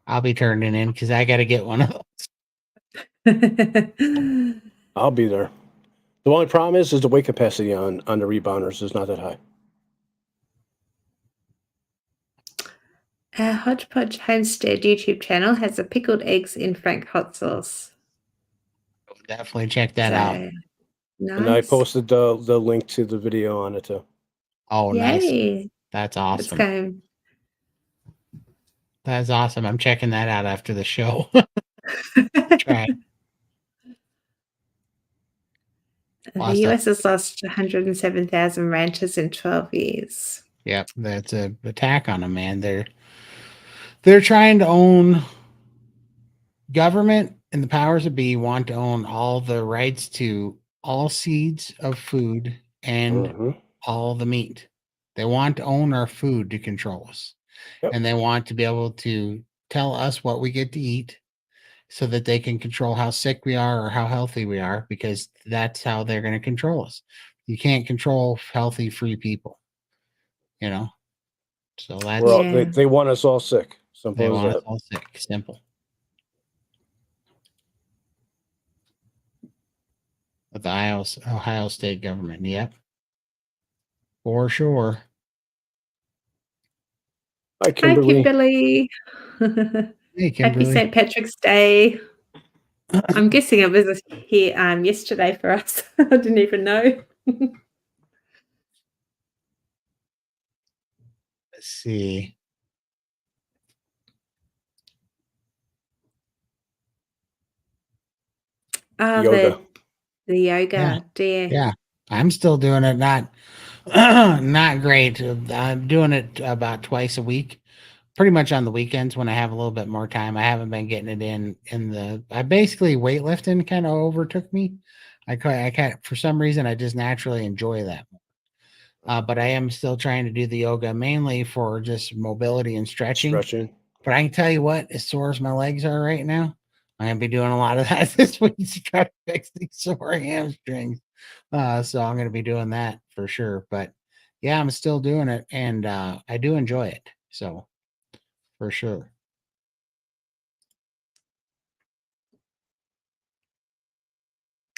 I'll be turning in because I got to get one of those. I'll be there. The only problem is the weight capacity on the rebounders is not that high. Our Hodgepodge Homestead YouTube channel has a pickled eggs in Frank hot sauce. Definitely check that out. Nice. And I posted the link to the video on it too. Oh, Yay. nice. That's awesome. That's awesome. I'm checking that out after the show. Try. The US has lost 107,000 ranchers in 12 years. Yep, that's an attack on them, man. They're trying to own government, and the powers that be want to own all the rights to all seeds of food and all the meat. They want to own our food to control us. Yep. And they want to be able to tell us what we get to eat so that they can control how sick we are or how healthy we are, because that's how they're going to control us. You can't control healthy, free people, So that's they want us all sick. Simple they as want that. us all sick. Simple. With the Ohio State government. Yep. For sure. Hi, Kimberly. Hey, Kimberly. Happy St. Patrick's Day. I'm guessing it was here yesterday for us. I didn't even know. Let's see. Yoga. The yoga. Yeah. I'm still doing it. Not great. I'm doing it about twice a week, pretty much on the weekends when I have a little bit more time. I haven't been getting it in I basically weightlifting kind of overtook me. I can't, for some reason, I just naturally enjoy that. But I am still trying to do the yoga mainly for just mobility and stretching. But I can tell you what, as sore as my legs are right now, I'm going to be doing a lot of that this week to try to fix these sore hamstrings. So I'm going to be doing that for sure. But yeah, I'm still doing it, and I do enjoy it. So for sure.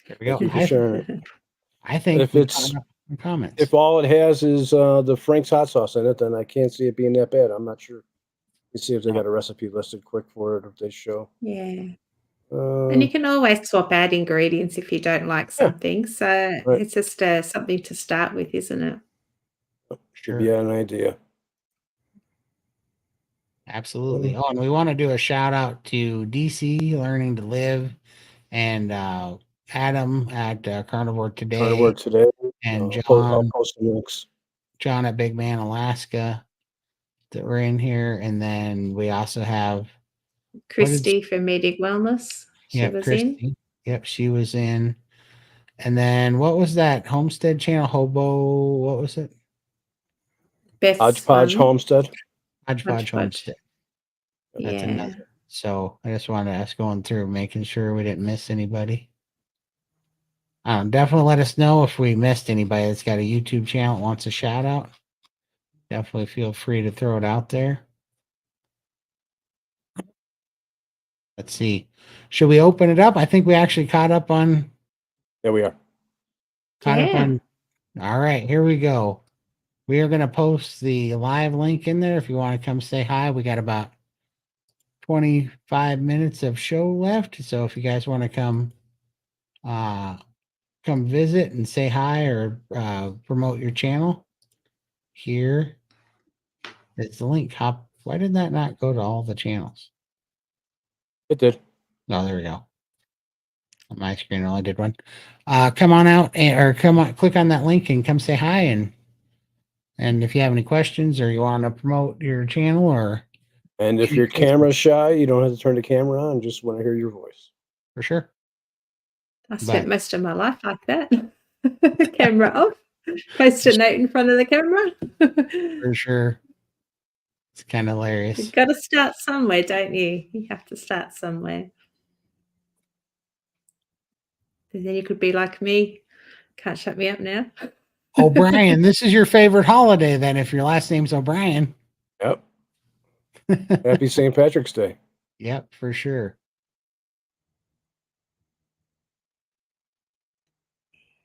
There we go. I think if it's comments. If all it has is the Frank's hot sauce in it, then I can't see it being that bad. I'm not sure. Let's see if they got a recipe listed quick for it if they show. Yeah. And you can always swap out ingredients if you don't like something. So it's just something to start with, isn't it? Should be an idea. Absolutely. Oh, and we want to do a shout out to DC Learning to Live and Adam at Carnivore Today. And John. I'll post the links. John at Big Man, Alaska, that we're in here. And then we also have Christy from Medic Wellness. She was Christy. in. Yep, she was in. And then what was that Homestead channel? Hobo, what was it? Hodgepodge Homestead. Hodgepodge Homestead. That's another. So I just wanted to ask, going through, making sure we didn't miss anybody. Definitely let us know if we missed anybody that's got a YouTube channel that wants a shout out. Definitely feel free to throw it out there. Let's see. Should we open it up? I think we actually caught up on. Yeah, we are. Caught up on. All right, here we go. We are going to post the live link in there if you want to come say hi. We got about 25 minutes of show left. So if you guys want to come come visit and say hi or promote your channel, here is the link. Why did that not go to all the channels? It did. Oh, there we go. On my screen, I only did one. Come on out or click on that link and come say hi. And if you have any questions or you want to promote your channel or And if you're camera shy, you don't have to turn the camera on. Just want to hear your voice. for sure. I spent most of my life like that. Camera off. Post a note in front of the camera. For sure. It's kind of hilarious. You've got to start somewhere, don't you? You have to start somewhere. And then you could be like me. Can't shut me up now. O'Brien, this is your favorite holiday then if your last name's O'Brien. Yep. Happy St. Patrick's Day. Yep, for sure.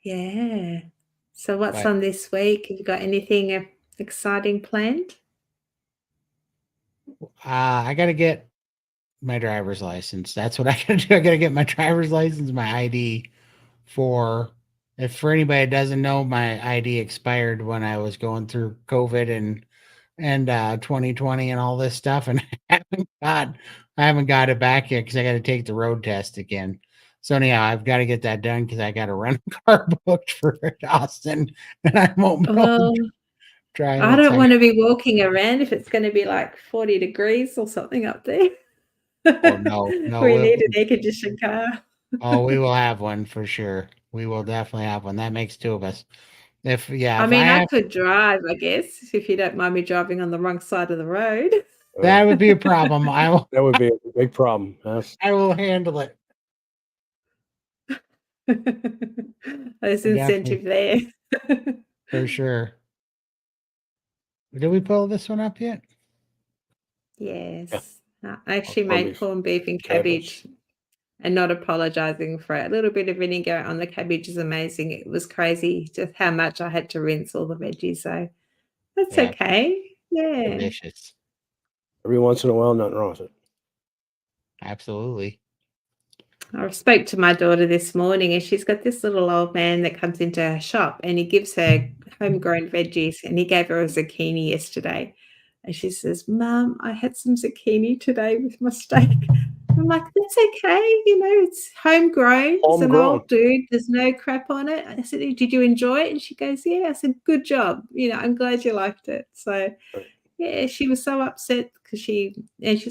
Yeah. So what's on this week? Have you got anything exciting planned? I got to get my driver's license. That's what I got to do. I got to get my driver's license, my ID for anybody that doesn't know, my ID expired when I was going through COVID and 2020 and all this stuff. And I haven't got it back yet because I got to take the road test again. So anyhow, I've got to get that done because I got a rental car booked for Austin, and I won't be able to drive. I don't want to be walking around if it's going to be like 40 degrees or something up there. Oh no, we need an air-conditioned car. Oh, we will have one for sure. We will definitely have one. That makes two of us. I could drive, I guess, if you don't mind me driving on the wrong side of the road. That would be a problem. That would be a big problem. Yes. I will handle it. There's incentive there. For sure. Did we pull this one up yet? Yes. Yeah. I actually made corned beef and cabbage and not apologizing for it. A little bit of vinegar on the cabbage is amazing. It was crazy just how much I had to rinse all the veggies. So that's okay. Yeah. Delicious. Every once in a while, nothing wrong with it. Absolutely. I spoke to my daughter this morning and she's got this little old man that comes into her shop and he gives her homegrown veggies and he gave her a zucchini yesterday. And she says, Mum, I had some zucchini today with my steak. I'm like, that's okay. It's homegrown. It's an old dude. There's no crap on it. I said, did you enjoy it? And she goes, yeah. I said, good job. I'm glad you liked it. So yeah, she was so upset because she's,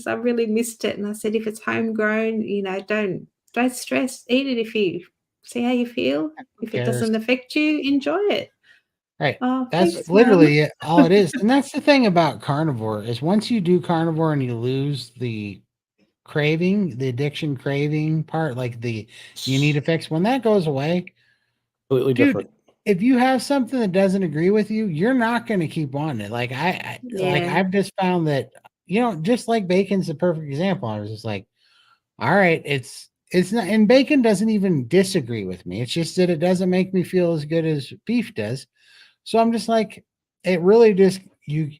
I really missed it. And I said, if it's homegrown, don't stress. Eat it if you see how you feel. If it doesn't affect you, enjoy it. Right. That's literally all it is. And that's the thing about carnivore is once you do carnivore and you lose the craving, the addiction craving part, like you need to fix, when that goes away, completely different. If you have something that doesn't agree with you, you're not going to keep wanting it. Like I've just found that, just like bacon's the perfect example. I was just like, all right, it's not, and bacon doesn't even disagree with me. It's just that it doesn't make me feel as good as beef does. So I'm just like, it really just,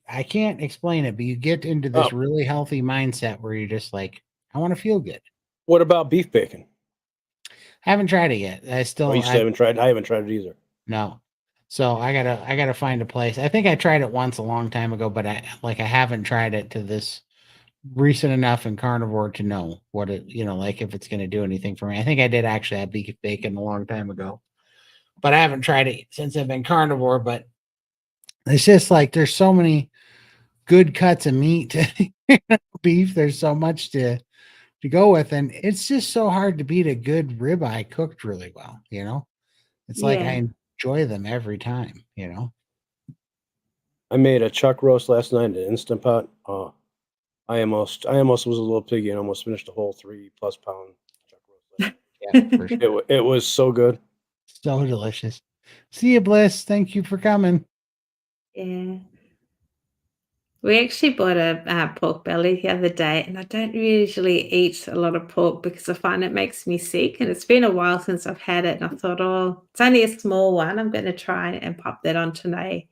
I can't explain it, but you get into this really healthy mindset where you're just like, I want to feel good. What about beef bacon? Haven't tried it yet. I haven't tried. I haven't tried it either. No. So I gotta find a place. I think I tried it once a long time ago, but I haven't tried it to this recent enough in carnivore to know what it, like if it's going to do anything for me. I think I did actually have beef bacon a long time ago, but I haven't tried it since I've been carnivore. But it's just like there's so many good cuts of meat, beef. There's so much to go with, and it's just so hard to beat a good ribeye cooked really well. It's like I enjoy them every time. I made a chuck roast last night in an Instant Pot. I almost was a little piggy and almost finished a whole 3+ pound chuck roast. Yeah, for sure. It was so good. So delicious. See you, Bliss. Thank you for coming. Yeah. We actually bought a pork belly the other day, and I don't usually eat a lot of pork because I find it makes me sick. And it's been a while since I've had it, and I thought, it's only a small one. I'm going to try and pop that on today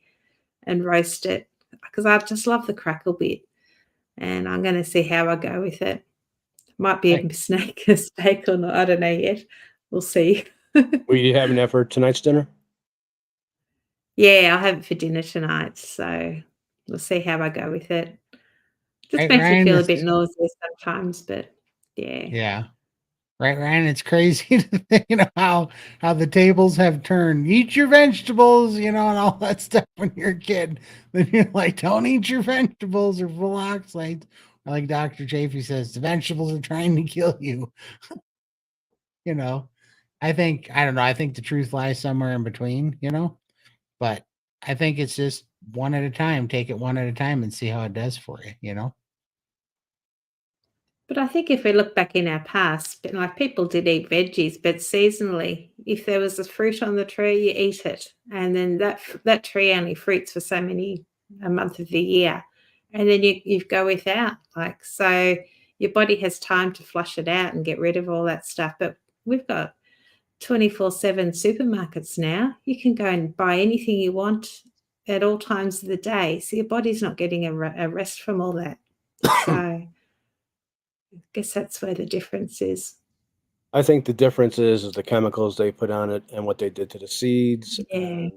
and roast it because I just love the crackle bit. And I'm going to see how I go with it. Might be a steak or not. I don't know yet. We'll see. Will you having that for tonight's dinner? Yeah, I'll have it for dinner tonight, so we'll see how I go with it. Just Right, makes me Ryan? feel a bit nauseous sometimes, but yeah. Yeah. Right, Ryan. It's crazy to think, how the tables have turned. Eat your vegetables, and all that stuff when you're a kid. Then you're like, don't eat your vegetables or full of oxalates. Or like Dr. Chafee says, the vegetables are trying to kill you. You know, I don't know. I think the truth lies somewhere in between, but I think it's just one at a time. Take it one at a time and see how it does for you. But I think if we look back in our past, like people did eat veggies, but seasonally, if there was a fruit on the tree, you eat it, and then that tree only fruits for so many a month of the year, and then you go without. Like so, your body has time to flush it out and get rid of all that stuff. But we've got 24/7 supermarkets now. You can go and buy anything you want at all times of the day, so your body's not getting a rest from all that. So guess that's where the difference is. I think the difference is the chemicals they put on it and what they did to the seeds Yeah. and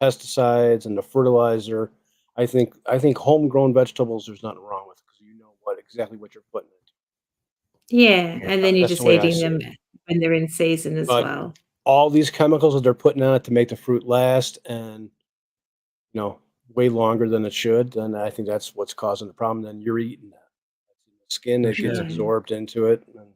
pesticides and the fertilizer. I think homegrown vegetables there's nothing wrong with because you know exactly what you're putting in. Yeah, and then you're That's the just way I eating see them it. when they're in season as But well. all these chemicals that they're putting on it to make the fruit last and way longer than it should, then I think that's what's causing the problem. Then you're eating that. Skin For it gets sure. Yeah. absorbed into it. And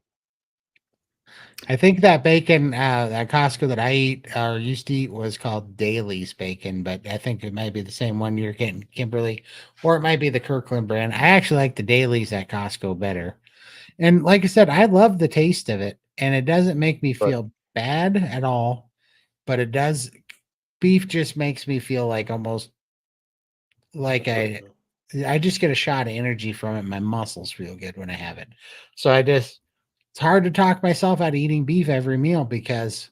I think that bacon at Costco that I eat or used to eat was called Dailies bacon, but I think it might be the same one you're getting, Kimberly, or it might be the Kirkland brand. I actually like the Dailies at Costco better. And like I said, I love the taste of it, and it doesn't make me Right. feel bad at all, but it does. Beef just makes me feel like almost like I just get a shot of energy from it. My muscles feel good when I have it. So it's hard to talk myself out of eating beef every meal because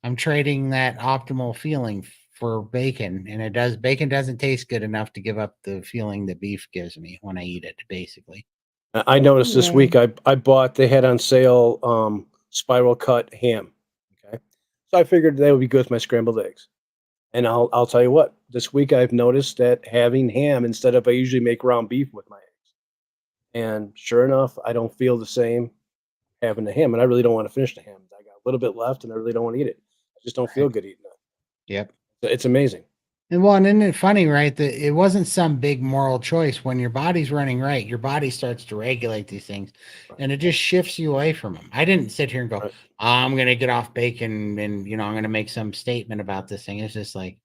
I'm trading that optimal feeling for bacon, and bacon doesn't taste good enough to give up the feeling that beef gives me when I eat it, basically. I noticed this Yeah. week I bought they had on sale spiral cut ham. Okay. So I figured that would be good with my scrambled eggs. And I'll tell you what, this week I've noticed that having ham instead of I usually make ground beef with my eggs. And sure enough, I don't feel the same having the ham. And I really don't want to finish the ham. I got a little bit left and I really don't want to eat it. I just don't Right. feel good eating it. Yep. It's amazing. And well, and isn't it funny, right? That it wasn't some big moral choice. When your body's running right, your body starts to regulate these things, Right. and it just shifts you away from them. I didn't sit here and go, Right. I'm going to get off bacon and, I'm going to make some statement about this thing. It's just like,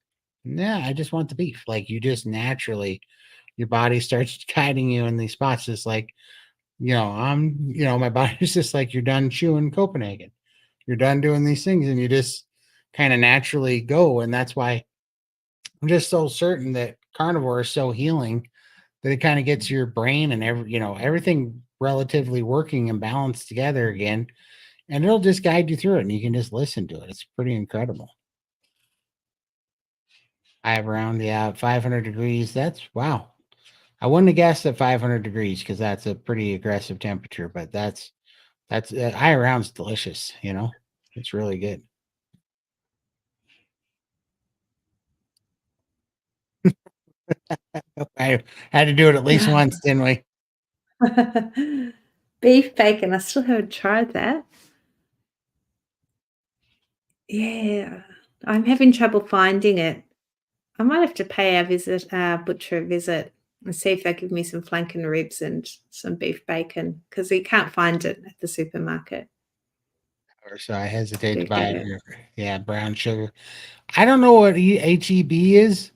nah, I just want the beef. Like you just naturally, your body starts guiding you in these spots. Just like, my body's just like, you're done chewing Copenhagen. You're done doing these things, and you just kind of naturally go. And that's why I'm just so certain that carnivore is so healing that it kind of gets your brain and everything relatively working and balanced together again, and it'll just guide you through it, and you can just listen to it. It's pretty incredible. I have around 500 degrees. That's wow. I wouldn't have guessed at 500 degrees because that's a pretty aggressive temperature, but that's high around's delicious. It's really good. I had to do it at least once, didn't we? Beef bacon, I still haven't tried that. Yeah, I'm having trouble finding it. I might have to pay our butcher a visit and see if they give me some flanken ribs and some beef bacon because you can't find it at the supermarket. Or so I hesitate to Do buy get it. it. Yeah, brown sugar. I don't know what HEB is,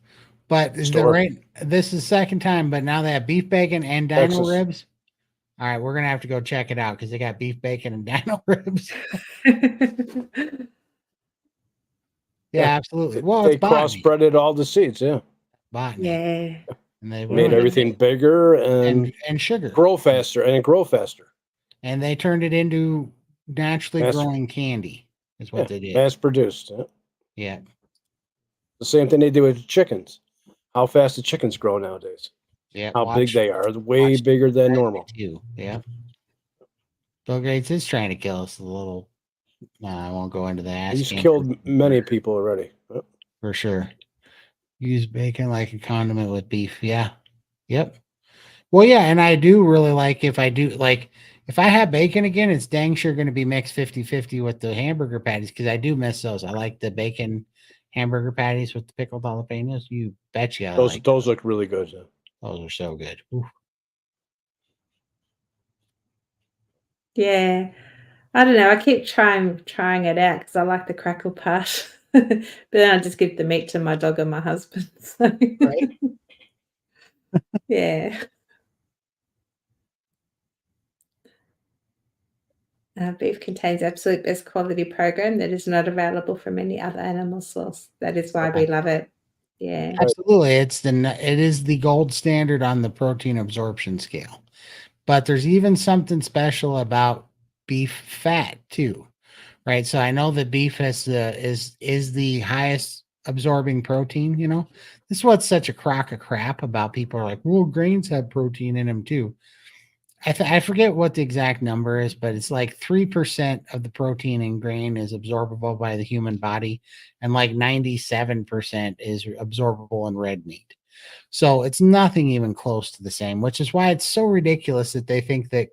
but Store. this is the second time, but now they have beef bacon and dino Texas. ribs. All right, we're gonna have to go check it out because they got beef bacon and dino ribs. Yeah, absolutely. Well, it's They botany. crossbred all the seeds, yeah. Botany. Yeah. And they Made ruined everything it. bigger and And sugar. grow faster and grow faster. And they turned it into naturally Mass, growing candy, is what they did. mass produced. Yeah. Yeah. The same thing they do with chickens. How fast the chickens grow nowadays. Yeah. How big they are. Way bigger than normal. You. Yeah. Bill Gates is trying to kill us a little I won't go into that. He's killed many people already. Yep. For sure. Use bacon like a condiment with beef. Yeah. Yep. Well, yeah, and I do really like if I have bacon again, it's dang sure going to be mixed 50-50 with the hamburger patties because I do miss those. I like the bacon hamburger patties with the pickled jalapenos. You betcha. I like Those look really good. Yeah. those are so good. Ooh. Yeah. I don't know. I keep trying it out because I like the crackle part. But then I just give the meat to my dog and my husband. So Right. yeah. Beef contains absolute best quality program that is not available from any other animal source. That is why we love it. Yeah. Absolutely. It is the gold standard on the protein absorption scale. But there's even something special about beef fat too. Right. So I know that beef is the highest absorbing protein, This is what's such a crock of crap about people are like, well, grains have protein in them too. I forget what the exact number is, but it's like 3% of the protein in grain is absorbable by the human body, and like 97% is absorbable in red meat. So it's nothing even close to the same, which is why it's so ridiculous that they think that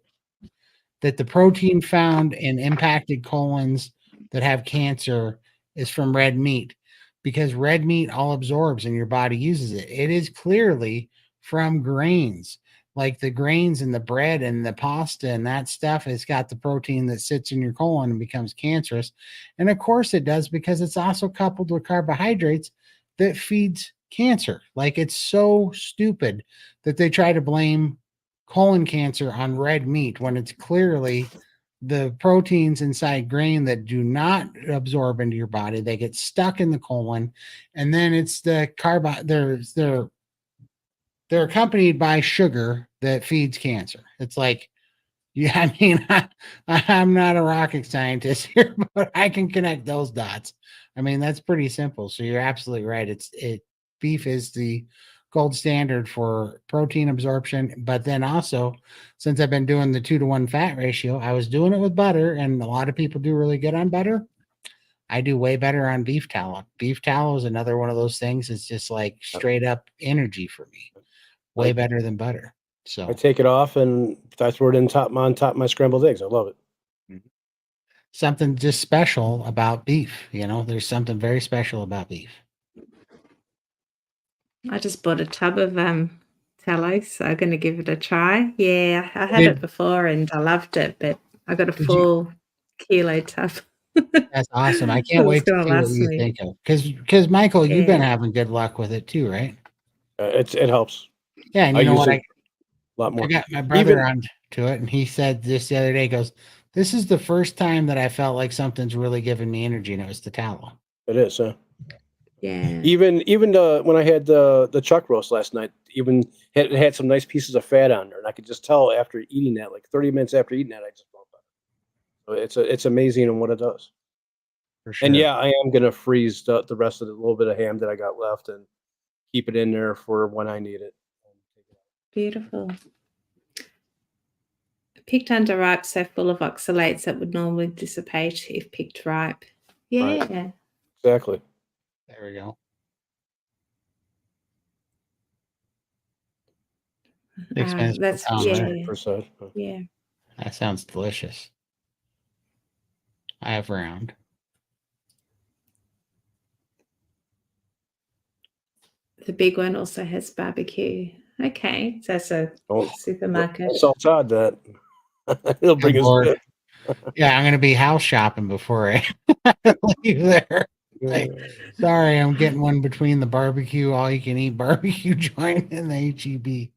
the protein found in impacted colons that have cancer is from red meat, because red meat all absorbs and your body uses it. It is clearly from grains, like the grains and the bread and the pasta and that stuff has got the protein that sits in your colon and becomes cancerous. And of course it does, because it's also coupled with carbohydrates that feeds cancer. Like, it's so stupid that they try to blame colon cancer on red meat when it's clearly the proteins inside grain that do not absorb into your body. They get stuck in the colon, and then it's the they're accompanied by sugar that feeds cancer. It's like, yeah, I mean, I'm not a rocket scientist here, but I can connect those dots. I mean, that's pretty simple. So you're absolutely right. Beef is the gold standard for protein absorption. But then also, since I've been doing the 2-to-1 fat ratio, I was doing it with butter, and a lot of people do really good on butter. I do way better on beef tallow. Beef tallow is another one of those things. It's just like straight up energy for me. Way better than butter. So I take it off and I throw it on top of my scrambled eggs. I love it. something just special about beef. There's something very special about beef. I just bought a tub of tallow, so I'm going to give it a try. Yeah, I had it before and I loved it, but I got a full kilo tub. That's awesome. I can't wait to see what you think of. Because Michael, you've been having good luck with it too, right? It helps. Yeah, and you know what? A lot more. I got my brother on to it, and he said this the other day. He goes, "This is the first time that I felt like something's really giving me energy, and it was the tallow." It is, huh? Yeah. Even when I had the chuck roast last night, even it had some nice pieces of fat on there, and I could just tell after eating that, like 30 minutes after eating that, I just felt better. So it's amazing in what it does. For sure. And yeah, I am gonna freeze the rest of the little bit of ham that I got left and keep it in there for when I need it. Beautiful. Picked underripe, so full of oxalates that would normally dissipate if picked ripe. Yeah. Right. Exactly. There we go. That's yeah. That sounds delicious. I have round. The big one also has barbecue. Okay, so it's a supermarket. Tell Todd that. He'll bring his good. Yeah, I'm going to be house shopping before I leave there. Like, sorry, I'm getting one between the barbecue, all you can eat barbecue joint and the HEB.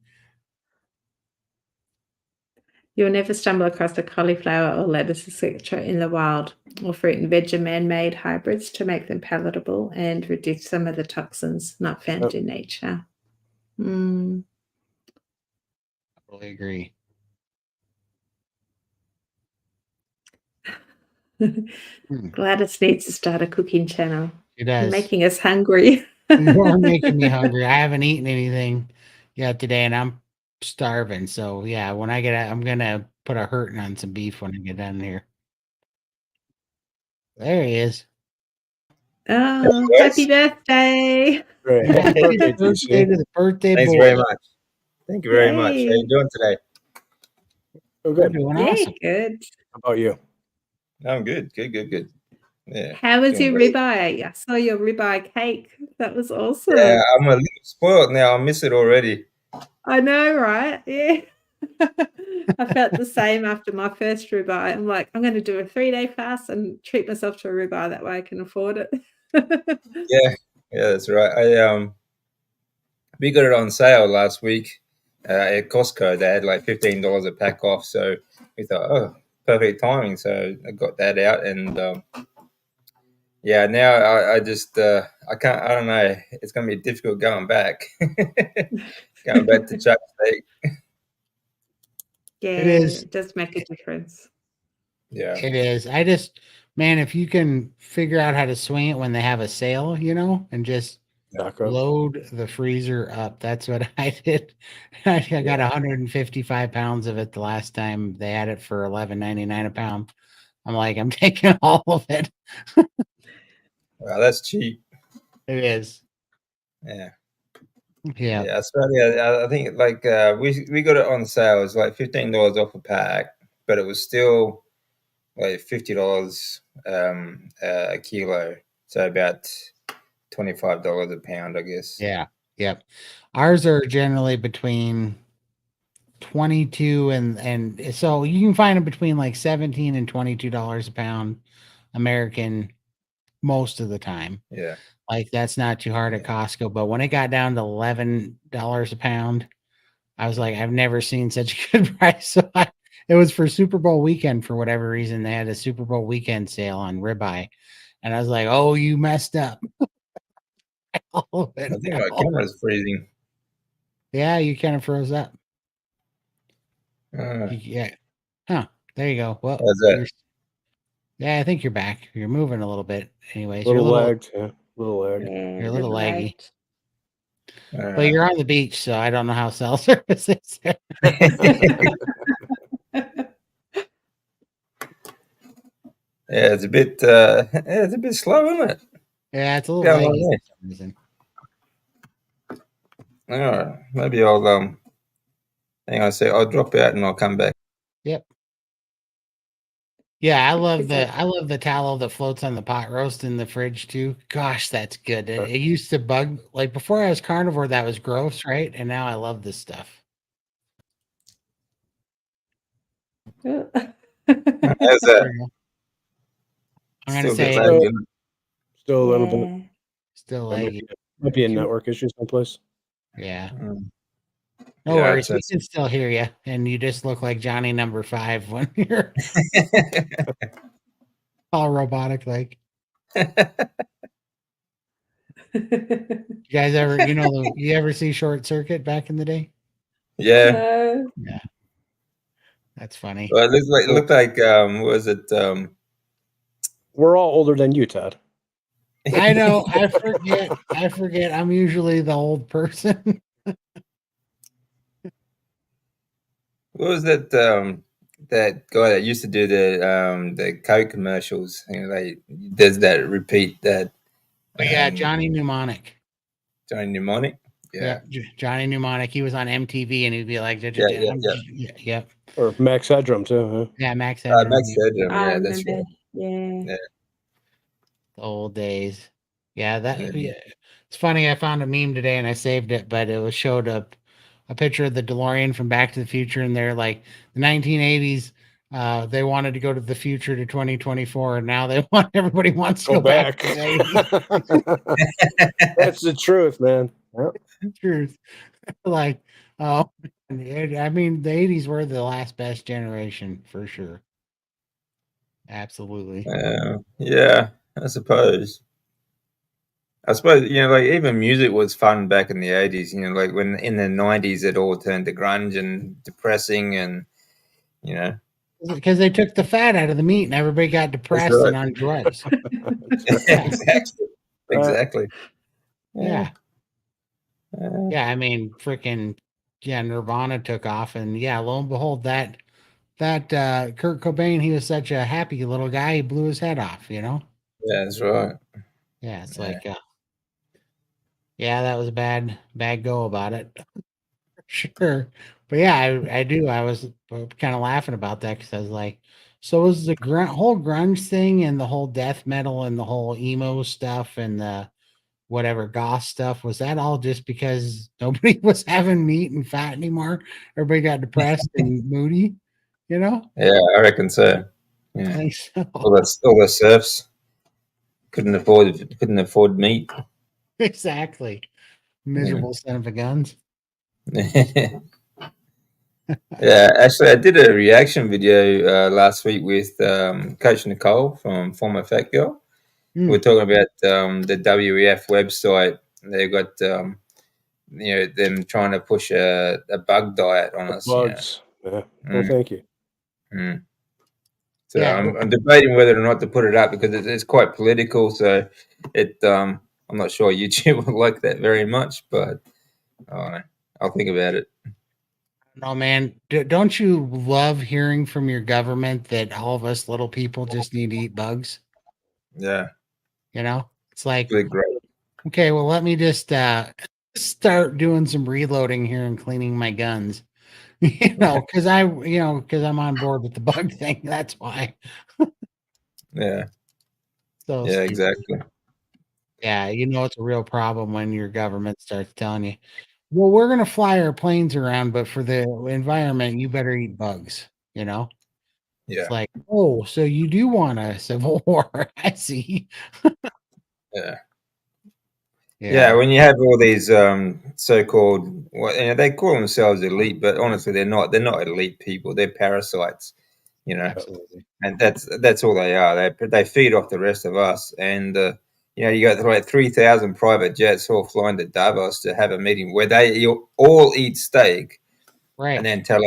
You'll never stumble across a cauliflower or lettuce, etc., in the wild, or fruit and veg are man-made hybrids to make them palatable and reduce some of the toxins not found in nature. I totally agree. Gladys needs to start a cooking channel. She does. You're making us hungry. You're making me hungry. I haven't eaten anything yet today, and I'm starving. So yeah, when I get out, I'm gonna put a hurting on some beef when I get down here. There he is. Oh, Yes. happy birthday. Right. Happy birthday, Birthday DC. to the birthday Thanks boy. very much. Thank you very much. How Yay. you doing today? Oh, We're good. doing Yeah, awesome. good. How about you? I'm good. Good. Yeah. How was doing your great. ribeye? I saw your ribeye cake. That was awesome. Yeah, I'm a little spoiled now. I miss it already. I know, right? Yeah. I felt the same after my first ribeye. I'm like, I'm going to do a 3-day fast and treat myself to a ribeye. That way I can afford it. Yeah, that's right. We got it on sale last week at Costco. They had like $15 a pack off, so we thought, oh, perfect timing. So I got that out, and yeah, now I just I can't. I don't know. It's gonna be difficult going back, going back to chuck steak. Yeah, It is. it does make a difference. Yeah, It is. I just, man, if you can figure out how to swing it when they have a sale, and just Stock up. load the freezer up. That's what I did. I got 155 pounds of it the last time they had it for $11.99 a pound. I'm like, I'm taking all of it. wow, that's cheap. It is. Yeah. Yeah. Yeah, Australia. I think like we got it on sale. It's like $15 off a pack, but it was still like $50 a kilo, so about $25 a pound, I guess. Yeah. Yep. Ours are generally between 22 and so you can find them between like 17 and $22 a pound American most of the time. Yeah, Like that's not too hard at Costco, but when it got down to $11 a pound, I was like, I've never seen such a good price. So it was for Super Bowl weekend for whatever reason. They had a Super Bowl weekend sale on ribeye, and I was like, oh, you messed up. All of I it think now. my camera's freezing. Yeah, you kind of froze up. Uh, Yeah. Huh. There you go. Well, how's that? yeah, I think you're back. You're moving a little bit. Anyways, Little lagged. Yeah. Little lagged. Yeah, you're a little laggy. But Uh, you're on the beach, so I don't know how cell service is. yeah, it's a bit slow, isn't it? Yeah, it's a little Going on laggy there. for some reason. All right, maybe I'll hang on a sec. I'll drop out and I'll come back. Yep. Yeah, I love It's like, the tallow that floats on the pot roast in the fridge too. Gosh, that's good. It used to bug like before I was carnivore, that was gross, right? And now I love this stuff. How's There that? we go. I'm gonna Still a bit say laggy. Still a little bit. yeah. still Might laggy. be a network issue someplace. Yeah. Mm. No Yeah, worries. We it's- can still hear you. And you just look like Johnny number 5 when you're all robotic like. You guys ever, you ever see Short Circuit back in the day? yeah. No. Yeah. That's funny. Well, it looked like what was it? We're all older than you, Todd. I know. I forget. I'm usually the old person. What was that? That guy that used to do the Coke commercials. Like does that repeat that? But yeah, Johnny Mnemonic. Johnny Mnemonic. Yeah. Johnny Mnemonic. He was on MTV and he'd be like, Yeah. Or Max Headroom too. Huh? Yeah, Max Headroom. Max Headroom. I Yeah, that's remember. right. Yeah. The old days. Yeah, Yeah. yeah. It's funny. I found a meme today and I saved it, but it was showed up a picture of the DeLorean from Back to the Future, and they're like the 1980s. They wanted to go to the future to 2024, and now they want everybody wants to Go go back. back. To the 80s. That's the truth, man. Yep. Truth. Like, oh, I mean, the 80s were the last best generation for sure. Absolutely. Yeah, I suppose. Like even music was fun back in the 80s. Like when in the 90s it all turned to grunge and depressing, and you know. Because they took the fat out of the meat and everybody got depressed right. and on drugs. Exactly. Yeah. Yeah, I mean, freaking, yeah, Nirvana took off, and yeah, lo and behold, that Kurt Cobain, he was such a happy little guy, he blew his head off, you know? Yeah, that's right. Yeah, it's Yeah. like, yeah, that was a bad go about it. Sure. But yeah, I do. I was kind of laughing about that because I was like, so was the whole grunge thing and the whole death metal and the whole emo stuff and the whatever goth stuff, was that all just because nobody was having meat and fat anymore? Everybody got depressed and moody, you know? Yeah, I reckon so. I Yeah, think so. all the serfs couldn't afford meat. Exactly. Miserable son of a guns. Yeah, actually, I did a reaction video last week with Coach Nicole from Former Fat Girl. Hmm. We're talking about the WEF website. They've got them trying to push a bug diet on us. Bugs. Yeah. No, Mm, thank you. mm. So Yeah. I'm debating whether or not to put it up because it's quite political. So I'm not sure YouTube will like that very much, but I'll think about it. No, man. Don't you love hearing from your government that all of us little people just need to eat bugs? Yeah, You know, it's like, really great. okay, well, let me just start doing some reloading here and cleaning my guns. Because because I'm on board with the bug thing. That's why. Yeah, So yeah, stupid. exactly. Yeah, it's a real problem when your government starts telling you, well, we're gonna fly our planes around, but for the environment, you better eat bugs. It's Yeah, like, oh, so you do want a civil war? I see. yeah. Yeah, Yeah, when you have all these so-called, they call themselves elite, but honestly, they're not. They're not elite people. They're parasites, absolutely. and that's all they are. They feed off the rest of us, and you got like 3,000 private jets all flying to Davos to have a meeting where they all eat steak, and Right. then tell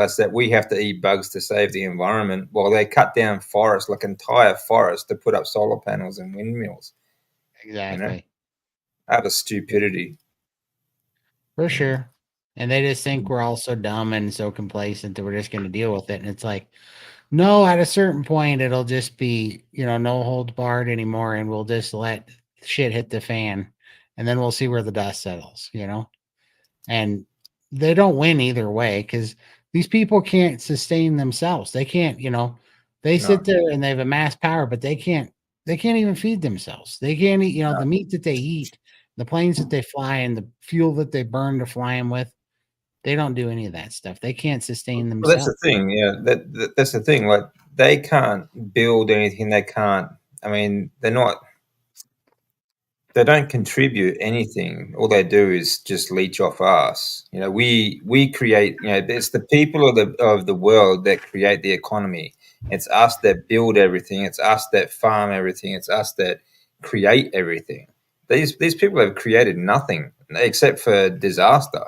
us that we have to eat bugs to save the environment, while they cut down forests, like entire forests, to put up solar panels and windmills. You know, Exactly. out of stupidity. For Yeah. sure. And they just think we're all so dumb and so complacent that we're just going to deal with it. And it's like, no, at a certain point, it'll just be, no holds barred anymore. And we'll just let shit hit the fan. And then we'll see where the dust settles. And they don't win either way because these people can't sustain themselves. They can't, they No, sit there and they have amassed power, but they can't even feed themselves. They can't eat, the meat that they eat, the planes that they fly, and the fuel that they burn to fly them with. They don't do any of that stuff. They can't sustain well, that's the themselves. thing. Yeah, that's the thing. Like they can't build anything. They can't. I mean, they're not. They don't contribute anything. All they do is just leech off us. We create. It's the people of the world that create the economy. It's us that build everything. It's us that farm everything. It's us that create everything. These people have created nothing except for disaster.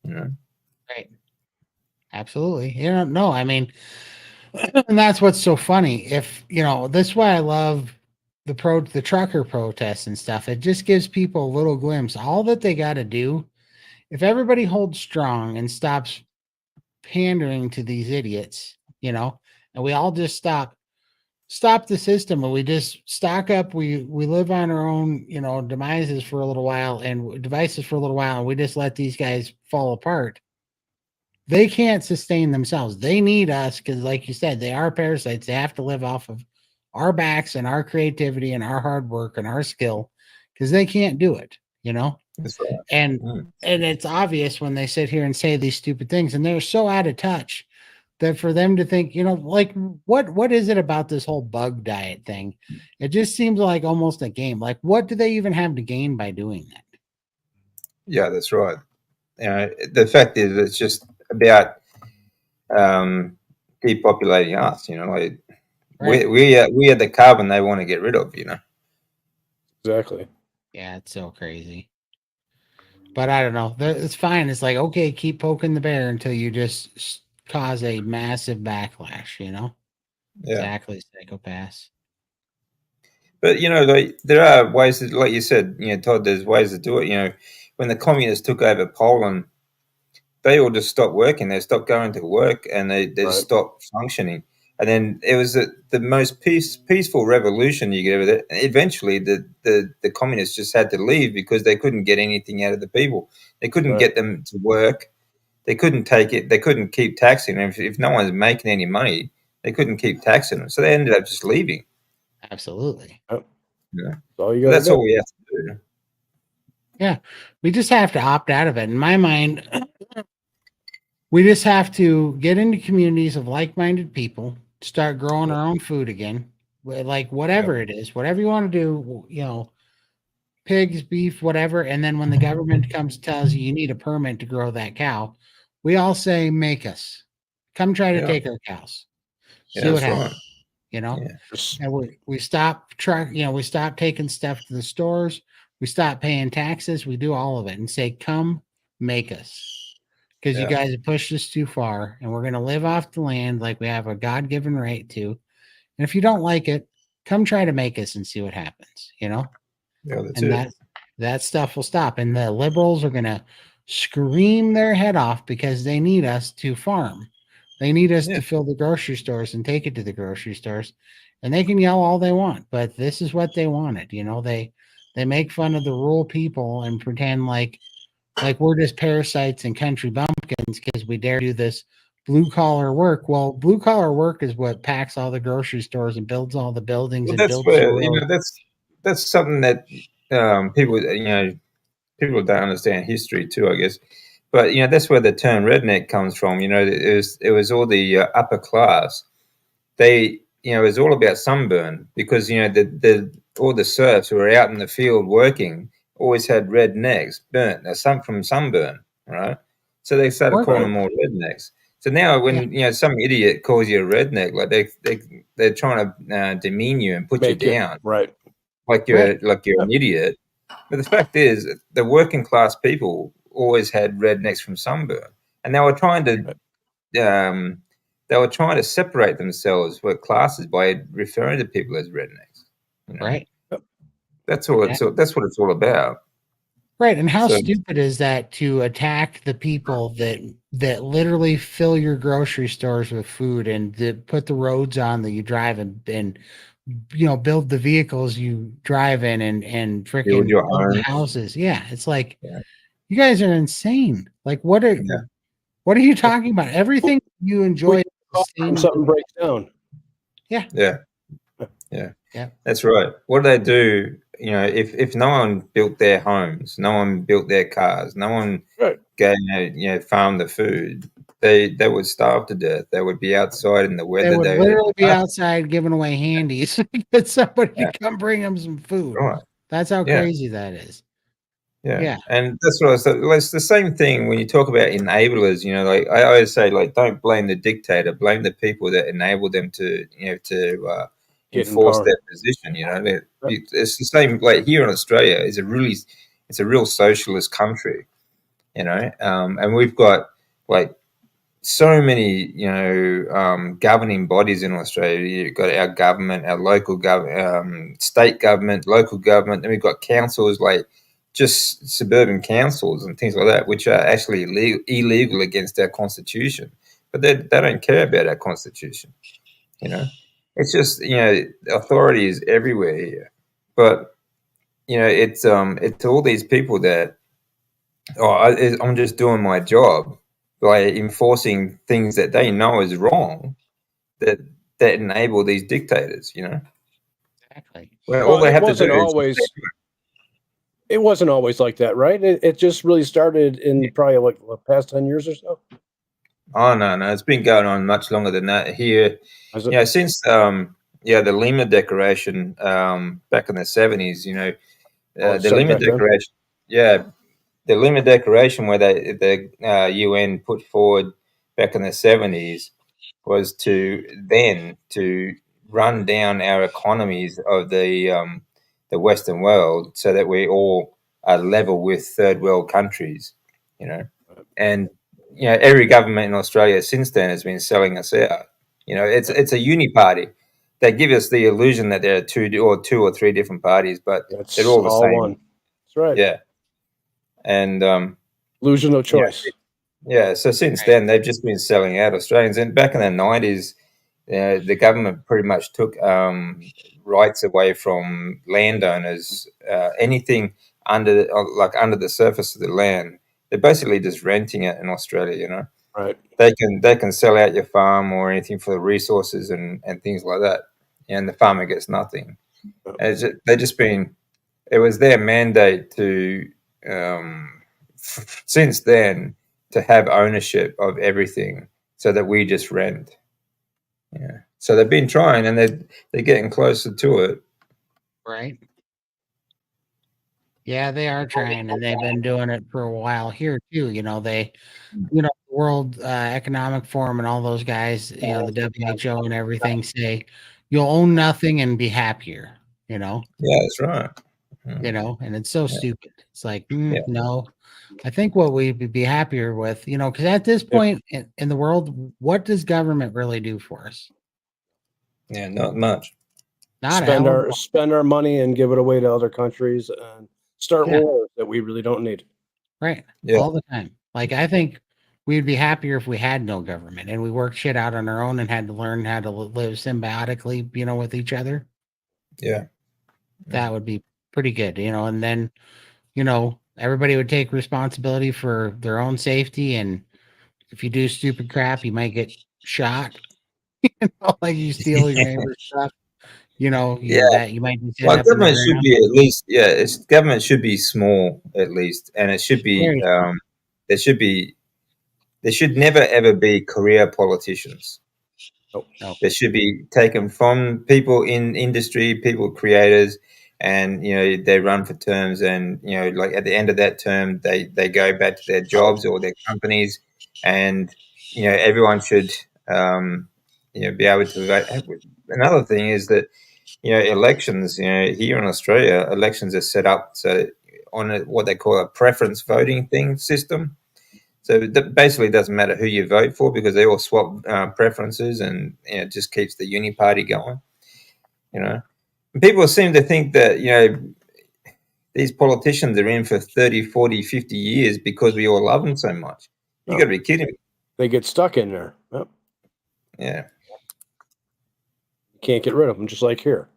You know. Right. Absolutely. No, I mean, and that's what's so funny. If, that's why I love the trucker protests and stuff. It just gives people a little glimpse. All that they got to do, if everybody holds strong and stops pandering to these idiots, and we all just stop the system and we just stock up, we live on our own, devices for a little while and we just let these guys fall apart. They can't sustain themselves. They need us because, like you said, they are parasites. They have to live off of our backs and our creativity and our hard work and our skill because they can't do it. That's right. And Mm. and it's obvious when they sit here and say these stupid things, and they're so out of touch that for them to think, like what is it about this whole bug diet thing? It just seems like almost a game. Like, what do they even have to gain by doing that? Yeah, that's right. The fact is, it's just about um, depopulating us. Like Right. we are the carbon they want to get rid of. Exactly. Yeah, it's so crazy. But I don't know. It's fine. It's like, okay, keep poking the bear until you just cause a massive backlash. Yeah, Exactly, psychopaths. but like, there are ways to, like you said, Todd. There's ways to do it. When the communists took over Poland, they all just stopped working. They stopped going to work, and they Right. stopped functioning. And then it was the most peaceful revolution you get with it. Eventually, the communists just had to leave because they couldn't get anything out of the people. They couldn't Right. get them to work. They couldn't take it. They couldn't keep taxing them. If no one's making any money, they couldn't keep taxing them. So they ended up just leaving. Absolutely. Yeah. That's all you So got that's to do. all we have to do. Yeah. We just have to opt out of it. In my mind, we just have to get into communities of like-minded people, start growing our own food again. Like whatever it is, whatever you want to do, you know, pigs, beef, whatever. And then when the government comes tells you need a permit to grow that cow, we all say, make us. Come try to Yeah. take our cows. Yeah, See what that's happens. right. You know? Yeah. Just- And we stop we stop taking stuff to the stores, we stop paying taxes, we do all of it and say, come make us. Because you Yeah. guys have pushed us too far, and we're gonna live off the land like we have a God-given right to. And if you don't like it, come try to make us and see what happens, you know? Yeah, that's And it. that stuff will stop. And the liberals are gonna scream their head off because they need us to farm. They need us Yeah. to fill the grocery stores and take it to the grocery stores. And they can yell all they want, but this is what they wanted. You know, they make fun of the rural people and pretend like we're just parasites and country bumpkins because we dare do this blue collar work. Well, blue collar work is what packs all the grocery stores and builds all the buildings Well, and that's builds the where road. that's something that people people don't understand history too, I guess. But that's where the term redneck comes from. It was all the upper class. They it was all about sunburn because the all the serfs who were out in the field working always had red necks, burnt from sunburn, right? So they started calling them all rednecks. So now when some idiot calls you a redneck, like they're trying to demean you and put you make it down, right. like you're an idiot. But the fact is, the working class people always had rednecks from sunburn, and they were trying to separate themselves with classes by referring to people as rednecks. Right. That's all. That's what it's all about. Right. And how So- stupid is that to attack the people that literally fill your grocery stores with food and that put the roads on that you drive and build the vehicles you drive in and Build freaking your build the own. houses. Yeah. It's like Yeah. you guys are insane. Like what are you talking about? Everything you enjoy When something breaks down. Yeah. Yeah. That's right. What do they do? If no one built their homes, no one built their cars, no one farmed the food, they would starve to death. They would be outside in the weather. They would literally be outside giving away handies to get somebody to come bring them some food. Right. That's how Yeah. crazy that is. Yeah. Yeah. And that's what I was. It's the same thing when you talk about enablers. Like I always say, like don't blame the dictator, blame the people that enable them to Get in enforce power. their position. It's the same. Like here in Australia, it's a real socialist country. And we've got like so many governing bodies in Australia. You've got our government, our local government, state government, local government. Then we've got councils like just suburban councils and things like that, which are actually illegal against our constitution. But they don't care about our constitution. It's just authority is everywhere here. But it's all these people that I'm just doing my job by enforcing things that they know is wrong that enable these dictators. Exactly. Well, all they have to do is It wasn't always like that, right? It just really started in probably like the past 10 years or so. Oh no, it's been going on much longer than that here. Since the Lima Declaration back in the 70s. The Lima Declaration. The Lima Declaration, where the UN put forward back in the 70s, was to run down our economies of the Western world so that we all are level with third world countries. And every government in Australia since then has been selling us out. It's a uni party. They give us the illusion that there are two or three different parties, but they're all the same. One. That's right. Yeah. And illusion of choice. Yeah, so since Right. then they've just been selling out Australians. And back in the 90s, the government pretty much took rights away from landowners. Anything under the surface of the land, they're basically just renting it in Australia. You know, Right. they can sell out your farm or anything for the resources and things like that, and the farmer gets nothing. They just been. It was their mandate to since then to have ownership of everything, so that we just rent. Yeah. So they've been trying, and they're getting closer to it. Right. Yeah, they are trying, and they've been doing it for a while here too. World Economic Forum and all those guys, the WHO and everything say you'll own nothing and be happier. Yeah, that's right. Mm. And it's so Yeah. stupid. It's like, Yeah. no. I think what we'd be happier with, because at this Yep. point in the world, what does government really do for us? Yeah, not much. Not a hell of a lot. Spend our money and give it away to other countries and start Yeah. wars that we really don't need. Right. Yeah. All the time. Like, I think we'd be happier if we had no government and we worked shit out on our own and had to learn how to live symbiotically, with each other. Yeah. That would be pretty good, and then, everybody would take responsibility for their own safety. And if you do stupid crap, you might get shot. Like you steal your neighbor's stuff, Yeah. that you might be set Well, up in the government should ground. be at least, government should be small at least, and it should be Very small. there should never ever be career politicians. No. They should be taken from people in industry, people creators, and they run for terms, and like at the end of that term, they go back to their jobs or their companies, and everyone should be able to vote. Another thing is that elections, here in Australia, elections are set up so on what they call a preference voting thing system. So it basically doesn't matter who you vote for because they all swap preferences, and it just keeps the uni party going. And people seem to think that these politicians are in for 30, 40, 50 years because we all love them so much. You got to be kidding me. They get stuck in there. Yep. Yeah. Can't get rid of them, just like here.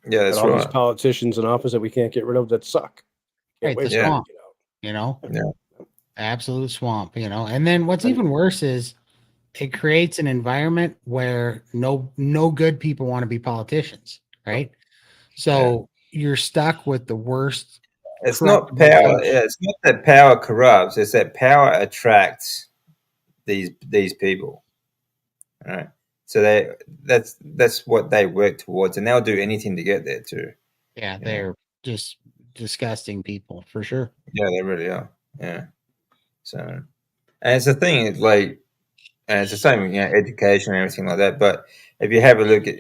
Yeah, that's Got all right. these politicians in office that we can't get rid of that suck. Can't Right, wait the for them to swamp, get out. Yeah. absolute swamp, and then what's even worse is it creates an environment where no good people want to be politicians, right? So you're stuck with the worst. It's not corruptible power. coach. Yeah, it's not that power corrupts. It's that power attracts these people. All right. So that's what they work towards, and they'll do anything to get there too. Yeah, they're just disgusting people for sure. Yeah, they really are. Yeah. So, and it's the thing, it's like, and it's the same, education and everything like that. But if you have a look at,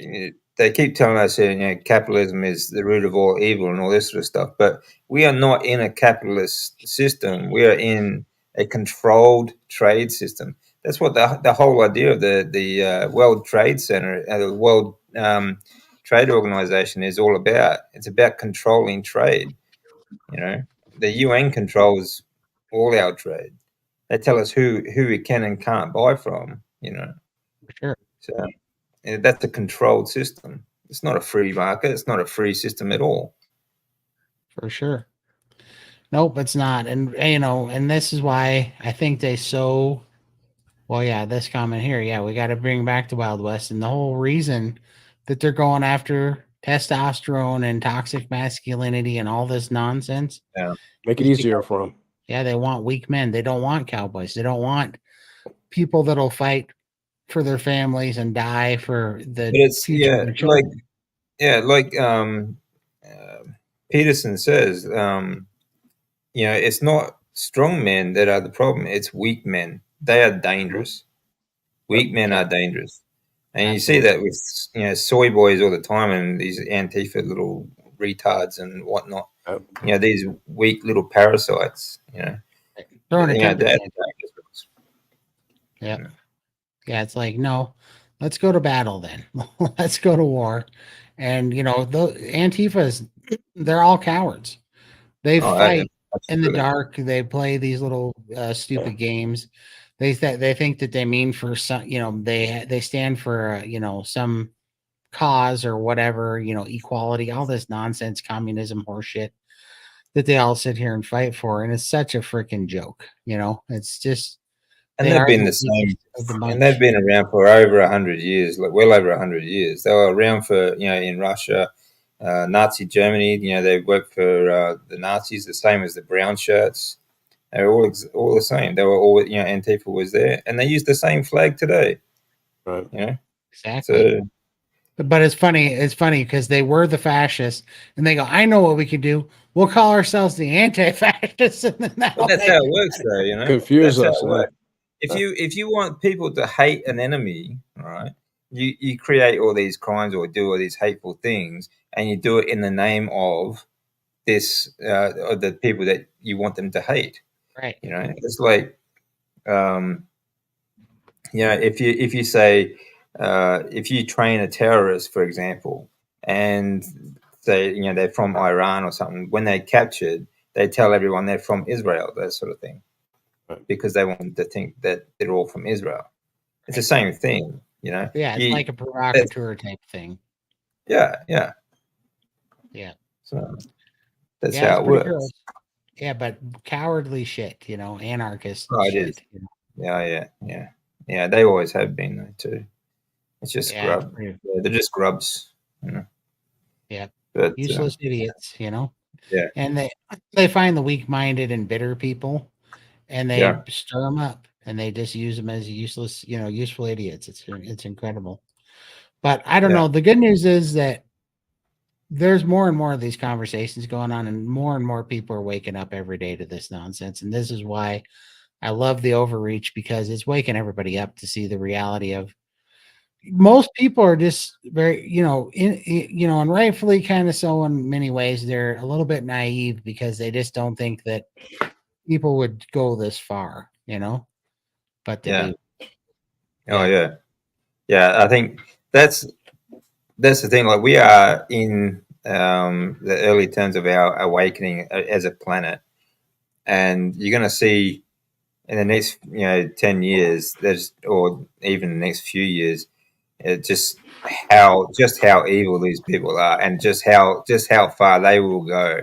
they keep telling us, capitalism is the root of all evil and all this sort of stuff. But we are not in a capitalist system. We are in a controlled trade system. That's what the whole idea of the World Trade Center, the World Trade Organization is all about. It's about controlling trade. The UN controls all our trade. They tell us who we can and can't buy from. For sure. So that's a controlled system. It's not a free market. It's not a free system at all. For sure. Nope, it's not. And and this is why I think they so well, yeah, this comment here. Yeah, we got to bring back the Wild West. And the whole reason that they're going after testosterone and toxic masculinity and all this nonsense. Yeah. Make it easier for them. Yeah, they want weak men. They don't want cowboys. They don't want people that'll fight for their families and die for the future of their children. like Peterson says, it's not strong men that are the problem. It's weak men. They are dangerous. Weak men are dangerous. And you see that with, soy boys all the time and these Antifa little retards and whatnot. These weak little parasites, Throwing a temper. Yeah. Yeah, it's like, no, let's go to battle then. Let's go to war. And, the Antifas, they're all cowards. They fight in the Absolutely. dark. They play these little stupid games. They think that they mean for some, they stand for some cause or whatever, equality, all this nonsense, communism horseshit that they all sit here and fight for, and it's such a freaking joke. It's just And they they've are been the the same, weakest of the and they've bunch. been around for over 100 years, like well over 100 years. They were around for in Russia, Nazi Germany. They worked for the Nazis, the same as the brown shirts. They were all the same. They were all Antifa was there, and they use the same flag today. Right. Exactly. So But it's funny. It's funny because they were the fascists, and they go, "I know what we can do. We'll call ourselves the anti-fascists," and then but that'll that's make how it it works, better. though. Confuse That's how us. it works. If you want people to hate an enemy, all right, you create all these crimes or do all these hateful things, and you do it in the name of this of the people that you want them to hate. Right. It's like if you say if you train a terrorist, for example, and say they're from Iran or something, when they're captured, they tell everyone they're from Israel, that sort of thing, Right. because they want them to think that they're all from Israel. It's the Right. same thing, Yeah, it's You- like a provocateur type thing. yeah. Yeah. So that's Yeah, it's how it pretty works. gross. Yeah, but cowardly shit, anarchist Oh, it shit. is. Yeah. They always have been though too. It's just Yeah, it's grub. pretty, They're just grubs. yeah, But useless idiots, yeah, and they find the weak-minded and bitter people, and they yeah, stir them up, and they just use them as useless, useful idiots. It's incredible. But I don't yeah, know. The good news is that there's more and more of these conversations going on, and more people are waking up every day to this nonsense. And this is why I love the overreach, because it's waking everybody up to see the reality of most people are just very, and rightfully kind of so in many ways. They're a little bit naive because they just don't think that people would go this far, but they yeah. do. Oh, Yeah. yeah. I think that's the thing. Like we are in the early turns of our awakening as a planet, and you're going to see in the next 10 years, or even the next few years, just how evil these people are, and just how far they will go.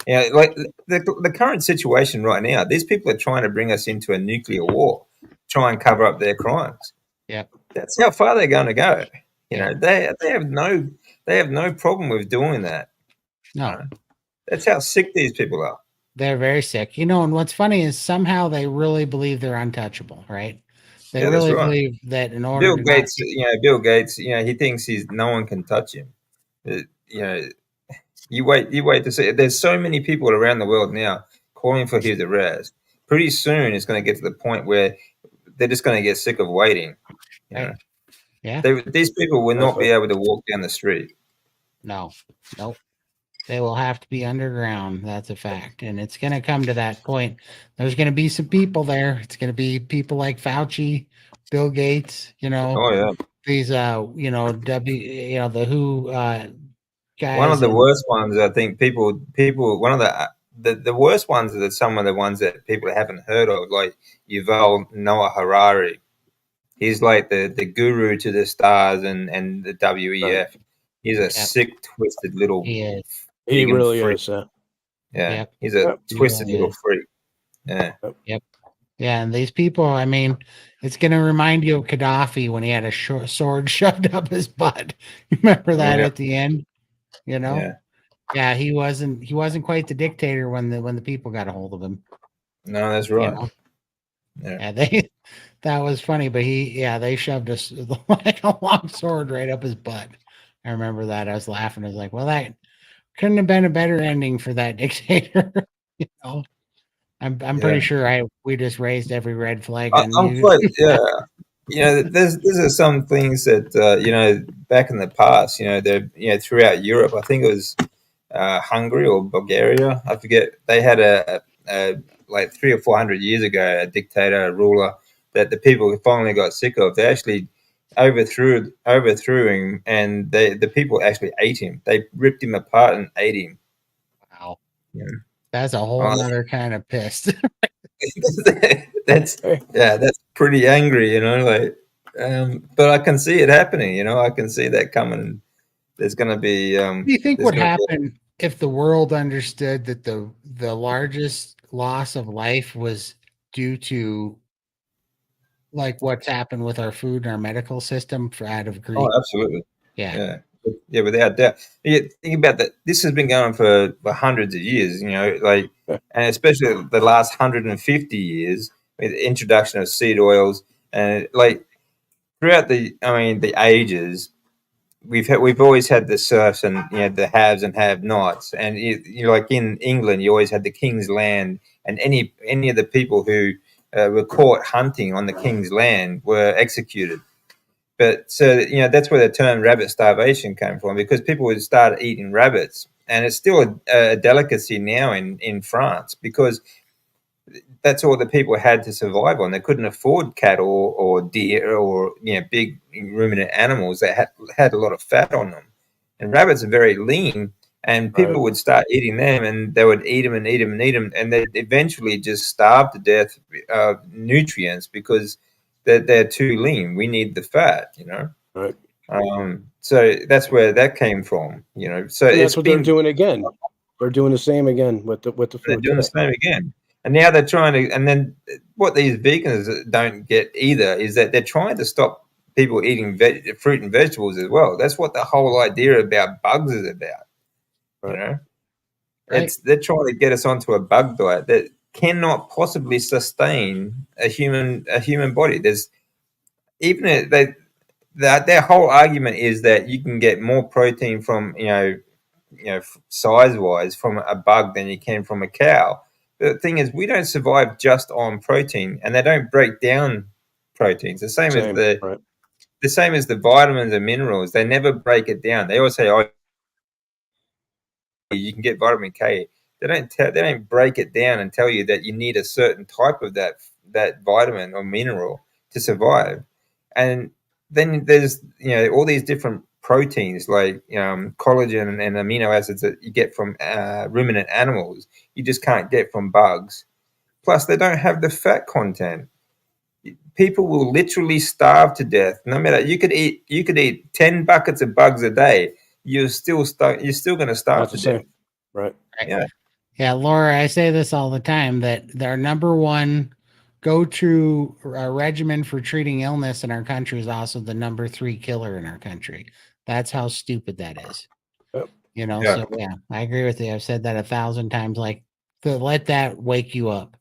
Like the current situation right now, these people are trying to bring us into a nuclear war, try and cover up their crimes. Yep. That's how far they're going to go. Yeah. They have no problem with doing that. No, That's how sick these people are. they're very sick. And what's funny is somehow they really believe they're untouchable, right? They Yeah, that's really right. believe that in order to Bill Gates, he thinks no one can touch him. Uh, You know, you wait to see. There's so many people around the world now calling for his arrest. Pretty soon, it's going to get to the point where they're just going to get sick of waiting. right. Yeah. These people will That's not be right. able to walk down the street. No. Nope. They will have to be underground. That's a fact. And it's going to come to that point. There's going to be some people there. It's going to be people like Fauci, Bill Gates, Oh yeah. these, the WHO One of guys. the And worst ones, I think, one of the worst ones are some of the ones that people haven't heard of, like Yuval Noah Harari. He's like the guru to the stars and the WEF. He's a Yep, sick, twisted little he is. He vegan really freak. is. Yeah, Yep, he's a Yep. he twisted really little is. freak. Yeah, Yep. Yeah. And these people, I mean, it's going to remind you of Gaddafi when he had a sword shoved up his butt. You remember that yeah, at the end? yeah. Yeah, he wasn't quite the dictator when the people got a hold of him. No, that's You right. know, Yeah, yeah, that was funny, but they shoved us like a long sword right up his butt. I remember that. I was laughing. I was like, well, that couldn't have been a better ending for that dictator. you know, I'm yeah. pretty sure we just raised every red flag I, on I'm you. quite. Yeah, there's are some things that back in the past, throughout Europe. I think it was Hungary or Bulgaria. I forget. They had a like 300 or 400 years ago a dictator, a ruler that the people finally got sick of. They actually overthrew him, and the people actually ate him. They ripped him apart and ate him. Wow. You know? That's a whole other kind of pissed. that's pretty angry, like. But I can see it happening. I can see that coming. There's going to be. What do you think would happen if the world understood that the largest loss of life was due to like what's happened with our food and our medical system out of greed? Oh, absolutely. Yeah. Yeah, without doubt. Think about that. This has been going for hundreds of years, and especially the last 150 years with the introduction of seed oils and throughout the ages, we've always had the serfs and the haves and have-nots, and like in England, you always had the king's land, and any of the people who were caught hunting on the king's land were executed. But so that's where the term rabbit starvation came from, because people would start eating rabbits, and it's still a delicacy now in France, because that's all the people had to survive on. They couldn't afford cattle or deer or big ruminant animals that had a lot of fat on them. And rabbits are very lean, and people would start eating them, and they would eat them and eat them and eat them, and they eventually just starve to death of nutrients because they're too lean. We need the fat, Right. So that's where that came from, So and that's what they're doing again. They're doing the same again with the food. They're doing the same again. And now they're trying to, and then what these vegans don't get either is that they're trying to stop people eating fruit and vegetables as well. That's what the whole idea about bugs is about. Right. They're trying to get us onto a bug diet that cannot possibly sustain a human body. There's even their whole argument is that you can get more protein from size wise from a bug than you can from a cow. The thing is, we don't survive just on protein, and they don't break down proteins. The same as the vitamins and minerals. They never break it down. They always say, "Oh, you can get vitamin K." They don't break it down and tell you that you need a certain type of that vitamin or mineral to survive. And then there's all these different proteins like collagen and amino acids that you get from ruminant animals. You just can't get from bugs. Plus, they don't have the fat content. People will literally starve to death. No matter you could eat 10 buckets of bugs a day, you're still going to starve to death. Right. Yeah, Laura, I say this all the time that their number one go-to regimen for treating illness in our country is also the number 3 killer in our country. That's how stupid that is. Yep. So yeah, I agree with you. I've said that 1,000 times. Like, to let that wake you up,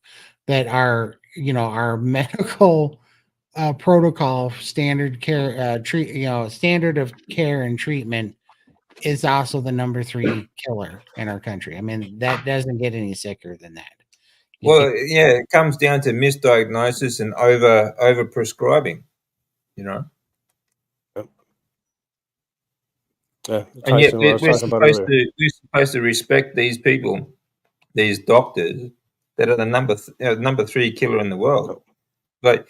that our medical protocol, standard care, standard of care and treatment is also the number 3 killer in our country. I mean, that doesn't get any sicker than that. It comes down to misdiagnosis and over prescribing, Yeah, and yet we're supposed to respect these people, these doctors that are the number 3 killer in the world. But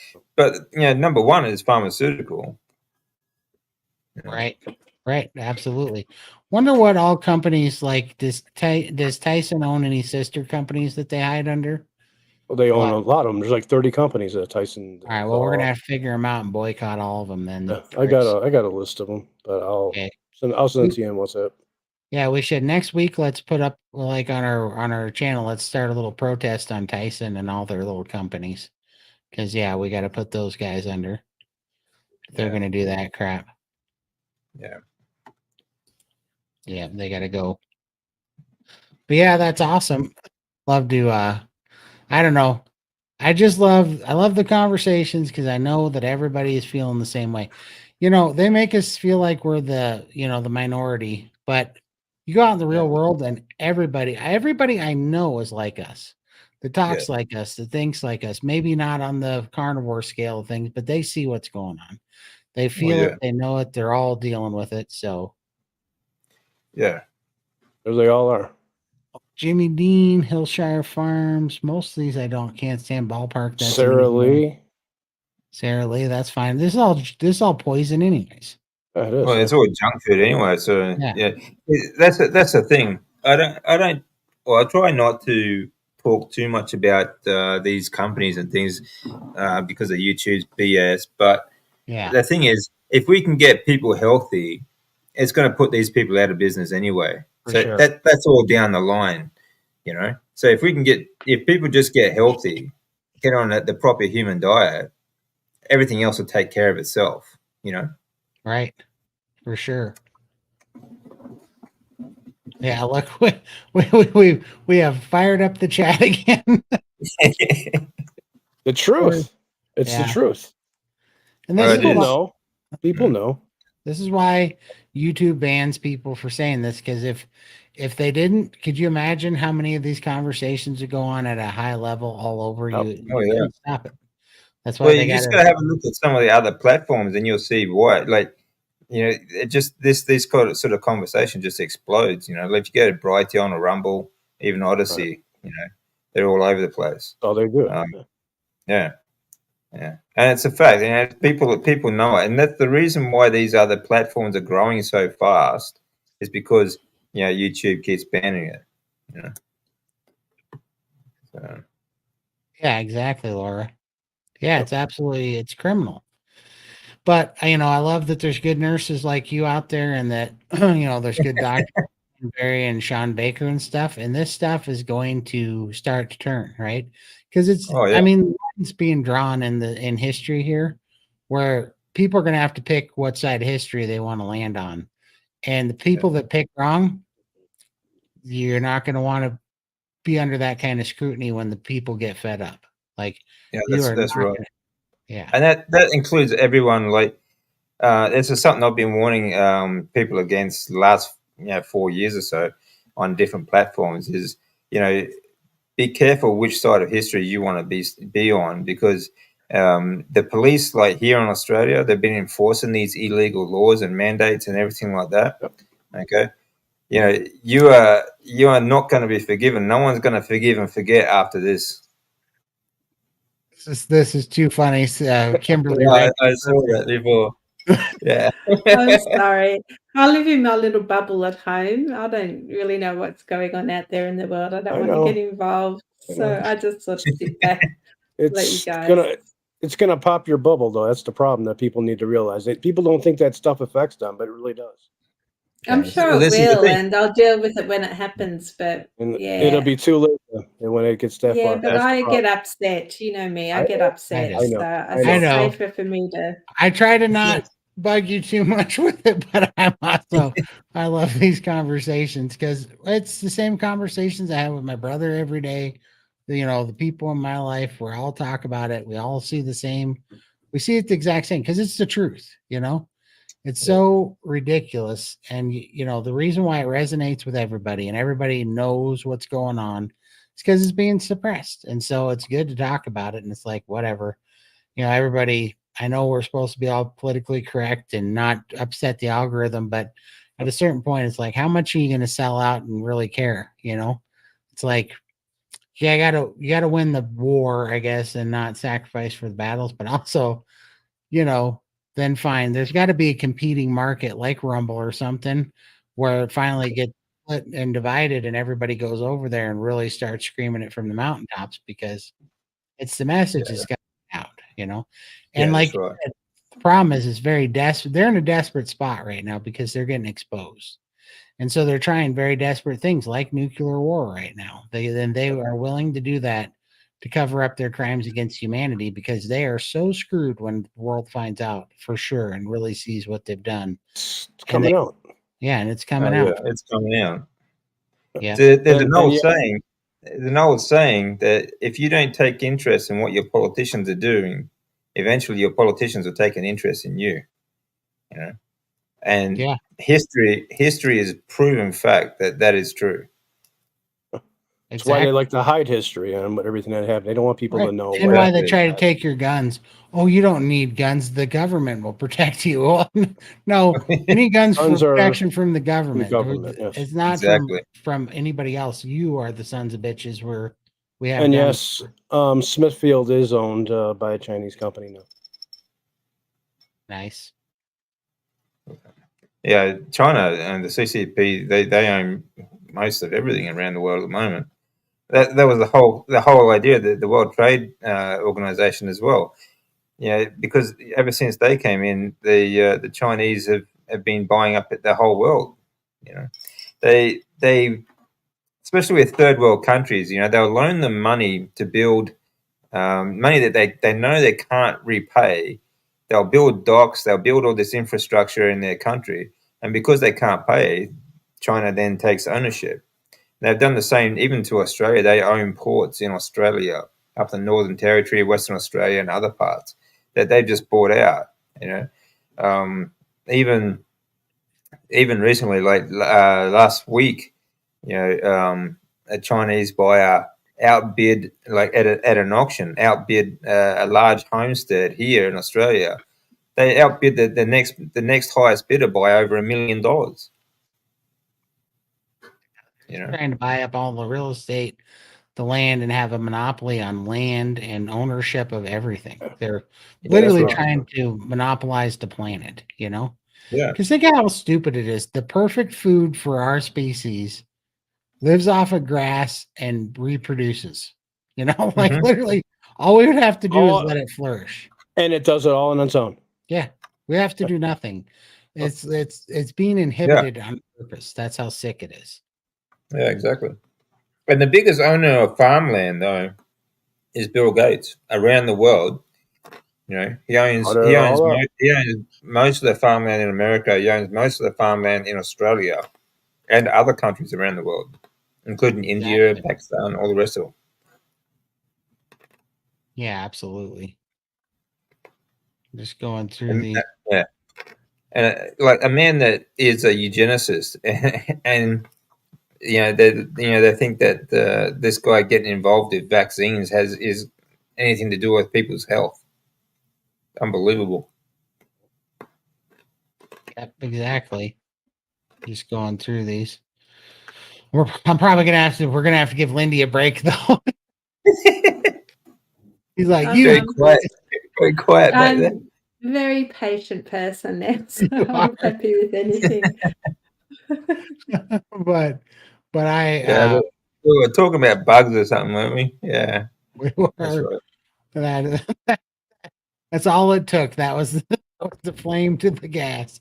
number 1 is pharmaceutical. Right, absolutely. Wonder what all companies like. Does Tyson own any sister companies that they hide under? Well, they own a lot of them. There's like 30 companies that Tyson. All right, well, we're gonna have to figure them out and boycott all of them then. Yeah, I got a list of them, but I'll send it to you on WhatsApp. Yeah, we should next week. Let's put up on our channel. Let's start a little protest on Tyson and all their little companies, because we got to put those guys under. If they're gonna do that crap. Yeah, they got to go. But yeah, that's awesome. Love to. I don't know. I love the conversations because I know that everybody is feeling the same way. They make us feel like we're the the minority, but you go out in the real world and everybody I know is like us, that talks like us, that thinks like us. Maybe not on the carnivore scale of things, but they see what's going on. They feel it. They know it. They're all dealing with it. So, there they all are. Jimmy Dean, Hillshire Farms. Most of these I can't stand. Ballpark. That's Sarah Lee, that's fine. This is all poison, anyways. It is. Well, it's all junk food anyway. So that's the thing. I don't I try not to talk too much about these companies and things because of YouTube's BS. But Yeah. the thing is, if we can get people healthy, it's going to put these people out of business anyway. For So sure. that's all down the line, you know. So if people just get healthy, get on the proper human diet, everything else will take care of itself, you know. Right. For sure. Yeah, look, we have fired up the chat again. The truth. It's the Yeah. truth. And Well, this it is People is. know. People know. This is why YouTube bans people for saying this, because if they didn't, could you imagine how many of these conversations would go on at a high level all over Oh, you? oh, You yeah. couldn't stop it. That's why Well, they you just got got to have a look at some of the other platforms, and you'll see why. Like, you know, it just this kind of sort of conversation just explodes. You know, like if you go to Brighteon or Rumble, even Odyssey, you know, they're all over the place. Oh, they do. Yeah, yeah, and it's a fact. You know, people know it, and that's the reason why these other platforms are growing so fast is because YouTube keeps banning it. You know, so. Yeah, exactly, Laura. Yeah, it's criminal. But I love that there's good nurses like you out there, and that there's good doctors, Barry and Sean Baker and stuff. And this stuff is going to start to turn, right? Because Oh yeah, it's being drawn in history here, where people are going to have to pick what side of history they want to land on, and the people that pick wrong, you're not going to want to be under that kind of scrutiny when the people get fed up. Like yeah, you are that's not right. gonna, yeah. And that includes everyone. Like, this is something I've been warning people against the last 4 years or so on different platforms. Is be careful which side of history you want to be on, because the police, like here in Australia, they've been enforcing these illegal laws and mandates and everything like that. Okay, you are not going to be forgiven. No one's going to forgive and forget after this. This is too funny. Kimberly, Yeah, right? I saw that before. Yeah. I'm sorry. I live in my little bubble at home. I don't really know what's going on out there in the world. I don't I want to know. get involved. I So know. I just sort of sit back, let you guys. It's gonna pop your bubble, though. That's the problem that people need to realize. People don't think that stuff affects them, but it really does. I'm Guys. sure Well, it this is the will, thing. and I'll deal with it when it happens. But And it'll yeah, be too late when it gets that yeah, far. but That's the I problem. get upset. You know me. I I get know. upset. I know. So I it's know. safer for me to. I try to not bug you too much with it, but I love these conversations because it's the same conversations I have with my brother every day. The people in my life, we all talk about it. We all see the same. We see it the exact same because it's the truth. It's so ridiculous. And, the reason why it resonates with everybody and everybody knows what's going on is because it's being suppressed. And so it's good to talk about it. And it's like, whatever, everybody, I know we're supposed to be all politically correct and not upset the algorithm, but at a certain point, it's like, how much are you going to sell out and really care? It's like, yeah, you gotta win the war, I guess, and not sacrifice for the battles, but also, then fine. There's got to be a competing market like Rumble or something where it finally gets split and divided and everybody goes over there and really starts screaming it from the mountaintops because it's the message that's got out. And Yeah, like that's right. the problem is it's very desperate. They're in a desperate spot right now because they're getting exposed. And so they're trying very desperate things like nuclear war right now. They are willing to do that to cover up their crimes against humanity because they are so screwed when the world finds out for sure and really sees what they've done. It's coming out. Yeah, and it's coming Oh, out. yeah, it's coming out. Yeah. There's an old yeah. saying. There's an old saying that if you don't take interest in what your politicians are doing, eventually your politicians will take an interest in you. And Yeah. history is proven fact that is true. That's why they like to hide history and everything that happened. They don't want people to know. And why they try to take your guns. Oh, you don't need guns. The government will protect you. Well, no, you need guns for protection from the government. Yes. It's not Exactly. from anybody else. You are the sons of bitches where we have And guns. yes, Smithfield is owned by a Chinese company now. Nice. Yeah, China and the CCP, they own most of everything around the world at the moment. That was the whole idea of the World Trade Organization as well. Because ever since they came in, the Chinese have been buying up the whole world. They especially with third world countries, they'll loan them money to build money that they know they can't repay. They'll build docks, they'll build all this infrastructure in their country, and because they can't pay, China then takes ownership. They've done the same even to Australia. They own ports in Australia, up the Northern Territory, Western Australia, and other parts that they've just bought out. Even recently, like last week, a Chinese buyer outbid, like at an auction, a large homestead here in Australia. They outbid the next highest bidder by over $1 million. Trying to buy up all the real estate, the land, and have a monopoly on land and ownership of everything. They're literally trying to monopolize the planet, Yeah. Because think how stupid it is. The perfect food for our species lives off of grass and reproduces. Literally all we would have to do is let it flourish. And it does it all on its own. Yeah. We have to do nothing. It's being inhibited on purpose. That's how sick it is. Yeah, exactly. And the biggest owner of farmland, though, is Bill Gates around the world. He owns most of the farmland in America. He owns most of the farmland in Australia and other countries around the world, including India, Pakistan, all the rest of them. Yeah, absolutely. Just going through the and like a man that is a eugenicist, and they think that this guy getting involved with vaccines is anything to do with people's health. Unbelievable. Yep, exactly. Just going through these. I'm probably we're gonna have to give Lindy a break though. He's like, very quiet. I'm a very patient person now, so I'm happy with anything. but I we were talking about bugs or something, weren't we? Yeah, we were. That's right. That's all it took. That was the flame to the gas.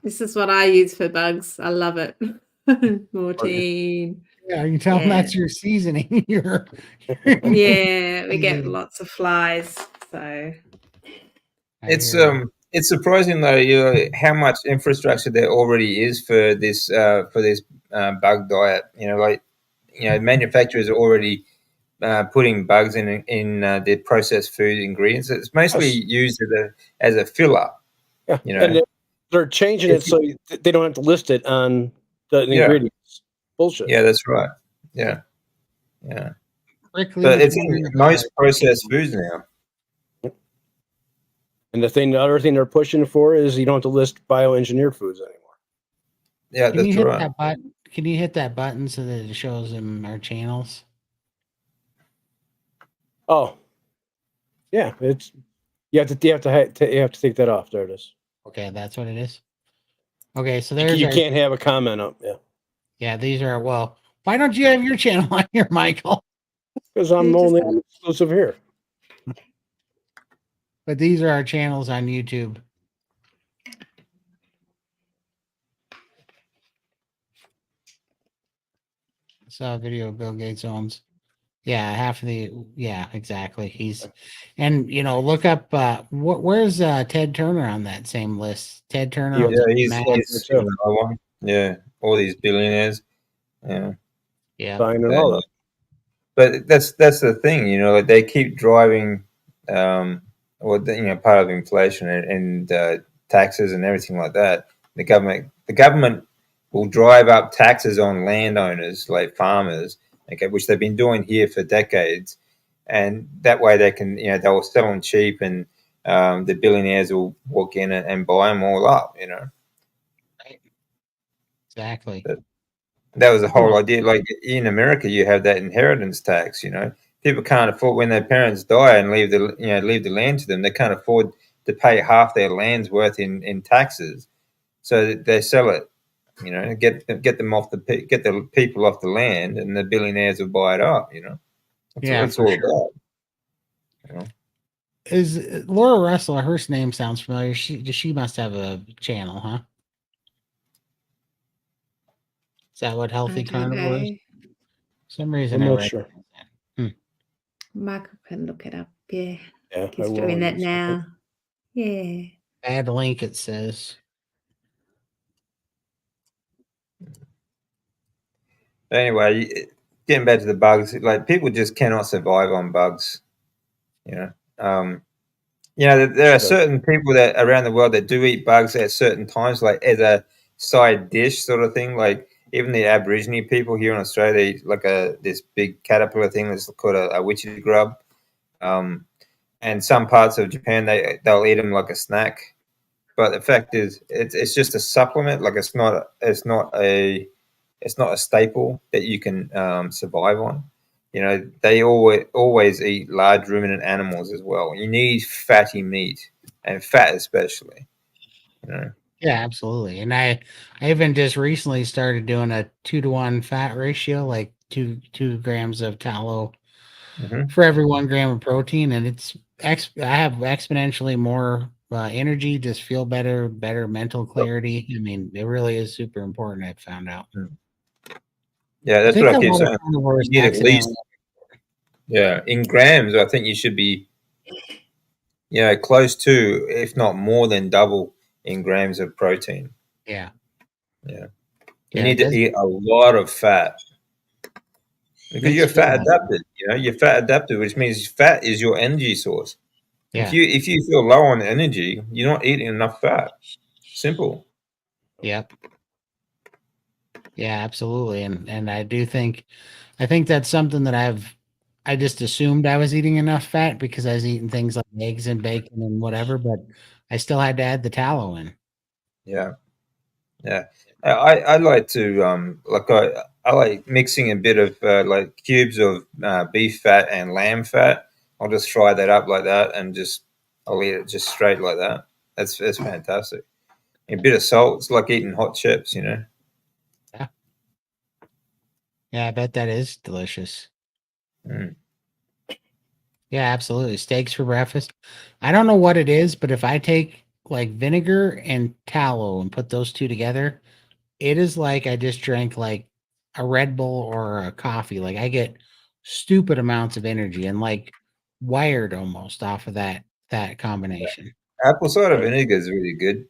This is what I use for bugs. I love it. Mortine. Yeah, you tell them that's your seasoning. Yeah, we get lots of flies. So it's surprising though, how much infrastructure there already is for this bug diet. Manufacturers are already putting bugs in their processed food ingredients. It's mostly used as a filler. Yeah, and they're changing it so they don't have to list it on the ingredients. Bullshit. Yeah, that's right. Yeah. But it's in most processed foods now. And the other thing they're pushing for is you don't have to list bioengineered foods anymore. Yeah, that's right. Can you hit that button so that it shows them our channels? Oh, yeah. It's you have to take that off. There it is. Okay, that's what it is. Okay, so there's you can't have a comment up. Yeah, these are why don't you have your channel on here, Michael? Because I'm only exclusive here. But these are our channels on YouTube. Saw a video of Bill Gates owns. Yeah, half of exactly. Look up where's Ted Turner on that same list? Ted Turner. He's another one. Yeah, all these billionaires. Yeah. But that's the thing, like they keep driving part of inflation and taxes and everything like that. The government will drive up taxes on landowners like farmers, which they've been doing here for decades, and that way they can they'll sell them cheap, and the billionaires will walk in and buy them all up. Right. Exactly. That was the whole idea. Like in America, you have that inheritance tax. People can't afford, when their parents die and leave the land to them. They can't afford to pay half their land's worth in taxes, so they sell it You know, get them off get the people off the land, and the billionaires will buy it up. You know, that's Yeah, what it's for all sure. about. You know? Is Laura Russell? Her name sounds familiar. She must have a channel, huh? Is that what I Healthy don't Carnivore is? know. For some reason I'm I not read sure. that. Michael can look it up. Yeah, Yeah, I he's will doing in that a second. now. Yeah. Add link, it says. Anyway, getting back to the bugs, like people just cannot survive on bugs. You know, there are Sure. certain people that around the world that do eat bugs at certain times, like as a side dish sort of thing. Like even the Aborigine people here in Australia, they eat like this big caterpillar thing that's called a witchy grub. And some parts of Japan, they'll eat them like a snack. But the fact is, it's just a supplement. Like it's not a staple that you can survive on. You know, they always eat large ruminant animals as well. You need fatty meat and fat especially. You know. Yeah, absolutely. And I even just recently started doing a 2-to-1 fat ratio, like two grams of tallow Mm-hmm. for every 1 gram of protein, and I have exponentially more energy, just feel better mental clarity. I mean, it really is super important. I've found out. Yeah, I that's think what I a keep lot of saying. carnivores You need at least, accidentally. in grams. I think you should be, close to, if not more than double in grams of protein. Yeah, Yeah, you yeah, it need to does. eat a lot of fat because Makes you're you feel fat better. adapted. You know, you're fat adapted, which means fat is your energy source. Yeah, If you feel low on energy, you're not eating enough fat. Simple. yep, yeah, absolutely. And I think that's something that I just assumed I was eating enough fat because I was eating things like eggs and bacon and whatever, but I still had to add the tallow in. Yeah, yeah. I like to I like mixing a bit of like cubes of beef fat and lamb fat. I'll just fry that up like that, and I'll eat it just straight like that. That's fantastic. A bit of salt. It's like eating hot chips, you know. Yeah, yeah, I bet that is delicious. Mm. Yeah, absolutely. Steaks for breakfast. I don't know what it is, but if I take like vinegar and tallow and put those two together, it is like I just drank like a Red Bull or a coffee. Like I get stupid amounts of energy and like wired almost off of that combination. Apple cider vinegar is really good.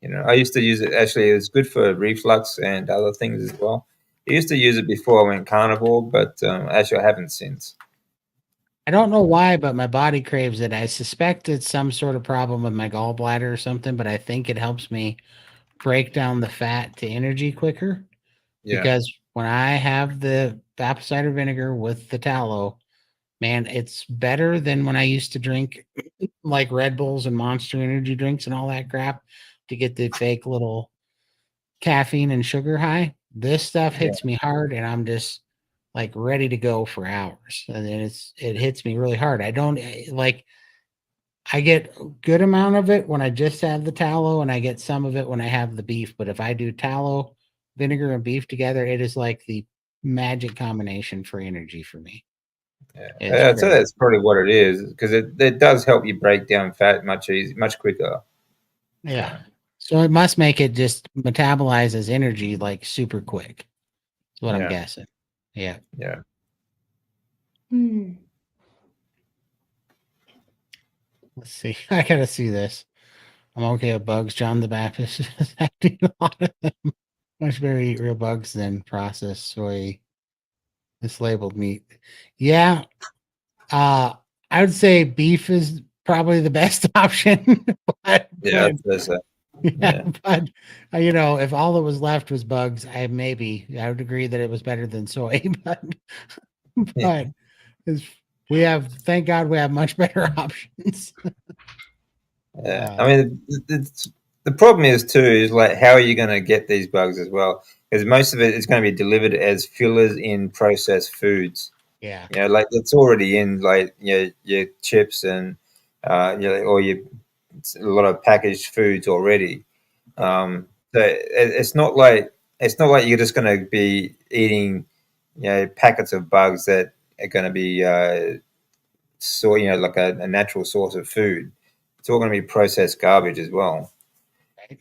You know, I used to use it. Actually, it's good for reflux and other things as well. I used to use it before I went carnivore, but actually, I haven't since. I don't know why, but my body craves it. I suspect it's some sort of problem with my gallbladder or something, but I think it helps me break down the fat to energy quicker Yeah, because when I have the apple cider vinegar with the tallow, man, it's better than when I used to drink like Red Bulls and Monster energy drinks and all that crap to get the fake little caffeine and sugar high. This stuff yeah, hits me hard and I'm just like ready to go for hours. And then it hits me really hard. I don't like I get a good amount of it when I just have the tallow and I get some of it when I have the beef, but if I do tallow, vinegar and beef together, it is like the magic combination for energy for me. yeah. It's I'd say great. that's probably what it is because it does help you break down fat much quicker. Yeah. Yeah, So it must make it just metabolize as energy like super quick. That's what I'm yeah, guessing. Yeah. yeah. Hmm. Let's see. I gotta see this. I'm okay with bugs. John the Baptist is acting a lot of them. Much better eat real bugs than processed soy mislabeled meat. Yeah. Uh I would say beef is probably the best option. but Yeah, but that's yeah, yeah, but you know, if all that was left was bugs, I would agree that it was better than soy, yeah. but it's, we have thank God we have much better options. Yeah. I Uh, mean, the problem is too is like how are you going to get these bugs as well? Because most of it is going to be delivered as fillers in processed foods. yeah, You know, like it's already in like your chips and or your a lot of packaged foods already. So it's not like it's not like you're just going to be eating, packets of bugs that are going to be, like a natural source of food. It's all going to be processed garbage as well. Right?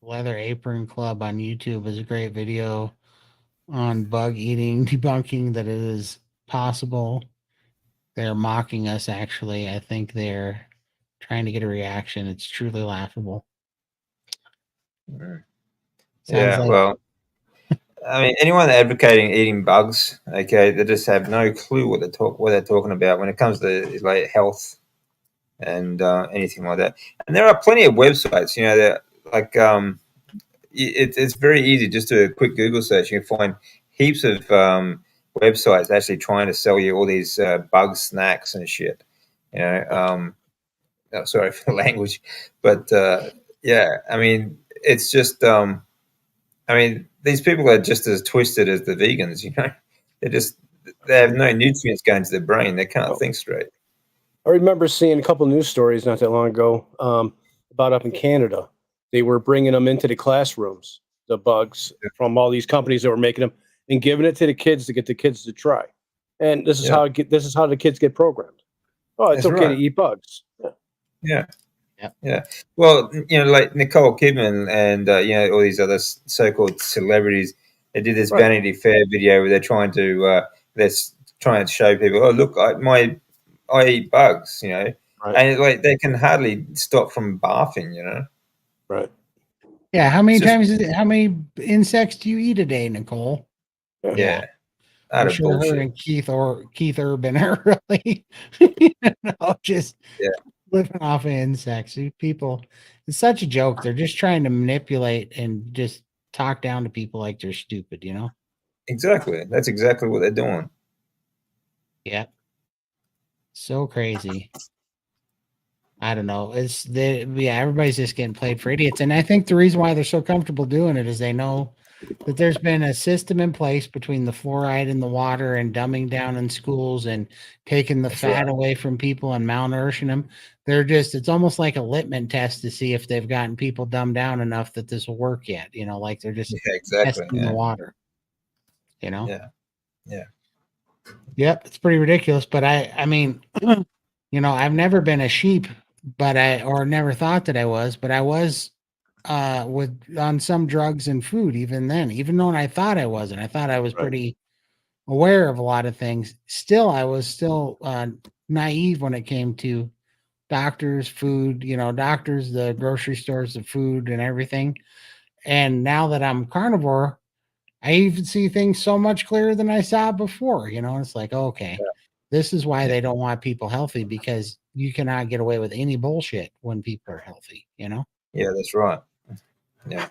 Leather Apron Club on YouTube is a great video on bug eating, debunking that it is possible. They're mocking us, actually. I think they're trying to get a reaction. It's truly laughable. Sounds like Well, I mean, anyone advocating eating bugs, okay, they just have no clue what they're talking about when it comes to like health and anything like that. And there are plenty of websites, that like it's very easy. Just do a quick Google search, you can find heaps of websites actually trying to sell you all these bug snacks and shit. Sorry for the language, but yeah, I mean, it's just. I mean, these people are just as twisted as the vegans. They have no nutrients going to their brain. They can't think straight. I remember seeing a couple news stories not that long ago about up in Canada. They were bringing them into the classrooms, the bugs from all these companies that were making them, and giving it to the kids to get the kids to try. And this is how the kids get programmed. Oh, it's That's okay right. to eat bugs. Yeah. Well, like Nicole Kidman and all these other so-called celebrities, they did this Vanity Fair video where they're trying to show people, oh look, I eat bugs, and like they can hardly stop from barfing, Right. Yeah. How many insects do you eat a day, Nicole? Yeah. I'm sure her and Keith Urban are really, just living off of insects. People, it's such a joke. They're just trying to manipulate and just talk down to people like they're stupid, Exactly. That's exactly what they're doing. Yeah. So crazy. I don't know. Everybody's just getting played for idiots. And I think the reason why they're so comfortable doing it is they know that there's been a system in place between the fluoride in the water and dumbing down in schools and taking the fat away from people and malnourishing them. It's almost like a litmus test to see if they've gotten people dumbed down enough that this will work yet. Like they're just testing the water. Yeah. Yep, it's pretty ridiculous. But I mean, I've never been a sheep, or never thought that I was, but I was on some drugs and food even then, even though I thought I wasn't. I thought I was pretty aware of a lot of things. I was naive when it came to doctors, food, doctors, the grocery stores, the food and everything. And now that I'm carnivore, I even see things so much clearer than I saw before. It's like, okay, this is why they don't want people healthy, because you cannot get away with any bullshit when people are healthy, Yeah, that's right. Yeah.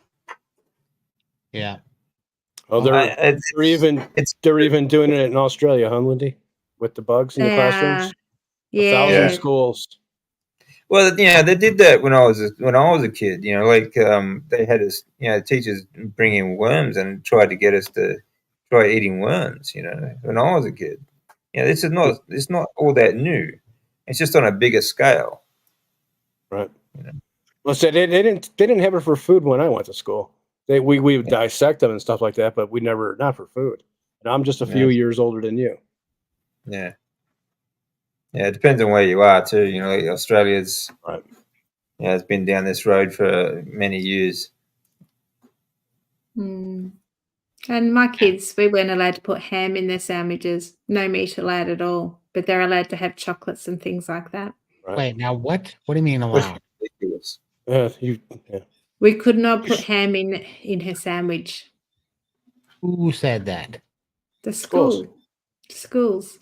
Yeah. Oh, they're even doing it in Australia, huh, Lindy? With the bugs in the classrooms? Yeah. 1,000 schools. Well, they did that when I was a kid. They had us, teachers bring in worms and tried to get us to try eating worms. When I was a kid. This is not. It's not all that new. It's just on a bigger scale. Right. Well, so they didn't have it for food when I went to school. We would dissect them and stuff like that, but we never, not for food. And I'm just a few years older than you. Yeah. Yeah, it depends on where you are too. Like Australia's it's been down this road for many years. And my kids, we weren't allowed to put ham in their sandwiches. No meat allowed at all. But they're allowed to have chocolates and things like that. Right. Wait, now what? What do you mean allowed? Ridiculous. We could not put ham in her sandwich. Who said that? The schools.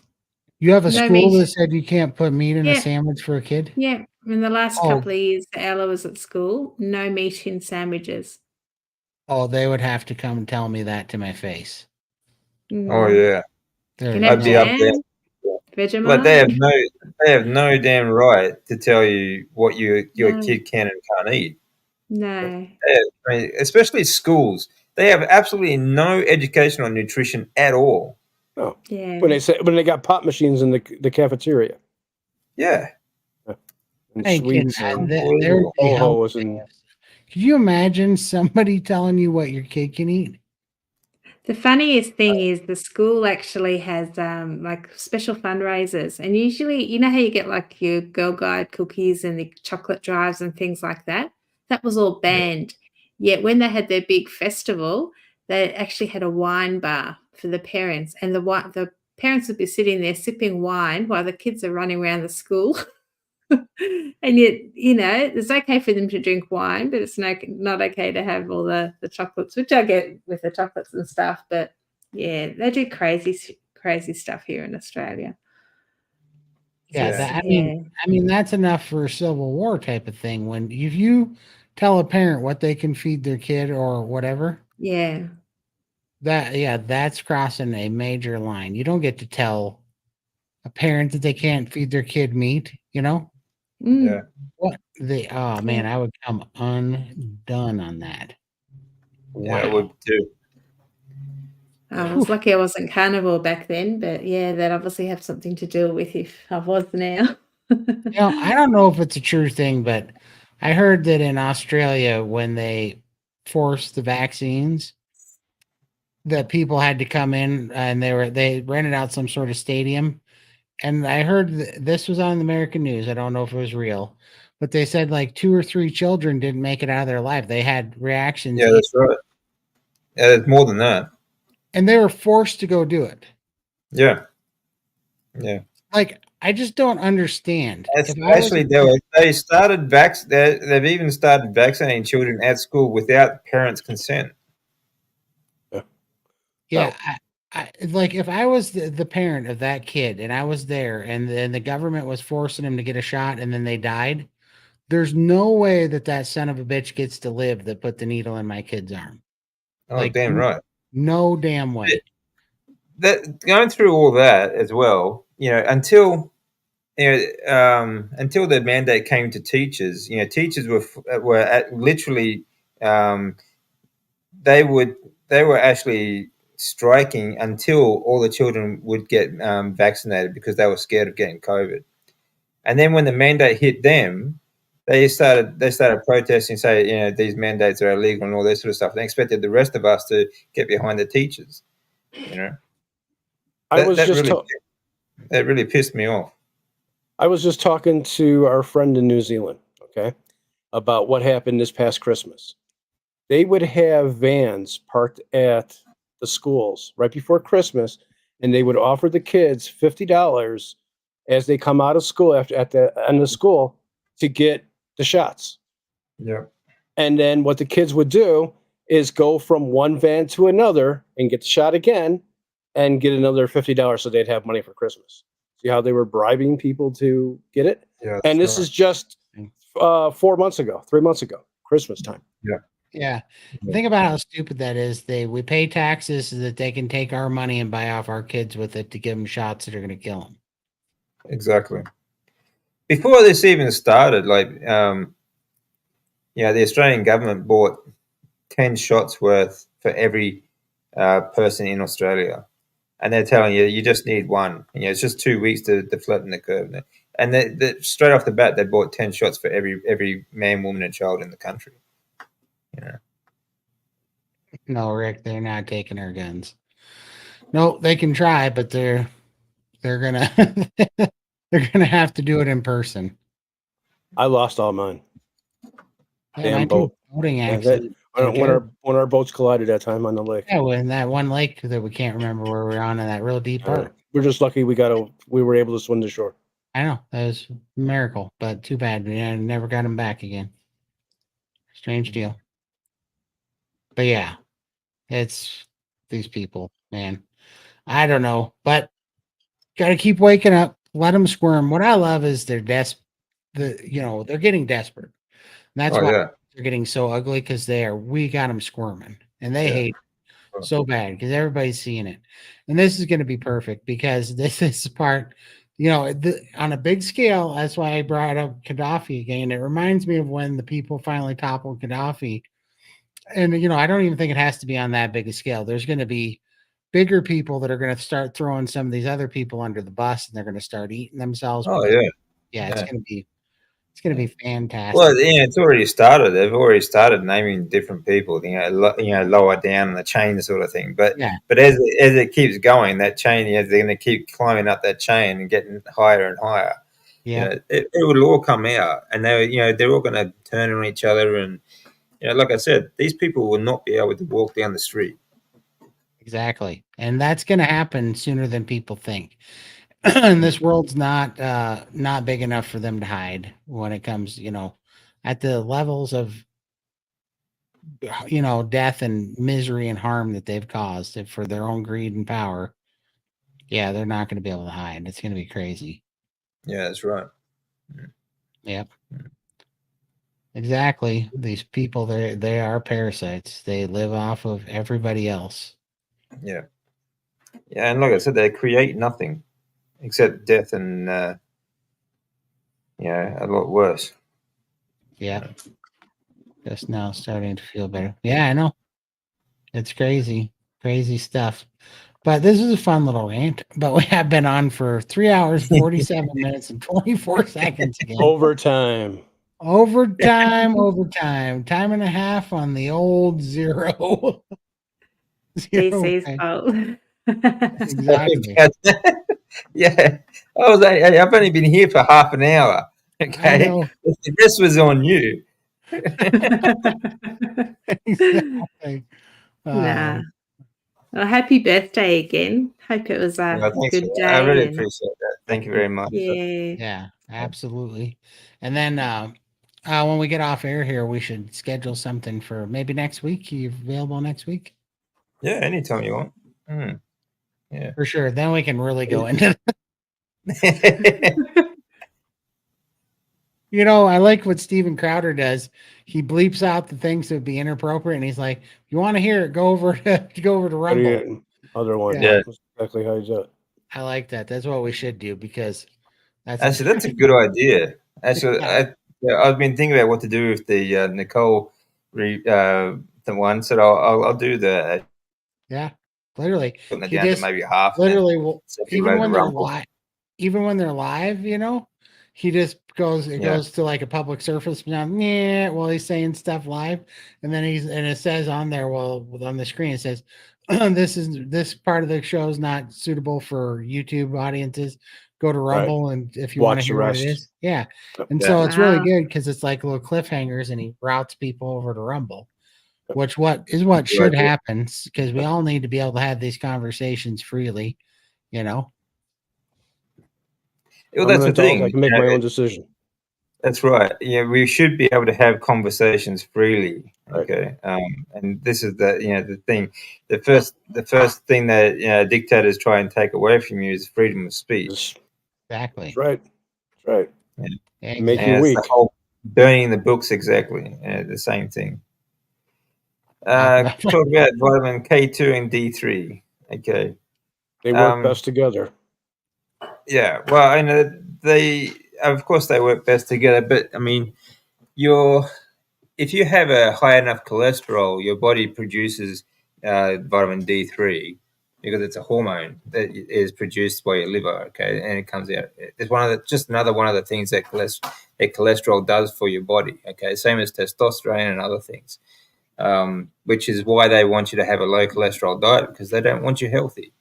You have a No school meat. that said you can't put meat in a sandwich for a kid? Yeah. In the last couple of years that Ella was at school, no meat in sandwiches. Oh, they would have to come and tell me that to my face. Oh yeah. I'd be up there. Vegemite. But they have no damn right to tell you what your kid can and can't eat. No. I mean, especially schools. They have absolutely no education on nutrition at all. Oh. Yeah. When they got pop machines in the cafeteria. Yeah. And sweets and Could you imagine somebody telling you what your kid can eat? The funniest thing is the school actually has like special fundraisers, and usually, you know how you get like your Girl Guide cookies and the chocolate drives and things like that? That was all Yeah. banned. Yet when they had their big festival, they actually had a wine bar for the parents, and the parents would be sitting there sipping wine while the kids are running around the school. And yet, you know, it's okay for them to drink wine, but it's not okay to have all the chocolates, which I get with the chocolates and stuff. But yeah, they do crazy stuff here in Australia. Yeah, Just, that yeah, I mean that's enough for a Civil War type of thing. When if you tell a parent what they can feed their kid or whatever, yeah. that's crossing a major line. You don't get to tell a parent that they can't feed their kid meat, you know? Yeah. What they oh man, Yeah. I would come undone on that. Yeah, I would Wow. too. I Yeah. was lucky I wasn't carnivore back then, but yeah, that obviously have something to do with if I was now. You know, I don't know if it's a true thing, but I heard that in Australia when they forced the vaccines, that people had to come in and they rented out some sort of stadium. And I heard this was on the American news. I don't know if it was real, but they said like 2 or 3 children didn't make it out of their life. They had reactions Yeah, that's right. Yeah, it's more than that. and they were forced to go do it. Yeah. Yeah. Like I just don't understand. It's If I was actually they started they've even started vaccinating children at school without parents' consent. yeah, like if I was the parent of that kid and I was there and then the government was forcing him to get a shot and then they died, there's no way that that son of a bitch gets to live that put the needle in my kid's arm. Oh, Like damn right. no damn way. That going through all that as well, until the mandate came to teachers, teachers literally they would they were actually striking until all the children would get vaccinated because they were scared of getting COVID. And then when the mandate hit them, they started protesting, say these mandates are illegal and all this sort of stuff. They expected the rest of us to get behind the teachers. I was That just really pissed me off. I was just talking to our friend in New Zealand, okay, about what happened this past Christmas. They would have vans parked at the schools right before Christmas, and they would offer the kids $50 as they come out of school at the end of school to get the shots. Yeah. And then what the kids would do is go from one van to another and get the shot again and get another $50 so they'd have money for Christmas. See how they were bribing people to get it? Yeah. And this is just 4 months ago, 3 months ago, Christmas time. Yeah. Yeah. Think about how stupid that is. We pay taxes so that they can take our money and buy off our kids with it to give them shots that are going to kill them. Exactly. Before this even started, the Australian government bought 10 shots worth for every person in Australia. And they're telling you, you just need one. It's just 2 weeks to flatten the curve. And straight off the bat, they bought 10 shots for every man, woman, and child in the country. No, Rick, they're not taking our guns. No, they can try, but they're gonna they're gonna have to do it in person. I lost all mine. Damn boat. Boating Yeah, accident. when our boats collided that time on the lake. Yeah, in that one lake that we can't remember where we're on in that real deep part. We're just lucky we were able to swim to shore. I know that was a miracle, but too bad we never got him back again. Strange deal. But yeah, it's these people, man. I don't know, but got to keep waking up. Let them squirm. What I love is they're they're getting desperate. And that's why they're getting so ugly because we got them squirming and they hate it so bad because everybody's seeing it. And this is going to be perfect because this is the part, on a big scale. That's why I brought up Gaddafi again. It reminds me of when the people finally toppled Gaddafi. And, I don't even think it has to be on that big a scale. There's going to be bigger people that are going to start throwing some of these other people under the bus and they're going to start eating themselves. Oh, yeah. Yeah, it's going to be It's going to be fantastic. Well, it's already started. They've already started naming different people. Lower down the chain, sort of thing. But yeah, as it keeps going, that chain, they're going to keep climbing up that chain and getting higher and higher. yeah, It will all come out, and they're all going to turn on each other. And like I said, these people will not be able to walk down the street. exactly. And that's going to happen sooner than people think. And this world's not big enough for them to hide when it comes, at the levels of death and misery and harm that they've caused for their own greed and power. Yeah, they're not going to be able to hide. It's going to be crazy. Yeah, that's right. Yep. Exactly. These people, they are parasites. They live off of everybody else. Yeah. Yeah, and like I said, they create nothing except death and a lot worse. Yeah. Just now starting to feel better. Yeah, I know. It's crazy. Crazy stuff. But this is a fun little rant. But we have been on for 3 hours, 47 minutes, and 24 seconds again. Overtime. Overtime. Time and a half on the old zero. DC's pay. fault. Exactly. Yeah. I've only been here for half an hour. I Okay. know. The rest was on you. Exactly. Nah. Well, happy birthday again. Hope it was a Well, thanks good for day. that. I really and- appreciate that. Thank you very much. Yeah. Yeah, absolutely. And then when we get off air here, we should schedule something for maybe next week. You available next week? Yeah, anytime you want. Yeah. For sure. Then we can really go into I like what Steven Crowder does. He bleeps out the things that would be inappropriate, and he's like, "You want to hear it? Go over to Rumble." Other one. Yeah. That's exactly how you do it. I like that. That's what we should do because Actually, that's a good idea. Actually, Yeah. I've been thinking about what to do with the Nicole the one. So I'll do that. Yeah, literally. Putting it He down to just maybe half. literally will, even when they're Rumble. live, he just goes. It goes to like a public surface. Yeah, while he's saying stuff live, and then it says on there, on the screen, it says, this part of the show is not suitable for YouTube audiences. Go to Rumble, and if you want to Watch the hear what it rest. is, yeah. And Yeah. so it's really Wow. good because it's like little cliffhangers, and he routes people over to Rumble. What should idea. happen, because we all need to be able to have these conversations freely, Well, I'm that's an the adult. thing. I can make my own decision. That's right. Yeah, we should be able to have conversations freely. Right. Okay. And this is the thing. The first thing that dictators try and take away from you is freedom of speech. Exactly. That's right. That's right. Yeah, Make you And it's weak. the whole burning the books, exactly. The same thing. Talk about vitamin K2 and D3. Okay. They work best together. Yeah. Well, I know of course they work best together, but I mean, if you have a high enough cholesterol, your body produces vitamin D3 because it's a hormone that is produced by your liver. Okay, and it comes out. It's just another one of the things that cholesterol does for your body. Okay, same as testosterone and other things, which is why they want you to have a low cholesterol diet because they don't want you healthy.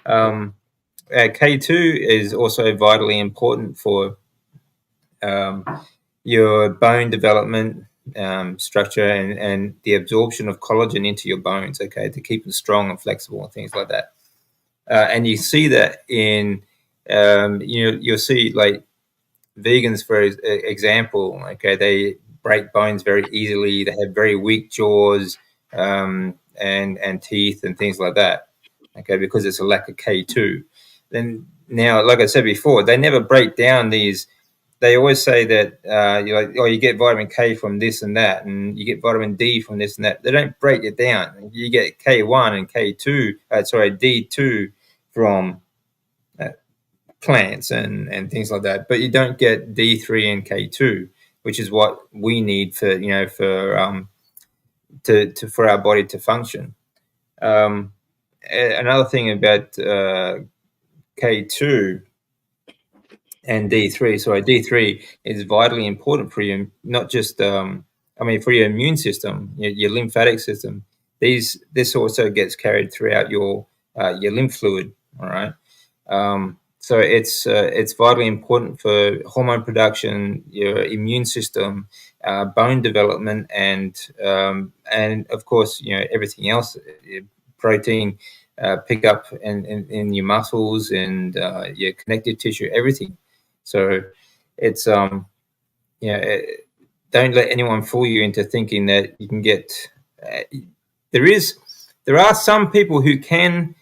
K2 is also vitally important for your bone development, structure, and the absorption of collagen into your bones, okay, to keep them strong and flexible and things like that. And you see that in, you'll see like vegans, for example, okay, they break bones very easily. They have very weak jaws and teeth and things like that, okay, because it's a lack of K2. Then now, like I said before, they never break down these. They always say that you get vitamin K from this and that, and you get vitamin D from this and that. They don't break it down. You get K1 and D2 from plants and things like that, but you don't get D3 and K2, which is what we need for for our body to function. Another thing about K2 and D3. So D3 is vitally important for you, not just for your immune system, your lymphatic system. This also gets carried throughout your lymph fluid. All right. So it's vitally important for hormone production, your immune system, bone development, and of course everything else, protein pickup in your muscles and your connective tissue, everything. So it's don't let anyone fool you into thinking that you can get. Uh, there are some people who can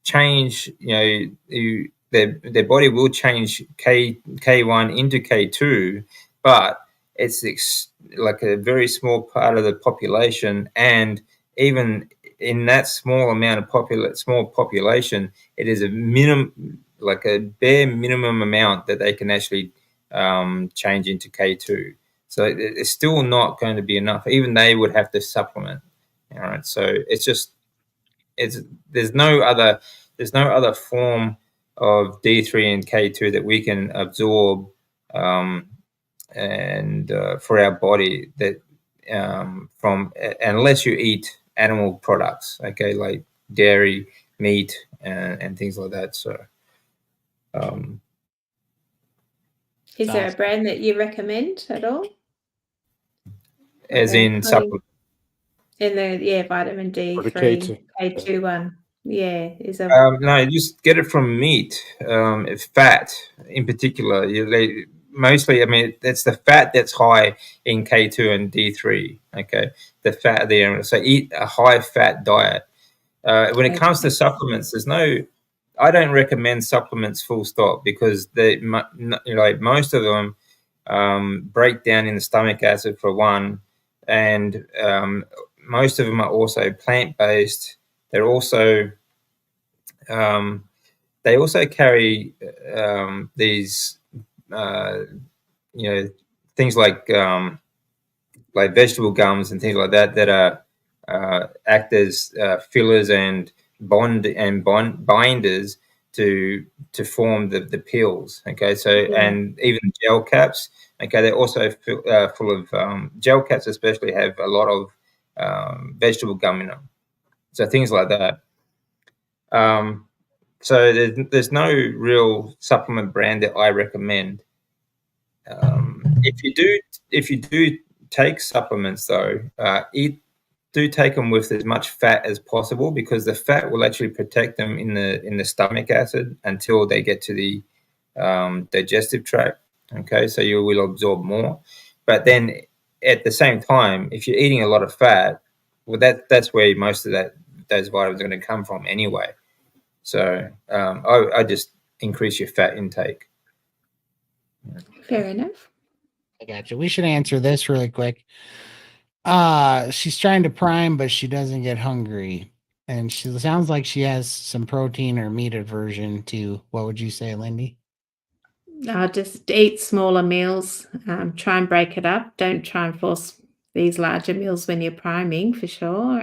change. Their body will change K1 into K2, but it's like a very small part of the population, and even in that small amount of small population, it is a minimum, like a bare minimum amount that they can actually change into K2. So it's still not going to be enough. Even they would have to supplement. All right. So it's just there's no other form of D3 and K2 that we can absorb and for our body that from unless you eat animal products, okay, like dairy, meat, and things like that. So Is there a brand that you recommend at all? as in supplement. In the vitamin D3, K2 one. Yeah, is a no, just get it from meat. Fat in particular. Mostly, I mean, it's the fat that's high in K2 and D3. Okay, the fat of the animal. So eat a high fat diet. When it comes to supplements, I don't recommend supplements full stop, because most of them break down in the stomach acid for one, and most of them are also plant based. They're also they also carry these things like vegetable gums and things like that that are act as fillers and binders to form the pills. Okay, so and even gel caps. Okay, they're also full of gel caps, especially have a lot of vegetable gum in them. So things like that. So there's no real supplement brand that I recommend. If you do take supplements, though, do take them with as much fat as possible, because the fat will actually protect them in the stomach acid until they get to the digestive tract. Okay, so you will absorb more, but then at the same time, if you're eating a lot of fat, well, that's where most of those vitamins are going to come from anyway. So I just increase your fat intake. Fair enough. I got you. We should answer this really quick. She's trying to prime, but she doesn't get hungry. And she sounds like she has some protein or meat aversion to. What would you say, Lindy? Just eat smaller meals. Try and break it up. Don't try and force these larger meals when you're priming, for sure.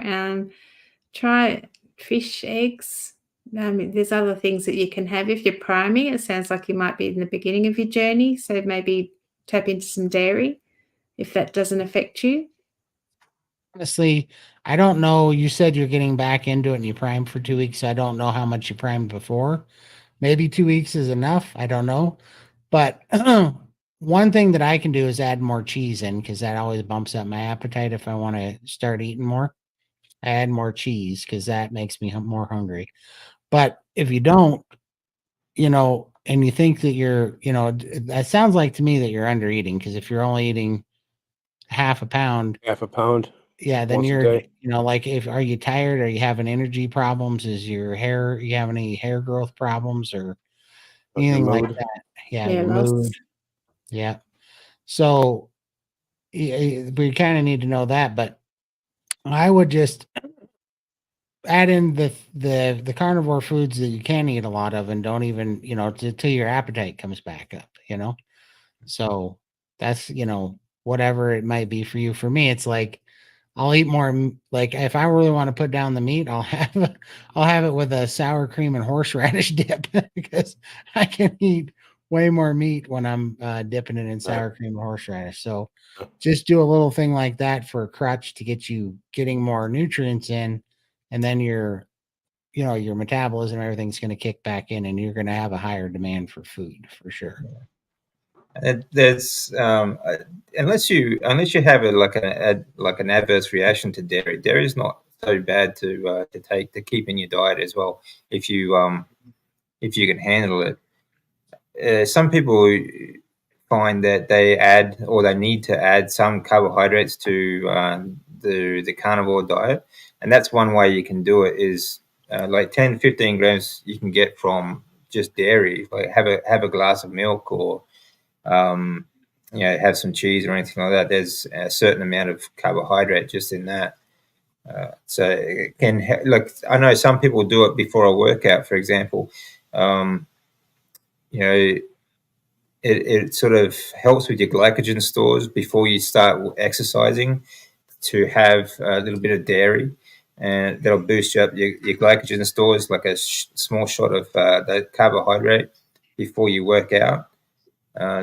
Try fish, eggs. There's other things that you can have if you're priming. It sounds like you might be in the beginning of your journey, so maybe tap into some dairy if that doesn't affect you. Honestly, I don't know. You said you're getting back into it and you primed for 2 weeks. So I don't know how much you primed before. Maybe 2 weeks is enough. I don't know. But one thing that I can do is add more cheese in, because that always bumps up my appetite if I want to start eating more. I add more cheese because that makes me more hungry. But if you don't, and you think that that sounds like to me that you're under eating, because if you're only eating half a pound, yeah, then you're, like, are you tired? Are you having energy problems? You have any hair growth problems or anything like that? Yeah, mood. Yeah. So we kind of need to know that, but I would just add in the carnivore foods that you can eat a lot of, and don't even, till your appetite comes back up, So that's, whatever it might be for you. For me, it's like, I'll eat more. Like, if I really want to put down the meat, I'll have it with a sour cream and horseradish dip, because I can eat way more meat when I'm dipping it in sour cream or horseradish. So just do a little thing like that for a crutch to get you getting more nutrients in, and then your metabolism, everything's going to kick back in, and you're going to have a higher demand for food for sure. There's unless you have like an adverse reaction to dairy. Dairy is not so bad to keep in your diet as well if you can handle it. Some people find that they need to add some carbohydrates to the carnivore diet, and that's one way you can do it is like 10-15 grams you can get from just dairy. Like have a glass of milk, or have some cheese or anything like that. There's a certain amount of carbohydrate just in that. So it can I know some people do it before a workout, for example. It sort of helps with your glycogen stores before you start exercising, to have a little bit of dairy, and that'll boost up your glycogen stores, like a small shot of that carbohydrate before you work out.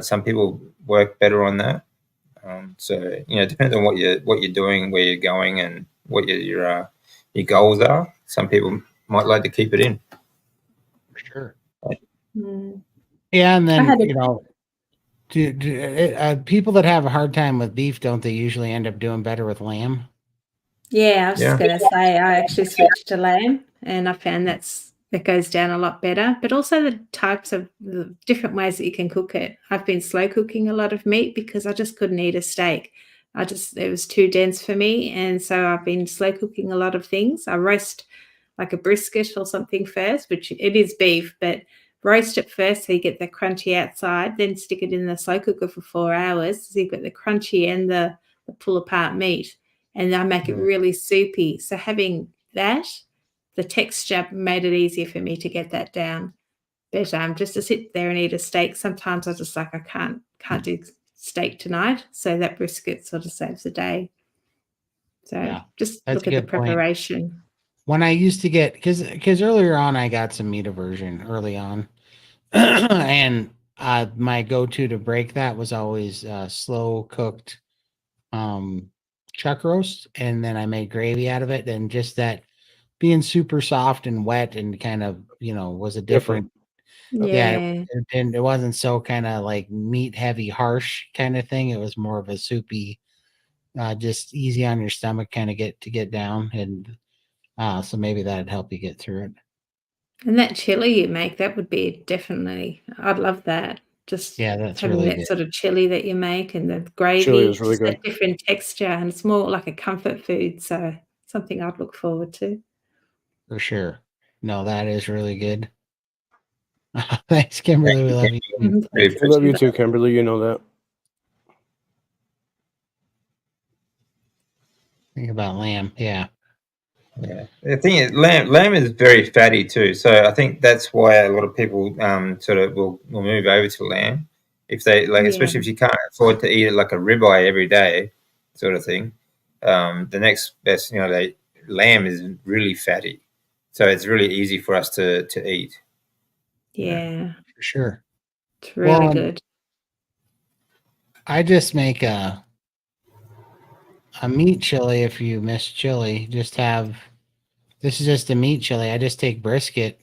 Some people work better on that. So it depends on what you're doing, where you're going, and what your goals are. Some people might like to keep it in. For sure. Mm. Yeah, and I had then people that have a hard time with beef, don't they usually end up doing better with lamb? Yeah, I was Yeah. just going to say I actually switched to lamb, and I found that goes down a lot better. But also the types of the different ways that you can cook it. I've been slow cooking a lot of meat because I just couldn't eat a steak. It was too dense for me, and so I've been slow cooking a lot of things. I roast like a brisket or something first, which it is beef, but roast it first so you get the crunchy outside, then stick it in the slow cooker for 4 hours so you've got the crunchy and the pull apart meat, and I make it really soupy. So having that, the texture made it easier for me to get that down. But just to sit there and eat a steak, sometimes I just like I can't do steak tonight, so that brisket sort of saves the day. So just that's look a at the good point. preparation. When I used to get, because earlier on I got some meat aversion early on, and my go-to to break that was always slow cooked chuck roast, and then I made gravy out of it, and just that being super soft and wet and kind of was a different. Yeah. And it wasn't so kind of like meat heavy, harsh kind of thing. It was more of a soupy, just easy on your stomach kind of get down, and so maybe that'd help you get through it. And that chili you make, that would be definitely, I'd love that. Just That's having really that good. sort of chili that you make, and the gravy, Chili is really just that good. different texture, and it's more like a comfort food. So something I'd look forward to. For sure. No, that is really good. Thanks, Kimberly. We love you. Really I love you too, Kimberly. You know that. Think about lamb. Yeah. Yeah, the thing is, lamb is very fatty too. So I think that's why a lot of people sort of will move over to lamb if they especially if you can't afford to eat it like a ribeye every day, sort of thing. The next best, lamb is really fatty, so it's really easy for us to eat. Yeah, For sure. it's really Well, good. I just make a meat chili. If you miss chili, this is just a meat chili. I just take brisket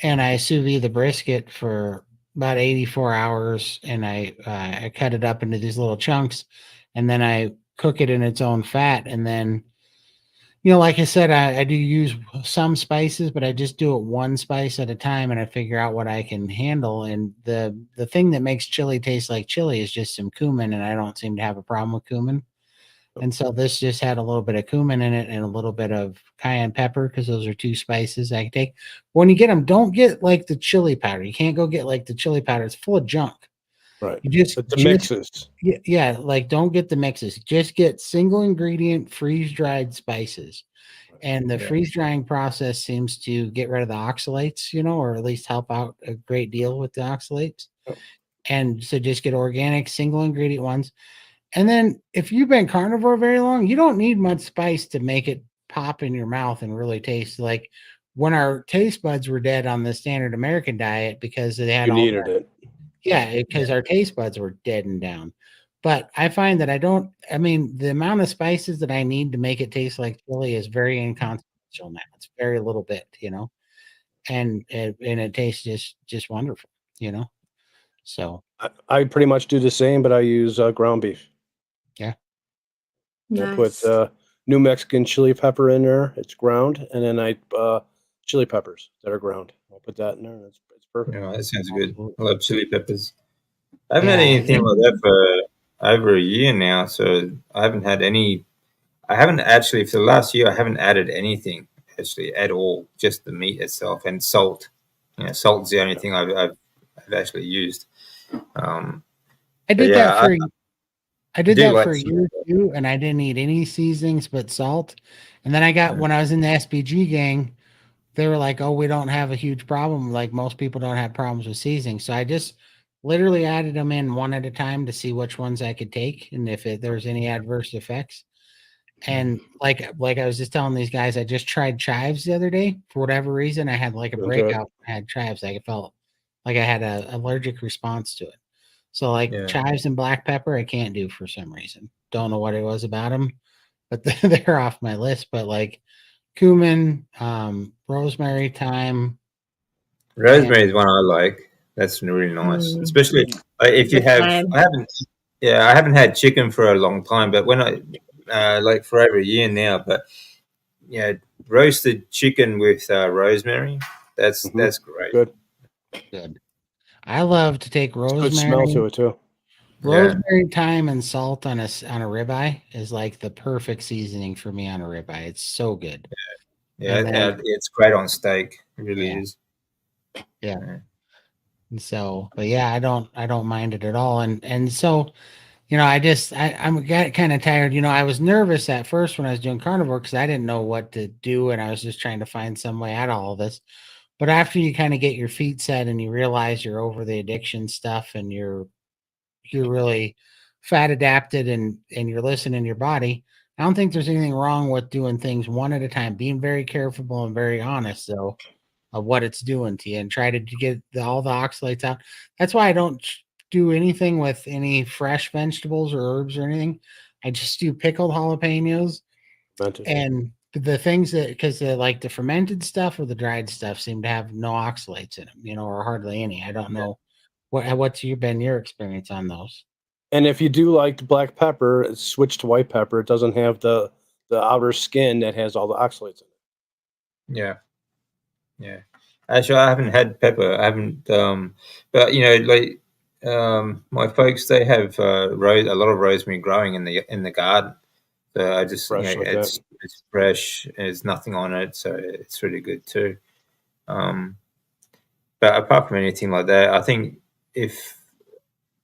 and I sous vide the brisket for about 84 hours, and I cut it up into these little chunks, and then I cook it in its own fat. And then, like I said, I do use some spices, but I just do it one spice at a time, and I figure out what I can handle. And the thing that makes chili taste like chili is just some cumin, and I don't seem to have a problem with cumin. And so this just had a little bit of cumin in it and a little bit of cayenne pepper, because those are two spices I can take. When you get them, don't get like the chili powder. You can't go get like the chili powder. It's full of junk. Right. You just But the mixes. Yeah, like don't get the mixes. Just get single ingredient freeze dried spices. And the freeze drying process seems to get rid of the oxalates, or at least help out a great deal with the oxalates. And so just get organic single ingredient ones. And then if you've been carnivore very long, you don't need much spice to make it pop in your mouth and really taste like when our taste buds were dead on the standard American diet, because they had You needed it. Yeah, because our taste buds were dead and down. But I find that the amount of spices that I need to make it taste like chili is very inconsequential now. It's very little bit, and it tastes just wonderful, So I pretty much do the same, but I use ground beef. yeah, I put Nice. New Mexican chili pepper in there. It's ground, and then I chili peppers that are ground. I'll put that in there. It's perfect. That sounds good. absolutely. I love chili peppers. I haven't had Yeah, anything like that for over a year now, so I haven't had any. I haven't actually for the last year. I haven't added anything actually at all. Just the meat itself and salt. Salt's the only Yeah. thing I've actually used. Um, I but did yeah, that for I did do that like for a year too, and I didn't eat any seasonings but salt. And then when I was in the SBG gang, they were like, "Oh, we don't have a huge problem. Like most people don't have problems with seasoning." So I just literally added them in one at a time to see which ones I could take and if there's any adverse effects. And like I was just telling these guys, I just tried chives the other day for whatever reason. I had like a Couldn't do it. breakout. I had chives. Like I felt like I had a allergic response to it. So like Yeah. chives and black pepper, I can't do for some reason. Don't know what it was about them, but they're off my list. But like cumin, rosemary, thyme, rosemary is one I like. That's really nice, Mm, especially if you the have. time. I haven't had chicken for a long time, but when like for over a year now, but roasted chicken with rosemary, that's Mhm. that's great. Good. good. I love to take Good smell to it too. Yeah, thyme, and salt on a ribeye is like the perfect seasoning for me on a ribeye. It's so good. yeah, And then it's great on steak. It really yeah, is. yeah. Yeah. And so, but yeah, I don't mind it at all. And so, I'm kind of tired. I was nervous at first when I was doing carnivore because I didn't know what to do, and I was just trying to find some way out of all this. But after you kind of get your feet set and you realize you're over the addiction stuff and you're really fat adapted and you're listening to your body, I don't think there's anything wrong with doing things one at a time, being very careful and very honest though of what it's doing to you and try to get all the oxalates out. That's why I don't do anything with any fresh vegetables or herbs or anything. I just do pickled jalapenos Fermented. and the things that because like the fermented stuff or the dried stuff seem to have no oxalates in them, or hardly any. I don't know what's been your experience on those. And if you do like the black pepper, switch to white pepper. It doesn't have the outer skin that has all the oxalates in it. Yeah, yeah. Actually, I haven't had pepper. I haven't. But like my folks, they have a lot of rosemary growing in the garden. So I just, Fresh like that. it's fresh. There's nothing on it, so it's really good too. Um, but apart from anything like that, I think if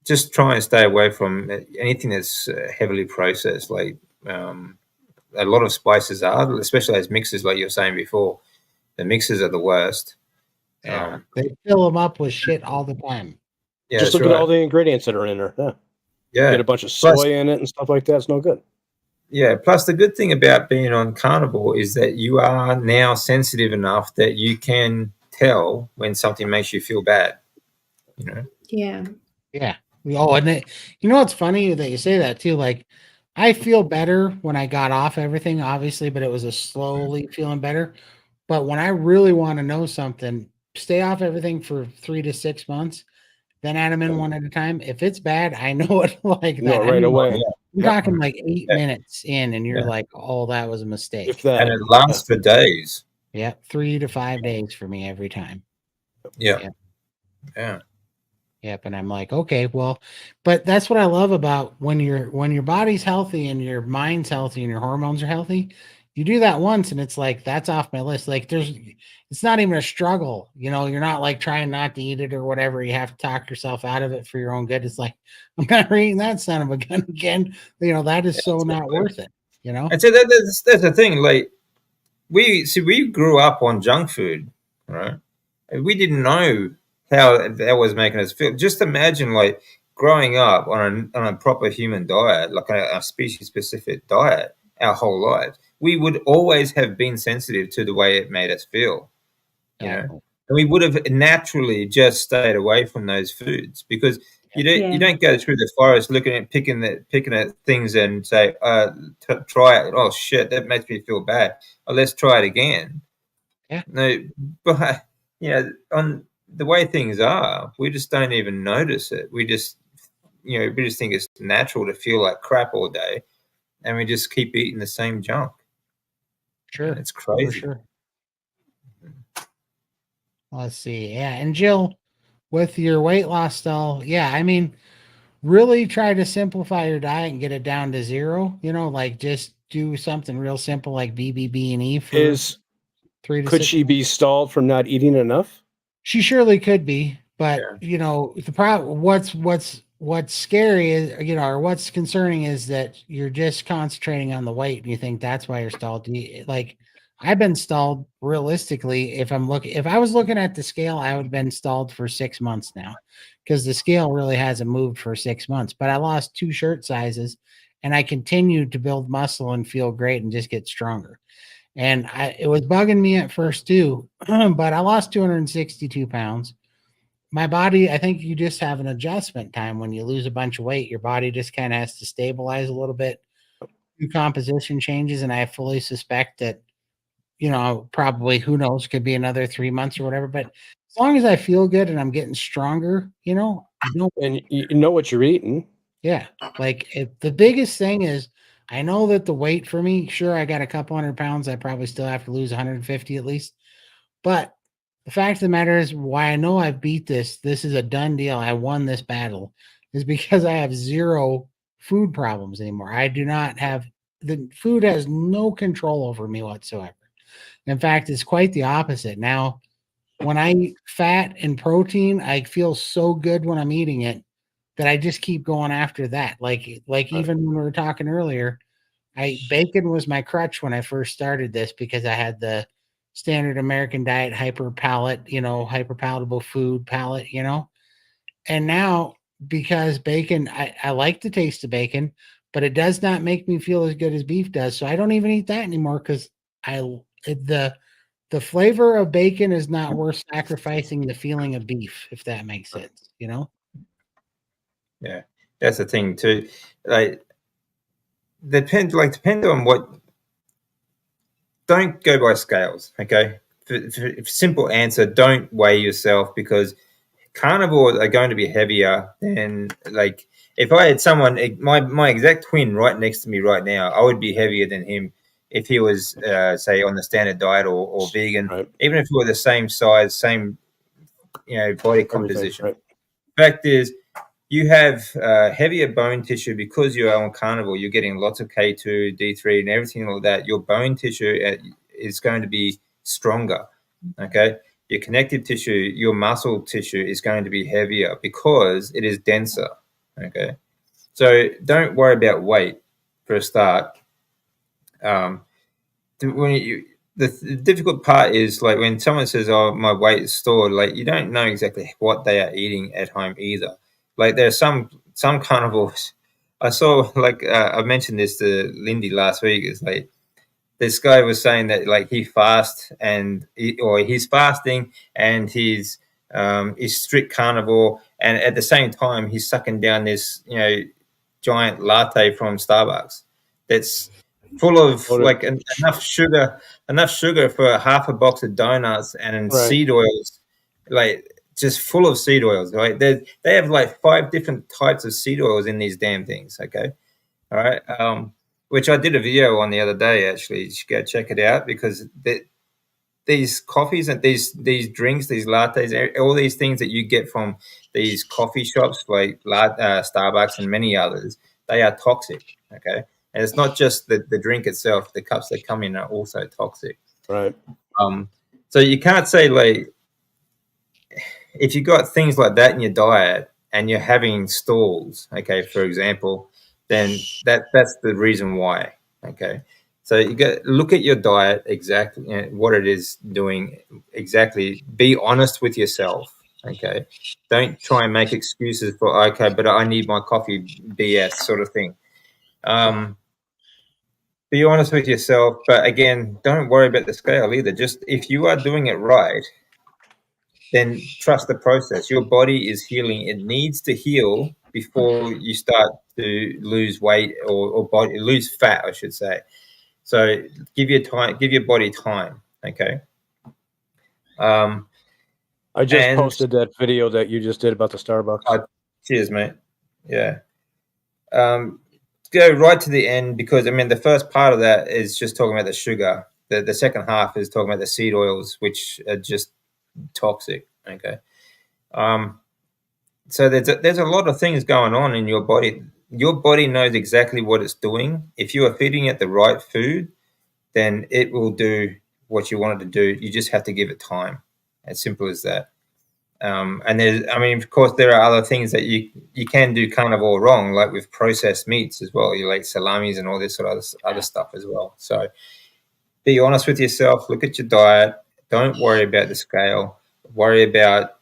just try and stay away from anything that's heavily processed, like a lot of spices are, especially as mixes, like you were saying before. The mixes are the worst. Yeah, they fill them up with shit all the time. Yeah, Just that's look at all right. the ingredients that are in there. Yeah. Yeah. Get a bunch of Plus, soy in it and stuff like that. It's no good. yeah. Plus, the good thing about being on Carnivore is that you are now sensitive enough that you can tell when something makes you feel bad. You know. Yeah. Yeah. Oh, and what's funny that you say that too. Like, I feel better when I got off everything, obviously, but it was a slowly feeling better. But when I really want to know something, stay off everything for 3 to 6 months, then add them in one at a time. If it's bad, I know it like You know that. it I right mean, away. Yeah. I'm Yep. talking like 8 Yeah. minutes in, and you're Yeah. like, oh, that was a If mistake. that. And it lasts for days. Yeah, 3 to 5 days for me every time. Yeah. Yeah. Yeah. Yep, and I'm like, okay, well, but that's what I love about when your body's healthy and your mind's healthy and your hormones are healthy. You do that once and it's like that's off my list. Like it's not even a struggle, you're not like trying not to eat it or whatever. You have to talk yourself out of it for your own good. It's like I'm not eating that son of a gun again. That is so not worth it, And so that's the thing. Like we grew up on junk food, right? We didn't know how that was making us feel. Just imagine, like growing up on a proper human diet, like a species specific diet, our whole lives. We would always have been sensitive to the way it made us feel. You know, and we would have naturally just stayed away from those foods because you don't go through the forest looking at picking at things and say try it. Oh shit, that makes me feel bad. Oh, let's try it again. Yeah. No, but on the way things are, we just don't even notice it. We just think it's natural to feel like crap all day, and we just keep eating the same junk. Sure. It's crazy. For sure. Let's see. Yeah. And Jill, with your weight loss style, I mean, really try to simplify your diet and get it down to 0. Like just do something real simple like BBB and E for 3 to Could 6 she be stalled from not eating enough? She surely could be, but the problem what's scary is or what's concerning is that you're just concentrating on the weight and you think that's why you're stalled. Like I've been stalled realistically. If I was looking at the scale, I would have been stalled for 6 months now because the scale really hasn't moved for 6 months. But I lost 2 shirt sizes and I continued to build muscle and feel great and just get stronger. And it was bugging me at first too, but I lost 262 pounds. My body, I think you just have an adjustment time when you lose a bunch of weight. Your body just kind of has to stabilize a little bit. Your composition changes, and I fully suspect that, probably who knows, could be another 3 months or whatever. But as long as I feel good and I'm getting stronger, and you know what you're eating. Yeah, like the biggest thing is I know that the weight for me, sure, I got a couple 100 pounds. I probably still have to lose 150 at least. But the fact of the matter is why I know I've beat this. This is a done deal. I won this battle is because I have 0 food problems anymore. I do not have the food has no control over me whatsoever. In fact, it's quite the opposite. Now, when I eat fat and protein, I feel so good when I'm eating it that I just keep going after that. Like even when we were talking earlier, bacon was my crutch when I first started this because I had the standard American diet hyper palatable food palate, and now because bacon, I like the taste of bacon, but it does not make me feel as good as beef does. So I don't even eat that anymore because the flavor of bacon is not worth sacrificing the feeling of beef, if that makes sense, Yeah, that's the thing too. Like depend on what. Don't go by scales, okay? For simple answer, don't weigh yourself because carnivores are going to be heavier than like if I had someone my exact twin right next to me right now, I would be heavier than him if he was say on the standard diet or vegan, even if we were the same size, same body composition. Right. Fact is, you have heavier bone tissue because you're on carnivore. You're getting lots of K2, D3, and everything like that. Your bone tissue is going to be stronger. Okay, your connective tissue, your muscle tissue is going to be heavier because it is denser. Okay, so don't worry about weight for a start. The difficult part is like when someone says, "Oh, my weight is stored," like you don't know exactly what they are eating at home either. Like there's some carnivores. I saw I mentioned this to Lindy last week. Is like this guy was saying that like he fasts or he's fasting and he's strict carnivore, and at the same time he's sucking down this giant latte from Starbucks that's full of like enough sugar for half a box of donuts and seed oils, like just full of seed oils. Right? They have like 5 different types of seed oils in these damn things. Okay, all right. Which I did a video on the other day. Actually, you should go check it out because these coffees and these drinks, these lattes, all these things that you get from these coffee shops like Starbucks and many others, they are toxic. Okay, and it's not just the drink itself; the cups that come in are also toxic. Right. So you can't say like if you got things like that in your diet and you're having stalls, okay, for example, then that's the reason why. Okay. So you got look at your diet exactly what it is doing exactly. Be honest with yourself. Okay. Don't try and make excuses for okay, but I need my coffee BS sort of thing. Be honest with yourself, but again, don't worry about the scale either. Just if you are doing it right, then trust the process. Your body is healing. It needs to heal before you start to lose weight or lose fat, I should say. So give your body time. Okay. I just And posted that video that you just did about the Starbucks. cheers, mate. Yeah. Go right to the end, because I mean the first part of that is just talking about the sugar. The second half is talking about the seed oils, which are just toxic. Okay. So there's a lot of things going on in your body. Your body knows exactly what it's doing. If you are feeding it the right food, then it will do what you want it to do. You just have to give it time. As simple as that. And of course, there are other things that you can do carnivore wrong, like with processed meats as well. You like salamis and all this sort of other stuff as well. So be honest with yourself. Look at your diet. Don't worry about the scale. Worry about,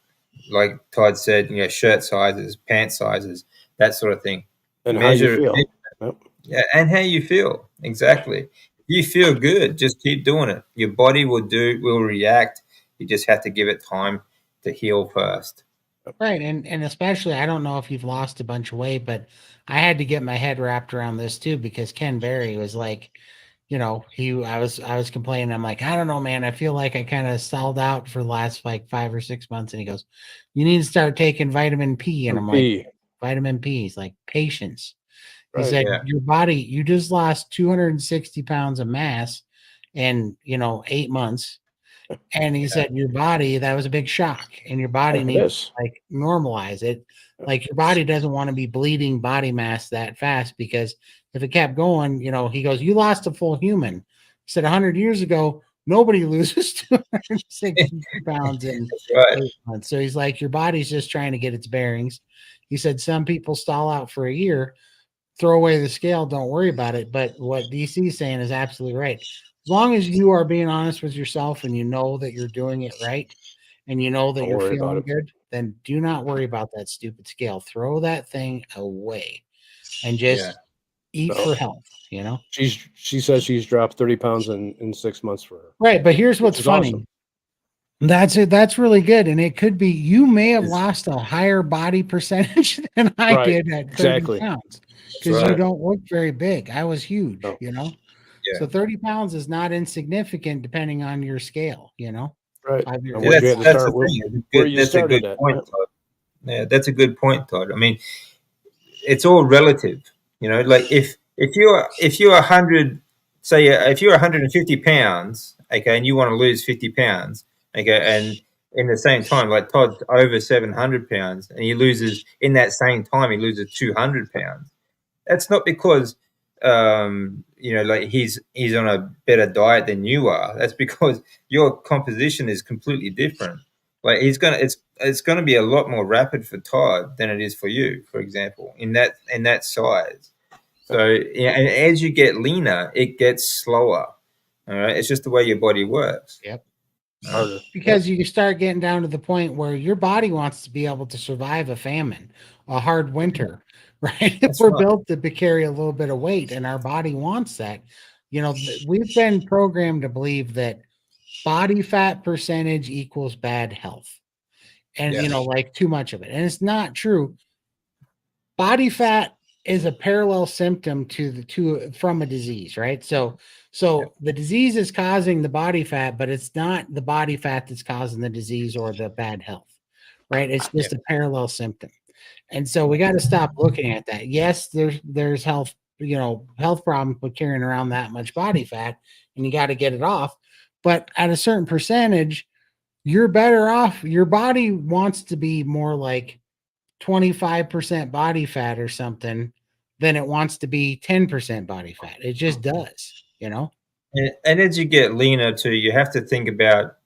like Todd said, shirt sizes, pant sizes, that sort of thing. And how you feel. Yep. Yeah, and how you feel. Exactly. If you feel good, just keep doing it. Your body will react. You just have to give it time to heal first. Right. And especially, I don't know if you've lost a bunch of weight, but I had to get my head wrapped around this too, because Ken Berry was like, I was complaining. I'm like, I don't know, man. I feel like I kind of stalled out for the last like 5 or 6 months. And he goes, you need to start taking vitamin P. And I'm like, vitamin P. He's like, patience. He said, your body, you just lost 260 pounds of mass in, 8 months. And he said, your body, that was a big shock, and your body needs to like normalize it. Like your body doesn't want to be bleeding body mass that fast, because if it kept going, he goes, you lost a full human. He said 100 years ago, nobody loses 260 pounds in 8 months. So he's like, your body's just trying to get its bearings. He said, some people stall out for a year, throw away the scale, don't worry about it. But what DC is saying is absolutely right. As long as you are being honest with yourself and you know that you're doing it right and you know that you're feeling good, then do not worry about that stupid scale. Throw that thing away and just eat for health, She says she's dropped 30 pounds in 6 months for her. Right. But here's what's funny. Awesome. That's it. That's really good. And it could be, you may have lost a higher body percentage than I did at 30 pounds. Because you don't look very big. I was huge, Yeah. So 30 pounds is not insignificant depending on your scale, Right. That's a good point, Todd. Yeah, that's a good point, Todd. I mean, it's all relative. Like if you're 100, say if you're 150 pounds, okay, and you want to lose 50 pounds, okay, and in the same time, like Todd's over 700 pounds, and he loses 200 pounds. That's not because like he's on a better diet than you are. That's because your composition is completely different. Like it's gonna be a lot more rapid for Todd than it is for you, for example, in that size. So and as you get leaner, it gets slower. All right, it's just the way your body works. Yep. Because you start getting down to the point where your body wants to be able to survive a famine, a hard winter, right? If we're built to carry a little bit of weight, and our body wants that. We've been programmed to believe that body fat percentage equals bad health, and like too much of it. And it's not true. Body fat is a parallel symptom from a disease, right? So the disease is causing the body fat, but it's not the body fat that's causing the disease or the bad health, right? It's just a parallel symptom. And so we got to stop looking at that. Yes, there's health problems with carrying around that much body fat, and you got to get it off. But at a certain percentage, you're better off. Your body wants to be more like 25% body fat or something than it wants to be 10% body fat. It just does, And as you get leaner too, you have to think about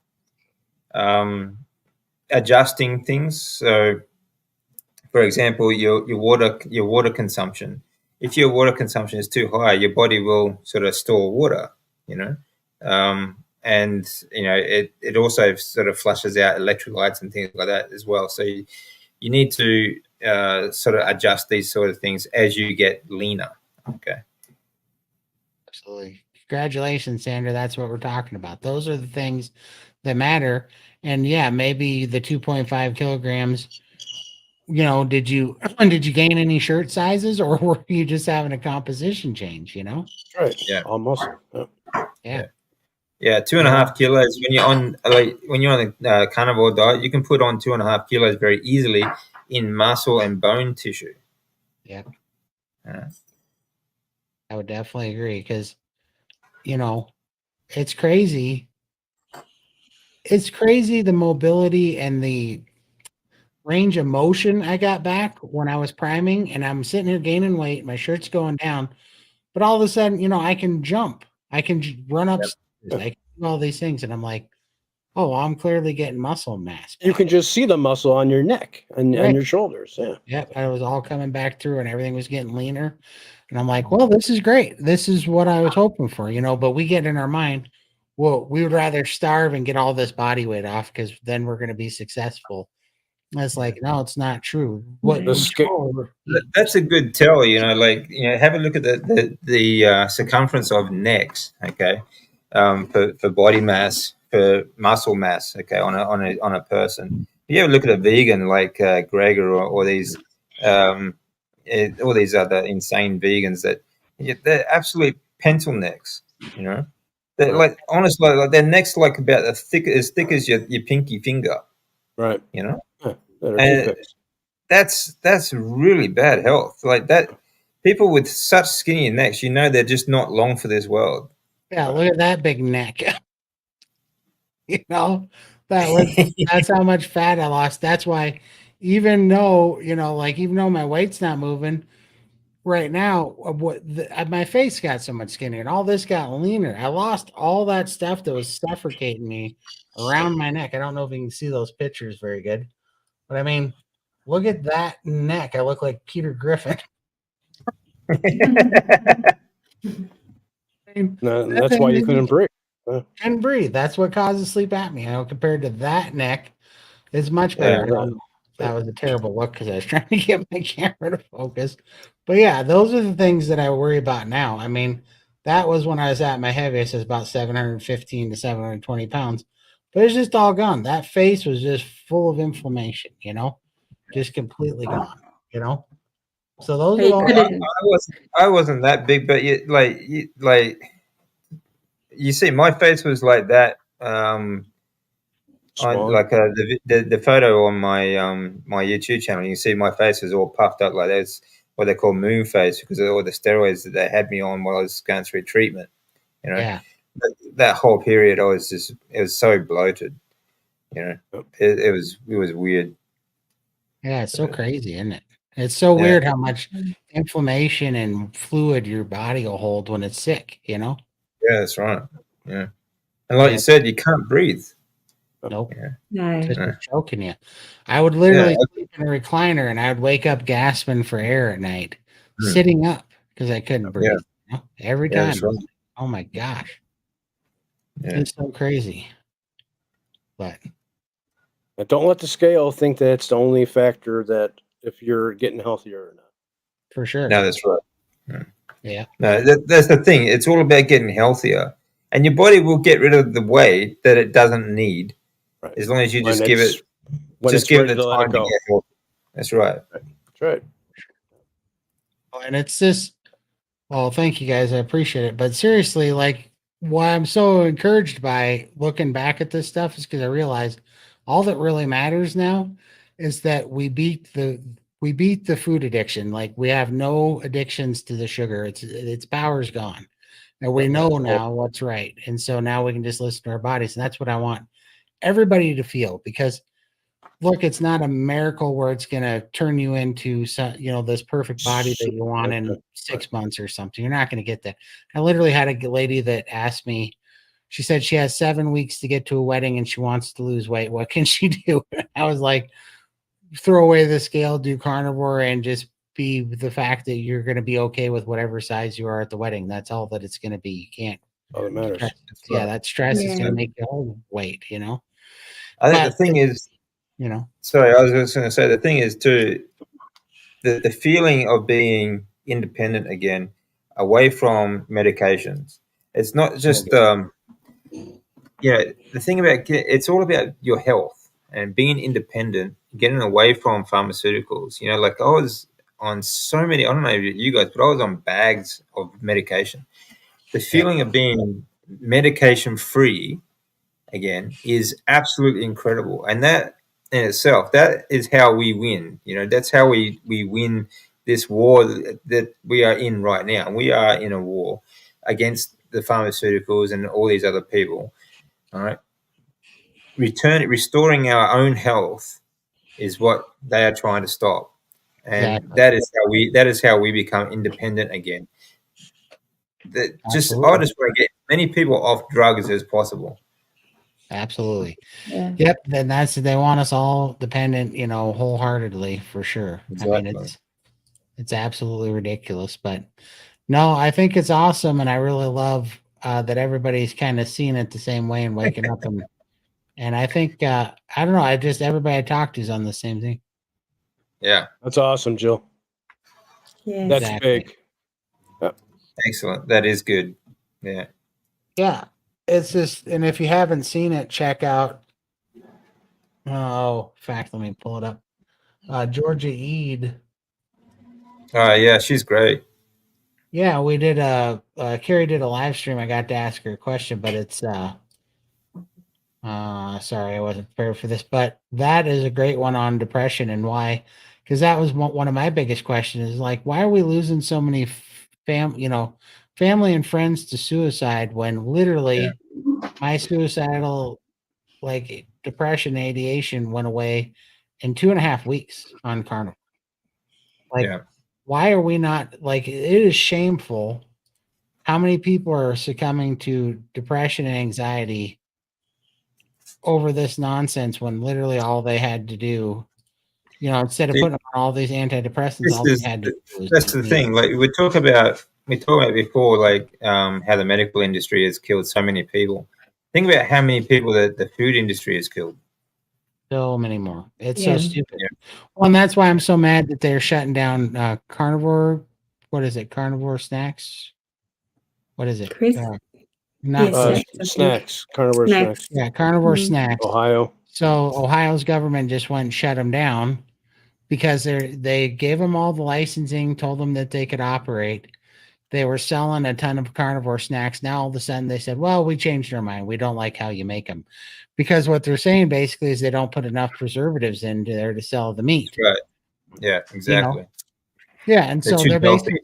adjusting things. So, for example, your water consumption. If your water consumption is too high, your body will sort of store water, and it also sort of flushes out electrolytes and things like that as well. So you need to sort of adjust these sort of things as you get leaner. Okay. Absolutely. Congratulations, Sandra. That's what we're talking about. Those are the things that matter. And yeah, maybe the 2.5 kilograms, did you gain any shirt sizes, or were you just having a composition change, That's right. Yeah. All muscle. Yeah. Yeah. Yeah, 2.5 kilos. When you're on a carnivore diet, you can put on 2.5 kilos very easily in muscle and bone tissue. Yeah. Yeah. I would definitely agree because, it's crazy. It's crazy the mobility and the range of motion I got back when I was priming, and I'm sitting here gaining weight. My shirt's going down, but all of a sudden, I can jump. I can run upstairs. I can do all these things, and I'm like, oh, I'm clearly getting muscle mass. You can just see the muscle on your neck and Right. your shoulders. Yeah. Yep, I was all coming back through, and everything was getting leaner. And I'm like, well, this is great. This is what I was hoping for, But we get in our mind, well, we would rather starve and get all this body weight off because then we're going to be successful. And it's like, no, it's not true. What That's a good tell. Have a look at the circumference of necks. Okay, for body mass, for muscle mass. Okay, on a person. If you ever look at a vegan like Gregor or these all these other insane vegans they're absolute pencil necks. They're like honestly, like their necks like about as thick as your pinky finger. Right. Yeah, And that's really bad health. Like that, people with such skinny necks, they're just not long for this world. Yeah, look at that big neck. That's how much fat I lost. That's why, even though my weight's not moving right now, my face got so much skinnier, and all this got leaner. I lost all that stuff that was suffocating me around my neck. I don't know if you can see those pictures very good, but I mean, look at that neck. I look like Peter Griffin. That's why you couldn't breathe. Couldn't breathe. That's what causes sleep apnea. Compared to that neck, it's much better. Yeah. That was a terrible look because I was trying to get my camera to focus. But yeah, those are the things that I worry about now. I mean, that was when I was at my heaviest, is about 715 to 720 pounds. But it's just all gone. That face was just full of inflammation, just completely gone, So those He are all. couldn't. I wasn't that big, but you see, my face was like that. Small. The photo on my YouTube channel, you see my face was all puffed up like that. It's what they call moon face because of all the steroids that they had me on while I was going through treatment. Yeah. That whole period, it was so bloated. It was weird. Yeah, it's so crazy, isn't it? It's so weird how much inflammation and fluid your body will hold when it's sick, Yeah, that's right. Yeah. And like you said, you can't breathe. Nope. Yeah. No. Just choking you. I would literally sleep in a recliner and I would wake up gasping for air at night, sitting up because I couldn't breathe. Every time. That's right. Oh my gosh. Yeah. It's so crazy. But don't let the scale think that it's the only factor that if you're getting healthier or not. For sure. No, that's right. Yeah. No, that's the thing. It's all about getting healthier. And your body will get rid of the weight that it doesn't need, as long as you just give it the time to get healthy. That's right. That's right. And it's just, well, thank you guys. I appreciate it. But seriously, like, why I'm so encouraged by looking back at this stuff is because I realized all that really matters now is that we beat the food addiction. Like, we have no addictions to the sugar. Its power's gone. And we know now what's right. And so now we can just listen to our bodies. And that's what I want everybody to feel, because look, it's not a miracle where it's going to turn you into this perfect body that you want in 6 months or something. You're not going to get that. I literally had a lady that asked me, she said she has 7 weeks to get to a wedding and she wants to lose weight. What can she do? I was like, throw away the scale, do carnivore, and just be the fact that you're going to be okay with whatever size you are at the wedding. That's all that it's going to be. You can't. All that matters. That stress is going to make you hold weight, I think the thing is, sorry, I was just going to say, the thing is too, the feeling of being independent again, away from medications It's not just the thing about it's all about your health and being independent, getting away from pharmaceuticals. Like I was on so many, I don't know you guys, but I was on bags of medication. The feeling of being medication free again is absolutely incredible, and that in itself, that is how we win. That's how we win this war that we are in right now. We are in a war against the pharmaceuticals and all these other people. All right, restoring our own health is what they are trying to stop, and Exactly. that is how we become independent again. I just want to get many people off drugs as possible. Absolutely. Yeah. Yep. Then they want us all dependent, wholeheartedly for sure. Exactly. I mean, it's absolutely ridiculous, but no, I think it's awesome. And I really love that everybody's kind of seeing it the same way and waking up. And I think, I don't know, everybody I talked to is on the same thing. Yeah. That's awesome, Jill. Yeah. That's Exactly. big. Excellent. That is good. Yeah. Yeah. It's just, and if you haven't seen it, check out, in fact, let me pull it up. Georgia Eid. Oh, yeah. She's great. Yeah, we did Carrie did a live stream. I got to ask her a question, but it's sorry, I wasn't prepared for this, but that is a great one on depression and why, because that was one of my biggest questions is like, why are we losing so many family and friends to suicide when literally my suicidal like depression, ideation went away in 2.5 weeks on Carnivore. Like, why are we not like? It is shameful how many people are succumbing to depression and anxiety over this nonsense when literally all they had to do, instead of putting them on all these antidepressants, all they had to do was that's the thing. Like we talked about before, like how the medical industry has killed so many people. Think about how many people that the food industry has killed. So many more. It's so stupid. Yeah. Well, and that's why I'm so mad that they're shutting down Carnivore. What is it? Carnivore snacks. What is it? Chris? Snacks. Carnivore snacks. Yeah, Carnivore snacks. Ohio. So Ohio's government just went and shut them down because they gave them all the licensing, told them that they could operate. They were selling a ton of carnivore snacks. Now all of a sudden they said, well, we changed our mind. We don't like how you make them. Because what they're saying basically is they don't put enough preservatives in there to sell the meat. Right. Yeah, exactly. Yeah, and so they're basically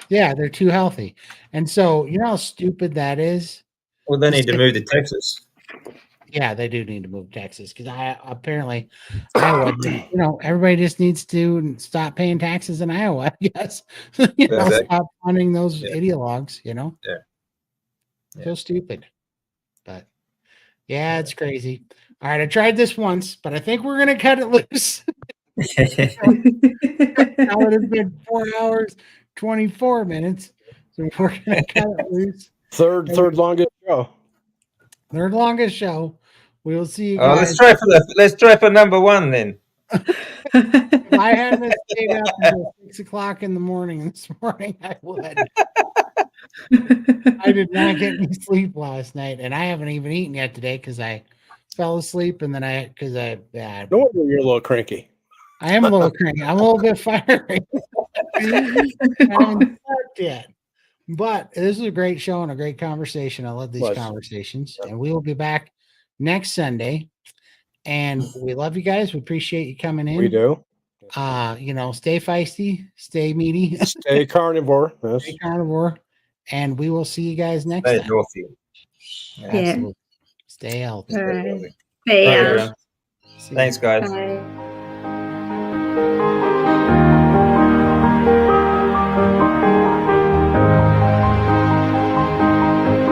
they're too healthy. And so you know how stupid that is? Well, they need to move to Texas. Yeah, they do need to move to Texas because Iowa, everybody just needs to stop paying taxes in Iowa, I guess. Stop funding those ideologues, Yeah. So stupid. But yeah, it's crazy. All right, I tried this once, but I think we're gonna cut it loose. Now it has been 4 hours, 24 minutes. So we're gonna cut it loose. Third longest show. Third longest show. We will see you guys. Let's try for number one then. If I hadn't stayed up until 6 o'clock in the morning this morning, I would. I did not get any sleep last night, and I haven't even eaten yet today because I fell asleep and then No wonder you're a little cranky. I am a little cranky. I'm a little bit fiery. I haven't slept yet. But this is a great show and a great conversation. I love these conversations. And we will be back next Sunday. And we love you guys. We appreciate you coming in. We do. Stay feisty, stay meaty. Stay carnivore. Yes. Stay carnivore. And we will see you guys next time. Healthy. Absolutely. Stay healthy. All right. Thanks, guys. Bye.